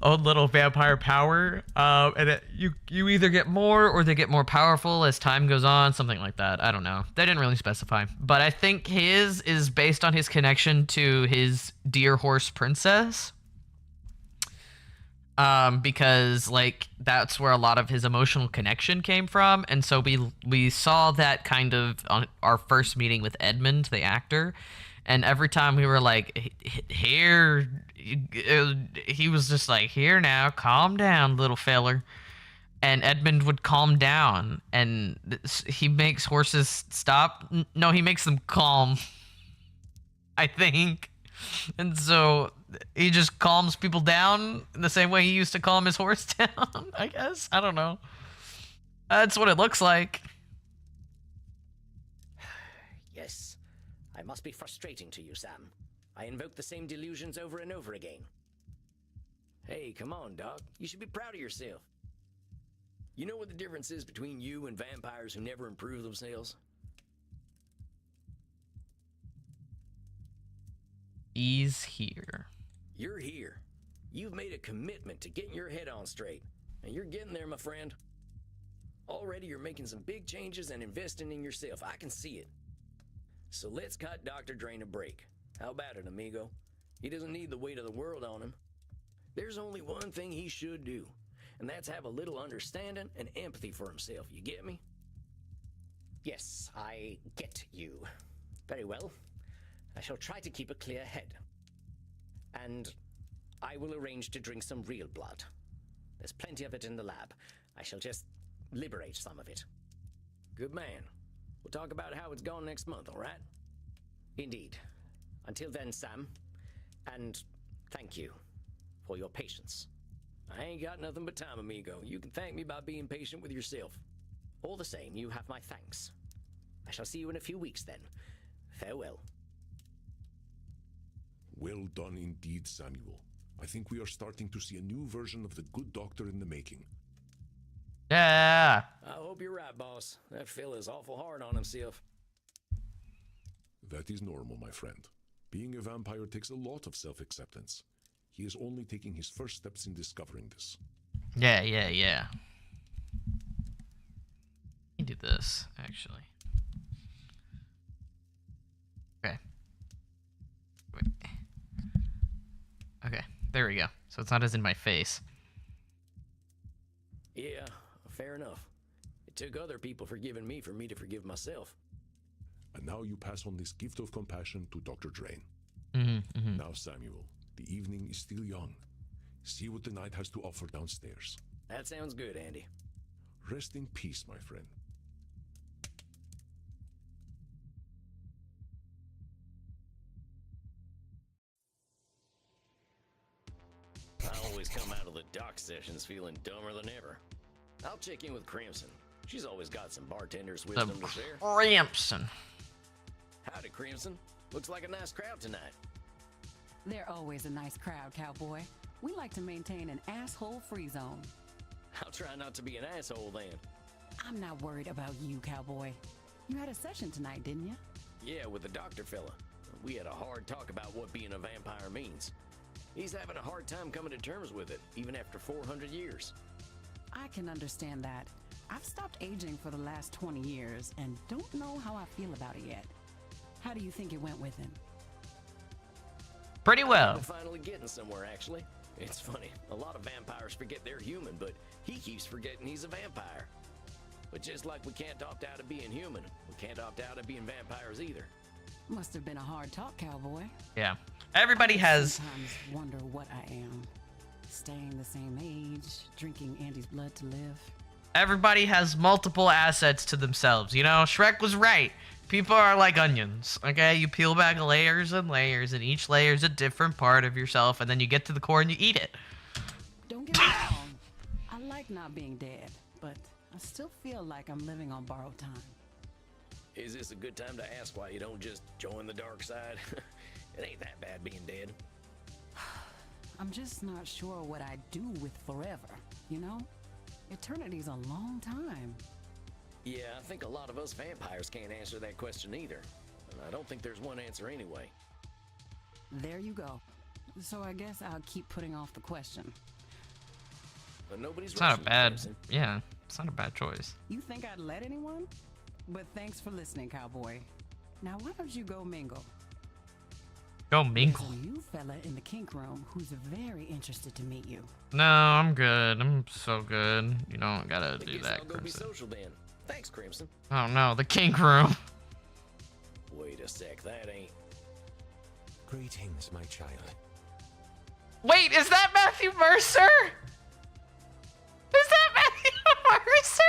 own little vampire power, and you either get more or they get more powerful as time goes on, something like that. I don't know. They didn't really specify, but I think his is based on his connection to his dear horse princess. Because like that's where a lot of his emotional connection came from, and so we saw that kind of on our first meeting with Edmund, the actor, and every time we were like, here, he was just like, here now, calm down, little feller, and Edmund would calm down, and he makes horses stop. No, he makes them calm, I think. And so he just calms people down in the same way he used to calm his horse down, I guess. I don't know. That's what it looks like.
Yes, I must be frustrating to you, Sam. I invoke the same delusions over and over again.
Hey, come on, Doc. You should be proud of yourself. You know what the difference is between you and vampires who never improve themselves?
He's here.
You're here. You've made a commitment to getting your head on straight, and you're getting there, my friend. Already you're making some big changes and investing in yourself. I can see it. So let's cut Dr. Drain a break. How about it, amigo? He doesn't need the weight of the world on him. There's only one thing he should do, and that's have a little understanding and empathy for himself. You get me?
Yes, I get you. Very well. I shall try to keep a clear head. And I will arrange to drink some real blood. There's plenty of it in the lab. I shall just liberate some of it.
Good man. We'll talk about how it's gone next month, all right?
Indeed. Until then, Sam. And thank you for your patience.
I ain't got nothing but time, amigo. You can thank me by being patient with yourself.
All the same, you have my thanks. I shall see you in a few weeks then. Farewell.
Well done indeed, Samuel. I think we are starting to see a new version of the good doctor in the making.
Yeah.
I hope you're right, boss. That fella's awful hard on himself.
That is normal, my friend. Being a vampire takes a lot of self-acceptance. He is only taking his first steps in discovering this.
Yeah. Let me do this, actually. Okay. Wait. Okay, there we go. So it's not as in my face.
Yeah, fair enough. It took other people forgiving me for me to forgive myself.
And now you pass on this gift of compassion to Dr. Drain. Now, Samuel, the evening is still young. See what the night has to offer downstairs.
That sounds good, Andy.
Rest in peace, my friend.
I always come out of the doc sessions feeling dumber than ever. I'll check in with Crimson. She's always got some bartender's wisdom to share.
Crimson.
Howdy, Crimson. Looks like a nice crowd tonight.
They're always a nice crowd, cowboy. We like to maintain an asshole-free zone.
I'll try not to be an asshole then.
I'm not worried about you, cowboy. You had a session tonight, didn't you?
Yeah, with the doctor fella. We had a hard talk about what being a vampire means. He's having a hard time coming to terms with it, even after 400 years.
I can understand that. I've stopped aging for the last 20 years and don't know how I feel about it yet. How do you think it went with him?
Pretty well.
We're finally getting somewhere, actually. It's funny. A lot of vampires forget they're human, but he keeps forgetting he's a vampire. But just like we can't opt out of being human, we can't opt out of being vampires either.
Must have been a hard talk, cowboy.
Yeah. Everybody has...
Sometimes wonder what I am. Staying the same age, drinking Andy's blood to live.
Everybody has multiple assets to themselves. You know, Shrek was right. People are like onions, okay? You peel back layers and layers, and each layer is a different part of yourself, and then you get to the core and you eat it.
Don't get me wrong. I like not being dead, but I still feel like I'm living on borrowed time.
Is this a good time to ask why you don't just join the dark side? It ain't that bad being dead.
I'm just not sure what I'd do with forever, you know? Eternity's a long time.
Yeah, I think a lot of us vampires can't answer that question either. And I don't think there's one answer anyway.
There you go. So I guess I'll keep putting off the question.
But nobody's
It's not a
rushing,
bad...
Crimson.
Yeah, it's not a bad choice.
You think I'd let anyone? But thanks for listening, cowboy. Now why don't you go mingle?
Go mingle.
There's a new fella in the kink room who's very interested to meet you.
No, I'm good. I'm so good. You don't gotta
I
do
guess
that,
I'll go be
Crimson.
social then. Thanks, Crimson.
Oh no, the kink room.
Wait a sec, that ain't...
Greetings, my child.
Wait, is that Matthew Mercer? Is that Matthew Mercer?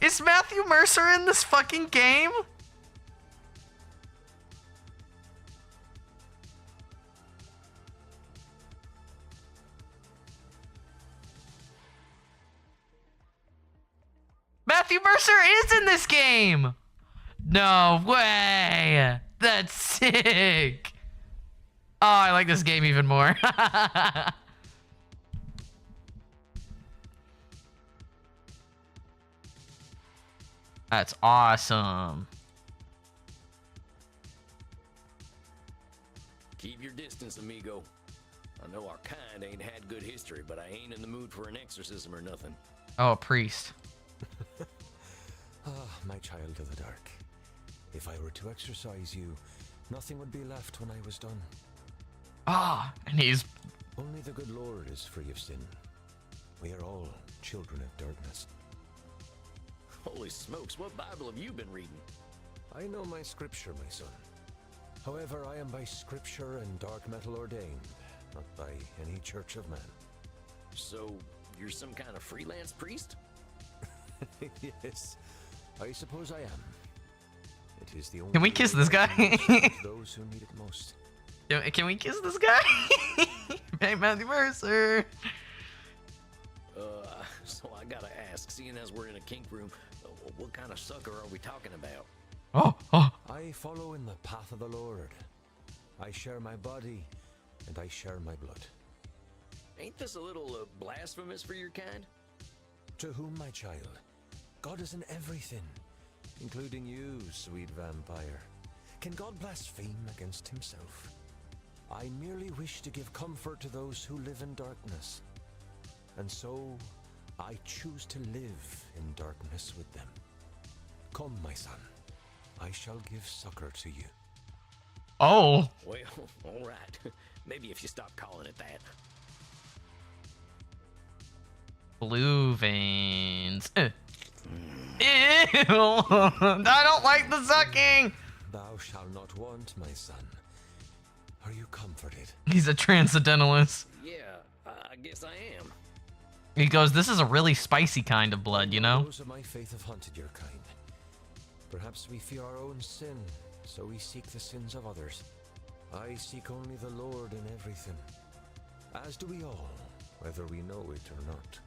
Is Matthew Mercer in this fucking game? Matthew Mercer is in this game! No way! That's sick! Oh, I like this game even more. That's awesome.
Keep your distance, amigo. I know our kind ain't had good history, but I ain't in the mood for an exorcism or nothing.
Oh, a priest.
Ah, my child of the dark. If I were to exorcise you, nothing would be left when I was done.
Ah, and he's...
Only the good Lord is free of sin. We are all children of darkness.
Holy smokes, what Bible have you been reading?
I know my scripture, my son. However, I am by scripture and dark metal ordained, not by any church of man.
So, you're some kind of freelance priest?
Yes, I suppose I am. It is the only
Can we kiss this guy?
those who need it most.
Can we kiss this guy? Hey, Matthew Mercer.
So I gotta ask, seeing as we're in a kink room, what kind of sucker are we talking about?
Oh.
I follow in the path of the Lord. I share my body, and I share my blood.
Ain't this a little blasphemous for your kind?
To whom, my child? God is in everything, including you, sweet vampire. Can God blaspheme against himself? I merely wish to give comfort to those who live in darkness. And so, I choose to live in darkness with them. Come, my son. I shall give succor to you.
Oh.
Well, all right. Maybe if you stop calling it that.
Blue veins. Ew. I don't like the sucking.
Thou shalt not want, my son. Are you comforted?
He's a transcendentalist.
Yeah, I guess I am.
He goes, this is a really spicy kind of blood, you know?
Those of my faith have hunted your kind. Perhaps we fear our own sin, so we seek the sins of others. I seek only the Lord in everything, as do we all, whether we know it or not.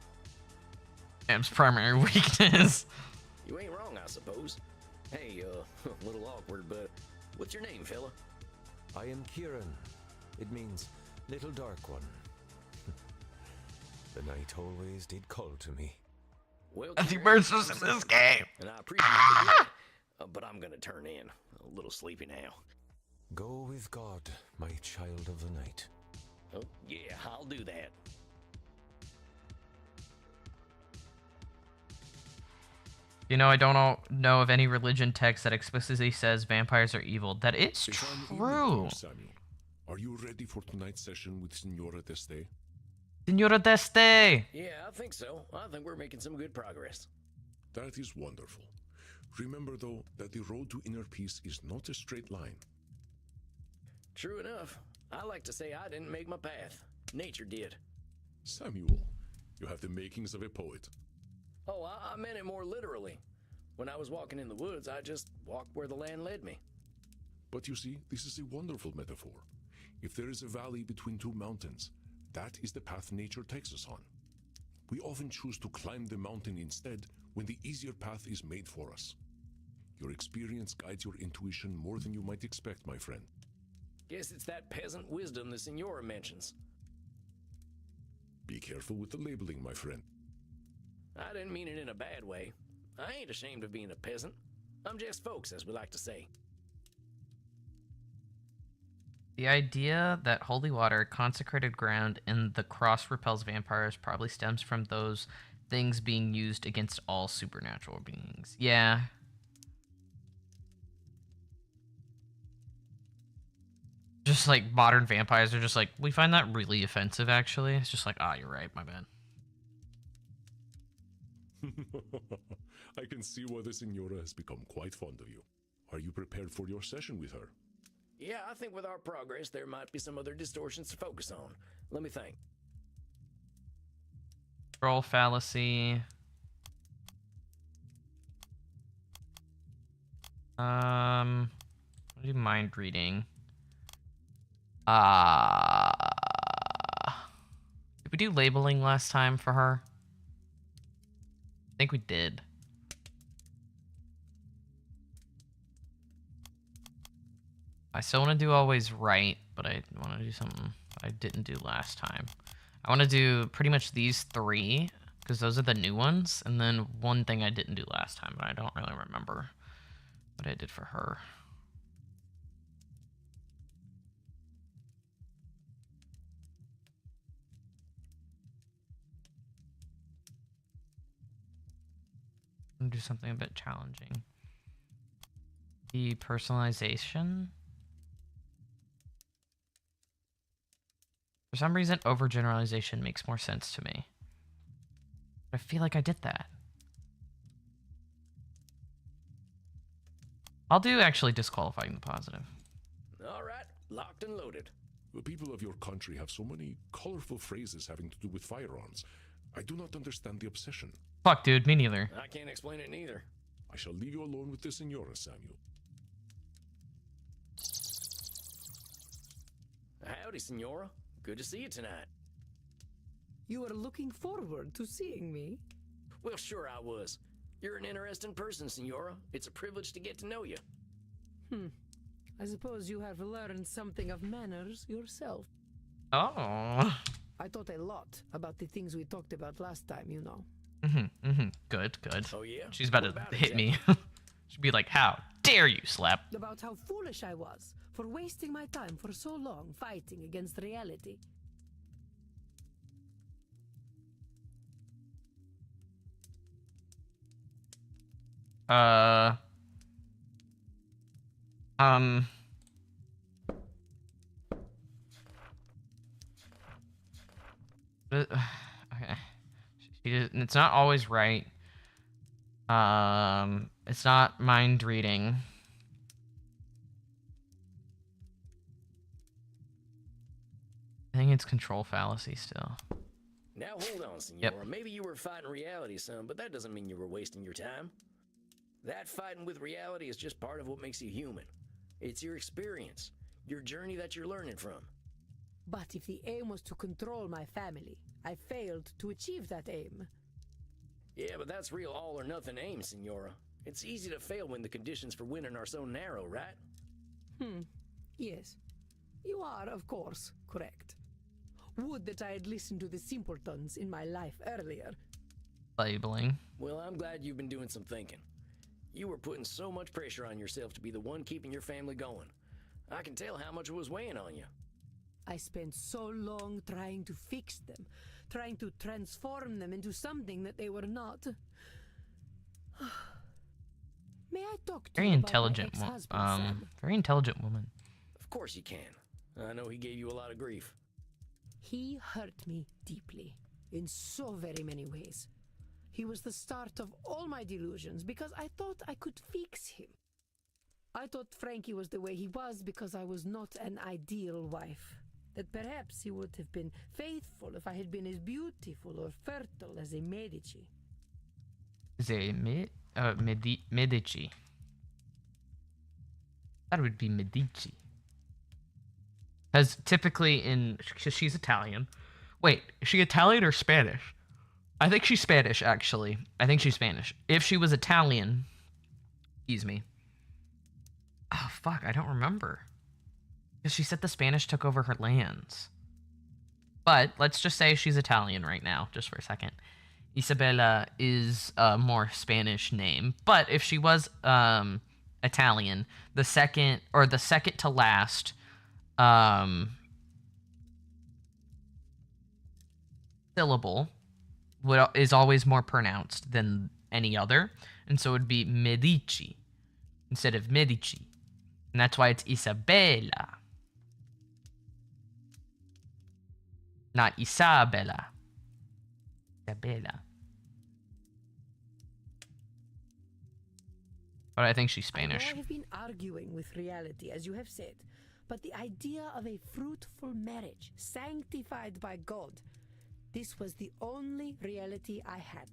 Sam's primary weakness.
You ain't wrong, I suppose. Hey, a little awkward, but what's your name, fella?
I am Kieran. It means little dark one. The night always did call to me.
Well,
As he merges in this game.
And I appreciate the gift, but I'm gonna turn in. A little sleepy now.
Go with God, my child of the night.
Oh, yeah, I'll do that.
You know, I don't know of any religion text that explicitly says vampires are evil. That is true.
Samuel, are you ready for tonight's session with Signora Deste?
Signora Deste!
Yeah, I think so. I think we're making some good progress.
That is wonderful. Remember, though, that the road to inner peace is not a straight line.
True enough. I like to say I didn't make my path. Nature did.
Samuel, you have the makings of a poet.
Oh, I meant it more literally. When I was walking in the woods, I just walked where the land led me.
But you see, this is a wonderful metaphor. If there is a valley between two mountains, that is the path nature takes us on. We often choose to climb the mountain instead when the easier path is made for us. Your experience guides your intuition more than you might expect, my friend.
Guess it's that peasant wisdom the Signora mentions.
Be careful with the labeling, my friend.
I didn't mean it in a bad way. I ain't ashamed of being a peasant. I'm just folks, as we like to say.
The idea that holy water, consecrated ground, and the cross repels vampires probably stems from those things being used against all supernatural beings. Yeah. Just like modern vampires are just like, we find that really offensive, actually. It's just like, ah, you're right, my bad.
I can see why the Signora has become quite fond of you. Are you prepared for your session with her?
Yeah, I think with our progress, there might be some other distortions to focus on. Let me think.
Control fallacy. What do mind reading? Did we do labeling last time for her? I think we did. I still want to do always right, but I want to do something I didn't do last time. I want to do pretty much these three, because those are the new ones, and then one thing I didn't do last time, but I don't really remember what I did for her. I'm gonna do something a bit challenging. Depersonalization. For some reason, overgeneralization makes more sense to me. I feel like I did that. I'll do actually disqualifying the positive.
All right, locked and loaded.
The people of your country have so many colorful phrases having to do with firearms. I do not understand the obsession.
Fuck, dude, me neither.
I can't explain it neither.
I shall leave you alone with the Signora, Samuel.
Howdy, Signora. Good to see you tonight.
You are looking forward to seeing me?
Well, sure I was. You're an interesting person, Signora. It's a privilege to get to know you.
I suppose you have learned something of manners yourself.
Oh.
I thought a lot about the things we talked about last time, you know.
Good, good.
Oh, yeah?
She's about to hit me. She'd be like, how dare you, slap?
About how foolish I was for wasting my time for so long fighting against reality.
Okay. It's not always right. It's not mind reading. I think it's control fallacy still.
Now hold on, Signora. Maybe you were fighting reality some, but that doesn't mean you were wasting your time. That fighting with reality is just part of what makes you human. It's your experience, your journey that you're learning from.
But if the aim was to control my family, I failed to achieve that aim.
Yeah, but that's real all-or-nothing aim, Senora. It's easy to fail when the conditions for winning are so narrow, right?
Yes. You are, of course, correct. Would that I had listened to the simpletons in my life earlier.
Labeling.
Well, I'm glad you've been doing some thinking. You were putting so much pressure on yourself to be the one keeping your family going. I can tell how much it was weighing on you.
I spent so long trying to fix them, trying to transform them into something that they were not. May I talk to
Very
you
intelligent.
about my ex-husband, Sam?
Very intelligent woman.
Of course you can. I know he gave you a lot of grief.
He hurt me deeply, in so very many ways. He was the start of all my delusions because I thought I could fix him. I thought Frankie was the way he was because I was not an ideal wife. That perhaps he would have been faithful if I had been as beautiful or fertile as a Medici.
Medici. That would be Medici. Because typically she's Italian. Wait, is she Italian or Spanish? I think she's Spanish, actually. I think she's Spanish. If she was Italian, excuse me. Oh, fuck, I don't remember. Because she said the Spanish took over her lands. But let's just say she's Italian right now, just for a second. Isabella is a more Spanish name. But if she was Italian, the second to last syllable is always more pronounced than any other, and so it would be Medici instead of Medici, and that's why it's Isabella, not Isabella. Isabella. But I think she's Spanish.
I have been arguing with reality, as you have said, but the idea of a fruitful marriage, sanctified by God, this was the only reality I had.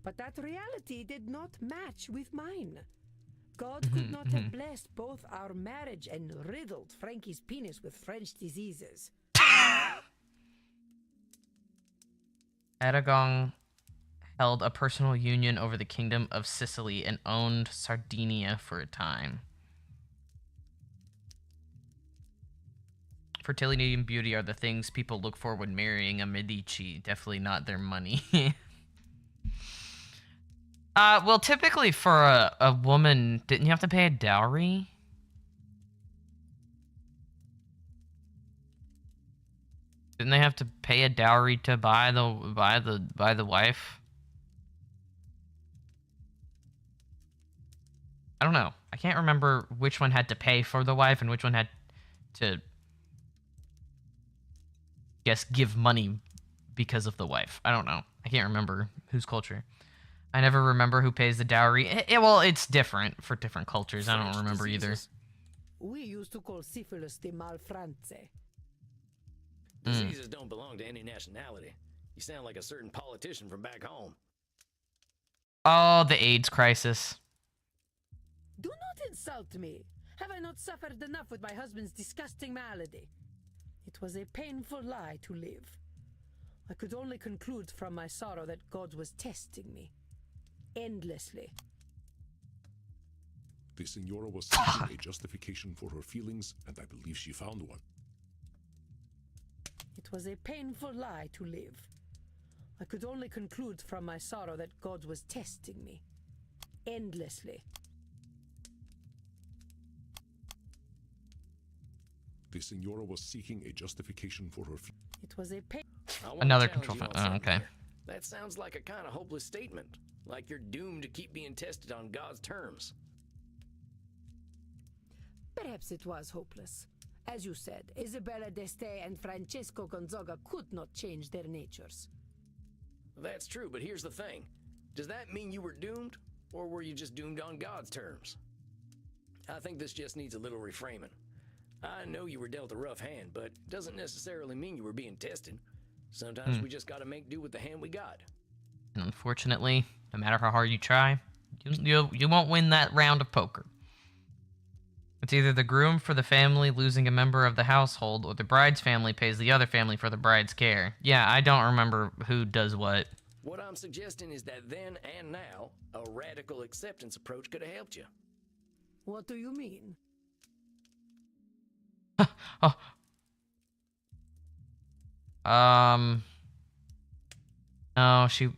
But that reality did not match with mine. God could not have blessed both our marriage and riddled Frankie's penis with French diseases.
Aragon held a personal union over the kingdom of Sicily and owned Sardinia for a time. Fertility and beauty are the things people look for when marrying a Medici. Definitely not their money. Well, typically for a woman, didn't you have to pay a dowry? Didn't they have to pay a dowry to buy the wife? I don't know. I can't remember which one had to pay for the wife and which one had to, give money because of the wife. I don't know. I can't remember whose culture. I never remember who pays the dowry. Well, it's different for different cultures. I don't remember either.
We used to call syphilis the malfrance.
Diseases don't belong to any nationality. You sound like a certain politician from back home.
Oh, the AIDS crisis.
Do not insult me. Have I not suffered enough with my husband's disgusting malady? It was a painful lie to live. I could only conclude from my sorrow that God was testing me. Endlessly.
The Senora was seeking a justification for her feelings, and I believe she found one.
It was a painful lie to live. I could only conclude from my sorrow that God was testing me. Endlessly.
The Senora was seeking a justification for her feelings.
It was a
Another control file. Oh, okay.
That sounds like a kind of hopeless statement. Like you're doomed to keep being tested on God's terms.
Perhaps it was hopeless. As you said, Isabella d'Este and Francesco Gonzaga could not change their natures.
That's true, but here's the thing. Does that mean you were doomed, or were you just doomed on God's terms? I think this just needs a little reframing. I know you were dealt a rough hand, but it doesn't necessarily mean you were being tested. Sometimes we just gotta make do with the hand we got.
And unfortunately, no matter how hard you try, you won't win that round of poker. It's either the groom for the family losing a member of the household, or the bride's family pays the other family for the bride's care. Yeah, I don't remember who does what.
What I'm suggesting is that then and now, a radical acceptance approach could have helped you.
What do you mean?
Oh. No, she.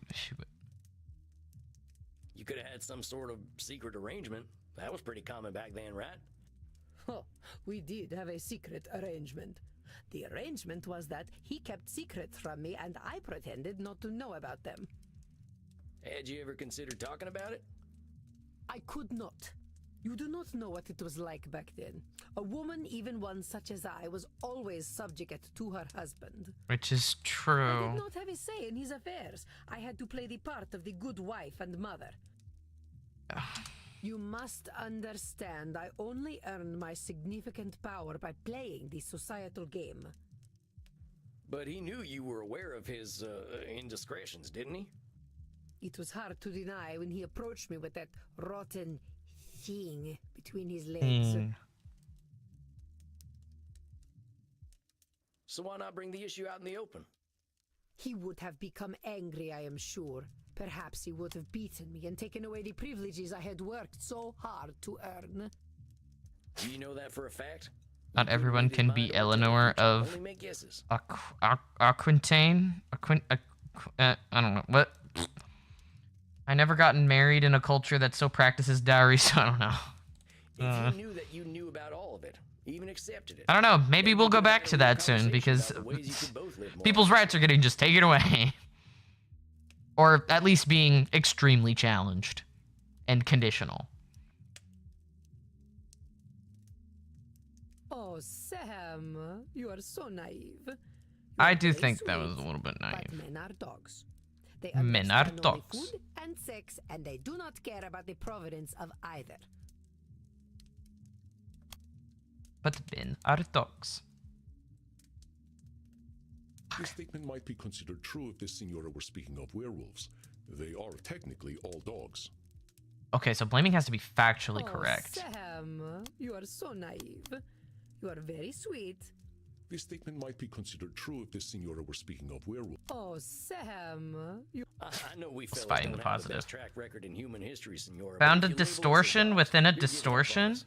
You could have had some sort of secret arrangement. That was pretty common back then, right?
Oh, we did have a secret arrangement. The arrangement was that he kept secrets from me and I pretended not to know about them.
Had you ever considered talking about it?
I could not. You do not know what it was like back then. A woman, even one such as I, was always subject to her husband.
Which is
I
true.
did not have a say in his affairs. I had to play the part of the good wife and mother. You must understand, I only earned my significant power by playing the societal game.
But he knew you were aware of his indiscretions, didn't he?
It was hard to deny when he approached me with that rotten thing between his legs.
So why not bring the issue out in the open?
He would have become angry, I am sure. Perhaps he would have beaten me and taken away the privileges I had worked so hard to earn.
Do you know that for a fact?
Not everyone can be Eleanor of
Only make guesses.
Aquitaine? I don't know. What? I never gotten married in a culture that so practices dowry, so I don't know.
If you knew that you knew about all of it, even accepted it.
I don't know. Maybe we'll go back to that soon because people's rights are getting just taken away. Or at least being extremely challenged and conditional.
Oh, Sam, you are so naive.
I do think that was a little bit naive.
But men are dogs. They
Men are
understand only
dogs.
food and sex, and they do not care about the providence of either.
But men are dogs.
This statement might be considered true if this Signora were speaking of werewolves. They are technically all dogs.
Okay, so blaming has to be factually correct.
Sam, you are so naive. You are very sweet.
This statement might be considered true if this Signora were speaking of werewolves.
Oh, Sam, you...
I know we fellas
Fighting
don't
the
have the
positive.
best track record in human history, Senora.
Found
but
a
if you label us as
distortion
dogs,
within a
you're giving up on
distortion?
us.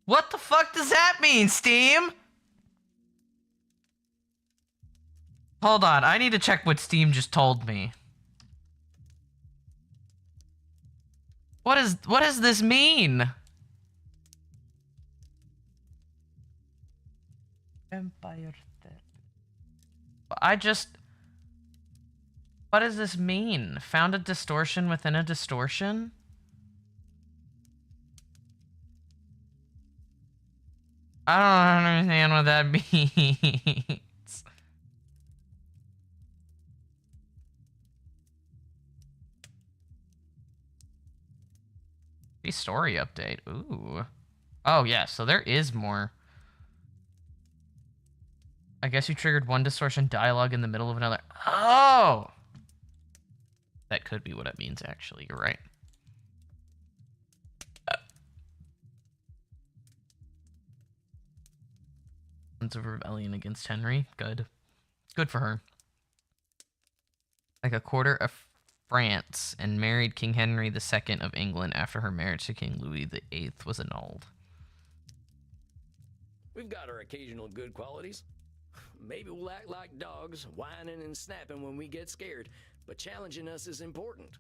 What the fuck does that mean, Steam? Hold on, I need to check what Steam just told me. What does this mean? Vampire What does this mean? Found a distortion within a distortion? I don't understand what that means. The story update. Ooh. Oh, yeah, so there is more. I guess you triggered one distortion dialogue in the middle of another. Oh! That could be what it means, actually. You're right. Of rebellion against Henry. Good. Good for her. Like a quarter of France and married King Henry II of England after her marriage to King Louis VIII was annulled.
We've got our occasional good qualities. Maybe we'll act like dogs, whining and snapping when we get scared, but challenging us is important.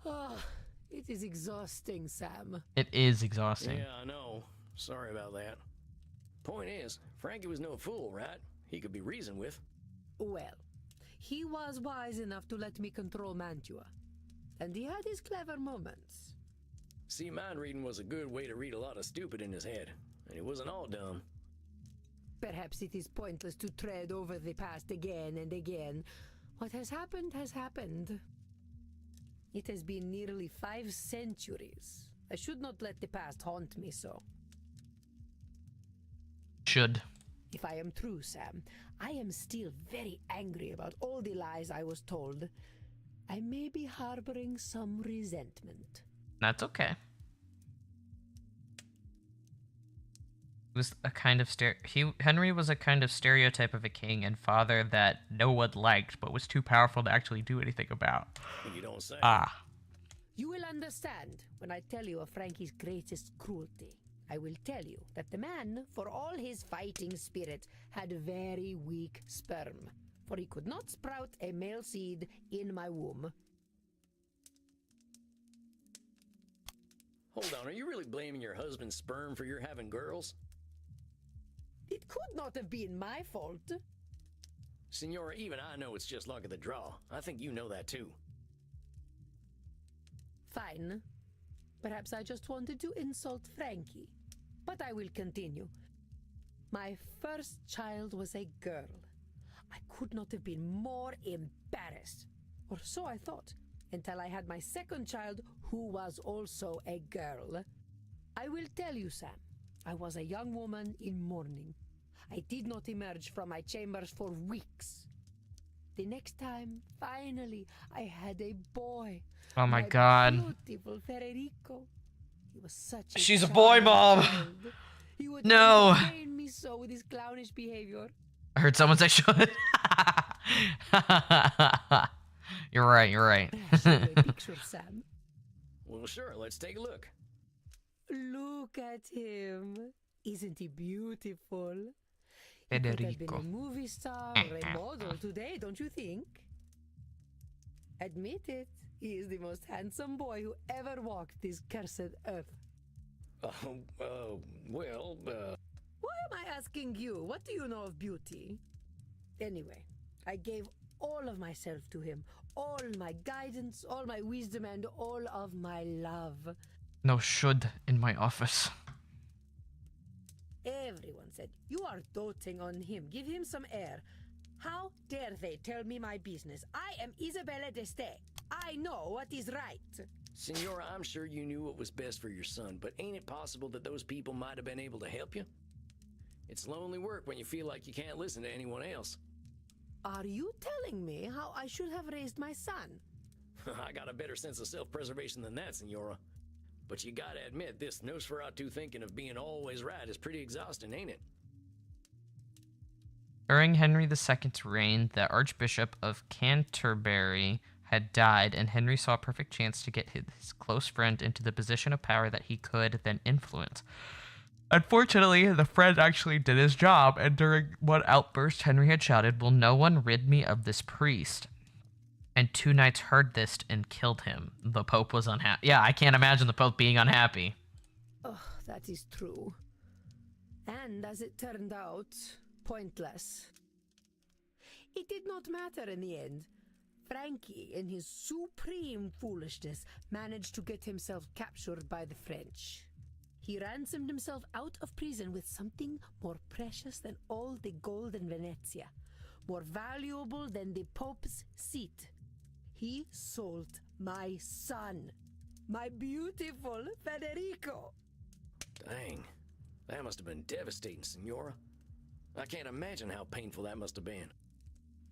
Oh, it is exhausting, Sam.
It is exhausting.
Yeah, I know. Sorry about that. Point is, Frankie was no fool, right? He could be reasoned with.
Well, he was wise enough to let me control Mantua. And he had his clever moments.
See, mind reading was a good way to read a lot of stupid in his head, and he wasn't all dumb.
Perhaps it is pointless to tread over the past again and again. What has happened has happened. It has been nearly 5 centuries. I should not let the past haunt me so.
Should.
If I am true, Sam, I am still very angry about all the lies I was told. I may be harboring some resentment.
That's okay. was a kind of Henry was a kind of stereotype of a king and father that no one liked, but was too powerful to actually do anything about.
You don't say.
Ah.
You will understand when I tell you of Frankie's greatest cruelty. I will tell you that the man, for all his fighting spirit, had very weak sperm, for he could not sprout a male seed in my womb.
Hold on, are you really blaming your husband's sperm for your having girls?
It could not have been my fault.
Senora, even I know it's just luck of the draw. I think you know that too.
Fine. Perhaps I just wanted to insult Frankie. But I will continue. My first child was a girl. I could not have been more embarrassed. Or so I thought, until I had my second child, who was also a girl. I will tell you, Sam, I was a young woman in mourning. I did not emerge from my chambers for weeks. The next time, finally, I had a boy.
Oh my God.
Beautiful Federico. He was such a
She's a boy, Mom.
child. He would
No.
entertain me so with his clownish behavior.
I heard someone say should. You're right, you're right.
Show you a picture, Sam.
Well, sure, let's take a look.
Look at him. Isn't he beautiful? He could have been a movie star or a model today, don't you think? Admit it. He is the most handsome boy who ever walked this cursed earth.
Well,
Why am I asking you? What do you know of beauty? Anyway, I gave all of myself to him. All my guidance, all my wisdom, and all of my love.
No should in my office.
Everyone said, you are doting on him. Give him some air. How dare they tell me my business? I am Isabella d'Este. I know what is right.
Senora, I'm sure you knew what was best for your son, but ain't it possible that those people might have been able to help you? It's lonely work when you feel like you can't listen to anyone else.
Are you telling me how I should have raised my son?
I got a better sense of self-preservation than that, Senora. But you gotta admit, this Nosferatu thinking of being always right is pretty exhausting, ain't it?
During Henry II's reign, the Archbishop of Canterbury had died, and Henry saw a perfect chance to get his close friend into the position of power that he could then influence. Unfortunately, the friend actually did his job, and during one outburst, Henry had shouted, "Will no one rid me of this priest?" And 2 knights heard this and killed him. The Pope was unhappy. Yeah, I can't imagine the Pope being unhappy.
Oh, that is true. And as it turned out, pointless. It did not matter in the end. Frankie, in his supreme foolishness, managed to get himself captured by the French. He ransomed himself out of prison with something more precious than all the gold in Venezia, more valuable than the Pope's seat. He sold my son, my beautiful Federico.
Dang, that must have been devastating, Senora. I can't imagine how painful that must have been.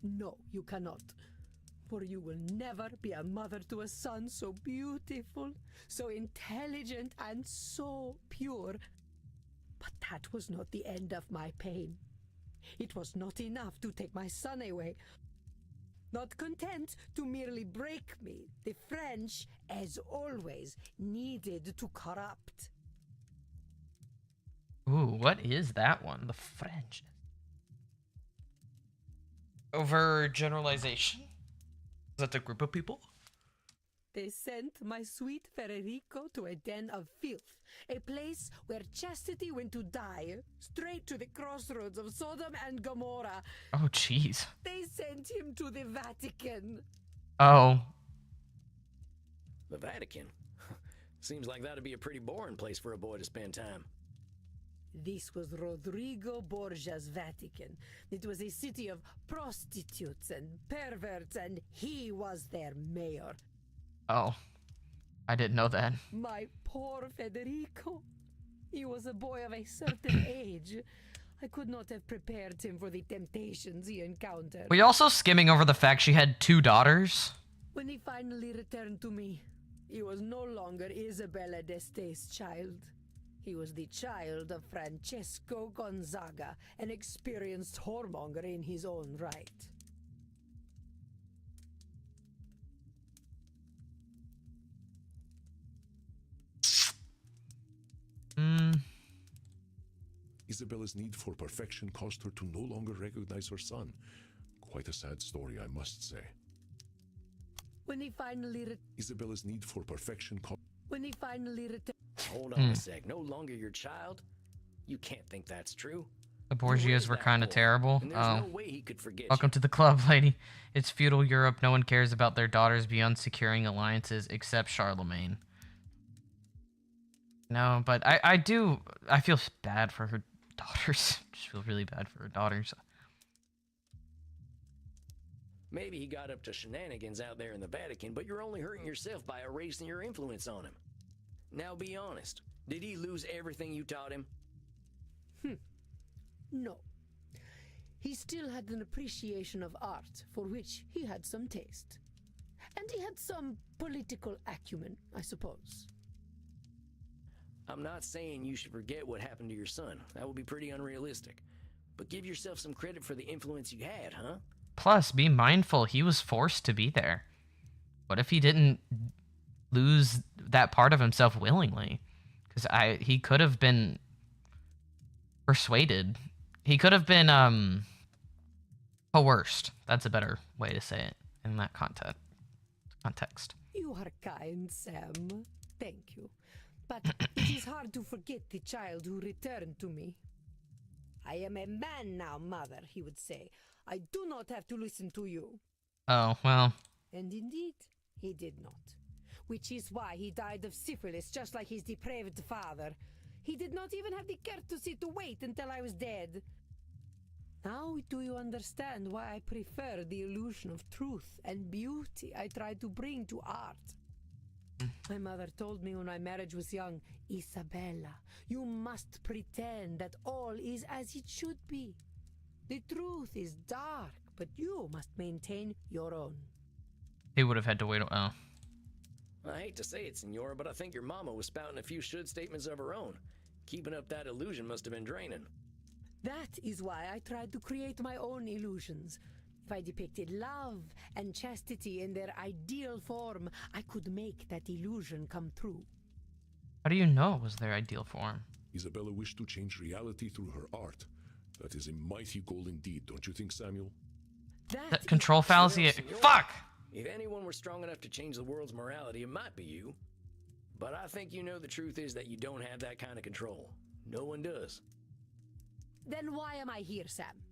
No, you cannot. For you will never be a mother to a son so beautiful, so intelligent, and so pure. But that was not the end of my pain. It was not enough to take my son away. Not content to merely break me, the French, as always, needed to corrupt.
Ooh, what is that one? The French. Overgeneralization? Is that a group of people?
They sent my sweet Federico to a den of filth, a place where chastity went to die, straight to the crossroads of Sodom and Gomorrah.
Oh, jeez.
They sent him to the Vatican.
Oh.
The Vatican? Seems like that'd be a pretty boring place for a boy to spend time.
This was Rodrigo Borgia's Vatican. It was a city of prostitutes and perverts, and he was their mayor.
Oh. I didn't know that.
My poor Federico. He was a boy of a certain age. I could not have prepared him for the temptations he encountered.
Were you also skimming over the fact she had 2 daughters?
When he finally returned to me, he was no longer Isabella d'Este's child. He was the child of Francesco Gonzaga, an experienced whoremonger in his own right.
Isabella's need for perfection caused her to no longer recognize her son. Quite a sad story, I must say.
When he finally
Isabella's need for perfection
returned.
Hold on a sec. No longer your child? You can't think that's true.
The Borgias were kind of terrible.
And there's no way he could forget
Welcome to the club, lady. It's feudal Europe. No one cares about their daughters beyond securing alliances except Charlemagne. No, but I feel bad for her daughters. Just feel really bad for her daughters.
Maybe he got up to shenanigans out there in the Vatican, but you're only hurting yourself by erasing your influence on him. Now be honest. Did he lose everything you taught him?
No. He still had an appreciation of art, for which he had some taste. And he had some political acumen, I suppose.
I'm not saying you should forget what happened to your son. That would be pretty unrealistic. But give yourself some credit for the influence you had, huh?
Plus, be mindful, he was forced to be there. What if he didn't lose that part of himself willingly? Because he could have been persuaded. He could have been coerced. That's a better way to say it in that context.
You are kind, Sam. Thank you. But it is hard to forget the child who returned to me. I am a man now, mother, he would say. I do not have to listen to you.
Oh, well.
And indeed, he did not. Which is why he died of syphilis, just like his depraved father. He did not even have the courtesy to wait until I was dead. Now do you understand why I prefer the illusion of truth and beauty I try to bring to art? My mother told me when my marriage was young, Isabella, you must pretend that all is as it should be. The truth is dark, but you must maintain your own.
He would have had to wait. Oh.
I hate to say it, Senora, but I think your mama was spouting a few should statements of her own. Keeping up that illusion must have been draining.
That is why I tried to create my own illusions. If I depicted love and chastity in their ideal form, I could make that illusion come true.
How do you know it was their ideal form?
Isabella wished to change reality through her art. That is a mighty goal indeed, don't you think, Samuel?
That control fallacy. Fuck!
If anyone were strong enough to change the world's morality, it might be you. But I think you know the truth is that you don't have that kind of control. No one does.
Then why am I here, Sam?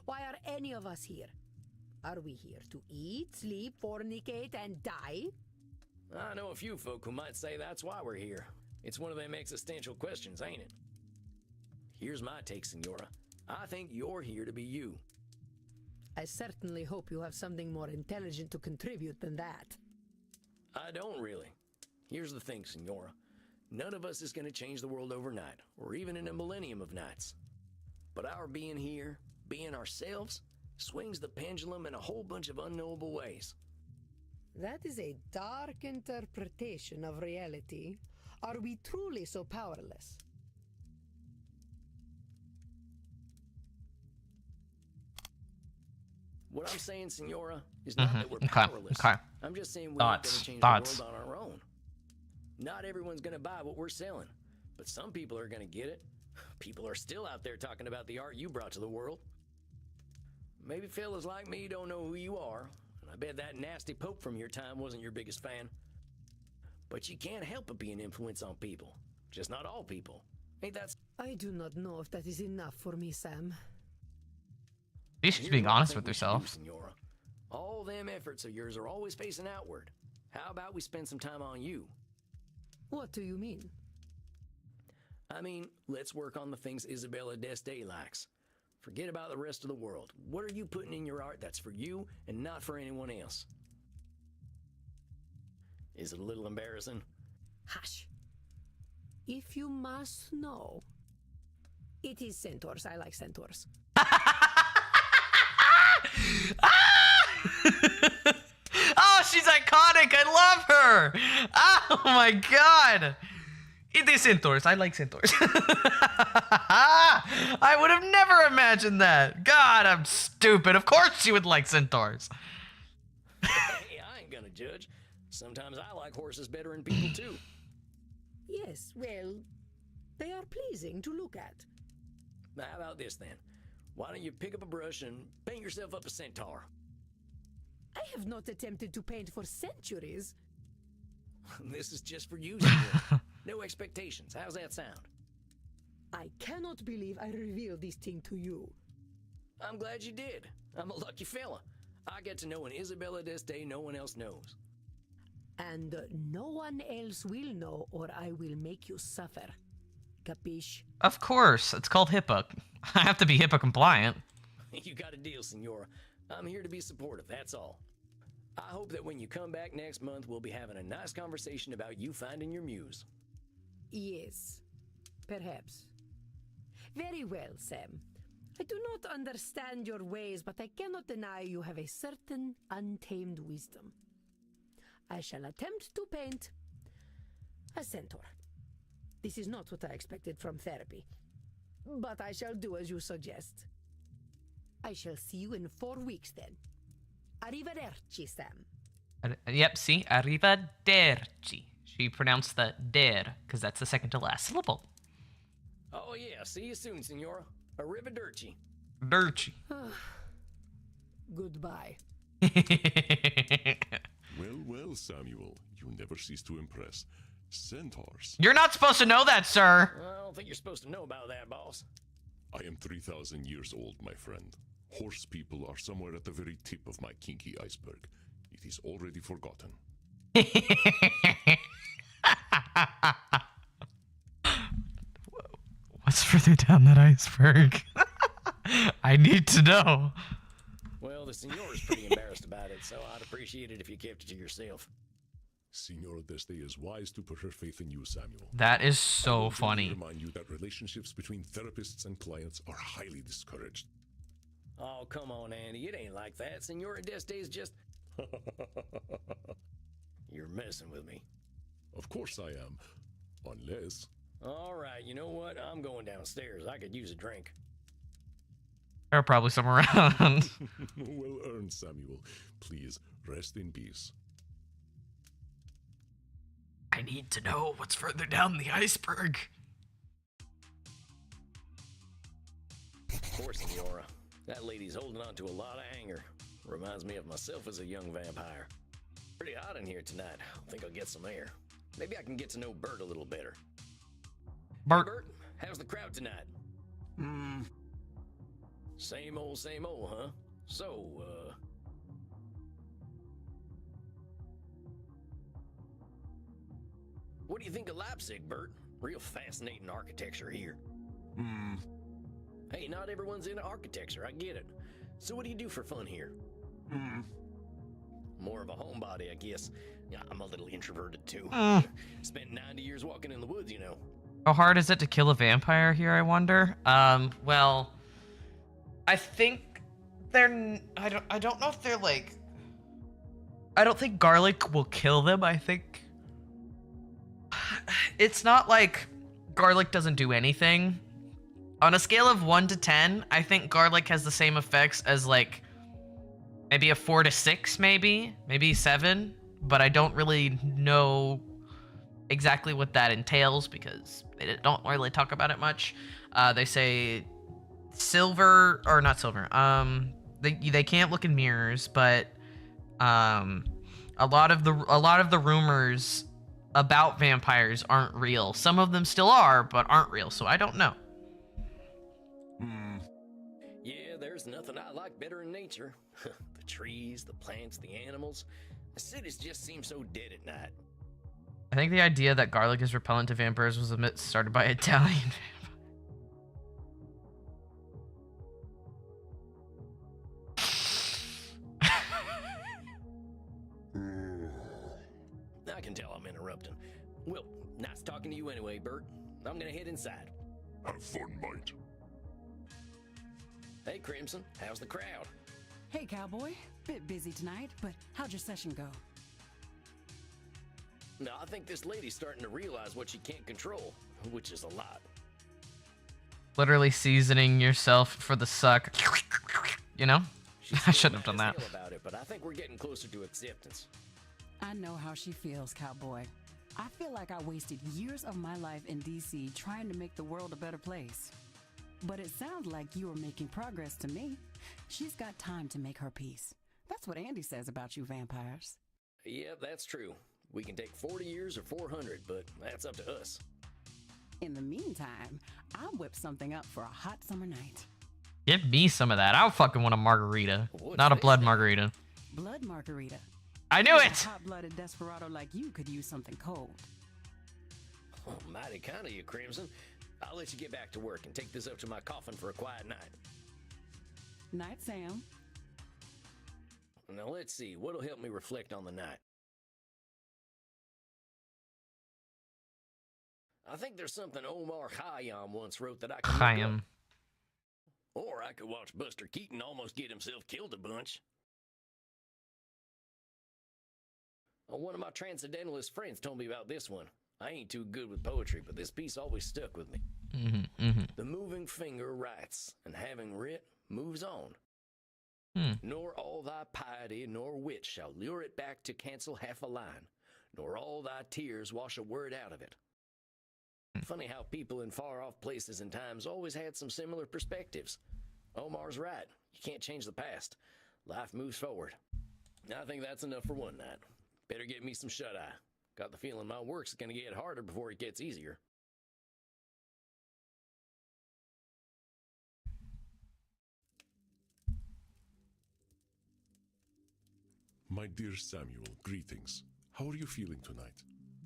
Why are any of us here? Are we here to eat, sleep, fornicate, and die?
I know a few folk who might say that's why we're here. It's one of them existential questions, ain't it? Here's my take, Senora. I think you're here to be you.
I certainly hope you have something more intelligent to contribute than that.
I don't really. Here's the thing, Senora. None of us is going to change the world overnight, or even in a millennium of nights. But our being here, being ourselves, swings the pendulum in a whole bunch of unknowable ways.
That is a dark interpretation of reality. Are we truly so powerless?
What I'm saying, Senora, is not that we're powerless. I'm just saying we're not going to change the world on our own. Not everyone's going to buy what we're selling, but some people are going to get it. People are still out there talking about the art you brought to the world. Maybe fellas like me don't know who you are, and I bet that nasty pope from your time wasn't your biggest fan. But you can't help but be an influence on people. Just not all people. Ain't that...
I do not know if that is enough for me, Sam.
She's being honest with herself.
Senora. All them efforts of yours are always facing outward. How about we spend some time on you?
What do you mean?
I mean, let's work on the things Isabella d'Este likes. Forget about the rest of the world. What are you putting in your art that's for you and not for anyone else? Is it a little embarrassing?
Hush. If you must know, it is centaurs. I like centaurs.
Oh, she's iconic. I love her. Oh my god. They're centaurs. I like centaurs. I would have never imagined that. God, I'm stupid. Of course you would like centaurs.
Hey, I ain't gonna judge. Sometimes I like horses better than people too.
Yes, well, they are pleasing to look at.
Now, how about this then? Why don't you pick up a brush and paint yourself up a centaur?
I have not attempted to paint for centuries.
This is just for you, senor. No expectations. How's that sound?
I cannot believe I revealed this thing to you.
I'm glad you did. I'm a lucky fella. I get to know an Isabella d'Este no one else knows.
And no one else will know, or I will make you suffer. Capiche?
Of course. It's called HIPAA. I have to be HIPAA compliant.
You got a deal, senora. I'm here to be supportive, that's all. I hope that when you come back next month, we'll be having a nice conversation about you finding your muse.
Yes, perhaps. Very well, Sam. I do not understand your ways, but I cannot deny you have a certain untamed wisdom. I shall attempt to paint a centaur. This is not what I expected from therapy, but I shall do as you suggest. I shall see you in 4 weeks then. Arrivederci, Sam.
Yep, see? Arrivederci. She pronounced the der, because that's the second to last syllable.
Oh yeah, see you soon, senora. Arrivederci.
Dirty.
Goodbye.
Well, Samuel, you never cease to impress. Centaurs.
You're not supposed to know that, sir.
I don't think you're supposed to know about that, boss.
I am 3,000 years old, my friend. Horse people are somewhere at the very tip of my kinky iceberg. It is already forgotten.
What's further down that iceberg? I need to know.
Well, the senor's pretty embarrassed about it, so I'd appreciate it if you kept it to yourself.
Senora d'Este is wise to put her faith in you, Samuel.
That is so funny.
I remind you that relationships between therapists and clients are highly discouraged.
Oh, come on, Andy. It ain't like that. Senora d'Este is just... You're messing with me.
Of course I am. Unless...
All right, you know what? I'm going downstairs. I could use a drink.
There are probably some around.
Well earned, Samuel. Please, rest in peace.
I need to know what's further down the iceberg.
Poor senora. That lady's holding on to a lot of anger. Reminds me of myself as a young vampire. Pretty hot in here tonight. I think I'll get some air. Maybe I can get to know Bert a little better.
Bert.
Hey, Bert, how's the crowd tonight? Same old, huh? So, what do you think of Leipzig, Bert? Real fascinating architecture here. Hey, not everyone's into architecture, I get it. So what do you do for fun here? More of a homebody, I guess. Yeah, I'm a little introverted too. Spent 90 years walking in the woods, you know.
How hard is it to kill a vampire here, I wonder? Well, I think they're... I don't know if they're like... I don't think garlic will kill them, I think... It's not like garlic doesn't do anything. On a scale of 1 to 10, I think garlic has the same effects as like maybe a 4 to 6, maybe 7, but I don't really know exactly what that entails because they don't really talk about it much. They say silver or not silver. They can't look in mirrors, but a lot of the rumors about vampires aren't real. Some of them still are, but aren't real, so I don't know.
Yeah, there's nothing I like better in nature. The trees, the plants, the animals. The cities just seem so dead at night.
I think the idea that garlic is repellent to vampires was a myth started by Italian
I can tell I'm interrupting. Well, nice talking to you anyway, Bert. I'm gonna head inside.
Have fun, mate.
Hey, Crimson, how's the crowd?
Hey, cowboy. Bit busy tonight, but how'd your session go?
Now, I think this lady's starting to realize what she can't control, which is a lot.
Literally seasoning yourself for the suck. You know? I shouldn't have done that.
About it, but I think we're getting closer to acceptance.
I know how she feels, cowboy. I feel like I wasted years of my life in DC trying to make the world a better place. But it sounds like you are making progress to me. She's got time to make her peace. That's what Andy says about you vampires.
Yeah, that's true. We can take 40 years or 400, but that's up to us.
In the meantime, I'll whip something up for a hot summer night.
Give me some of that. I fucking want a margarita. Not a blood margarita.
Blood margarita.
I knew it!
A hot-blooded desperado like you could use something cold.
Oh, mighty kind of you, Crimson. I'll let you get back to work and take this up to my coffin for a quiet night.
Night, Sam.
Now let's see, what'll help me reflect on the night? I think there's something Omar Khayyam once wrote that I can look up. Or I could watch Buster Keaton almost get himself killed a bunch. One of my transcendentalist friends told me about this one. I ain't too good with poetry, but this piece always stuck with me. The moving finger writes, and having writ, moves on. Nor all thy piety nor wit shall lure it back to cancel half a line, nor all thy tears wash a word out of it. Funny how people in far-off places and times always had some similar perspectives. Omar's right. You can't change the past. Life moves forward. I think that's enough for one night. Better get me some shut-eye. Got the feeling my work's gonna get harder before it gets easier.
My dear Samuel, greetings. How are you feeling tonight?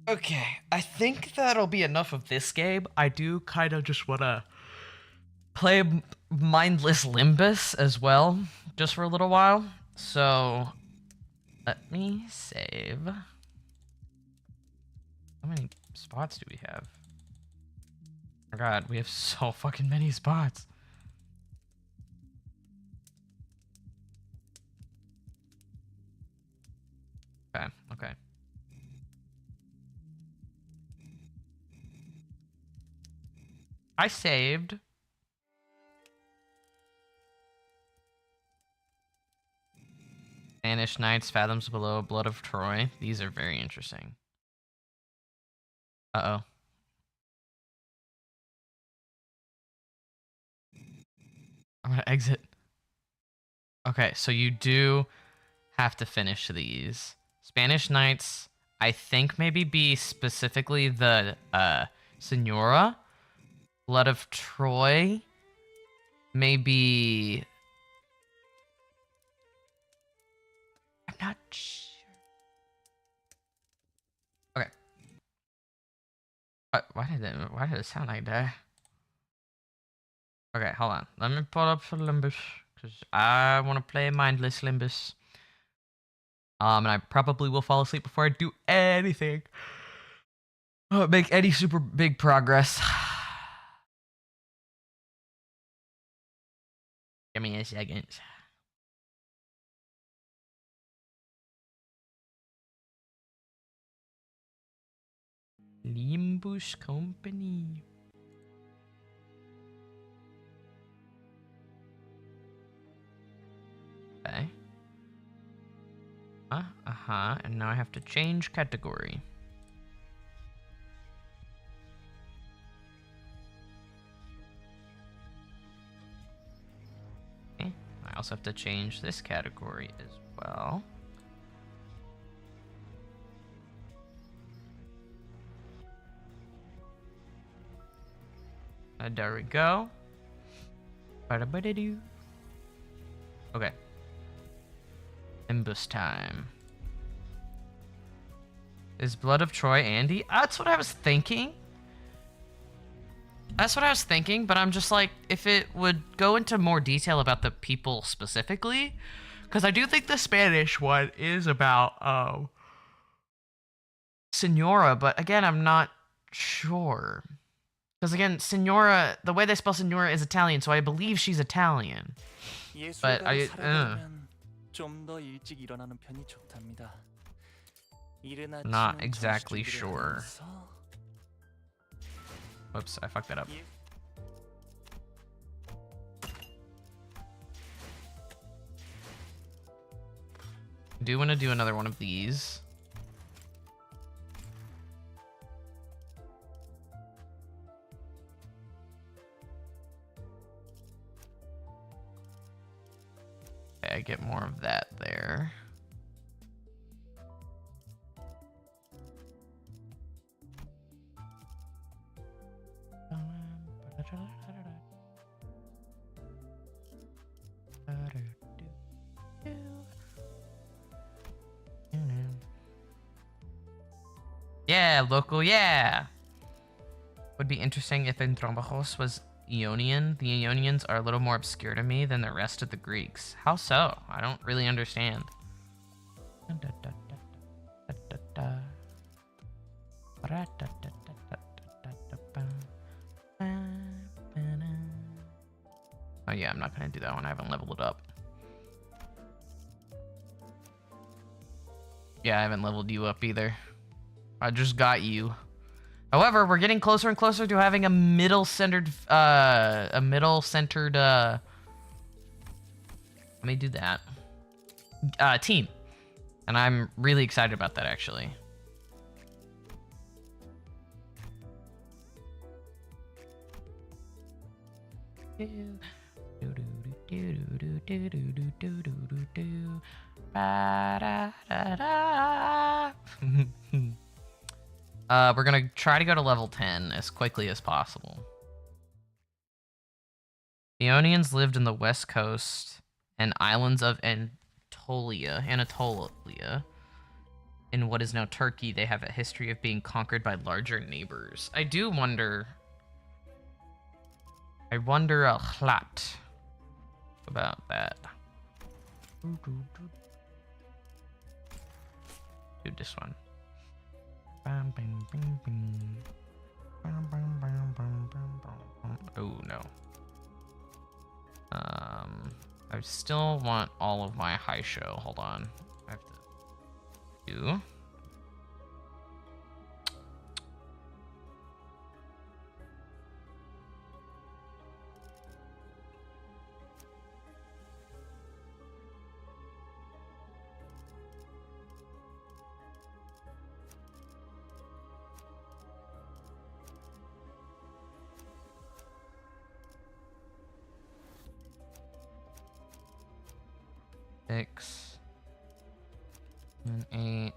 Okay, I think that'll be enough of this game. I do kind of just want to play Mindless Limbus as well, just for a little while. So, let me save. How many spots do we have? Oh god, we have so fucking many spots. Okay, okay. I saved. Spanish Knights, Fathoms Below, Blood of Troy. These are very interesting. Uh-oh. I'm gonna exit. Okay, so you do have to finish these. Spanish Knights, I think maybe be specifically the Senora. Blood of Troy, maybe. I'm not sure. Okay. Why did it sound like that? Okay, hold on. Let me pull up for Limbus, because I want to play Mindless Limbus. And I probably will fall asleep before I do anything. Make any super big progress. Give me a second. Limbus Company. Okay. And now I have to change category. Okay. I also have to change this category as well. There we go. Ba-da-ba-da-doo. Okay. Nimbus time. Is Blood of Troy Andy? That's what I was thinking. That's what I was thinking, but I'm just like, if it would go into more detail about the people specifically, because I do think the Spanish one is about Senora, but again, I'm not sure. Because again, Senora, the way they spell Senora is Italian, so I believe she's Italian. But
좀 더 일찍 일어나는 편이 좋답니다.
Not exactly sure. Whoops, I fucked that up. I do want to do another one of these. Okay, I get more of that there. Yeah, local, yeah. Would be interesting if Andromachos was Ionian. The Ionians are a little more obscure to me than the rest of the Greeks. How so? I don't really understand. Oh yeah, I'm not gonna do that one. I haven't leveled it up. Yeah, I haven't leveled you up either. I just got you. However, we're getting closer and closer to having a middle-centered, let me do that. Team. And I'm really excited about that, actually. We're gonna try to go to level 10 as quickly as possible. The Ionians lived in the west coast and islands of Anatolia. In what is now Turkey, they have a history of being conquered by larger neighbors. I wonder a lot about that. Do this one. Oh no. I still want all of my high show. Hold on. I have to do. Six and 8.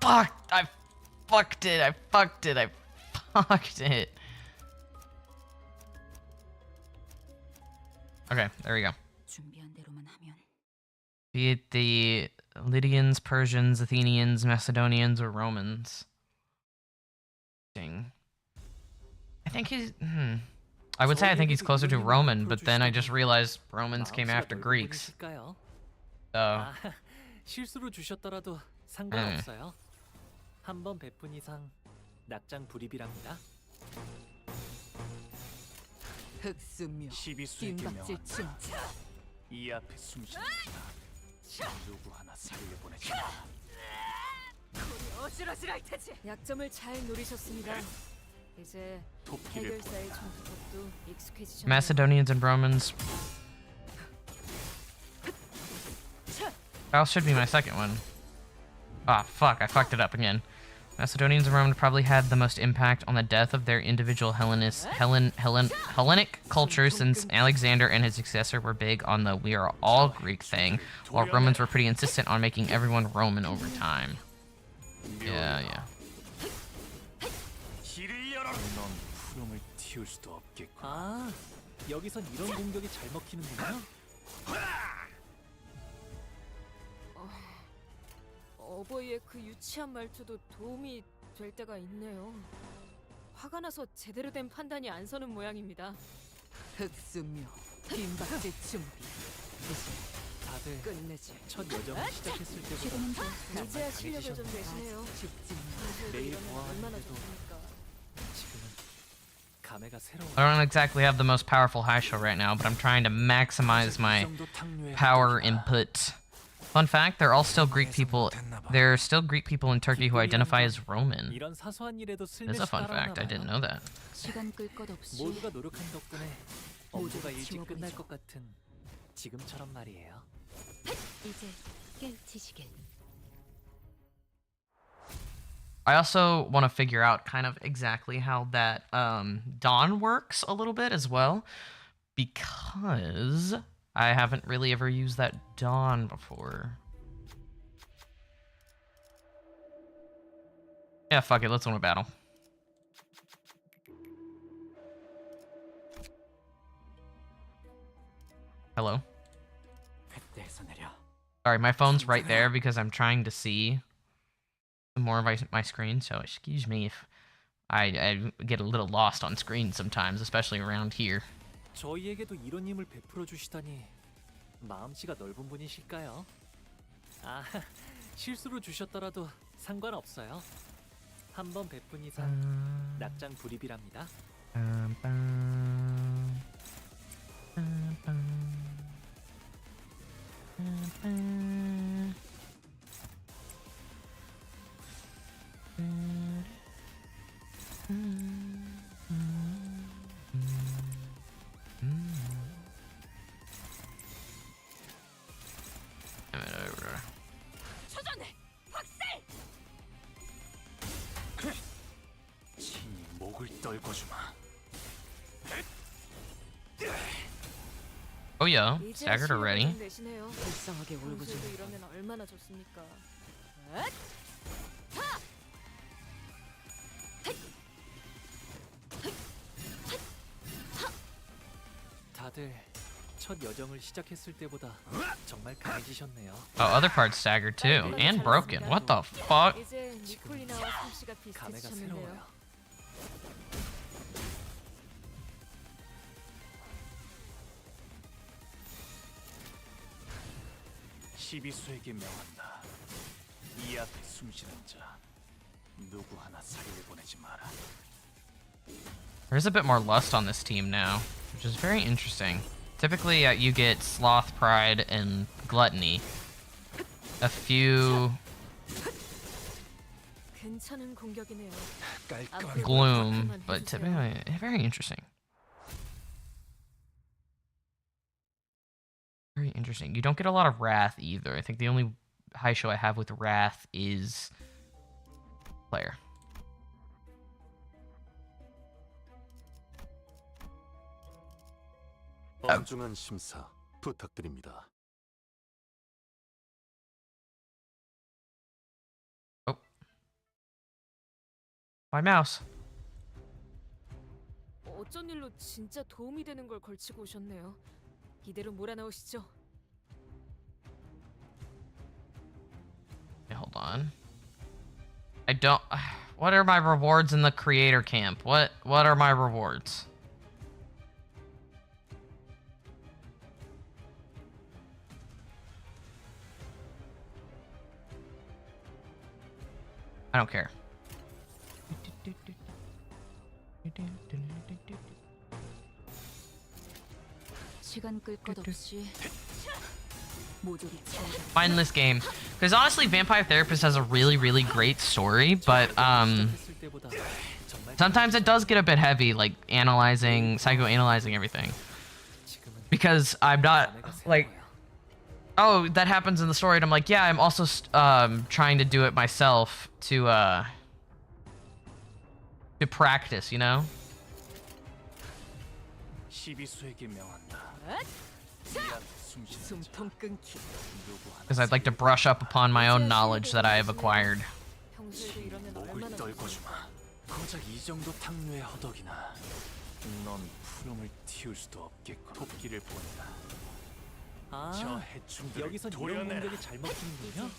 Fuck! I fucked it. Okay, there we go. Be it the Lydians, Persians, Athenians, Macedonians, or Romans. I think he's... I would say I think he's closer to Roman, but then I just realized Romans came after Greeks. So...
실수로 주셨더라도 상관없어요. 한번 베푼 이상 낙장 불입이랍니다.
흑수묘, 김박질 침체.
이 앞에 숨쉬는 누구 하나 살려보내지.
어지러지랄 테지. 약점을 잘 노리셨습니다. 이제 해결사의 총투법도 익숙해지셨네요.
Macedonians and Romans. That should be my second one. Ah, fuck, I fucked it up again. Macedonians and Romans probably had the most impact on the death of their individual Hellenic culture, since Alexander and his successor were big on the "we are all Greek" thing, while Romans were pretty insistent on making everyone Roman over time. Yeah.
아, 여기선 이런 공격이 잘 먹히는군요.
어버이의 그 유치한 말투도 도움이 될 때가 있네요. 화가 나서 제대로 된 판단이 안 서는 모양입니다.
흑수묘, 김박질 준비.
다들
끝내지.
첫 여정을 시작했을 때보다
이제야 실력을 좀 내시네요.
매일 보아하는데도 지금은
I don't exactly have the most powerful high show right now, but I'm trying to maximize my power input. Fun fact, there are still Greek people. There are still Greek people in Turkey who identify as Roman. It's a fun fact. I didn't know that.
시간 끌 것 없이
모두가 노력한 덕분에 업무가 일찍 끝날 것 같은 지금처럼 말이에요.
이제 깨우치시길.
I also want to figure out kind of exactly how that dawn works a little bit as well, because I haven't really ever used that dawn before. Yeah, fuck it, let's win a battle. Hello? Sorry, my phone's right there because I'm trying to see more of my screen, so excuse me if I get a little lost on screen sometimes, especially around here.
저희에게도 이런 힘을 베풀어 주시다니 마음씨가 넓은 분이실까요? 아, 실수로 주셨더라도 상관없어요. 한 번 베푼 이상 낙장 불입이랍니다.
초전해! 확살!
친히 목을 떨궈주마.
Oh yeah, staggered already.
불쌍하게 울부짖는 이러면 얼마나 좋습니까?
다들 첫 여정을 시작했을 때보다 정말 강해지셨네요.
Oh, other parts staggered too, and broken. What the fuck?
이제 니콜리나와 솜씨가
감회가
비슷해지셨는데요.
새로워요. 시비수에게 명한다. 이 앞에 숨쉬는 자 누구 하나 사리를 보내지 마라.
There's a bit more lust on this team now, which is very interesting. Typically, you get sloth, pride, and gluttony. A few
괜찮은 공격이네요.
gloom, but typically very interesting. Very interesting. You don't get a lot of wrath either. I think the only high show I have with wrath is player.
엄중한 심사 부탁드립니다.
Oh. My mouse.
어쩐 일로 진짜 도움이 되는 걸 걸치고 오셨네요. 이대로 몰아넣으시죠.
Okay, hold on. I don't. What are my rewards in the creator camp? What are my rewards? I don't care.
시간 끌 것 없이 모조리
Find this game, because honestly, Vampire Therapist has a really great story, but sometimes it does get a bit heavy, like psychoanalyzing everything. Because I'm not like, oh, that happens in the story, and I'm like, yeah, I'm also trying to do it myself to practice, you know. Because I'd like to brush up upon my own knowledge that I have acquired.
고작 이 정도 탕류의 허덕이나 넌 푸름을 틔울 수도 없겠고 토끼를 본다. 저 해충들을 여기서 이런 공격이 잘 먹히는군요.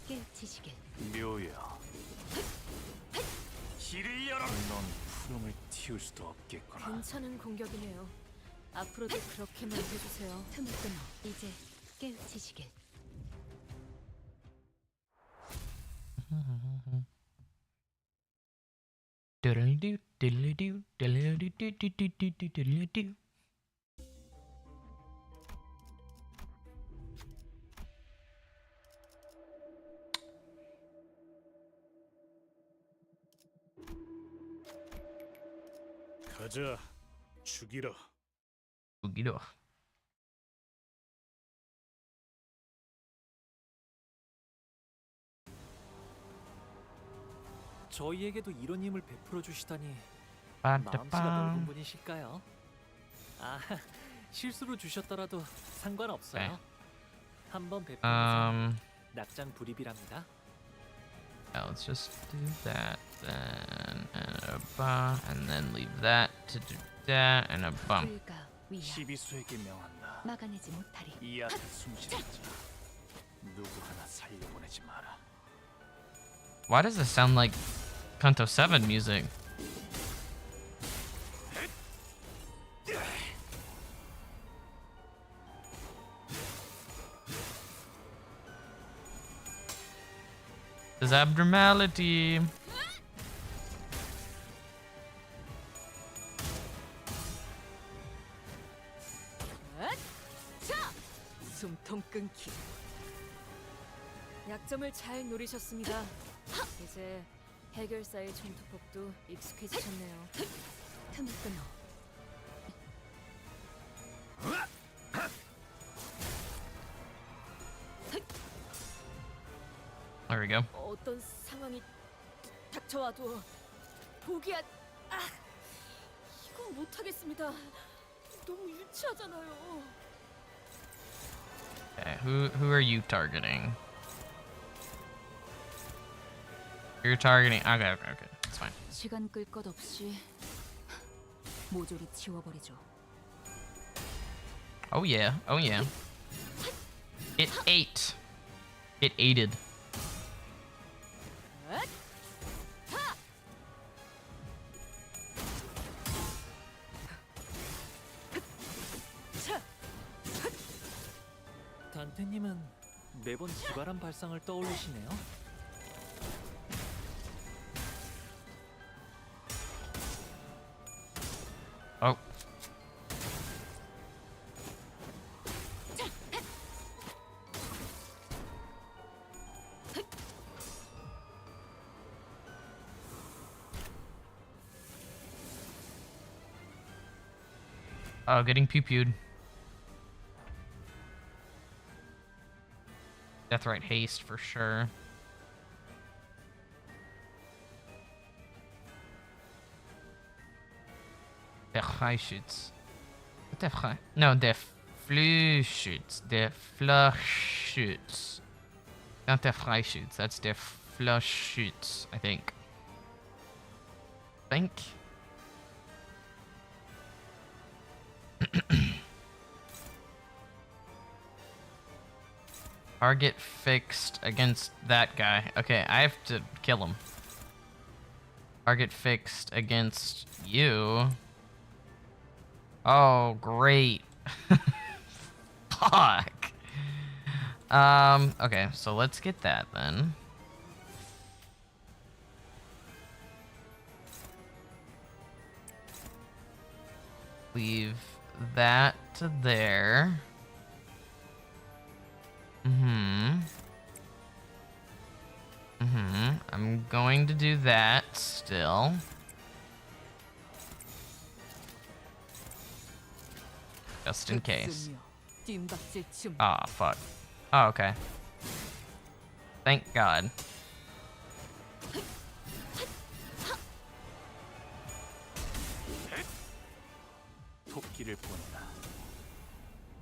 깨우치시길.
묘야. 길을 열어. 넌 푸름을 틔울 수도 없겠구나.
괜찮은 공격이네요. 앞으로도 그렇게만 해주세요.
틈을 끊어. 이제 깨우치시길.
Did diddly-doo, diddly-doo, diddly-doo, diddly-doo, diddly-doo.
가자, 죽이러.
죽이러.
저희에게도 이런 힘을 베풀어 주시다니
빠따빵.
마음씨가 넓은 분이실까요? 아, 실수로 주셨더라도 상관없어요.
네.
한번 베풀면 낙장 불입이랍니다.
Yeah, let's just do that then, and then leave that to do that, and a bump.
불가 위야
시비수에게 명한다.
막아내지 못하리.
이 앞에 숨쉬는 자 누구 하나 살려보내지 마라.
Why does this sound like Kanto 7 music? This abnormality.
자, 숨통 끊기. 약점을 잘 노리셨습니다. 이제 해결사의 전투법도 익숙해지셨네요.
틈을 끊어.
There we go.
어떤 상황이 닥쳐와도 포기한. 이건 못하겠습니다. 너무 유치하잖아요.
Okay, who are you targeting? You're targeting. Okay, it's fine.
시간 끌 것 없이 모조리 치워버리죠.
Oh yeah, oh yeah. It ate. It aided.
단테님은 매번 기발한 발상을 떠올리시네요.
Oh. Oh, getting pew-pewed. Deathrite haste for sure. Der Freischütz. Der Frei. No, der Flüschütz. Der Flushschütz. Not der Freischütz. That's der Flushschütz, I think. Target fixed against that guy. Okay, I have to kill him. Target fixed against you. Oh, great. Fuck. Okay, so let's get that then. Leave that to there. I'm going to do that still. Just in case. Ah, fuck. Oh, okay. Thank God.
토끼를 보내라.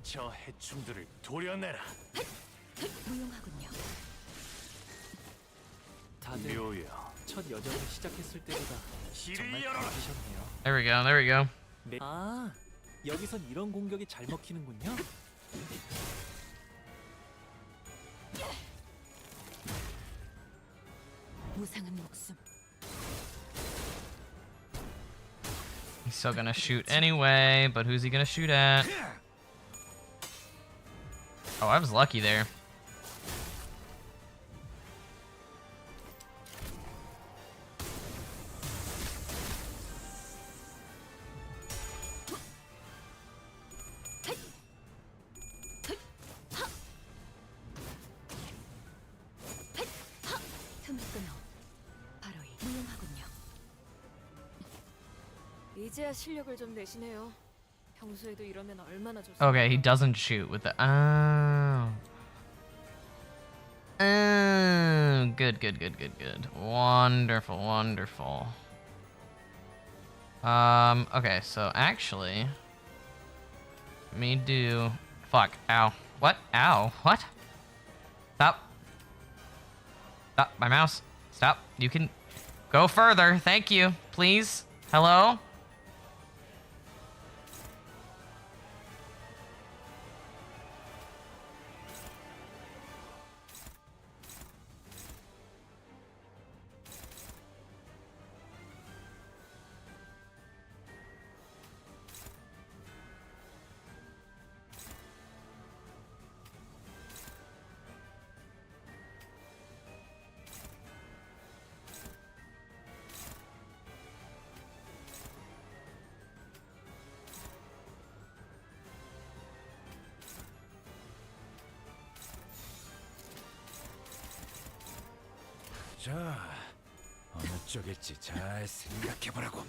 저 해충들을 도려내라.
무용하군요.
다들 첫 여정을 시작했을 때보다 정말 달라지셨네요.
There we go, there we go.
아, 여기선 이런 공격이 잘 먹히는군요.
무상한 목숨.
He's still gonna shoot anyway, but who's he gonna shoot at? Oh, I was lucky there.
이제야 실력을 좀 내시네요. 평소에도 이러면 얼마나 좋습니까?
Okay, he doesn't shoot with the. Oh. Oh, good. Wonderful, wonderful. Okay, so actually, let me do. Fuck. Ow. What? Ow. What? Stop. Stop. My mouse. Stop. You can go further. Thank you. Please. Hello?
자, 어느 쪽일지 잘 생각해보라고.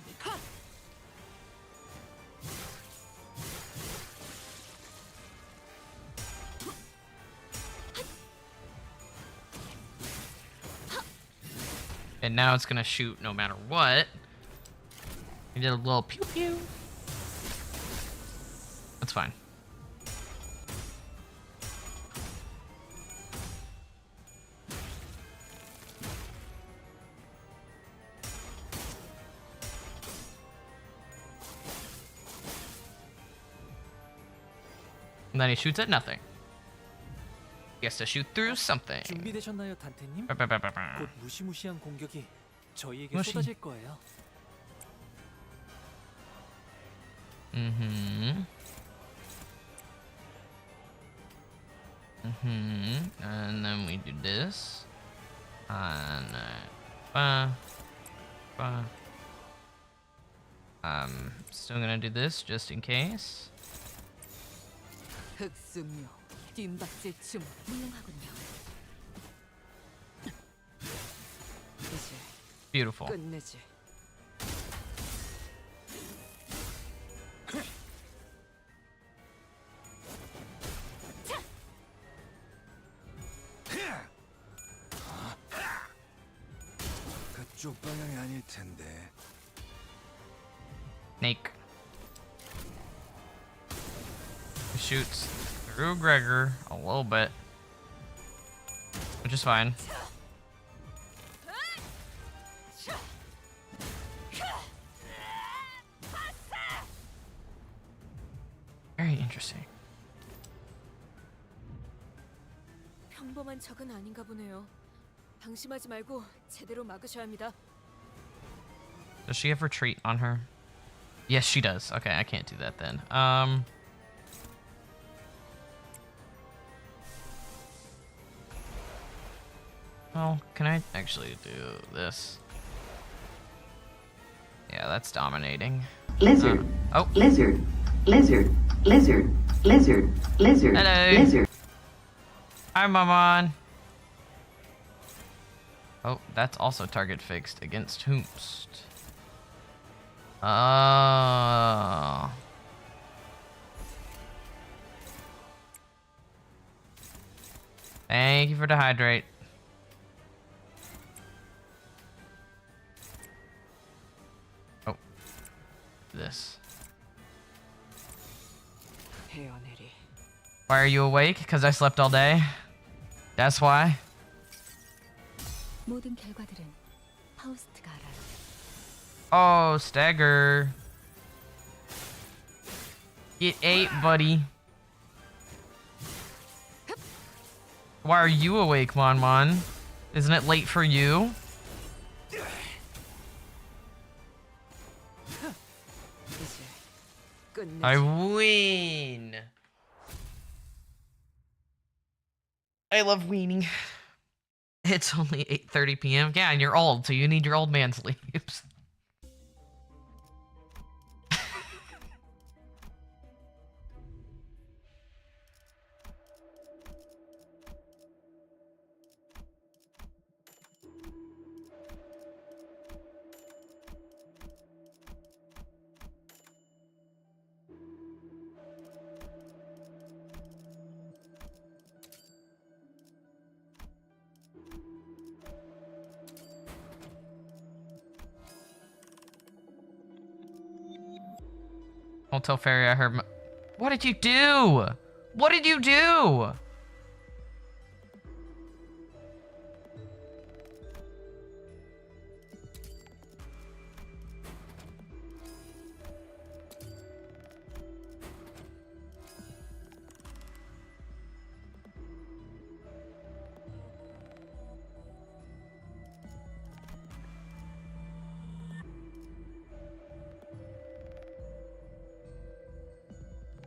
And now it's gonna shoot no matter what. We did a little pew pew. That's fine. And then he shoots at nothing. He has to shoot through something.
준비되셨나요, 단테님? 곧 무시무시한 공격이 저희에게
무시.
쏟아질 거예요.
And then we do this. And still gonna do this just in case.
흑수묘, 뒷박질 춤 훌륭하군요. 이제
Beautiful.
끝내지.
그쪽 방향이 아닐 텐데.
Snake. Shoots through Gregor a little bit, which is fine. Very interesting.
평범한 적은 아닌가 보네요. 방심하지 말고 제대로 막으셔야 합니다.
Does she have retreat on her? Yes, she does. Okay, I can't do that then. Well, can I actually do this? Yeah, that's dominating.
Lizard.
Oh.
Lizard. Lizard. Lizard. Lizard. Lizard.
Hello.
Lizard.
Hi, Maman. Oh, that's also target fixed against Hoomst. Oh. Thank you for the hydrate. Oh. This. Why are you awake? Because I slept all day? That's why?
모든 결과들은 파우스트가 알아요.
Oh, stagger. Get 8, buddy. Why are you awake, Mon Mon? Isn't it late for you? I win. I love weaning. It's only 8:30 p.m. Yeah, and you're old, so you need your old man sleeps. Hotel Fairy, I heard. What did you do? What did you do?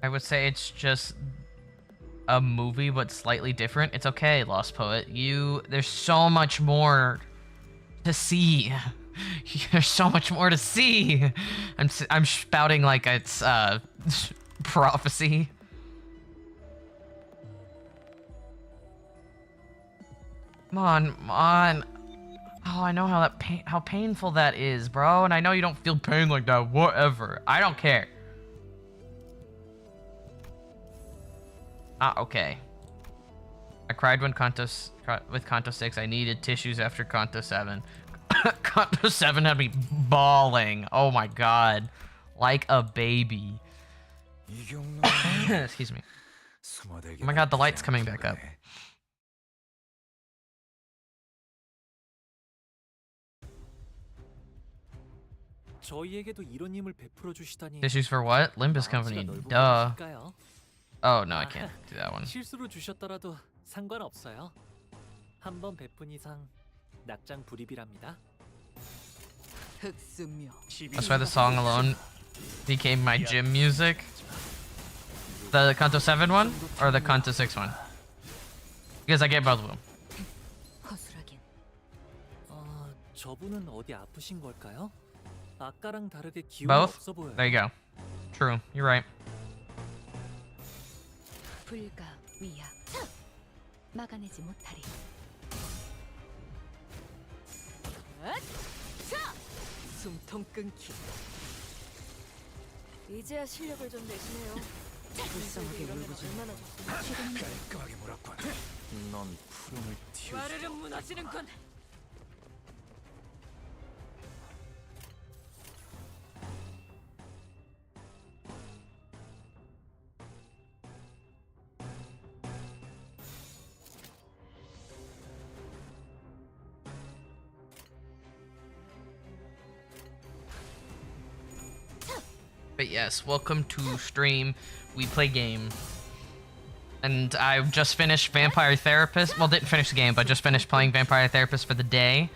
I would say it's just a movie, but slightly different. It's okay, Lost Poet. There's so much more to see. There's so much more to see. I'm spouting like it's prophecy. Come on, come on. Oh, I know how painful that is, bro. And I know you don't feel pain like that. Whatever. I don't care. Okay. I cried when with Kanto 6. I needed tissues after Kanto 7. Kanto 7 had me bawling. Oh my god. Like a baby. Excuse me. Oh my god, the light's coming back up. Tissues for what? Limbus Company. Duh. Oh no, I can't do that one.
실수로 주셨더라도 상관없어요. 한 번 베푼 이상 낙장 불입이랍니다.
That's why the song alone became my gym music. The Kanto 7 one or the Kanto 6 one? Because I get both of them.
저분은 어디 아프신 걸까요? 아까랑 다르게 기운이
Both?
없어 보여요.
There you go. True, you're right.
불가 위야 막아내지 못하리. 숨통 끊기.
이제야 실력을 좀 내시네요.
불쌍하게 울고 좀
깔끔하게 몰았군.
넌 푸름을 틔울
와르르 무너지는군.
But yes, welcome to stream. We play game. And I just finished Vampire Therapist. Well, didn't finish the game, but just finished playing Vampire Therapist for the day.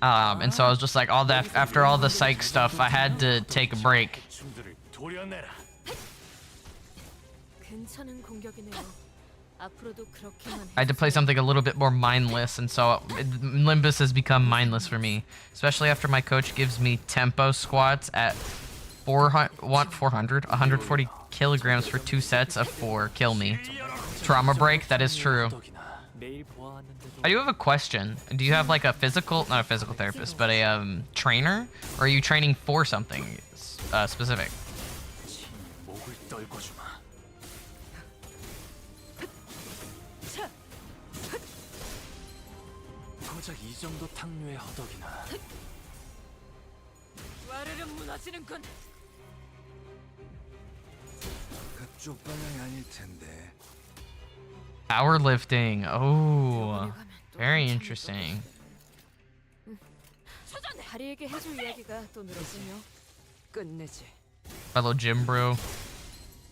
And so I was just like, all that after all the psych stuff, I had to take a break. I had to play something a little bit more mindless, and so Limbus has become mindless for me. Especially after my coach gives me tempo squats at 140 kilograms for 2 sets of 4. Kill me. Trauma break, that is true. I do have a question. Do you have like a not a physical therapist, but a trainer? Or are you training for something specific? Powerlifting. Oh, very interesting. Fellow gym bro.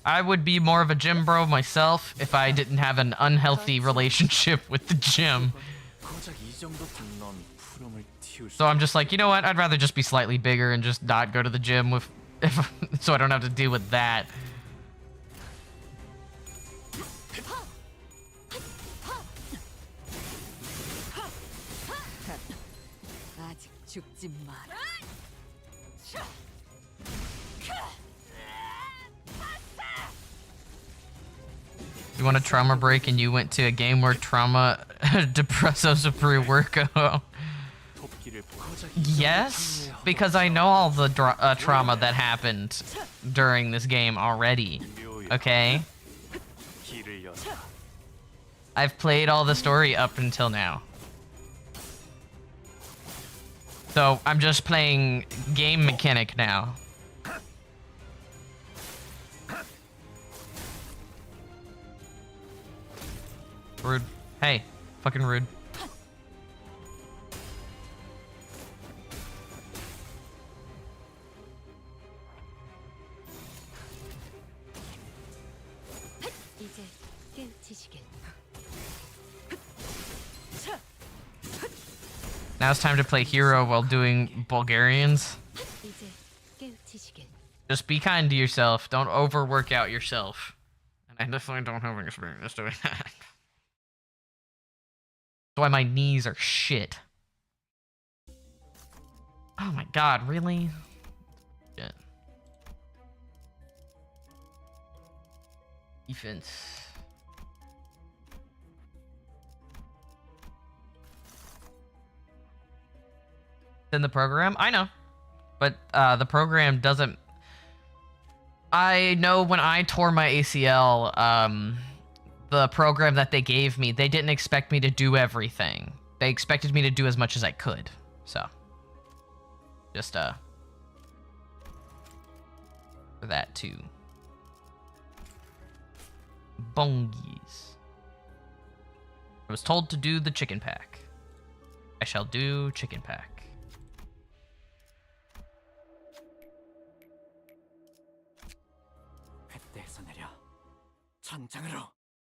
I would be more of a gym bro myself if I didn't have an unhealthy relationship with the gym. So I'm just like, you know what? I'd rather just be slightly bigger and just not go to the gym so I don't have to deal with that. You want a trauma break and you went to a game where trauma depressos a pre-workout? Yes, because I know all the trauma that happened during this game already. Okay? I've played all the story up until now. So I'm just playing game mechanic now. Rude. Hey, fucking rude. Now it's time to play hero while doing Bulgarians. Just be kind to yourself. Don't overwork out yourself. And I definitely don't have any experience doing that. That's why my knees are shit. Oh my god, really? Shit. Defense. In the program? I know. But the program doesn't... I know when I tore my ACL, the program that they gave me, they didn't expect me to do everything. They expected me to do as much as I could. So, just, for that too. Bongies. I was told to do the chicken pack. I shall do chicken pack.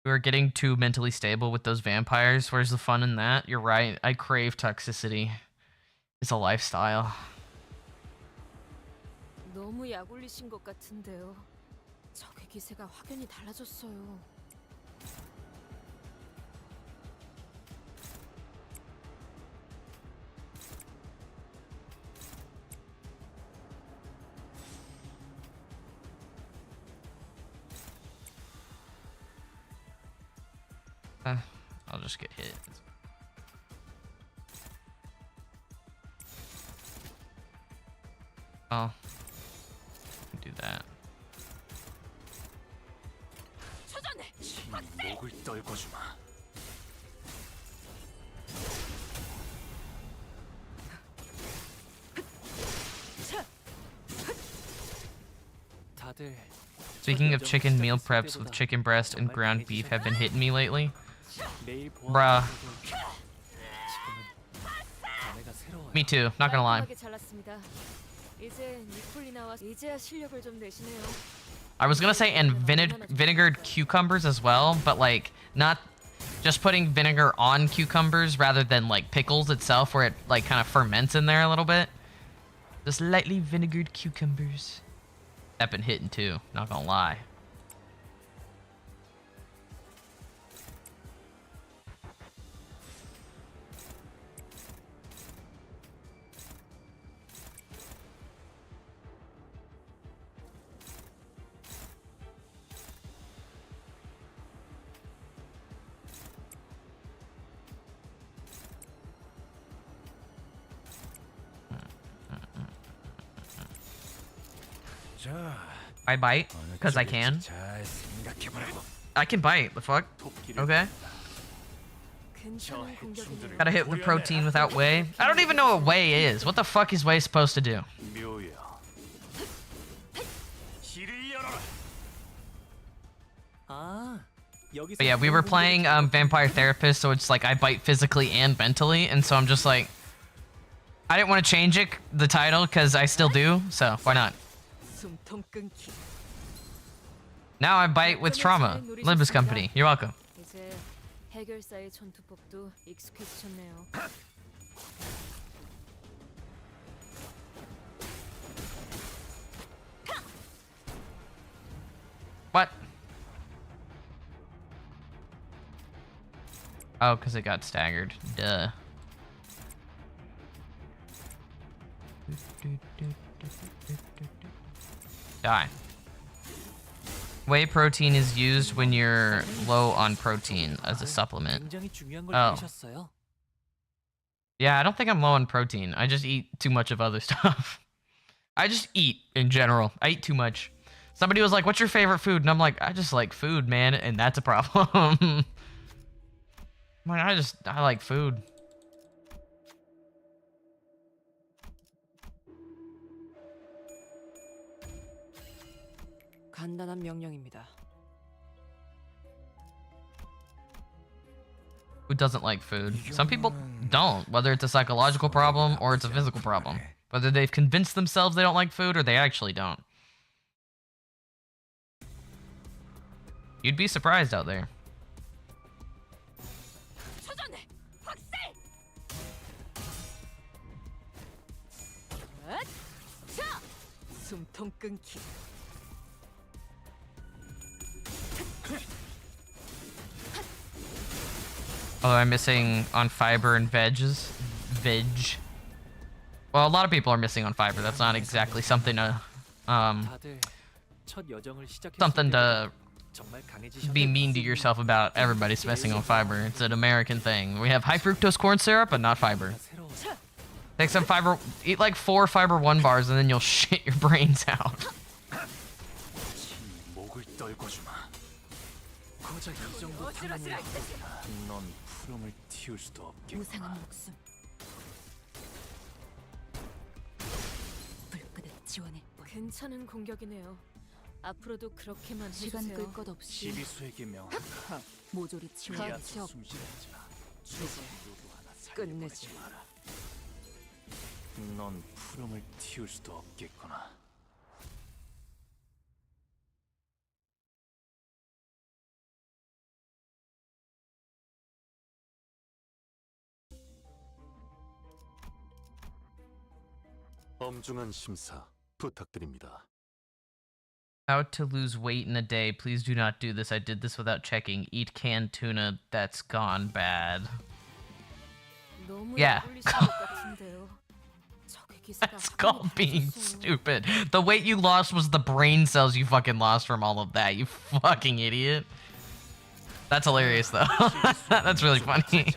We were getting too mentally stable with those vampires. Where's the fun in that? You're right. I crave toxicity. It's a lifestyle.
너무 약 올리신 것 같은데요. 적의 기세가 확연히 달라졌어요.
I'll just get hit. Oh, do that. Speaking of chicken, meal preps with chicken breast and ground beef have been hitting me lately. Bruh. Me too, not gonna lie. I was gonna say and vinegared cucumbers as well, but like not just putting vinegar on cucumbers rather than like pickles itself where it like kind of ferments in there a little bit. Just lightly vinegared cucumbers. That been hitting too, not gonna lie. I bite because I can. I can bite. The fuck? Okay. Gotta hit the protein without whey. I don't even know what whey is. What the fuck is whey supposed to do? But yeah, we were playing Vampire Therapist, so it's like I bite physically and mentally, and so I'm just like, I didn't want to change it, the title, because I still do, so why not? Now I bite with trauma. Limbus Company, you're welcome. What? Oh, because it got staggered. Duh. Die. Whey protein is used when you're low on protein as a supplement. Oh. Yeah, I don't think I'm low on protein. I just eat too much of other stuff. I just eat in general. I eat too much. Somebody was like, what's your favorite food? And I'm like, I just like food, man. And that's a problem. I like food.
간단한 명령입니다.
Who doesn't like food? Some people don't, whether it's a psychological problem or it's a physical problem. Whether they've convinced themselves they don't like food or they actually don't. You'd be surprised out there. Although I'm missing on fiber and veggies. Well, a lot of people are missing on fiber. That's not exactly something to be mean to yourself about. Everybody's missing on fiber. It's an American thing. We have high fructose corn syrup, but not fiber. Take some fiber, eat like 4 fiber 1 bars, and then you'll shit your brains out.
괜찮은 공격이네요. 앞으로도 그렇게만
시간
해주세요.
끌 것 없이
시비수에게 명.
모조리 치워버려.
끝내지.
넌 푸름을 틔울 수도 없겠구나.
엄중한 심사 부탁드립니다.
How to lose weight in a day. Please do not do this. I did this without checking. Eat canned tuna. That's gone bad. Yeah. That's called being stupid. The weight you lost was the brain cells you fucking lost from all of that. You fucking idiot. That's hilarious though. That's really funny.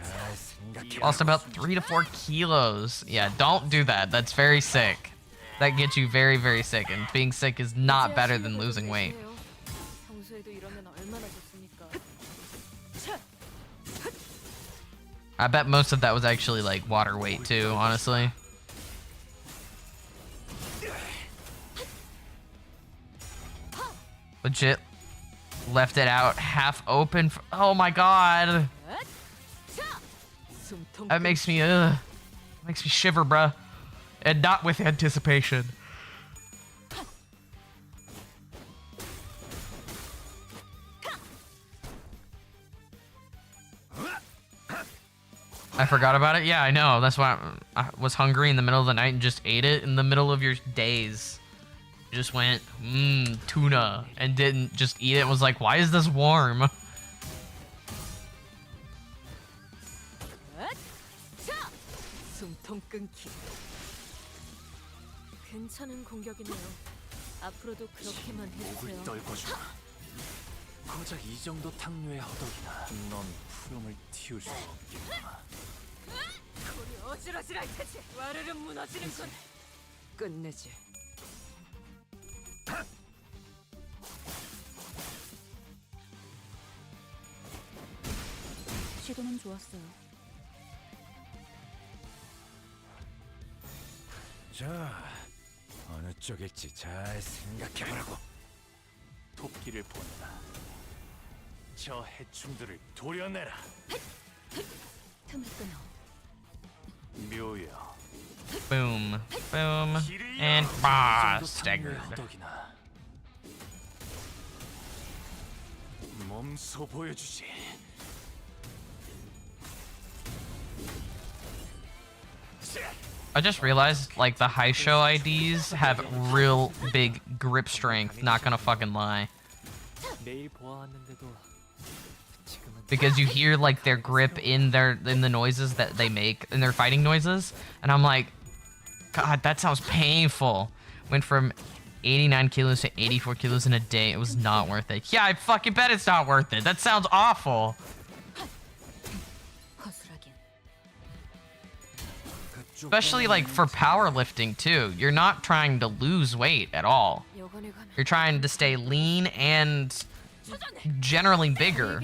Lost about 3 to 4 kilos. Yeah, don't do that. That's very sick. That gets you very, very sick. And being sick is not better than losing weight. I bet most of that was actually like water weight too, honestly. Legit left it out half open. Oh my god. That makes me shiver, bruh. And not with anticipation. I forgot about it. Yeah, I know. That's why I was hungry in the middle of the night and just ate it in the middle of your days. You just went, tuna, and didn't just eat it. And was like, why is this warm?
괜찮은 공격이네요. 앞으로도 그렇게만 해주세요.
떨궈주마. 고작 이 정도 탕류의 허덕이나 넌 푸름을 틔울 수 없겠구나.
우리 어지러지랄 테지. 와르르 무너지는군.
끝내지.
시도는 좋았어요.
자, 어느 쪽일지 잘 생각해보라고.
토끼를 보내라. 저 해충들을 도려내라.
틈을 끊어.
묘여.
Boom, boom, and staggered.
몸소 보여주지.
I just realized, like, the high show IDs have real big grip strength, not gonna fucking lie. Because you hear, like, their grip in the noises that they make, in their fighting noises, and I'm like, God, that sounds painful. Went from 89 kilos to 84 kilos in a day. It was not worth it. Yeah, I fucking bet it's not worth it. That sounds awful. Especially like for powerlifting too. You're not trying to lose weight at all. You're trying to stay lean and generally bigger.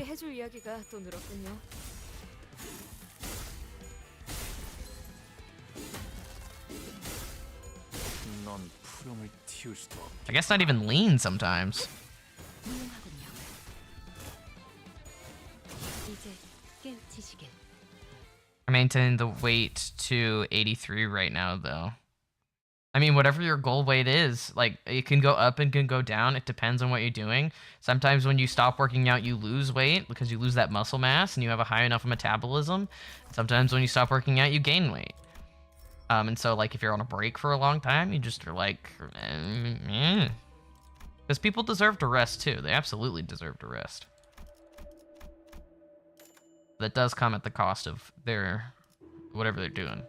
I guess not even lean sometimes.
이제 깨우치시길.
I maintain the weight to 83 right now, though. I mean, whatever your goal weight is, like, it can go up and can go down. It depends on what you're doing. Sometimes when you stop working out, you lose weight because you lose that muscle mass and you have a high enough metabolism. Sometimes when you stop working out, you gain weight. And so, like, if you're on a break for a long time, you just are like, because people deserve to rest, too. They absolutely deserve to rest. That does come at the cost of their, whatever they're doing.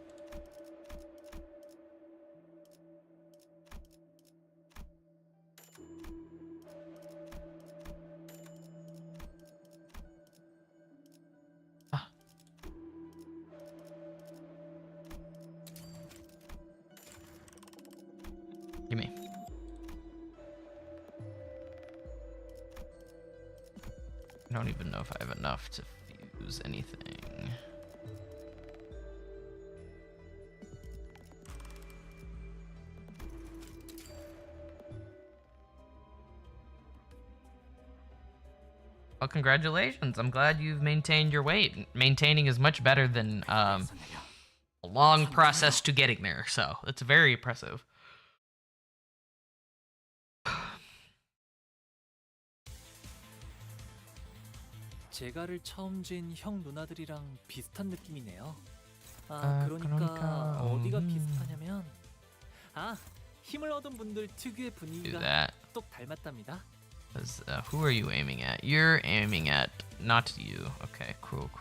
Gimme. I don't even know if I have enough to fuse anything. Well, congratulations. I'm glad you've maintained your weight. Maintaining is much better than a long process to getting there, so it's very impressive.
제가를 처음 쥔 형 누나들이랑 비슷한 느낌이네요. 그러니까 어디가 비슷하냐면 힘을 얻은 분들 특유의 분위기가 똑 닮았답니다.
Who are you aiming at? You're aiming at not you. Okay, cool.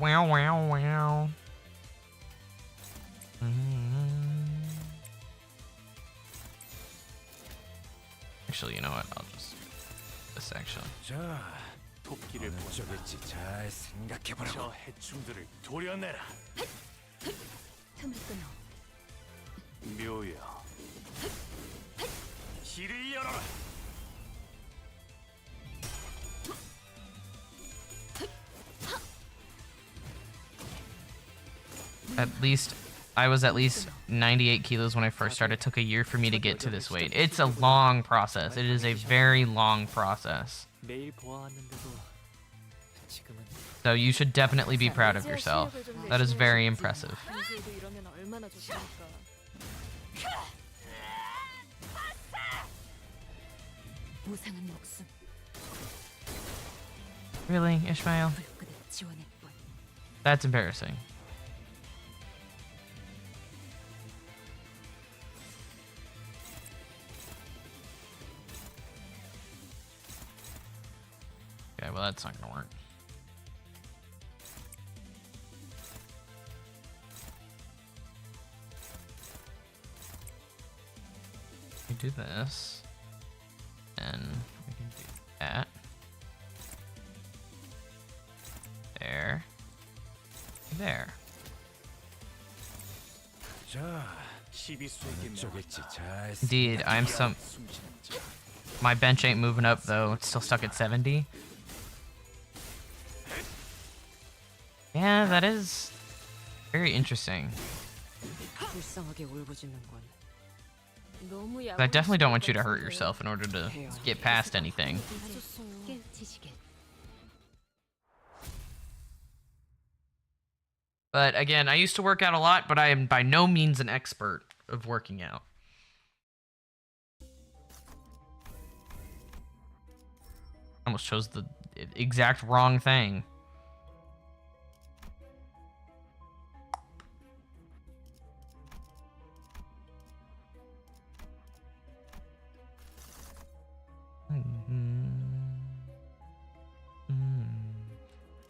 Wow. Actually, you know what? I'll just this actually.
도끼를 보내라. 잘 생각해보라고. 저 해충들을 도려내라.
틈을 끊어.
묘야. 길을 열어라.
I was at least 98 kilos when I first started. It took a year for me to get to this weight. It's a long process. It is a very long process. So you should definitely be proud of yourself. That is very impressive. Really, Ishmael? That's embarrassing. Okay, well that's not gonna work. We do this, and we can do that. There. Indeed, my bench ain't moving up though. It's still stuck at 70. Yeah, that is very interesting. I definitely don't want you to hurt yourself in order to get past anything. But again, I used to work out a lot, but I am by no means an expert of working out. Almost chose the exact wrong thing.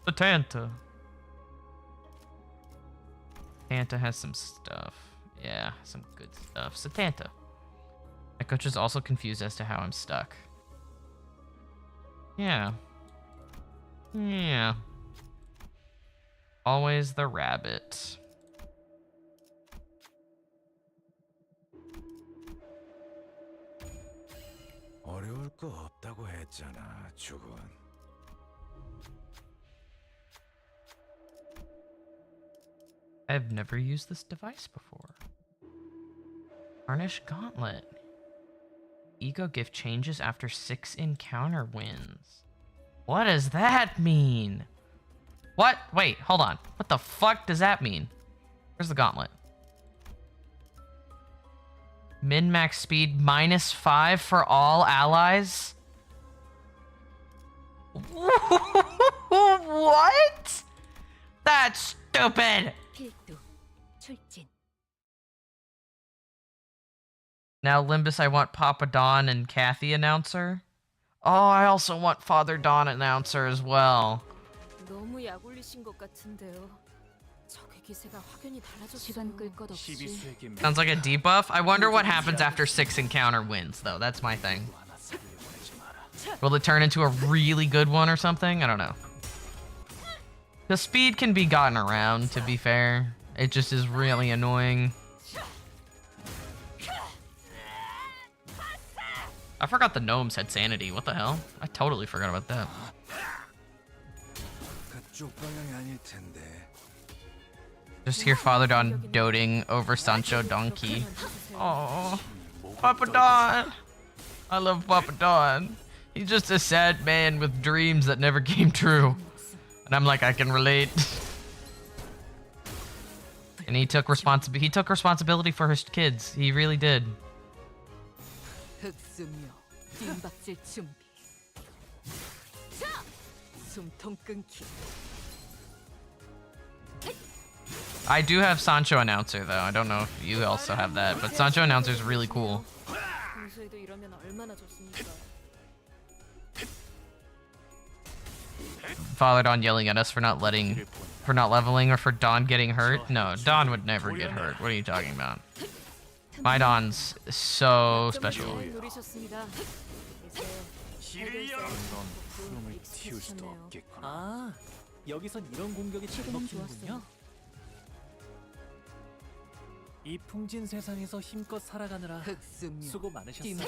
Satanta. Satanta has some stuff. Yeah, some good stuff. Satanta. My coach is also confused as to how I'm stuck. Yeah. Always the rabbit.
어려울 거 없다고 했잖아, 죽은.
I've never used this device before. Harnish Gauntlet. Ego gift changes after 6 encounter wins. What does that mean? What? Wait, hold on. What the fuck does that mean? Where's the gauntlet? Min-max speed -5 for all allies? What? That's stupid! Now, Limbus, I want Papa Don and Kathy announcer. Oh, I also want Father Don announcer as well.
너무 약 올리신 것 같은데요. 적의 기세가 확연히 달라졌어요.
시간 끌 것 없이.
Sounds like a debuff. I wonder what happens after 6 encounter wins, though. That's my thing. Will it turn into a really good one or something? I don't know. The speed can be gotten around, to be fair. It just is really annoying. I forgot the gnomes had sanity. What the hell? I totally forgot about that. Just hear Father Don doting over Sancho Donkey. Oh, Papa Don. I love Papa Don. He's just a sad man with dreams that never came true. And I'm like, I can relate. And he took responsibility for his kids. He really did. I do have Sancho announcer though. I don't know if you also have that, but Sancho announcer is really cool. Father Don yelling at us for not leveling or for Don getting hurt. No, Don would never get hurt. What are you talking about? My Don's so special.
아, 여기선 이런 공격이 잘 먹히는군요. 이 풍진 세상에서 힘껏 살아가느라 수고 많으셨어요.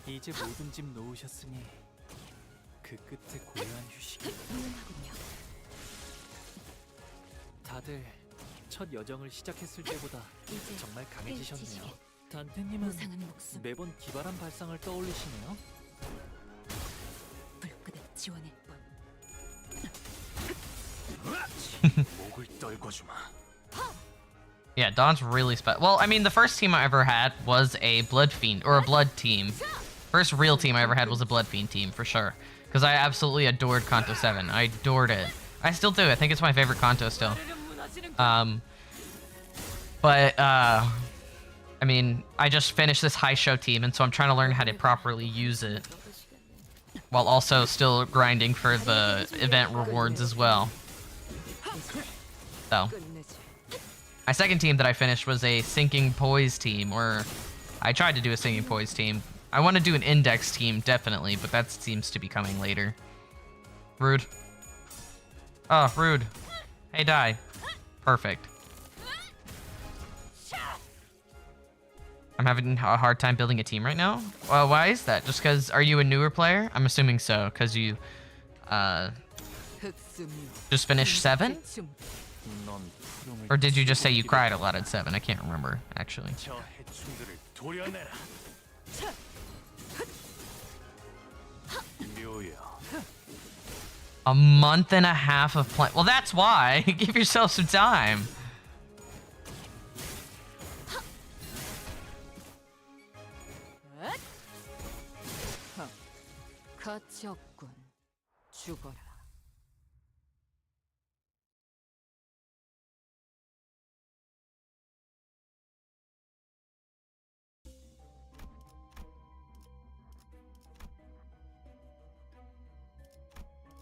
이제 모든 짐 놓으셨으니 그 끝에 고요한 휴식이. 다들 첫 여정을 시작했을 때보다 정말 강해지셨네요. 단테님은 매번 기발한 발상을 떠올리시네요.
불끈의 지원의
목을 떨궈주마.
Yeah, Don's really special. Well, I mean, the first team I ever had was a Blood Fiend, or a Blood team. First real team I ever had was a Blood Fiend team, for sure. Because I absolutely adored Kanto 7. I adored it. I still do. I think it's my favorite Kanto still. I mean, I just finished this high show team, and so I'm trying to learn how to properly use it. While also still grinding for the event rewards as well. So. My second team that I finished was a Sinking Poise team, or I tried to do a Sinking Poise team. I want to do an Index team, definitely, but that seems to be coming later. Rude. Oh, rude. Hey, die. Perfect. I'm having a hard time building a team right now. Well, why is that? Just because, are you a newer player? I'm assuming so, because you, just finished 7? Or did you just say you cried a lot at 7? I can't remember, actually. A month and a half of play. Well, that's why. Give yourself some time.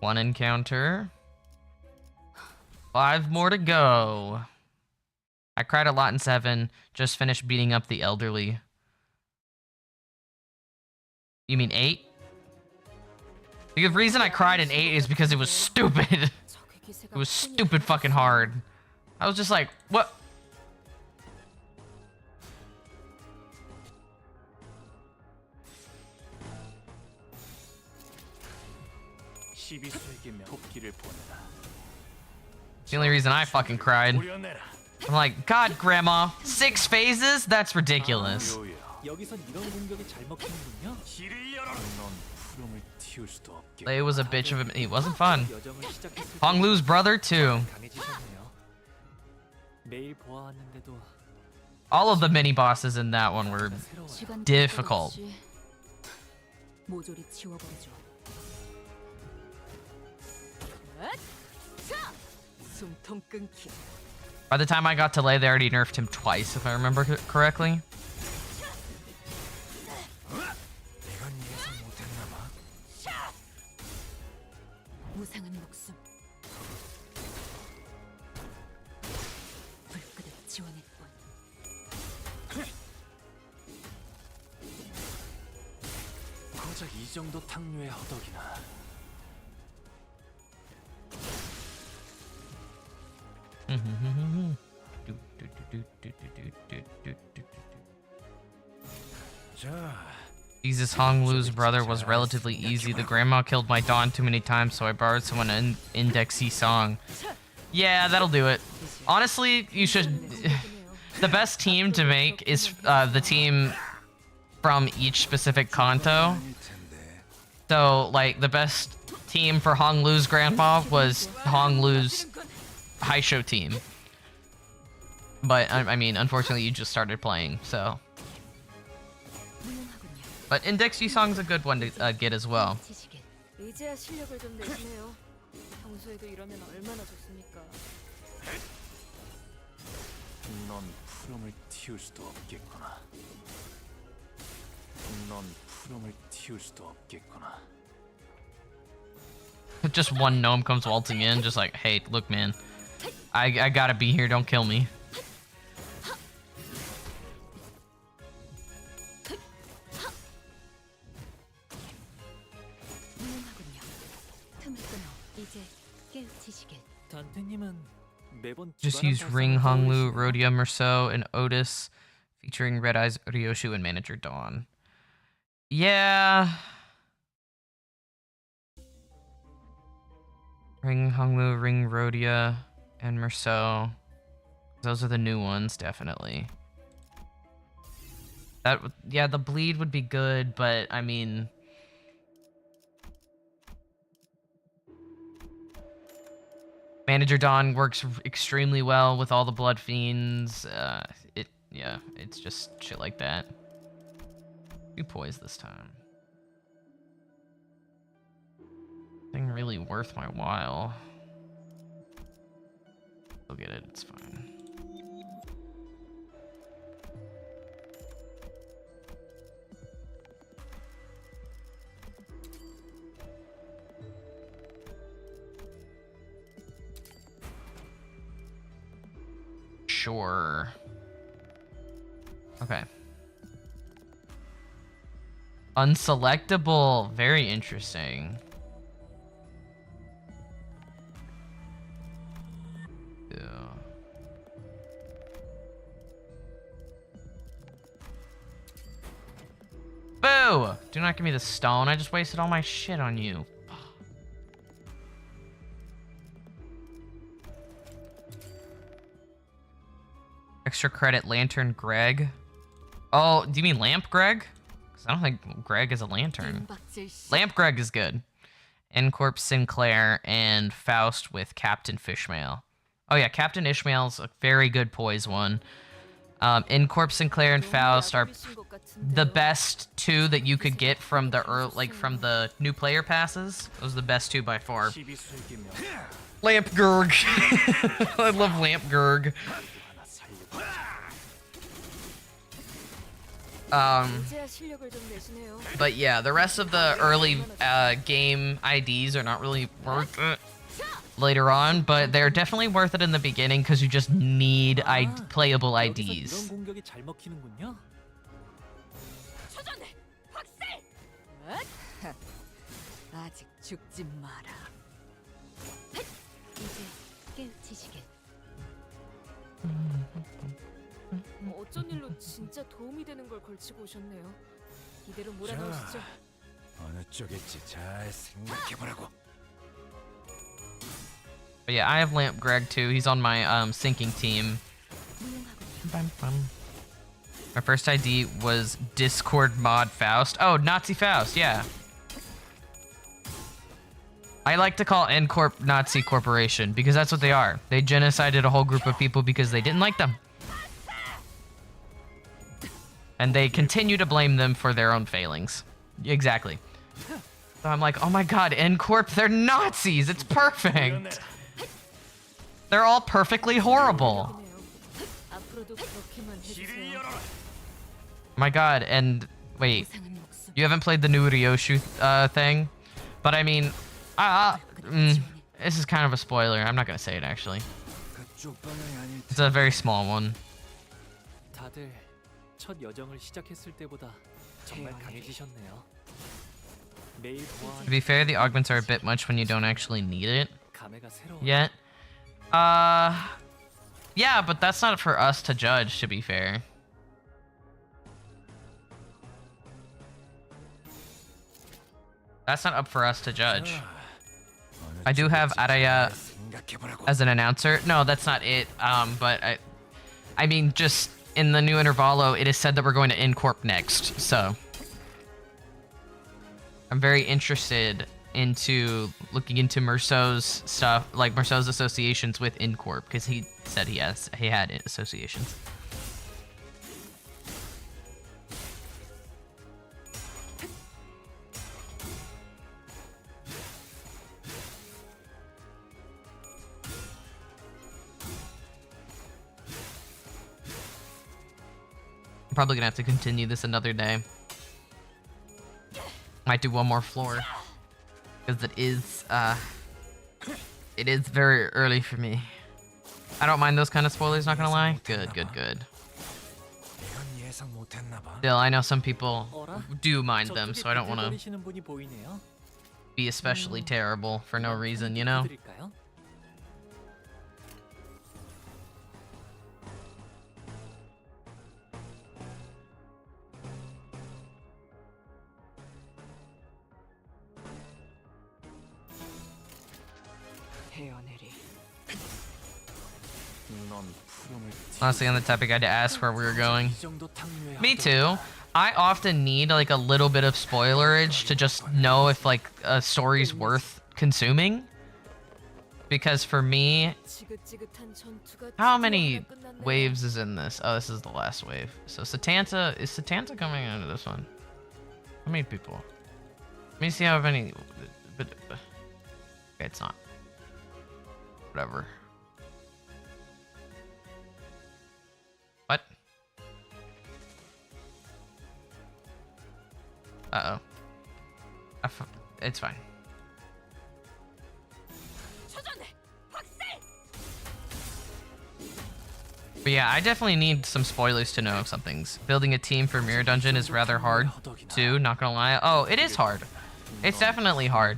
One encounter. 5 more to go. I cried a lot in 7. Just finished beating up the elderly. You mean 8? The reason I cried in 8 is because it was stupid. It was stupid fucking hard. I was just like, what? The only reason I fucking cried. I'm like, God, Grandma, 6 phases? That's ridiculous.
여기선 이런 공격이 잘 먹히는군요. 넌 푸름을 틔울 수도 없겠고.
Lei was a bitch of a. He wasn't fun.
여정을 시작했을
Hong Lu's brother too.
강해지셨네요. 매일 보아왔는데도
All of the mini bosses in that one were difficult.
모조리 치워버리죠. 숨통 끊기.
By the time I got to Lei, they already nerfed him twice, if I remember correctly.
무상한 목숨. 불끄듯 지원할 뿐.
고작 이 정도 탕류의 허덕이나. Jesus, Hong Lu's brother was relatively easy. The grandma killed my Dawn too many times, so I borrowed someone an indexy song. Yeah, that'll do it. Honestly, you should... The best team to make is the team from each specific kanto. So, like, the best team for Hong Lu's grandma was Hong Lu's Haisho team. But, I mean, unfortunately, you just started playing, so... But indexy song's a good one to get as well.
이제야 실력을 좀 내시네요. 평소에도 이러면 얼마나 좋습니까?
넌 푸름을 틔울 수도 없겠구나. 넌 푸름을 틔울 수도 없겠구나.
Just one gnome comes waltzing in, just like, hey, look, man. I gotta be here, don't kill me. Just use Ring, Honglu, Rhodia, Merceau, and Otis, featuring Red Eyes, Ryoshu, and Manager Dawn. Yeah. Ring, Honglu, Ring, Rhodia, and Merceau. Those are the new ones, definitely. Yeah, the bleed would be good, but I mean... Manager Dawn works extremely well with all the Blood Fiends. Yeah, it's just shit like that. You poise this time. Nothing really worth my while. I'll get it, it's fine. Sure. Okay. Unselectable. Very interesting. Yeah. Boo! Do not give me the stone. I just wasted all my shit on you. Extra credit, Lantern Greg. Oh, do you mean Lamp Greg? Because I don't think Greg is a lantern. Lamp Greg is good. N-Corp Sinclair and Faust with Captain Fishmail. Oh yeah, Captain Ishmael's a very good poise one. N-Corp Sinclair and Faust are the best two that you could get from the from the new player passes. Those are the best two by far. Lamp Gurg. I love Lamp Gurg. But yeah, the rest of the early game IDs are not really worth it later on, but they're definitely worth it in the beginning because you just need playable IDs.
어쩐 일로 진짜 도움이 되는 걸 걸치고 오셨네요. 이대로 몰아넣으시죠.
어느 쪽일지 잘 생각해보라고.
But yeah, I have Lamp Greg too. He's on my sinking team. My first ID was Discord mod Faust. Oh, Nazi Faust, yeah. I like to call N-Corp Nazi Corporation because that's what they are. They genocided a whole group of people because they didn't like them. And they continue to blame them for their own failings. Exactly. So I'm like, oh my god, N-Corp, they're Nazis! It's perfect! They're all perfectly horrible. My god, and wait. You haven't played the new Ryoshu thing? But I mean, this is kind of a spoiler. I'm not gonna say it actually. It's a very small one.
첫 여정을 시작했을 때보다 정말 강해지셨네요.
To be fair, the augments are a bit much when you don't actually need it yet. Yeah, but that's not for us to judge, to be fair. That's not up for us to judge. I do have Araya as an announcer. No, that's not it. But I mean, just in the new Intervallo, it is said that we're going to N-Corp next, so I'm very interested into looking into Merceau's stuff, like Merceau's associations with N-Corp, because he said he had associations. I'm probably gonna have to continue this another day. Might do one more floor, because it is very early for me. I don't mind those kind of spoilers, not gonna lie. Good, good, good. Still, I know some people do mind them, so I don't want to be especially terrible for no reason, you know? Honestly, on the topic, I had to ask where we were going. Me too. I often need like a little bit of spoilerage to just know if like a story's worth consuming. Because for me, how many waves is in this? Oh, this is the last wave. So is Satanta coming into this one? How many people? Let me see how many. Okay, it's not. Whatever. What? Uh-oh. It's fine. But yeah, I definitely need some spoilers to know if something's. Building a team for Mirror Dungeon is rather hard, too, not gonna lie. Oh, it is hard. It's definitely hard.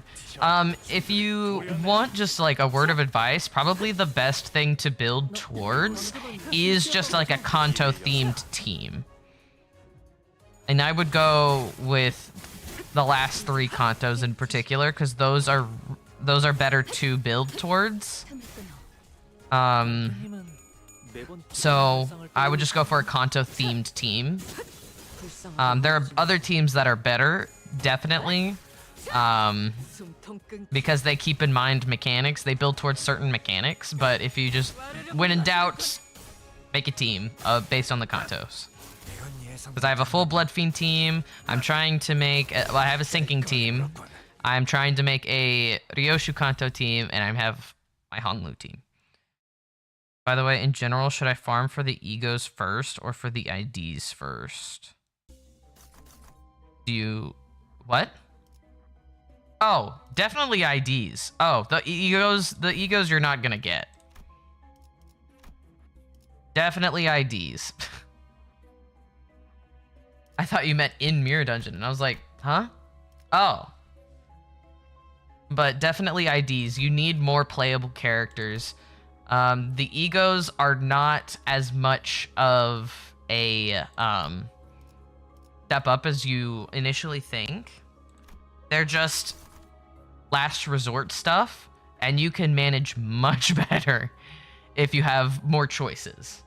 If you want just like a word of advice, probably the best thing to build towards is just like a Kanto themed team. And I would go with the last 3 Kantos in particular, because those are better to build towards. So I would just go for a Kanto themed team. There are other teams that are better, definitely. Because they keep in mind mechanics, they build towards certain mechanics, but if you just, when in doubt, make a team based on the Kantos. Because I have a full Blood Fiend team, I'm trying to make, I have a Sinking team, I'm trying to make a Ryoshu Kanto team, and I have my Honglu team. By the way, in general, should I farm for the egos first, or for the IDs first? What? Oh, definitely IDs. Oh, the egos you're not gonna get. Definitely IDs. I thought you meant in Mirror Dungeon, and I was like, huh? Oh. But definitely IDs. You need more playable characters. The egos are not as much of a step up as you initially think. They're just last resort stuff, and you can manage much better if you have more choices.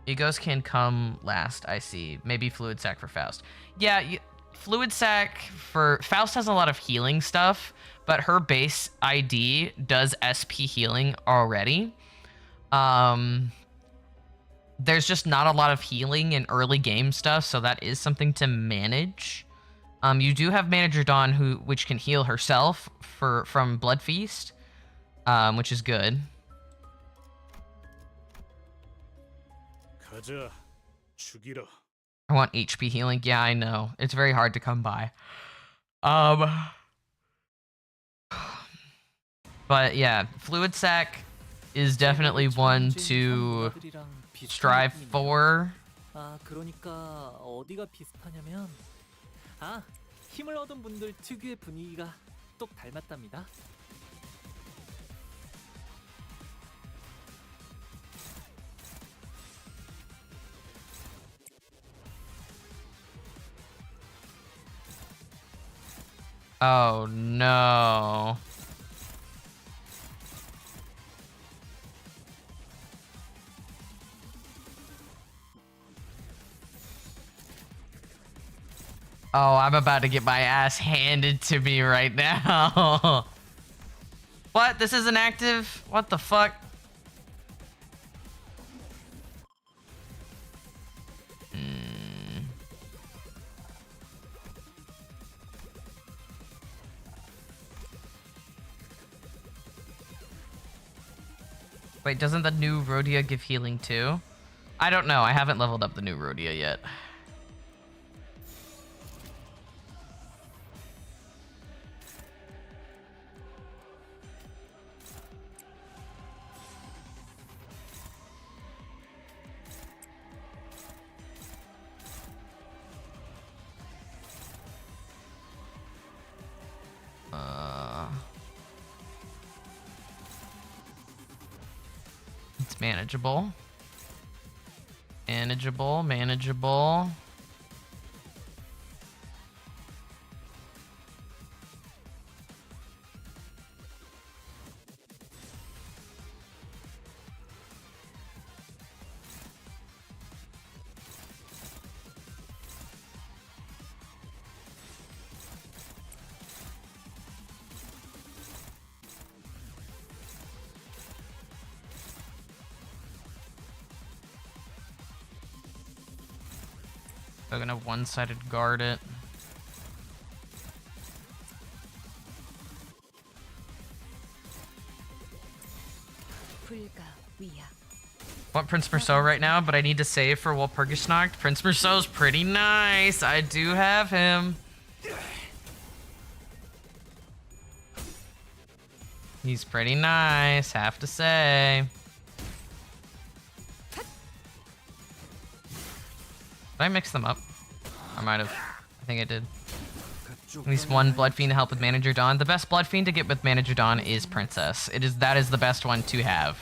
Egos can come last, I see. Maybe Fluid Sac for Faust. Yeah, Fluid Sac for... Faust has a lot of healing stuff, but her base ID does SP healing already. There's just not a lot of healing in early game stuff, so that is something to manage. You do have Manager Dawn, which can heal herself from Blood Feast, which is good. I want HP healing. Yeah, I know. It's very hard to come by. But yeah, Fluid Sac is definitely one to strive for.
그러니까 어디가 비슷하냐면 힘을 얻은 분들 특유의 분위기가 똑 닮았답니다.
Oh no. Oh, I'm about to get my ass handed to me right now. What? This isn't active? What the fuck? Wait, doesn't the new Rhodia give healing too? I don't know. I haven't leveled up the new Rhodia yet. It's manageable. Manageable. They're gonna one-sided guard it. Want Prince Merceau right now, but I need to save for Walpurgisnacht. Prince Merceau's pretty nice. I do have him. He's pretty nice, have to say. Did I mix them up? I might have. I think I did. At least one Blood Fiend to help with Manager Dawn. The best Blood Fiend to get with Manager Dawn is Princess. That is the best one to have.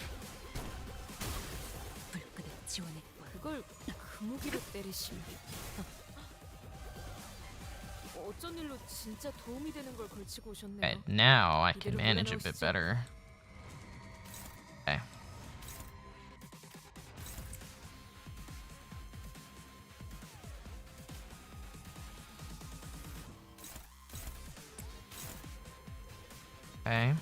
Okay, now I can manage a bit better. Okay. Okay.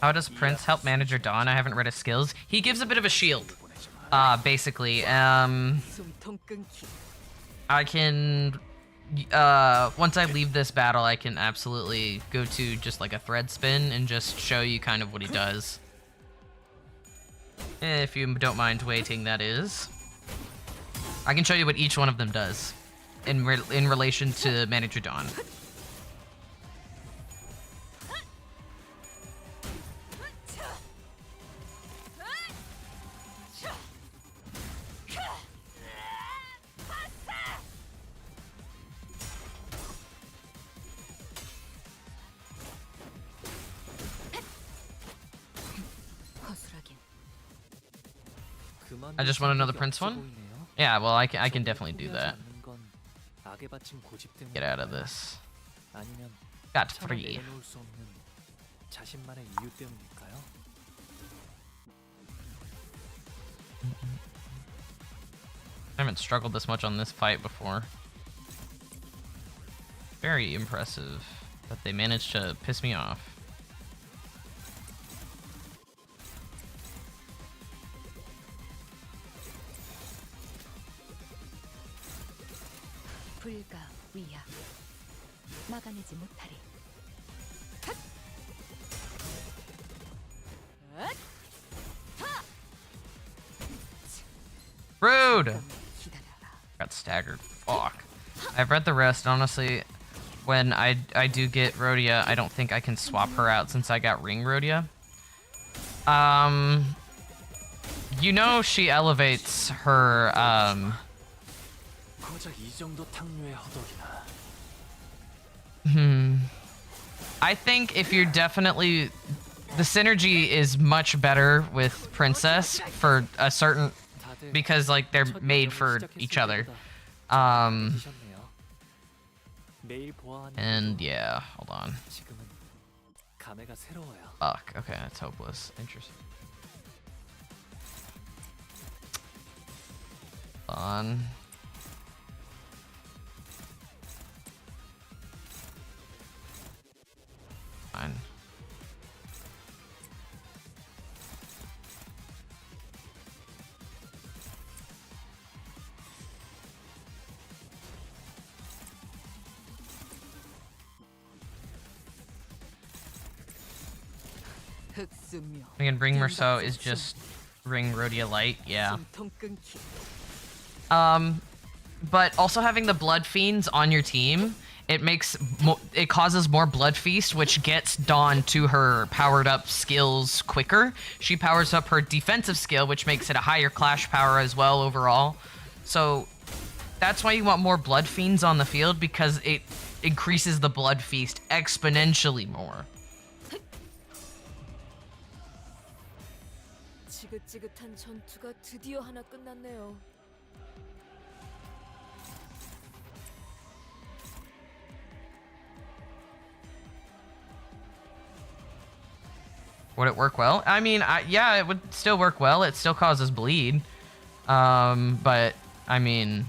How does Prince help Manager Dawn? I haven't read his skills. He gives a bit of a shield. Basically. I can... once I leave this battle, I can absolutely go to just like a thread spin and just show you kind of what he does. If you don't mind waiting, that is. I can show you what each one of them does in relation to Manager Dawn. I just want another Prince one? Yeah, well, I can definitely do that. Get out of this. Got 3. I haven't struggled this much on this fight before. Very impressive that they managed to piss me off.
불가 위야 막아내지 못하리.
Rude! Got staggered. Fuck. I've read the rest. Honestly, when I do get Rhodia, I don't think I can swap her out since I got Ring Rhodia. You know she elevates her, I think if you're definitely... The synergy is much better with Princess for a certain... Because, like, they're made for each other. And, yeah, hold on. Fuck, okay, that's hopeless. Interesting. Hold on. Fine. Again, Ring Merceau is just Ring Rhodia Light, yeah. But also having the Blood Fiends on your team, it causes more Blood Feast, which gets Dawn to her powered up skills quicker. She powers up her defensive skill, which makes it a higher clash power as well overall. So that's why you want more Blood Fiends on the field, because it increases the Blood Feast exponentially more.
지긋지긋한 전투가 드디어 하나 끝났네요.
Would it work well? I mean, yeah, it would still work well. It still causes bleed. But, I mean...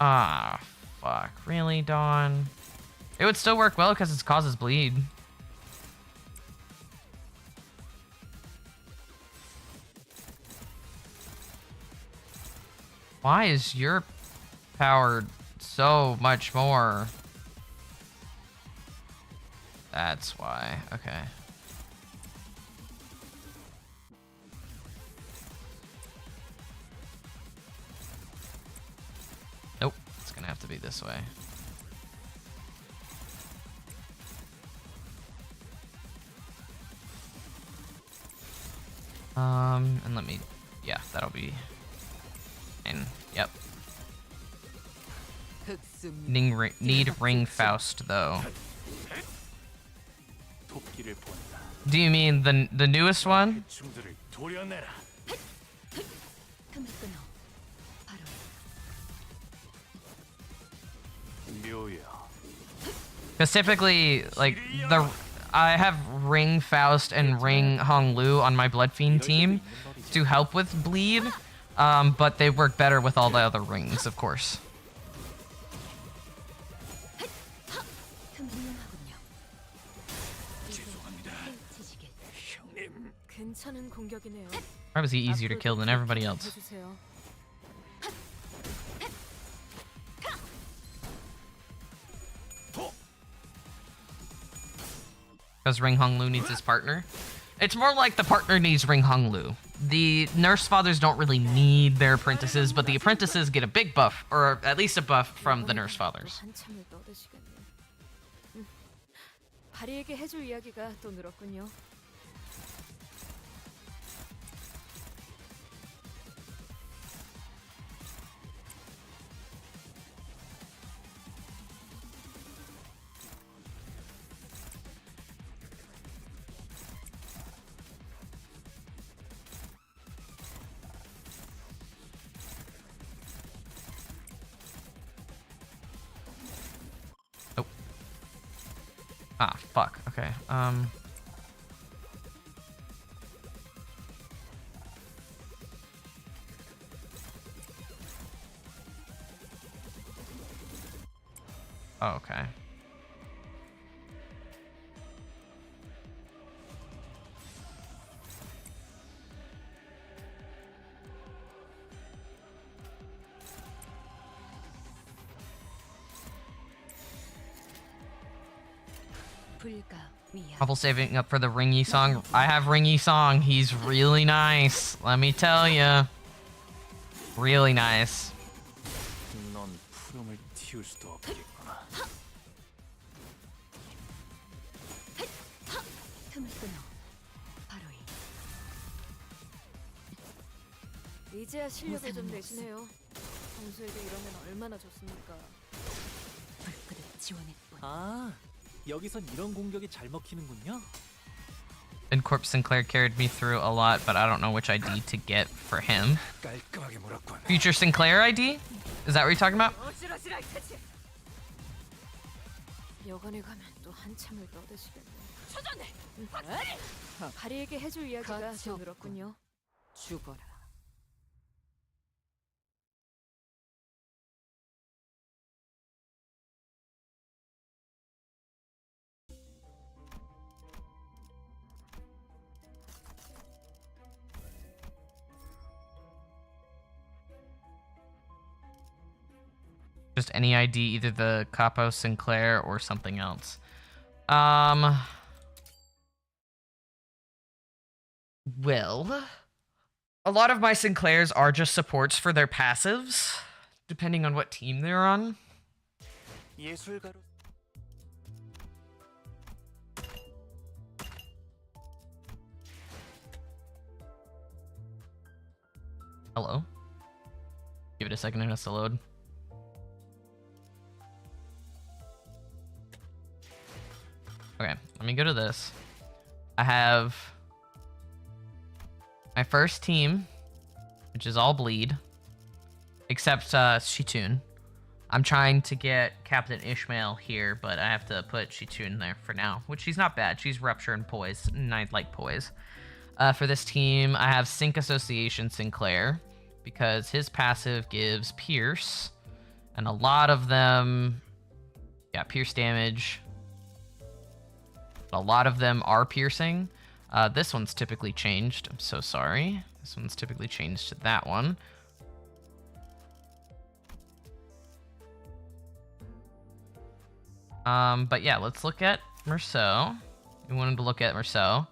Ah, fuck. Really, Dawn? It would still work well because it causes bleed. Why is your power so much more? That's why. Okay. Nope. It's gonna have to be this way. And let me... Yeah, that'll be... And, yep. Need Ring Faust, though. Do you mean the newest one? Because typically, like, I have Ring Faust and Ring Honglu on my Blood Fiend team to help with bleed, but they work better with all the other rings, of course. Why was he easier to kill than everybody else? Because Ring Honglu needs his partner? It's more like the partner needs Ring Honglu. the nurse fathers don't really need their apprentices, but the apprentices get a big buff, or at least a buff from the nurse fathers.
한참을 떠드시겠네. 바리에게 해줄 이야기가 또 늘었군요.
Ah, fuck. Okay. Oh, okay. Couple saving up for the Ringy song. I have Ringy song. He's really nice. Let me tell you. Really nice.
넌 푸름을 틔울 수도 없겠구나.
틈을 끊어. 바로
이제야 실력을 좀 내시네요. 평소에도 이러면 얼마나 좋습니까?
불끄듯 지원해.
아, 여기선 이런 공격이 잘 먹히는군요.
Corp Sinclair carried me through a lot, but I don't know which ID to get for him. Future Sinclair ID? Is that what you're talking about?
여관에 가면 또 한참을 떠드시겠네. 바리에게 해줄 이야기가 또 늘었군요.
죽어라.
Just any ID, either the Capo Sinclair or something else. Well, a lot of my Sinclairs are just supports for their passives, depending on what team they're on.
예술가로
Hello. Give it a second, it has to load. Okay, let me go to this. I have my first team, which is all bleed, except Shitun. I'm trying to get Captain Ishmael here, but I have to put Shitun there for now, which she's not bad. She's Rupture and Poise, and I like Poise. For this team, I have Sync Association Sinclair, because his passive gives Pierce, and a lot of them, yeah, Pierce damage. A lot of them are piercing. This one's typically changed. I'm so sorry. This one's typically changed to that one. But yeah, let's look at Merceau. We wanted to look at Merceau.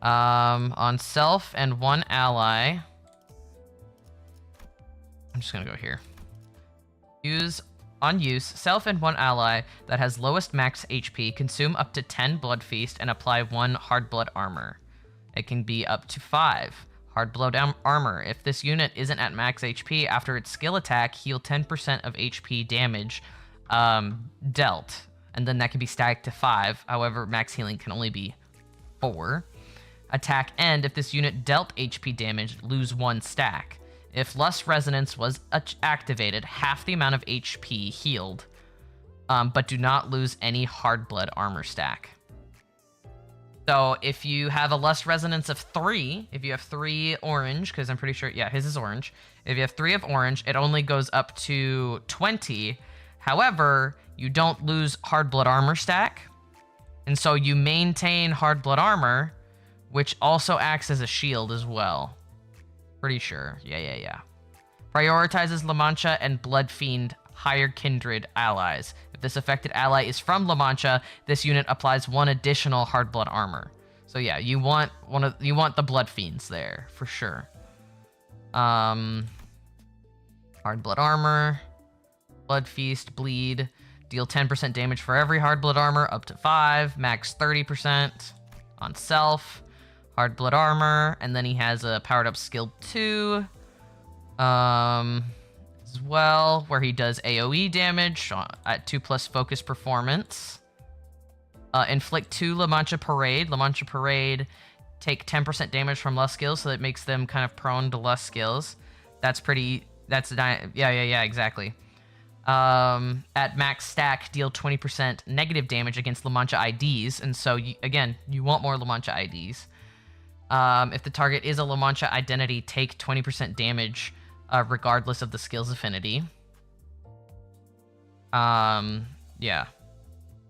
On self and one ally. I'm just gonna go here. On use, self and one ally that has lowest max HP consume up to 10 Blood Feast and apply 1 Hard Blood Armor. It can be up to 5 Hard Blood Armor. If this unit isn't at max HP, after its skill attack, heal 10% of HP damage dealt. And then that can be stacked to 5. However, max healing can only be 4. Attack end, if this unit dealt HP damage, lose 1 stack. If Lust Resonance was activated, half the amount of HP healed, but do not lose any Hard Blood Armor stack. So if you have a Lust Resonance of 3, if you have 3 orange, because I'm pretty sure, yeah, his is orange. If you have 3 of orange, it only goes up to 20. However, you don't lose Hard Blood Armor stack. And so you maintain Hard Blood Armor, which also acts as a shield as well. Pretty sure. Yeah. Prioritizes La Mancha and Blood Fiend higher kindred allies. If this affected ally is from La Mancha, this unit applies 1 additional Hard Blood Armor. So yeah, you want the Blood Fiends there for sure. Hard Blood Armor, Blood Feast, Bleed, deal 10% damage for every Hard Blood Armor up to 5, max 30% on self. Hard Blood Armor, and then he has a powered up skill 2 as well, where he does AoE damage at 2+ focus performance. Inflict 2 La Mancha Parade. La Mancha Parade take 10% damage from lust skills, so that makes them kind of prone to lust skills. That's pretty... Yeah, exactly. At max stack, deal 20% negative damage against La Mancha IDs, and so, again, you want more La Mancha IDs. If the target is a La Mancha identity, take 20% damage regardless of the skill's affinity. Yeah.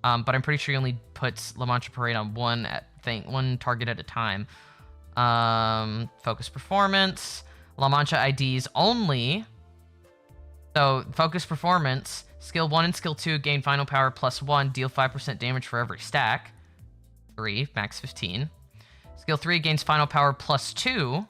But I'm pretty sure he only puts La Mancha Parade on one target at a time. Focus Performance. La Mancha IDs only. So, Focus Performance. Skill 1 and Skill 2 gain Final Power +1. Deal 5% damage for every stack. 3. Max 15. Skill 3 gains Final Power +2.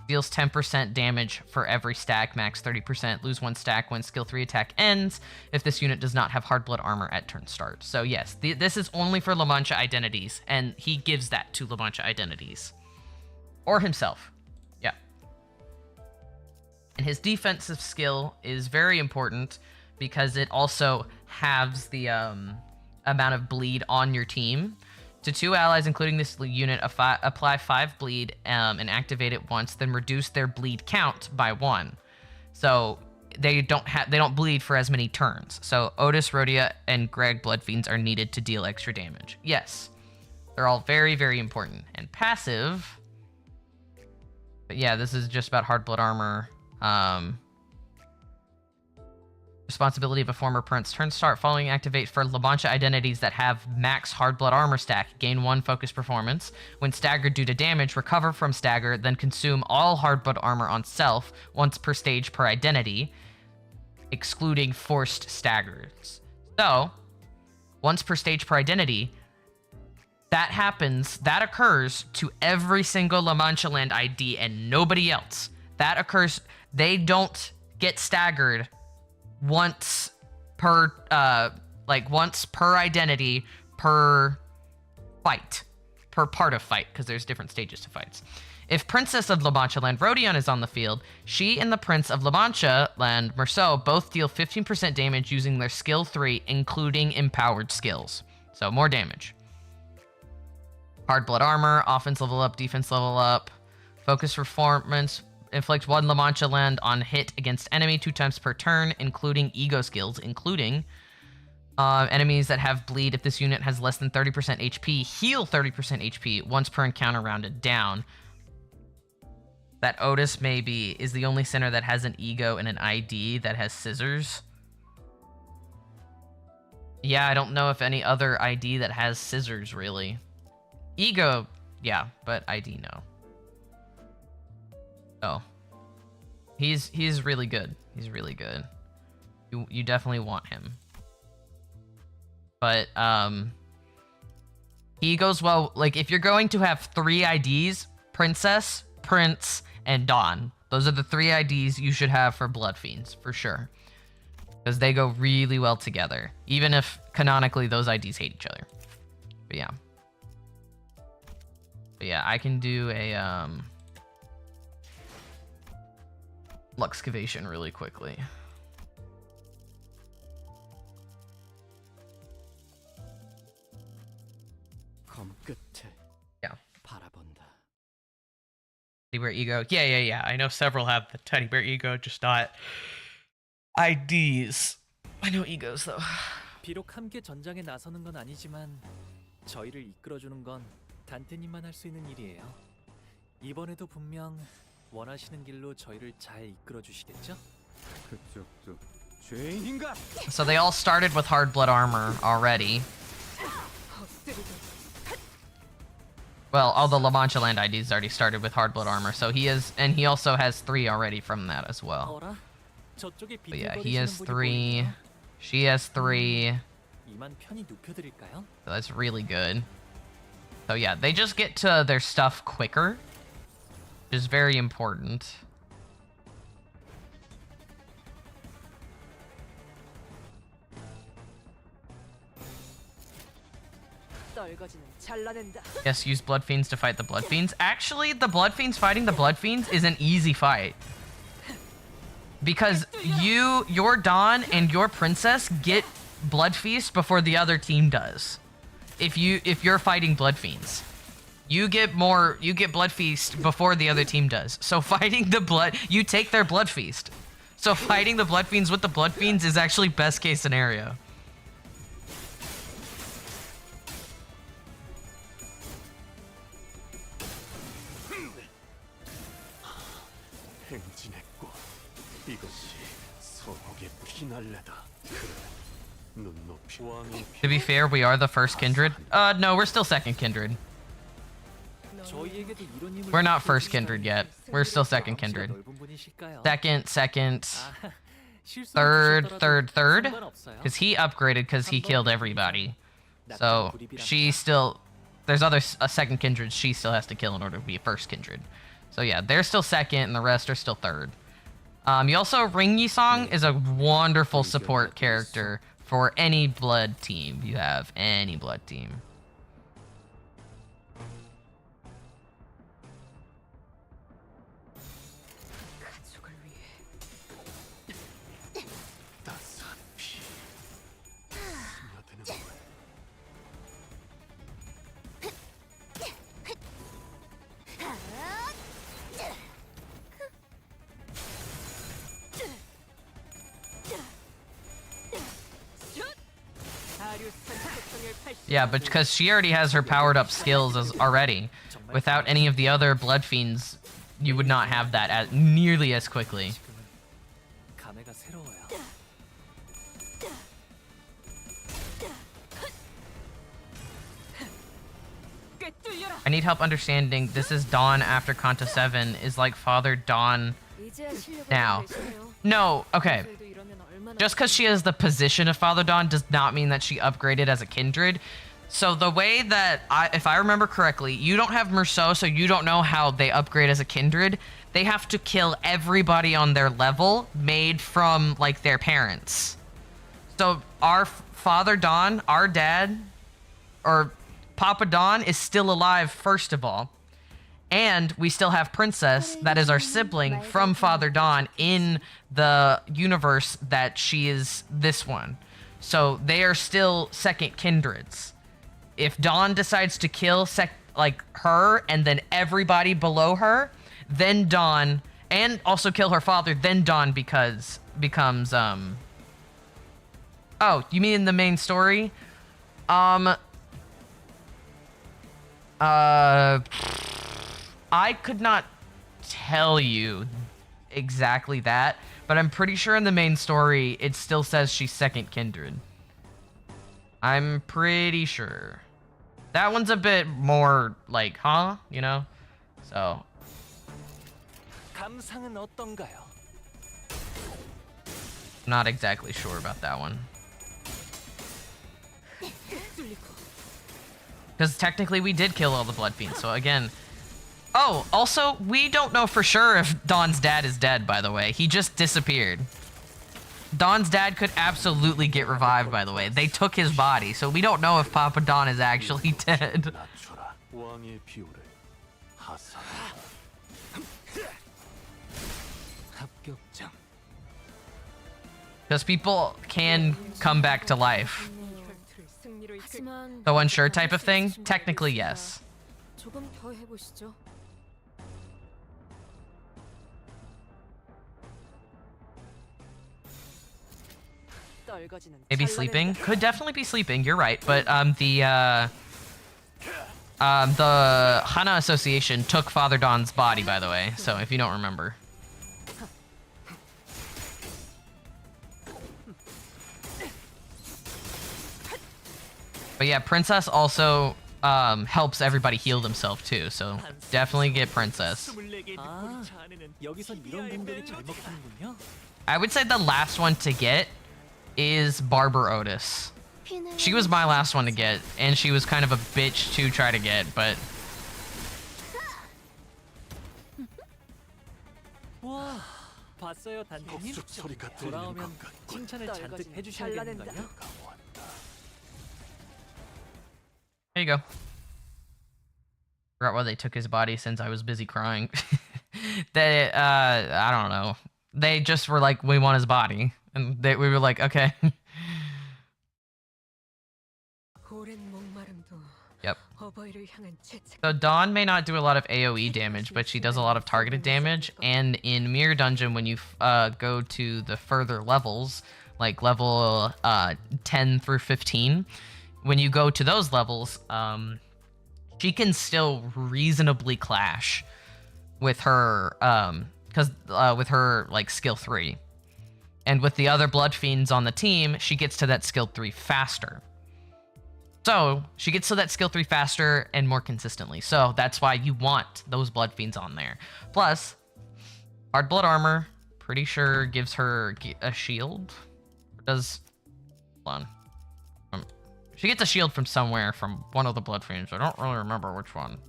Deals 10% damage for every stack, max 30%. Lose 1 stack when skill 3 attack ends if this unit does not have Hard Blood Armor at turn start. So yes, this is only for La Mancha identities, and he gives that to La Mancha identities. Or himself. Yeah. And his defensive skill is very important because it also halves the amount of bleed on your team. To 2 allies, including this unit, apply 5 bleed and activate it once, then reduce their bleed count by 1. So they don't bleed for as many turns. So Otis, Rhodia, and Greg Blood Fiends are needed to deal extra damage. Yes, they're all very, very important. And passive, but yeah, this is just about Hard Blood Armor. Responsibility of a former prince. Turn start following activate for La Mancha identities that have max Hard Blood Armor stack. Gain 1 focus performance. When staggered due to damage, recover from stagger, then consume all Hard Blood Armor on self once per stage per identity, excluding forced staggers. So, once per stage per identity, that occurs to every single La Mancha land ID and nobody else. That occurs, they don't get staggered once per identity per fight, per part of fight, because there's different stages to fights. If Princess of La Mancha Land Rodion is on the field, she and the Prince of La Mancha Land Merceau both deal 15% damage using their skill 3, including empowered skills. So more damage. Hard Blood Armor, offense level up, defense level up, focus performance. Inflict 1 La Mancha land on hit against enemy 2 times per turn, including ego skills, including enemies that have bleed. If this unit has less than 30% HP, heal 30% HP once per encounter rounded down. That Otis maybe is the only center that has an ego and an ID that has scissors. Yeah, I don't know if any other ID that has scissors, really. Ego, yeah, but ID, no. Oh, he's really good. He's really good. You definitely want him. But he goes well. Like if you're going to have 3 IDs: Princess, Prince, and Dawn. Those are the 3 IDs you should have for Blood Fiends for sure, because they go really well together. Even if canonically those IDs hate each other. But yeah, I can do a Luxcavation really quickly. Yeah. Teddy Bear Ego. Yeah. I know several have the Teddy Bear Ego, just not IDs. I know egos though.
비록 함께 전장에 나서는 건 아니지만 저희를 이끌어주는 건 단테님만 할 수 있는 일이에요. 이번에도 분명 원하시는 길로 저희를 잘 이끌어 주시겠죠?
그쪽도 죄인인가?
So they all started with Hard Blood Armor already. Well, all the La Mancha land IDs already started with Hard Blood Armor, so he also has 3 already from that as well. But yeah, he has 3. She has 3. So that's really good. So yeah, they just get to their stuff quicker, which is very important. Yes, use Blood Fiends to fight the Blood Fiends. Actually, the Blood Fiends fighting the Blood Fiends is an easy fight. Because your Dawn and your Princess get Blood Feast before the other team does. If you're fighting Blood Fiends. You get Blood Feast before the other team does. So fighting you take their Blood Feast. So fighting the Blood Fiends with the Blood Fiends is actually best case scenario. To be fair, we are the first kindred. No, we're still second kindred. We're not first kindred yet. We're still second kindred. Second, third. Because he upgraded because he killed everybody. So she still... There's a second kindred she still has to kill in order to be a first kindred. So yeah, they're still second and the rest are still third. You also, Ring Yisong is a wonderful support character for any blood team you have. Any blood team. Yeah, but because she already has her powered up skills already. Without any of the other Blood Fiends, you would not have that nearly as quickly. I need help understanding this is Dawn after Kanta 7 is like Father Dawn now. No, okay. Just because she has the position of Father Dawn does not mean that she upgraded as a kindred. So the way that, if I remember correctly, you don't have Merceau, so you don't know how they upgrade as a kindred. They have to kill everybody on their level made from, like, their parents. So our Father Dawn, our dad, or Papa Dawn is still alive, first of all. And we still have Princess, that is our sibling from Father Dawn in the universe that she is this one. So they are still second kindreds. If Dawn decides to kill her and then everybody below her, then Dawn, and also kill her father, then Dawn becomes oh, you mean in the main story? I could not tell you exactly that, but I'm pretty sure in the main story it still says she's second kindred. I'm pretty sure. That one's a bit more like, huh? You know? So. Not exactly sure about that one. Because technically we did kill all the Blood Fiends, so again... Oh, also, we don't know for sure if Dawn's dad is dead, by the way. He just disappeared. Dawn's dad could absolutely get revived, by the way. They took his body, so we don't know if Papa Dawn is actually dead. Because people can come back to life. The unsure type of thing? Technically, yes. Maybe sleeping? Could definitely be sleeping, you're right. But the Hana Association took Father Dawn's body, by the way, so if you don't remember. But yeah, Princess also helps everybody heal themselves too, so definitely get Princess. I would say the last one to get is Barber Otis. She was my last one to get, and she was kind of a bitch to try to get, but...
와, 봤어요, 단장님? 돌아오면 칭찬을 잔뜩 해주셔야겠는걸요?
There you go. Forgot why they took his body since I was busy crying. They, I don't know. They just were like, we want his body. And we were like, okay. Yep. So Dawn may not do a lot of AoE damage, but she does a lot of targeted damage. And in Mirror Dungeon, when you go to the further levels, like level 10 through 15, when you go to those levels, she can still reasonably clash with her, with her like skill 3. And with the other Blood Fiends on the team, she gets to that skill 3 faster. So, she gets to that skill 3 faster and more consistently. So, that's why you want those Blood Fiends on there. Plus, Hard Blood Armor, pretty sure gives her a shield. Does... Hold on. She gets a shield from somewhere, from one of the Blood Fiends. I don't really remember which one.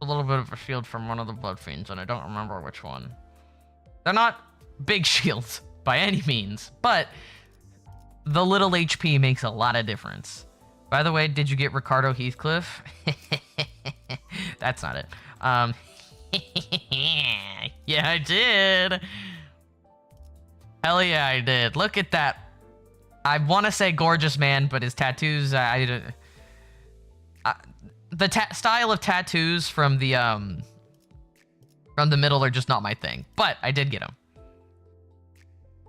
A little bit of a shield from one of the Blood Fiends, and I don't remember which one. They're not big shields by any means, but the little HP makes a lot of difference. By the way, did you get Ricardo Heathcliff? That's not it. Yeah, I did. Hell yeah, I did. Look at that. I want to say gorgeous man, but his tattoos, the style of tattoos from the middle are just not my thing, but I did get them.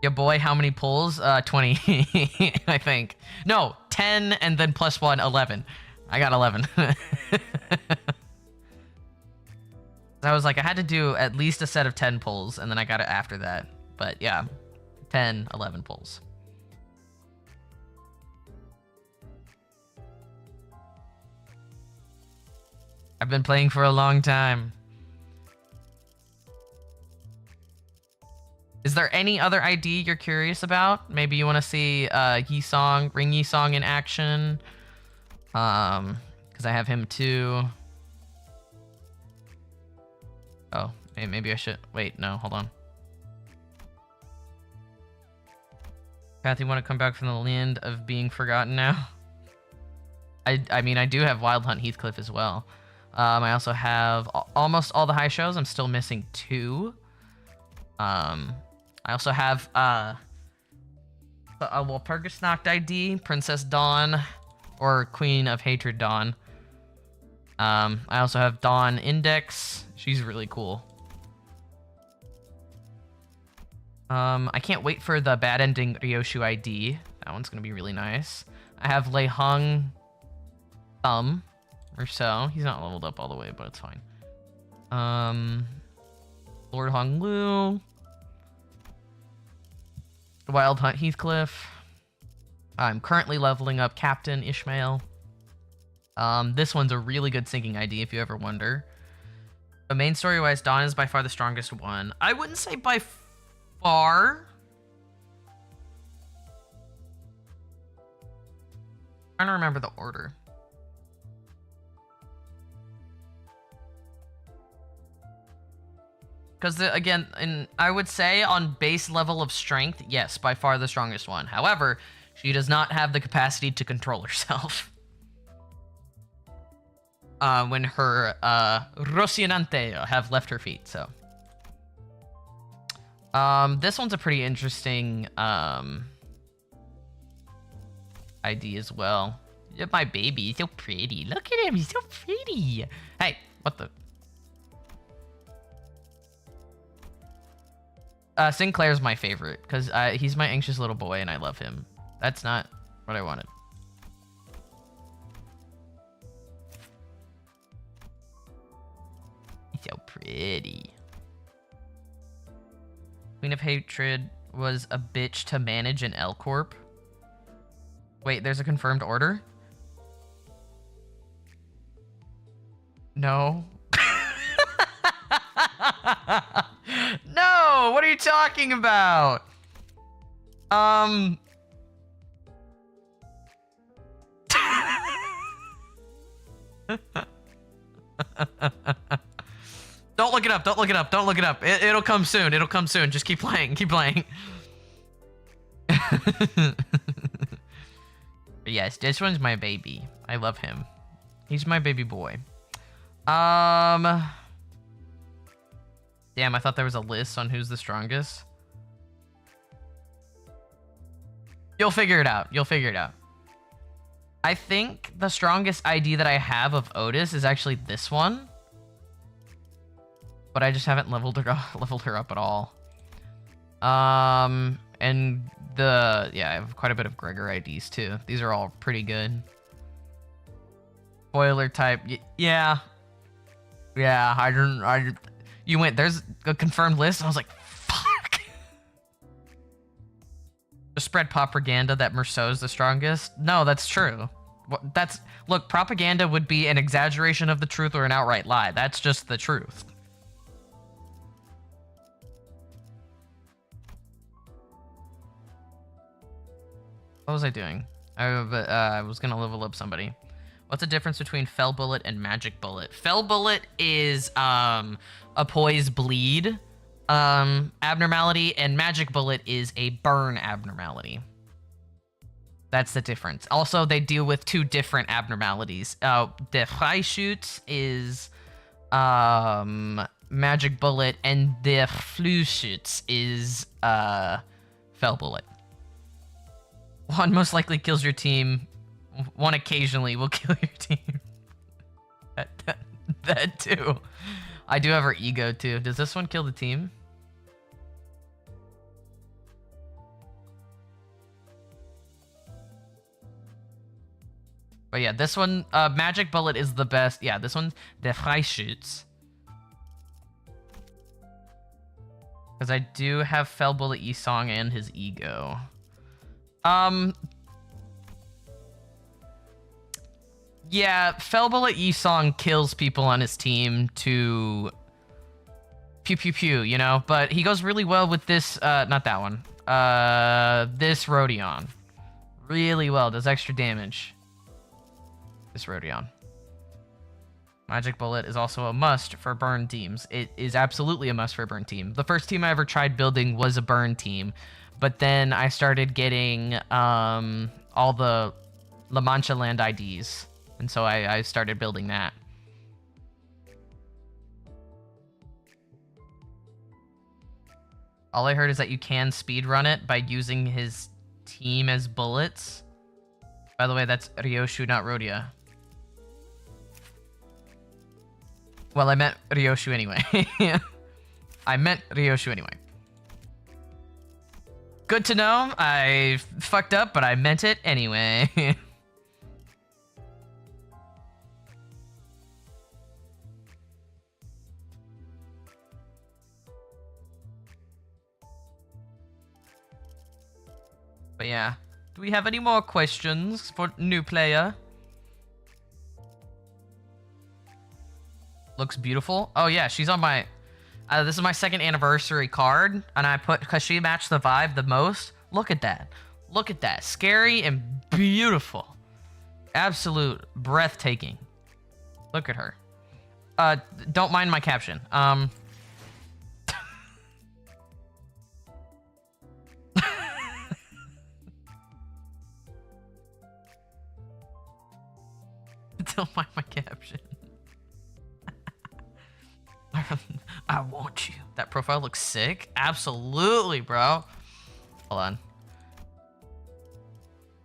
Yeah, boy, how many pulls? 20, I think. No, 10 and then plus 1, 11. I got 11. I was like, I had to do at least a set of 10 pulls, and then I got it after that. But yeah, 10, 11 pulls. I've been playing for a long time. Is there any other ID you're curious about? Maybe you want to see Ring Yi-song in action. Because I have him too. Oh, maybe I should... Wait, no, hold on. Kathy, want to come back from the land of being forgotten now? I mean, I do have Wild Hunt Heathcliff as well. I also have almost all the high shows. I'm still missing 2. I also have Walpurgisnacht ID, Princess Dawn, or Queen of Hatred Dawn. I also have Dawn Index. She's really cool. I can't wait for the Bad Ending Ryoshu ID. That one's gonna be really nice. I have Lei Hung Thumb. Or so. He's not leveled up all the way, but it's fine. Lord Hong Lu. Wild Hunt Heathcliff. I'm currently leveling up Captain Ishmael. This one's a really good syncing ID if you ever wonder. But main story-wise, Dawn is by far the strongest one. I wouldn't say by far. I'm trying to remember the order. Because, again, I would say on base level of strength, yes, by far the strongest one. However, she does not have the capacity to control herself. When her Rocinante have left her feet, so. This one's a pretty interesting ID as well. My baby, he's so pretty. Look at him, he's so pretty. Hey, what the... Sinclair's my favorite, because he's my anxious little boy, and I love him. That's not what I wanted. He's so pretty. Queen of Hatred was a bitch to manage in L Corp. Wait, there's a confirmed order? No, what are you talking about? Don't look it up. Don't look it up. Don't look it up. It'll come soon. It'll come soon. Just keep playing. Keep playing. Yes, this one's my baby. I love him. He's my baby boy. Damn, I thought there was a list on who's the strongest. You'll figure it out. You'll figure it out. I think the strongest ID that I have of Otis is actually this one. But I just haven't leveled her up at all. And yeah, I have quite a bit of Gregor IDs too. These are all pretty good. Spoiler type, yeah. Yeah, you went, there's a confirmed list. I was like, fuck. To spread propaganda that Merceau's the strongest. No, that's true. Look, propaganda would be an exaggeration of the truth or an outright lie. That's just the truth. What was I doing? I was gonna level up somebody. What's the difference between Fell Bullet and Magic Bullet? Fell Bullet is a poise bleed abnormality, and Magic Bullet is a burn abnormality. That's the difference. Also, they deal with two different abnormalities. The Freischütz is Magic Bullet, and the Fluschütz is Fell Bullet. One most likely kills your team. One occasionally will kill your team. That too. I do have her ego too. Does this one kill the team? But yeah, this one, Magic Bullet is the best. Yeah, this one's the Freischütz. Because I do have Fell Bullet Isong and his ego. Yeah, Fell Bullet Isong kills people on his team to pew pew pew, you know? But he goes really well with this, not that one. This Rodion. Really well, does extra damage. This Rodion. Magic Bullet is also a must for burn teams. It is absolutely a must for a burn team. The first team I ever tried building was a burn team. But then I started getting all the La Mancha land IDs. And so I started building that. All I heard is that you can speedrun it by using his team as bullets. By the way, that's Ryoshu, not Rodia. Well, I meant Ryoshu anyway. I meant Ryoshu anyway. Good to know. I fucked up, but I meant it anyway. But yeah. Do we have any more questions for new player? Looks beautiful. Oh yeah, she's on my... this is my 2nd anniversary card, and I put, because she matched the vibe the most. Look at that. Look at that. Scary and beautiful. Absolute breathtaking. Look at her. Don't mind my caption. Don't mind my caption. I want you. That profile looks sick. Absolutely, bro. Hold on.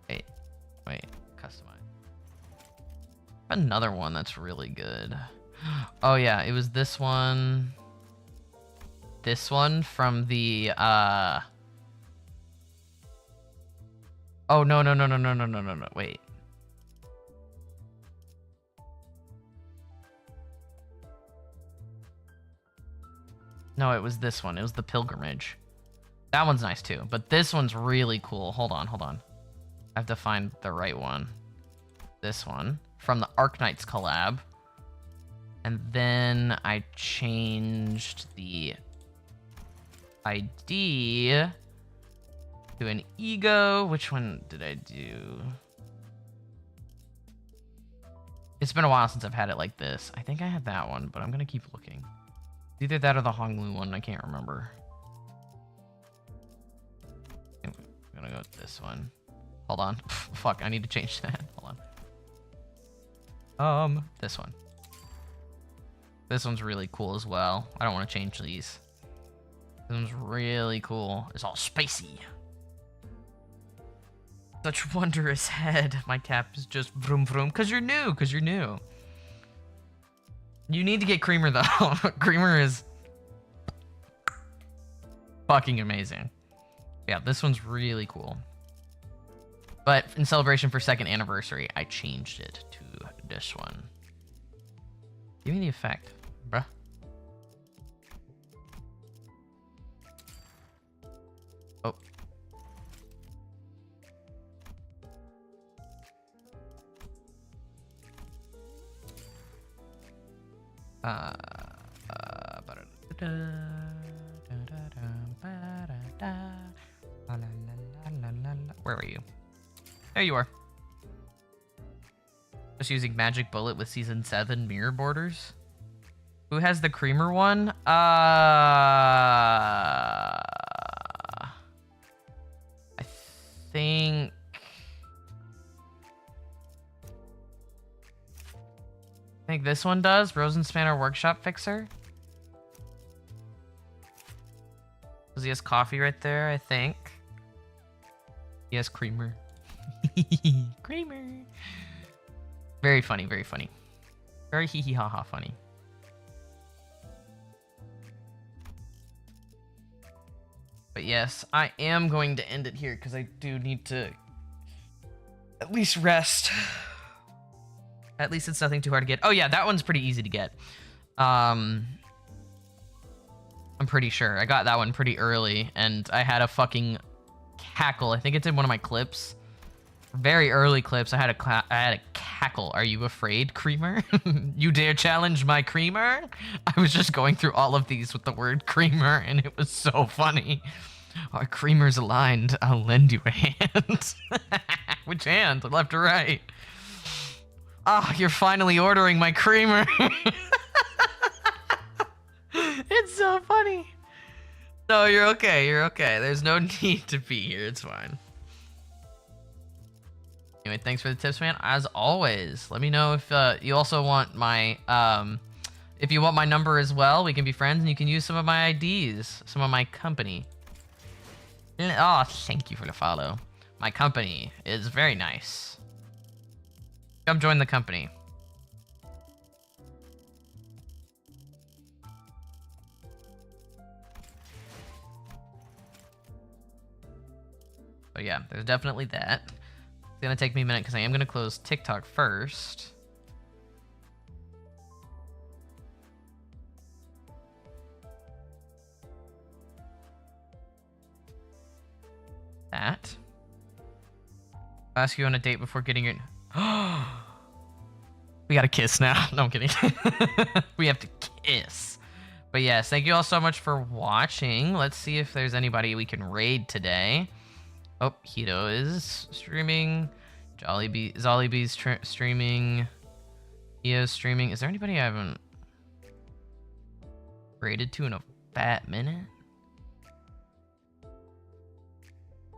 Wait. Customize. Another one that's really good. Oh yeah, it was this one. This one from the Oh no. Wait. No, it was this one. It was the Pilgrimage. That one's nice too, but this one's really cool. Hold on. I have to find the right one. This one from the Arknights collab. And then I changed the ID to an ego. Which one did I do? It's been a while since I've had it like this. I think I had that one, but I'm gonna keep looking. Either that or the Honglu one, I can't remember. I'm gonna go with this one. Hold on. Fuck, I need to change that. Hold on. This one. This one's really cool as well. I don't want to change these. This one's really cool. It's all spacey. Such wondrous head. My cap is just vroom vroom. Cause you're new. Cause you're new. You need to get Creamer though. Creamer is fucking amazing. Yeah, this one's really cool. But in celebration for 2nd anniversary, I changed it to this one. Give me the effect, bruh. Oh. Where are you? There you are. Just using Magic Bullet with Season 7 mirror borders. Who has the Creamer one? I think... this one does. Rosenspanner Workshop Fixer. Does he has coffee right there, I think. He has Creamer. Creamer. Very funny, very funny. Very hee hee ha ha funny. But yes, I am going to end it here because I do need to at least rest. At least it's nothing too hard to get. Oh yeah, that one's pretty easy to get. I'm pretty sure. I got that one pretty early and I had a fucking cackle. I think it's in one of my clips. Very early clips. I had a cackle. Are you afraid, Creamer? You dare challenge my Creamer? I was just going through all of these with the word Creamer and it was so funny. Our Creamer's aligned. I'll lend you a hand. Which hand? Left or right? Ah, oh, you're finally ordering my Creamer. It's so funny. No, you're okay. You're okay. There's no need to be here. It's fine. Anyway, thanks for the tips, man. As always, let me know if you also want my if you want my number as well. We can be friends, and you can use some of my IDs, some of my company. Oh, thank you for the follow. My company is very nice. Come join the company. So yeah, there's definitely that. It's gonna take me a minute because I am gonna close TikTok first. That. I'll ask you on a date before getting your... We gotta kiss now. No, I'm kidding. We have to kiss. But yes, thank you all so much for watching. Let's see if there's anybody we can raid today. Oh, Hito is streaming. Zollybee's streaming. Io's streaming. Is there anybody I haven't raided to in a fat minute?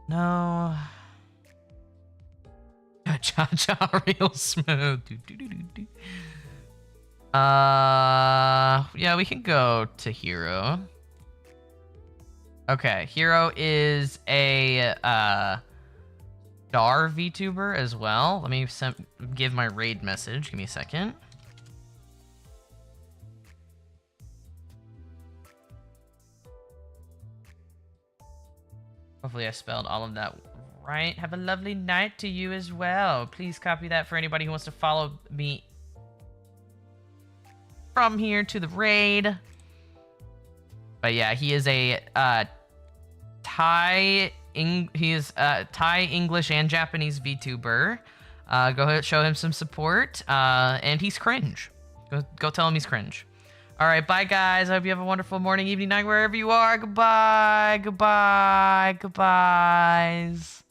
No. Cha-cha real smooth. Yeah, we can go to Hero. Okay, Hero is a Star VTuber as well. Let me give my raid message. Give me a second. Hopefully I spelled all of that right. Have a lovely night to you as well. Please copy that for anybody who wants to follow me from here to the raid. But yeah, he is a Thai English and Japanese VTuber. Go ahead, show him some support. And he's cringe. Go tell him he's cringe. All right, bye guys. I hope you have a wonderful morning, evening, night, wherever you are. Goodbye. Goodbye. Goodbyes.